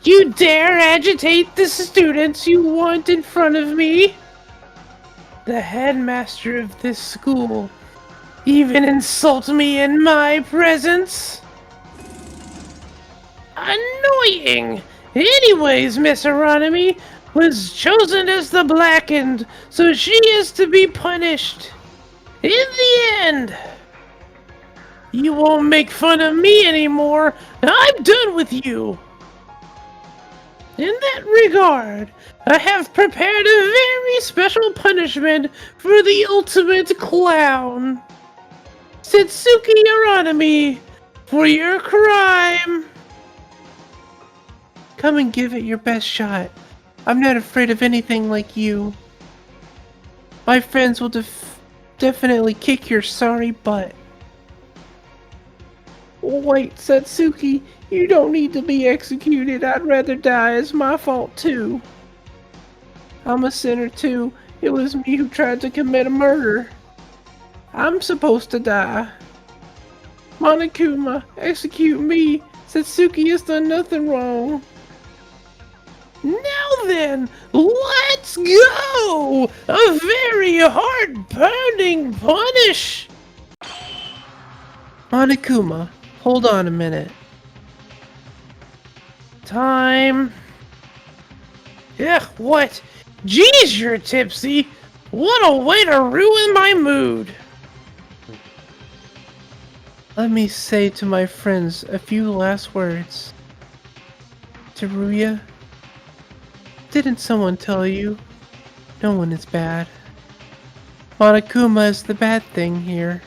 You dare agitate the students you want in front of me? The headmaster of this school even insult me in my presence? Annoying! Anyways, Miss Aronimi was chosen as the Blackened, so she is to be punished. In the end, you won't make fun of me anymore. I'm done with you. In that regard, I have prepared a very special punishment for the ultimate clown. Satsuki Aronimi, for your crime. Come and give it your best shot. I'm not afraid of anything like you. My friends will definitely kick your sorry butt. Wait, Satsuki, you don't need to be executed. I'd rather die. It's my fault too. I'm a sinner too. It was me who tried to commit a murder. I'm supposed to die. Monokuma, execute me. Satsuki has done nothing wrong. Now then, let's go! A very heart-pounding punish! Monokuma, hold on a minute. Time. Ugh, what? Geez, you're tipsy! What a way to ruin my mood! Let me say to my friends a few last words. Teruya, didn't someone tell you? No one is bad. Monokuma is the bad thing here.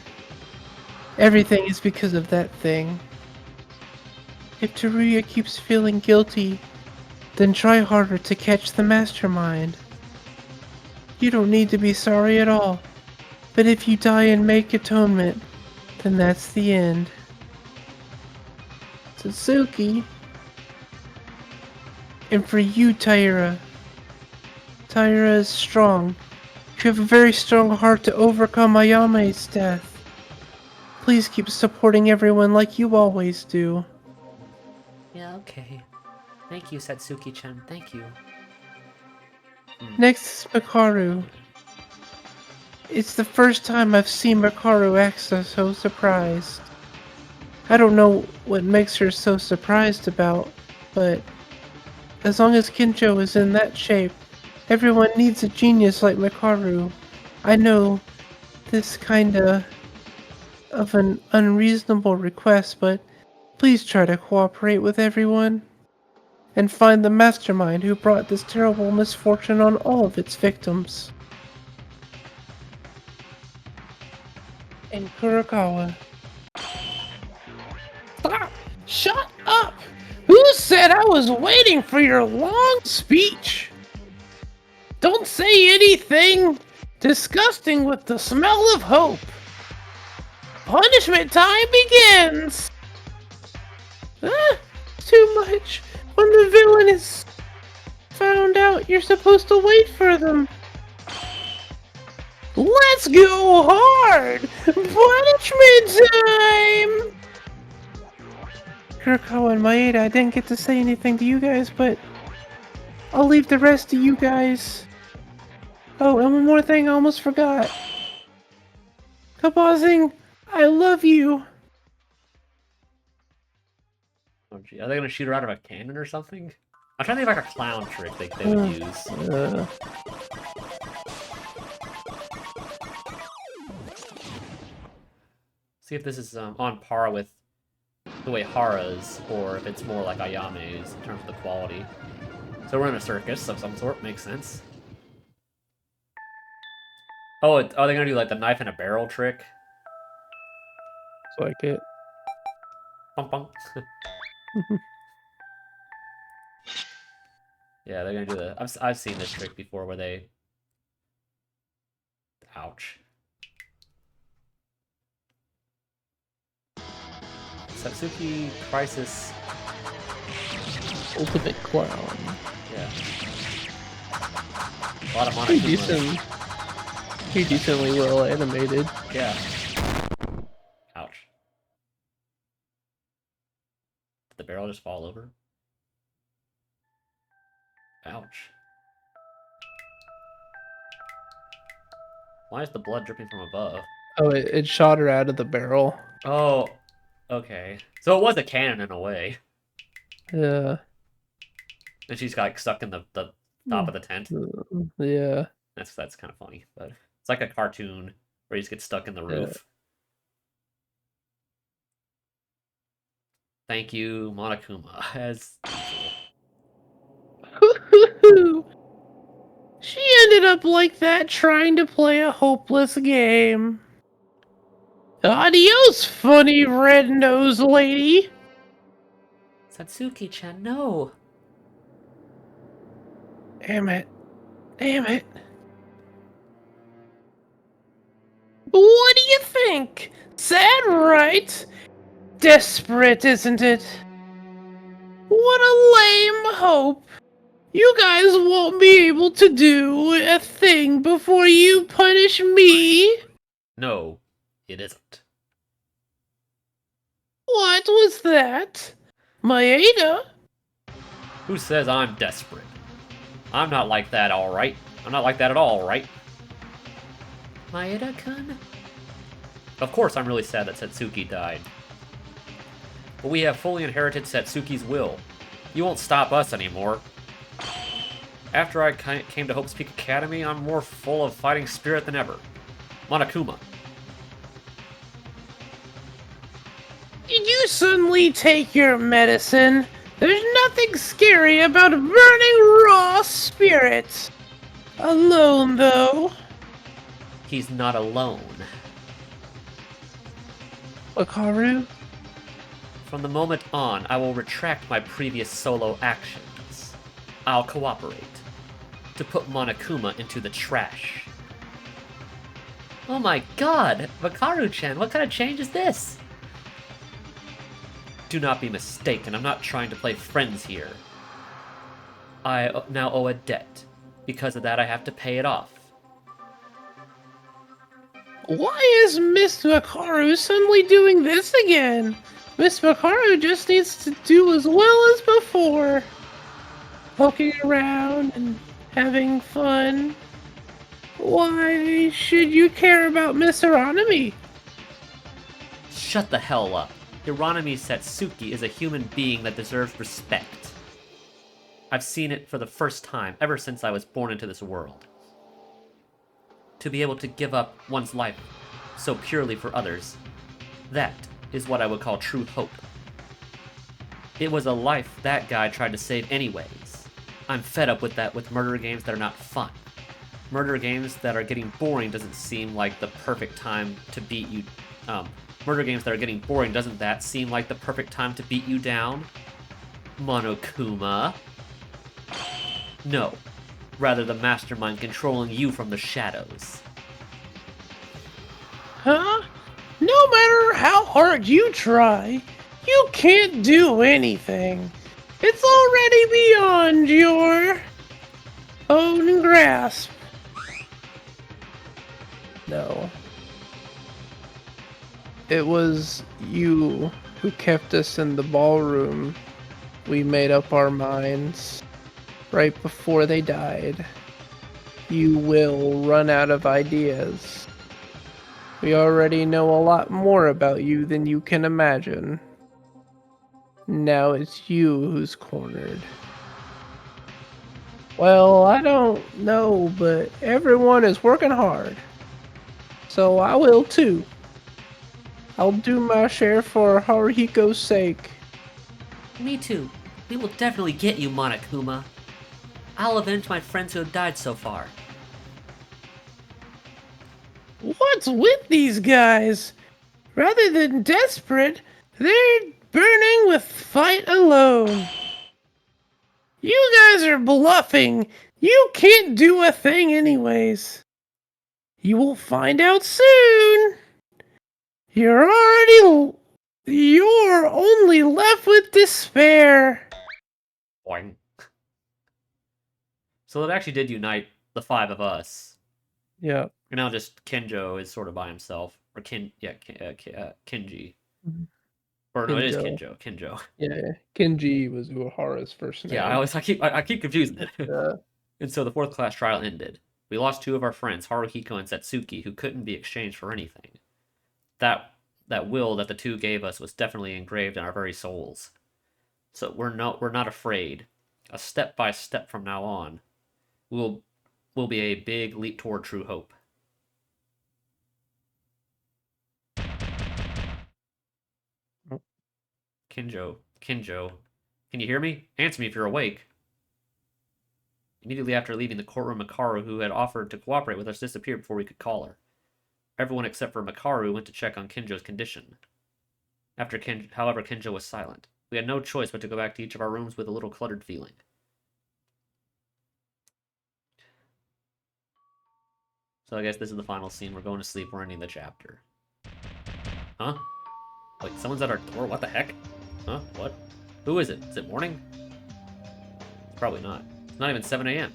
Everything is because of that thing. If Teruya keeps feeling guilty, then try harder to catch the mastermind. You don't need to be sorry at all, but if you die and make atonement, then that's the end. Suzuki. And for you, Taira. Taira is strong. You have a very strong heart to overcome Ayame's death. Please keep supporting everyone like you always do. Yeah, okay. Thank you, Satsuki-chan. Thank you. Next is Makaru. It's the first time I've seen Makaru act so surprised. I don't know what makes her so surprised about, but as long as Kinjo is in that shape, everyone needs a genius like Makaru. I know this kinda of an unreasonable request, but please try to cooperate with everyone and find the mastermind who brought this terrible misfortune on all of its victims. And Kurokawa. Stop! Shut up! Who said I was waiting for your long speech? Don't say anything disgusting with the smell of hope. Punishment time begins! Too much. When the villain is found out, you're supposed to wait for them. Let's go hard! Punishment time! Kurokawa and Maeda, I didn't get to say anything to you guys, but I'll leave the rest to you guys. Oh, and one more thing I almost forgot. Kabazing, I love you. Oh, gee. Are they gonna shoot her out of a cannon or something? I'm trying to think of like a clown trick they would use. See if this is on par with the way Hara's, or if it's more like Ayame's in terms of the quality. So we're in a circus of some sort, makes sense. Oh, are they gonna do like the knife in a barrel trick? It's like it. Bum, bum. Yeah, they're gonna do the. I've seen this trick before where they. Ouch. Satsuki Crisis. Ultimate clown. Yeah. A lot of Pretty Monokuma. decently well animated. Yeah. Ouch. Did the barrel just fall over? Ouch. Why is the blood dripping from above? Oh, it shot her out of the barrel. Oh, okay. So it was a cannon in a way. Yeah. And she's got like, stuck in the top of the tent. Yeah. That's kind of funny, but it's like a cartoon where he just gets stuck in the roof. Yeah. Thank you, Monokuma, as Woo-hoo-hoo. She ended up like that trying to play a hopeless game. Adios, funny red-nosed lady. Satsuki-chan, no! Damn it. Damn it. What do you think? Sad, right? Desperate, isn't it? What a lame hope. You guys won't be able to do a thing before you punish me. no, it isn't. What was that? Maeda? Who says I'm desperate? I'm not like that, alright? I'm not like that at all, right? Maeda-kun? Of course I'm really sad that Satsuki died. But we have fully inherited Satsuki's will. You won't stop us anymore. After I came to Hope's Peak Academy, I'm more full of fighting spirit than ever. Monokuma. Did you suddenly take your medicine? There's nothing scary about burning raw spirits. Alone, though. He's not alone. Wakaru? From the moment on, I will retract my previous solo actions. I'll cooperate. To put Monokuma into the trash. Oh my god! Wakaru-chan, what kind of change is this? Do not be mistaken, I'm not trying to play friends here. I now owe a debt. Because of that, I have to pay it off. Why is Miss Wakaru suddenly doing this again? Miss Wakaru just needs to do as well as before. Poking around and having fun. Why should you care about Miss Aranami? Shut the hell up. Hiranami Satsuki is a human being that deserves respect. I've seen it for the first time ever since I was born into this world. To be able to give up one's life so purely for others, that is what I would call true hope. It was a life that guy tried to save anyways. I'm fed up with that with murder games that are not fun. Murder games that are getting boring doesn't seem like the perfect time to beat you. Murder games that are getting boring, doesn't that seem like the perfect time to beat you down? Monokuma? No. Rather the mastermind controlling you from the shadows. Huh? No matter how hard you try, you can't do anything. It's already beyond your own grasp. No. It was you who kept us in the ballroom. We made up our minds right before they died. You will run out of ideas. We already know a lot more about you than you can imagine. Now it's you who's cornered. Well, I don't know, but everyone is working hard. So I will too. I'll do my share for Haruhiko's sake. Me too. We will definitely get you, Monokuma. I'll avenge my friends who have died so far. What's with these guys? Rather than desperate, they're burning with fight alone. You guys are bluffing. You can't do a thing anyways. You will find out soon. You're only left with despair. Boing. So it actually did unite the five of us. Yeah. And now just Kenjo is sort of by himself. Or Kenji. Mhm. Or no, it is Kenjo. Kenjo. Yeah, Kenji was Uehara's first name. Yeah, I keep confusing it. Yeah. And so the fourth class trial ended. We lost two of our friends, Haruhiko and Satsuki, who couldn't be exchanged for anything. That will that the two gave us was definitely engraved in our very souls. So we're not afraid. A step by step from now on, will be a big leap toward true hope. Kenjo, can you hear me? Answer me if you're awake. Immediately after leaving the courtroom, Makaru, who had offered to cooperate with us, disappeared before we could call her. Everyone except for Makaru went to check on Kenjo's condition. However, Kenjo was silent. We had no choice but to go back to each of our rooms with a little cluttered feeling. So I guess this is the final scene. We're going to sleep. We're ending the chapter. Huh? Wait, someone's at our door? What the heck? Huh? What? Who is it? Is it morning? Probably not. It's not even 7 a.m.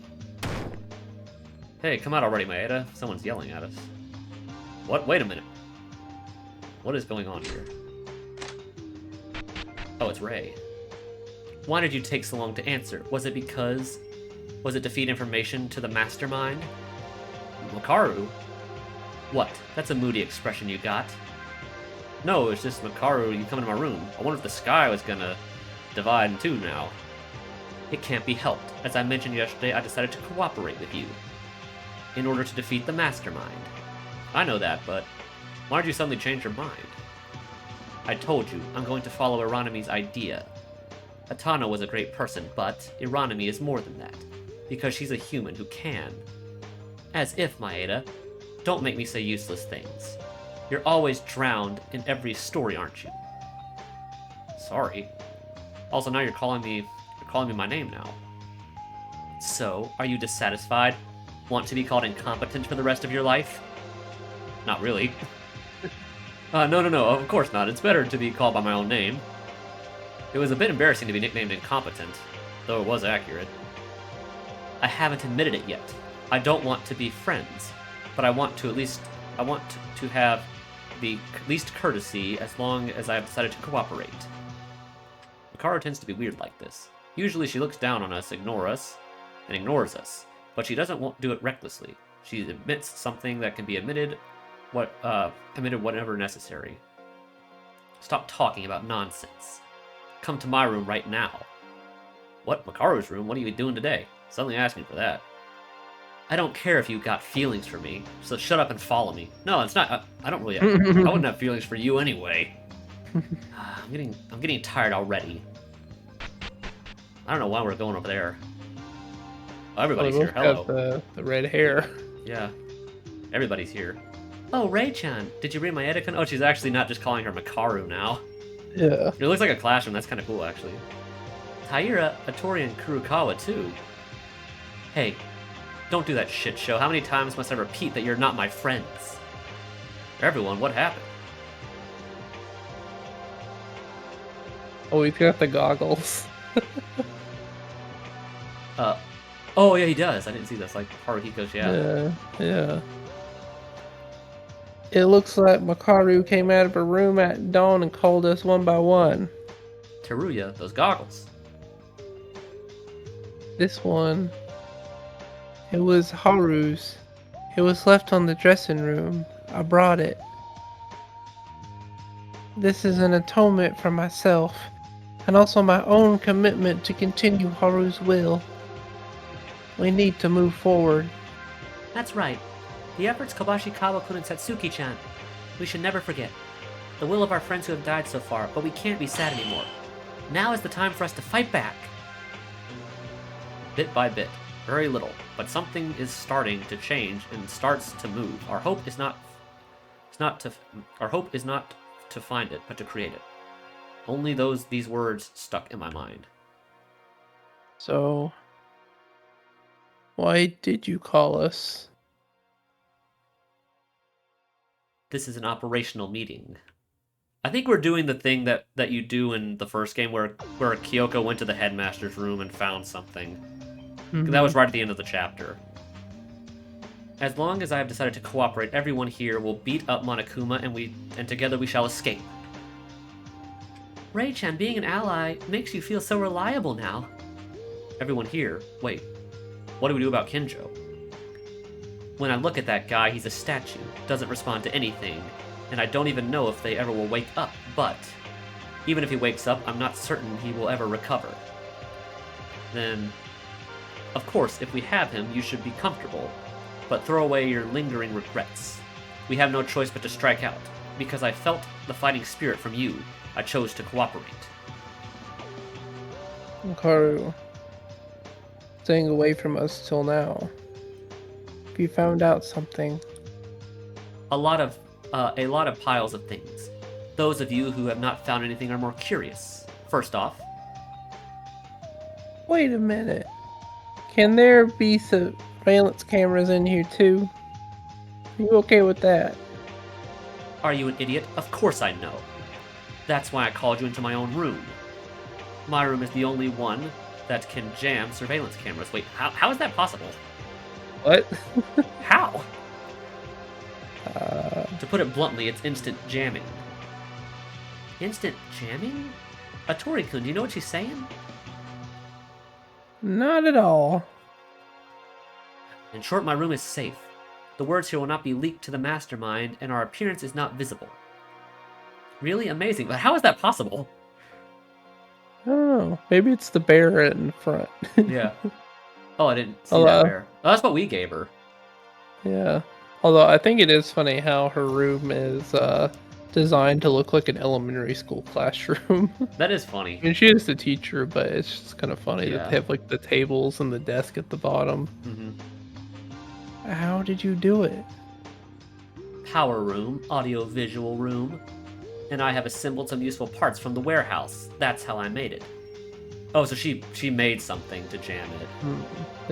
Hey, come out already, Maeda. Someone's yelling at us. What? Wait a minute. What is going on here? Oh, it's Ray. Why did you take so long to answer? Was it because Was it to feed information to the mastermind? Makaru? What? That's a moody expression you got. No, it's just Makaru, you come into my room. I wonder if the sky was gonna divide in two now. It can't be helped. As I mentioned yesterday, I decided to cooperate with you in order to defeat the mastermind. I know that, but why did you suddenly change your mind? I told you, I'm going to follow Iranami's idea. Atano was a great person, but Iranami is more than that, because she's a human who can. As if, Maeda. Don't make me say useless things. You're always drowned in every story, aren't you? Sorry. Also, now you're calling me my name now. So, are you dissatisfied? Want to be called incompetent for the rest of your life? Not really. No, of course not. It's better to be called by my own name. It was a bit embarrassing to be nicknamed incompetent, though it was accurate. I haven't admitted it yet. I don't want to be friends, but I want to have the least courtesy as long as I have decided to cooperate. Makaru tends to be weird like this. Usually she looks down on us, ignores us, but she doesn't do it recklessly. She admits something that can be admitted whenever necessary. Stop talking about nonsense. Come to my room right now. What? Makaru's room? What are you doing today? Suddenly asking for that. I don't care if you got feelings for me, so shut up and follow me. No, it's not. I don't really. I wouldn't have feelings for you anyway. I'm getting tired already. I don't know why we're going over there. Oh, everybody's here. Hello. Got the red hair. Yeah, everybody's here. Oh, Ray-chan, did you read my Edicon? Oh, she's actually not just calling her Makaru now. Yeah. It looks like a classroom. That's kind of cool, actually. Taira, Atori, and Kurukawa, too. Hey, don't do that shit show. How many times must I repeat that you're not my friends? Everyone, what happened? Oh, he's got the goggles. Oh yeah, he does. I didn't see this. Like Haruhiko's, yeah. Yeah. It looks like Makaru came out of her room at dawn and called us one by one. Teruya, those goggles. This one, it was Haru's. It was left on the dressing room. I brought it. This is an atonement for myself, and also my own commitment to continue Haru's will. We need to move forward. That's right. The efforts Kobashi Kawa-kun and Satsuki-chan. We should never forget. The will of our friends who have died so far, but we can't be sad anymore. Now is the time for us to fight back. Bit by bit. Very little. But something is starting to change and starts to move. Our hope is not to find it, but to create it. Only these words stuck in my mind. So, why did you call us? This is an operational meeting. I think we're doing the thing that you do in the first game where Kyoko went to the headmaster's room and found something. Mm-hmm. That was right at the end of the chapter. As long as I have decided to cooperate, everyone here will beat up Monokuma and together we shall escape. Ray-chan, being an ally makes you feel so reliable now. Everyone here, wait, what do we do about Kinjo? When I look at that guy, he's a statue, doesn't respond to anything, and I don't even know if they ever will wake up, but even if he wakes up, I'm not certain he will ever recover. Then, of course, if we have him, you should be comfortable, but throw away your lingering regrets. We have no choice but to strike out. Because I felt the fighting spirit from you, I chose to cooperate. Makaru, staying away from us till now. If you found out something. A lot of piles of things. Those of you who have not found anything are more curious. First off, Wait a minute. Can there be surveillance cameras in here too? Are you okay with that? are you an idiot? Of course I know. That's why I called you into my own room. My room is the only one that can jam surveillance cameras. Wait, how is that possible? What? How? To put it bluntly, it's instant jamming. Instant jamming? Atori-kun, do you know what she's saying? Not at all. In short, my room is safe. The words here will not be leaked to the mastermind, and our appearance is not visible. Really amazing, but how is that possible? I don't know. Maybe it's the bear in front. Yeah. Oh, I didn't see Hello? that bear. Oh, that's what we gave her. Yeah. Although I think it is funny how her room is designed to look like an elementary school classroom. That is funny. I mean, she is the teacher, but it's just kind of funny Yeah. that they have like the tables and the desk at the bottom. Mm-hmm. How did you do it? Power room, audio-visual room, and I have assembled some useful parts from the warehouse. That's how I made it. Oh, so she made something to jam it.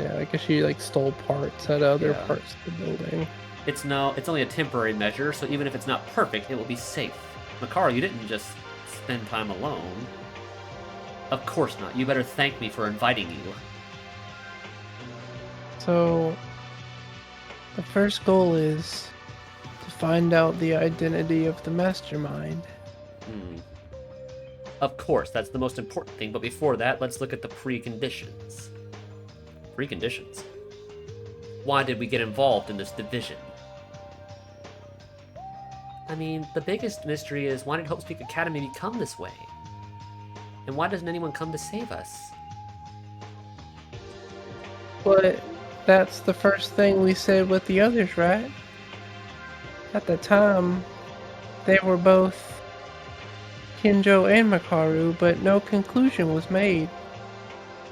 Yeah, I guess she like stole parts out of other Yeah. parts of the building. It's only a temporary measure, so even if it's not perfect, it will be safe. Makaru, you didn't just spend time alone. Of course not. You better thank me for inviting you. So, the first goal is to find out the identity of the mastermind. Of course, that's the most important thing, but before that, let's look at the preconditions. Preconditions? Why did we get involved in this division? I mean, the biggest mystery is why did Hope Speak Academy become this way? And why doesn't anyone come to save us? But that's the first thing we said with the others, right? At the time, they were both Kinjo and Makaru, but no conclusion was made.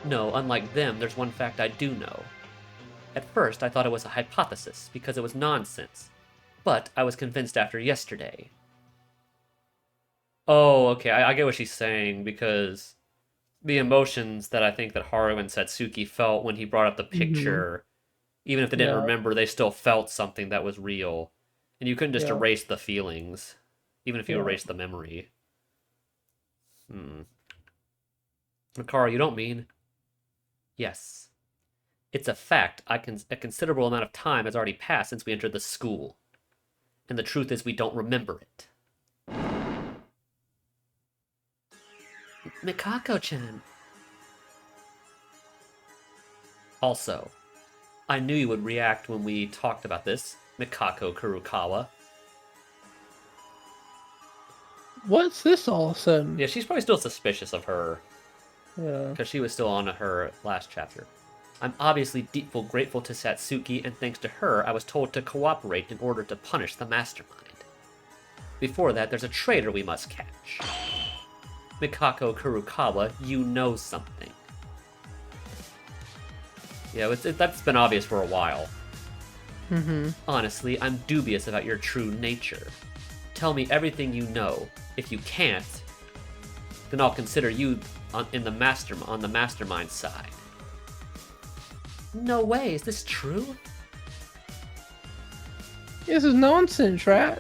No, unlike them, there's one fact I do know. At first, I thought it was a hypothesis, because it was nonsense. But I was convinced after yesterday. Oh, okay, I get what she's saying, because the emotions that I think that Haru and Satsuki felt when he brought up the picture, even if they didn't remember, they still felt something that was real. And you couldn't just erase the feelings, even if you erased the memory. Makaru, you don't mean? Yes. It's a fact. A considerable amount of time has already passed since we entered the school. And the truth is we don't remember it. Mikako-chan. Also, I knew you would react when we talked about this, Mikako Kurukawa. What's this all of a sudden? Yeah, she's probably still suspicious of her, Yeah. because she was still on her last chapter. I'm obviously deeply grateful to Satsuki, and thanks to her, I was told to cooperate in order to punish the mastermind. Before that, there's a traitor we must catch. Mikako Kurukawa, you know something. Yeah, that's been obvious for a while. Honestly, I'm dubious about your true nature. Tell me everything you know. If you can't, then I'll consider you on the mastermind side. No way, is this true? This is nonsense, right?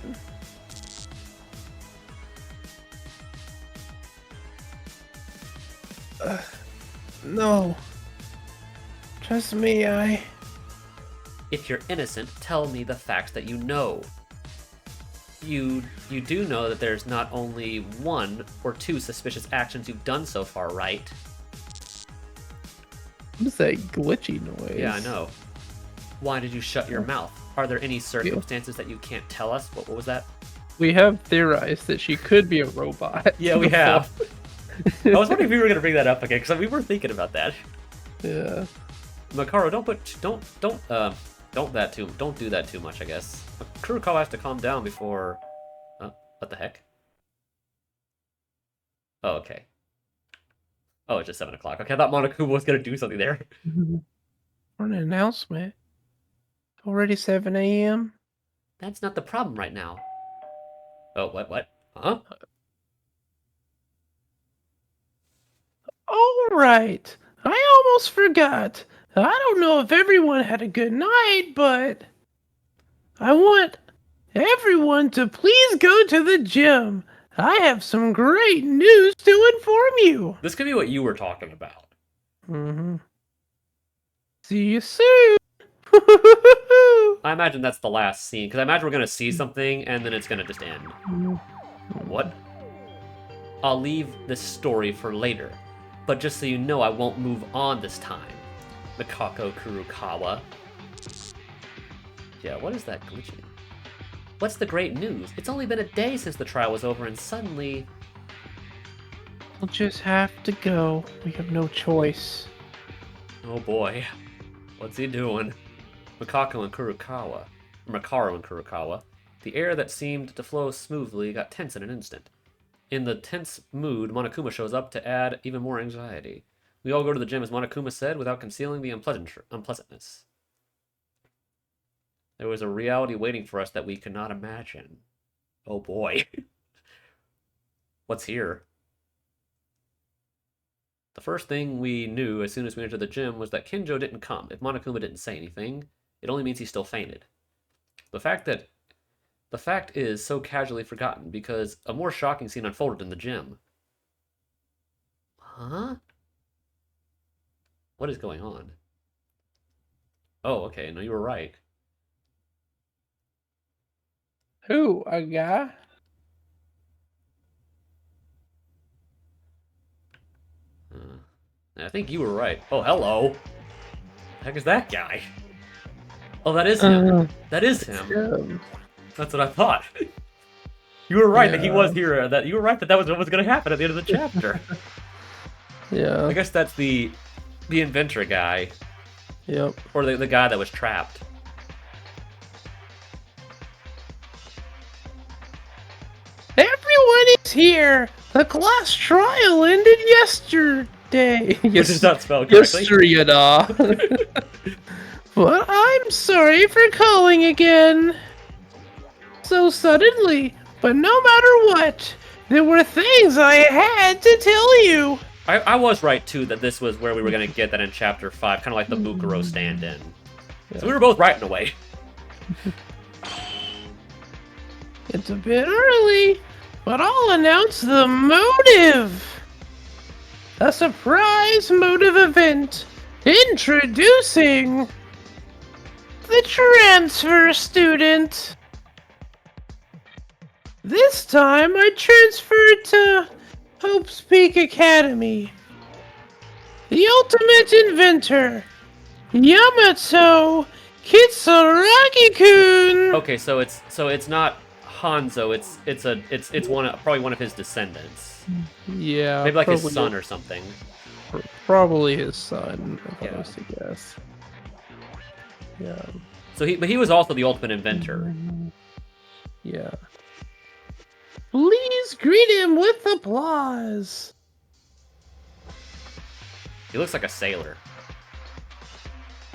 No. Trust me, If you're innocent, tell me the facts that you know. You do know that there's not only one or two suspicious actions you've done so far, right? What is that glitchy noise? Yeah, I know. Why did you shut your mouth? Are there any circumstances that you can't tell us? What was that? We have theorized that she could be a robot. Yeah, we have. I was wondering if we were going to bring that up again, because we were thinking about that. Yeah. Makaru, don't do that too much, I guess. Kurukawa has to calm down before... what the heck? Oh, okay. Oh, it's just 7 o'clock. Okay, I thought Monokuma was going to do something there. For an announcement. Already 7 a.m.? That's not the problem right now. Oh, what? Huh? Alright. I almost forgot. I don't know if everyone had a good night, but I want everyone to please go to the gym. I have some great news to inform you. This could be what you were talking about. See you soon. I imagine that's the last scene, because I imagine we're going to see something, and then it's going to just end. What? I'll leave this story for later, but just so you know, I won't move on this time. Mikako Kurukawa. Yeah, what is that glitching? What's the great news? It's only been a day since the trial was over, and suddenly... We'll just have to go. We have no choice. Oh boy. What's he doing? Makaru and Kurokawa. The air that seemed to flow smoothly got tense in an instant. In the tense mood, Monokuma shows up to add even more anxiety. We all go to the gym, as Monokuma said, without concealing the unpleasantness. There was a reality waiting for us that we could not imagine. Oh boy. What's here? The first thing we knew as soon as we entered the gym was that Kinjo didn't come. If Monokuma didn't say anything, it only means he still fainted. The fact is so casually forgotten because a more shocking scene unfolded in the gym. Huh? What is going on? Oh, okay, no, you were right. Who? A guy? I think you were right. Oh, hello. The heck is that guy? Oh, that is him. That is him. That's what I thought. You were right that he was here. That you were right that was what was going to happen at the end of the chapter. Yeah. I guess that's the inventor guy. Yep. Or the guy that was trapped. Everyone is here. The class trial ended yesterday. Which is not spelled correctly. Yesterday. But I'm sorry for calling again. So suddenly, but no matter what, there were things I had to tell you. I was right too that this was where we were going to get that in chapter 5, kind of like the Bukuro stand-in. Yeah. So we were both right in a way. It's a bit early, but I'll announce the motive. A surprise motive event. Introducing the transfer student. This time I transferred to Hope's Peak Academy. The ultimate inventor, Yamato Kitsuragi-kun. Okay, so it's not Hanzo. It's probably one of his descendants. Yeah, Maybe like his son or something. Probably his son, if I was to guess. Yeah. So he was also the ultimate inventor. Yeah. Please greet him with applause. He looks like a sailor.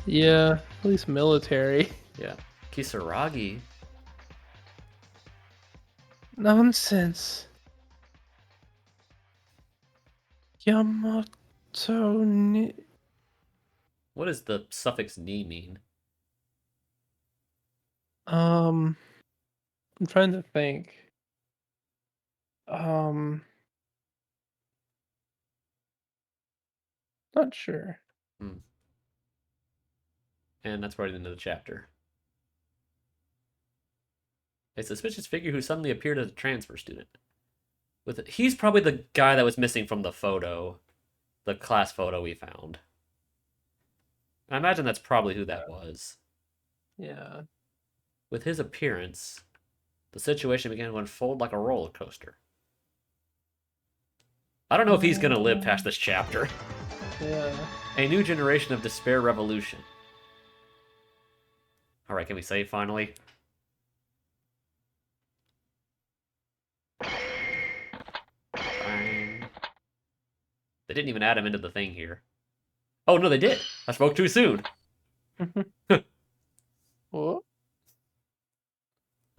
Yeah, at least military. Yeah. Kisaragi. Nonsense. Yamato ni... What does the suffix ni mean? I'm trying to think. Not sure. And that's right into the chapter. A suspicious figure who suddenly appeared as a transfer student. He's probably the guy that was missing from the photo, the class photo we found. I imagine that's probably who that was. Yeah. With his appearance, the situation began to unfold like a roller coaster. I don't know if he's going to live past this chapter. Yeah. A new generation of despair revolution. Alright, can we save finally? Bang. They didn't even add him into the thing here. Oh, no, they did. I spoke too soon. What?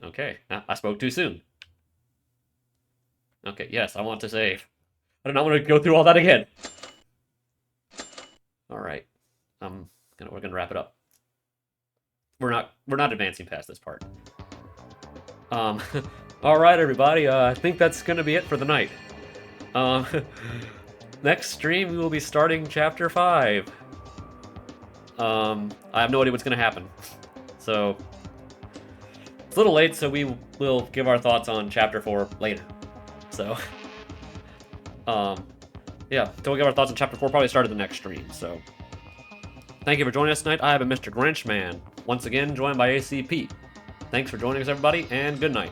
Okay, I spoke too soon. Okay, yes, I want to save. I do not want to go through all that again. Alright. We're gonna wrap it up. We're not advancing past this part. Alright everybody, I think that's gonna be it for the night. Next stream we will be starting chapter 5. I have no idea what's gonna happen. So it's a little late, so we will give our thoughts on chapter 4 later. So yeah, so we'll give our thoughts on chapter 4 probably start of the next stream, so thank you for joining us tonight. I have been Mr. Grinchman. once again joined by ACP. Thanks for joining us, everybody, and good night.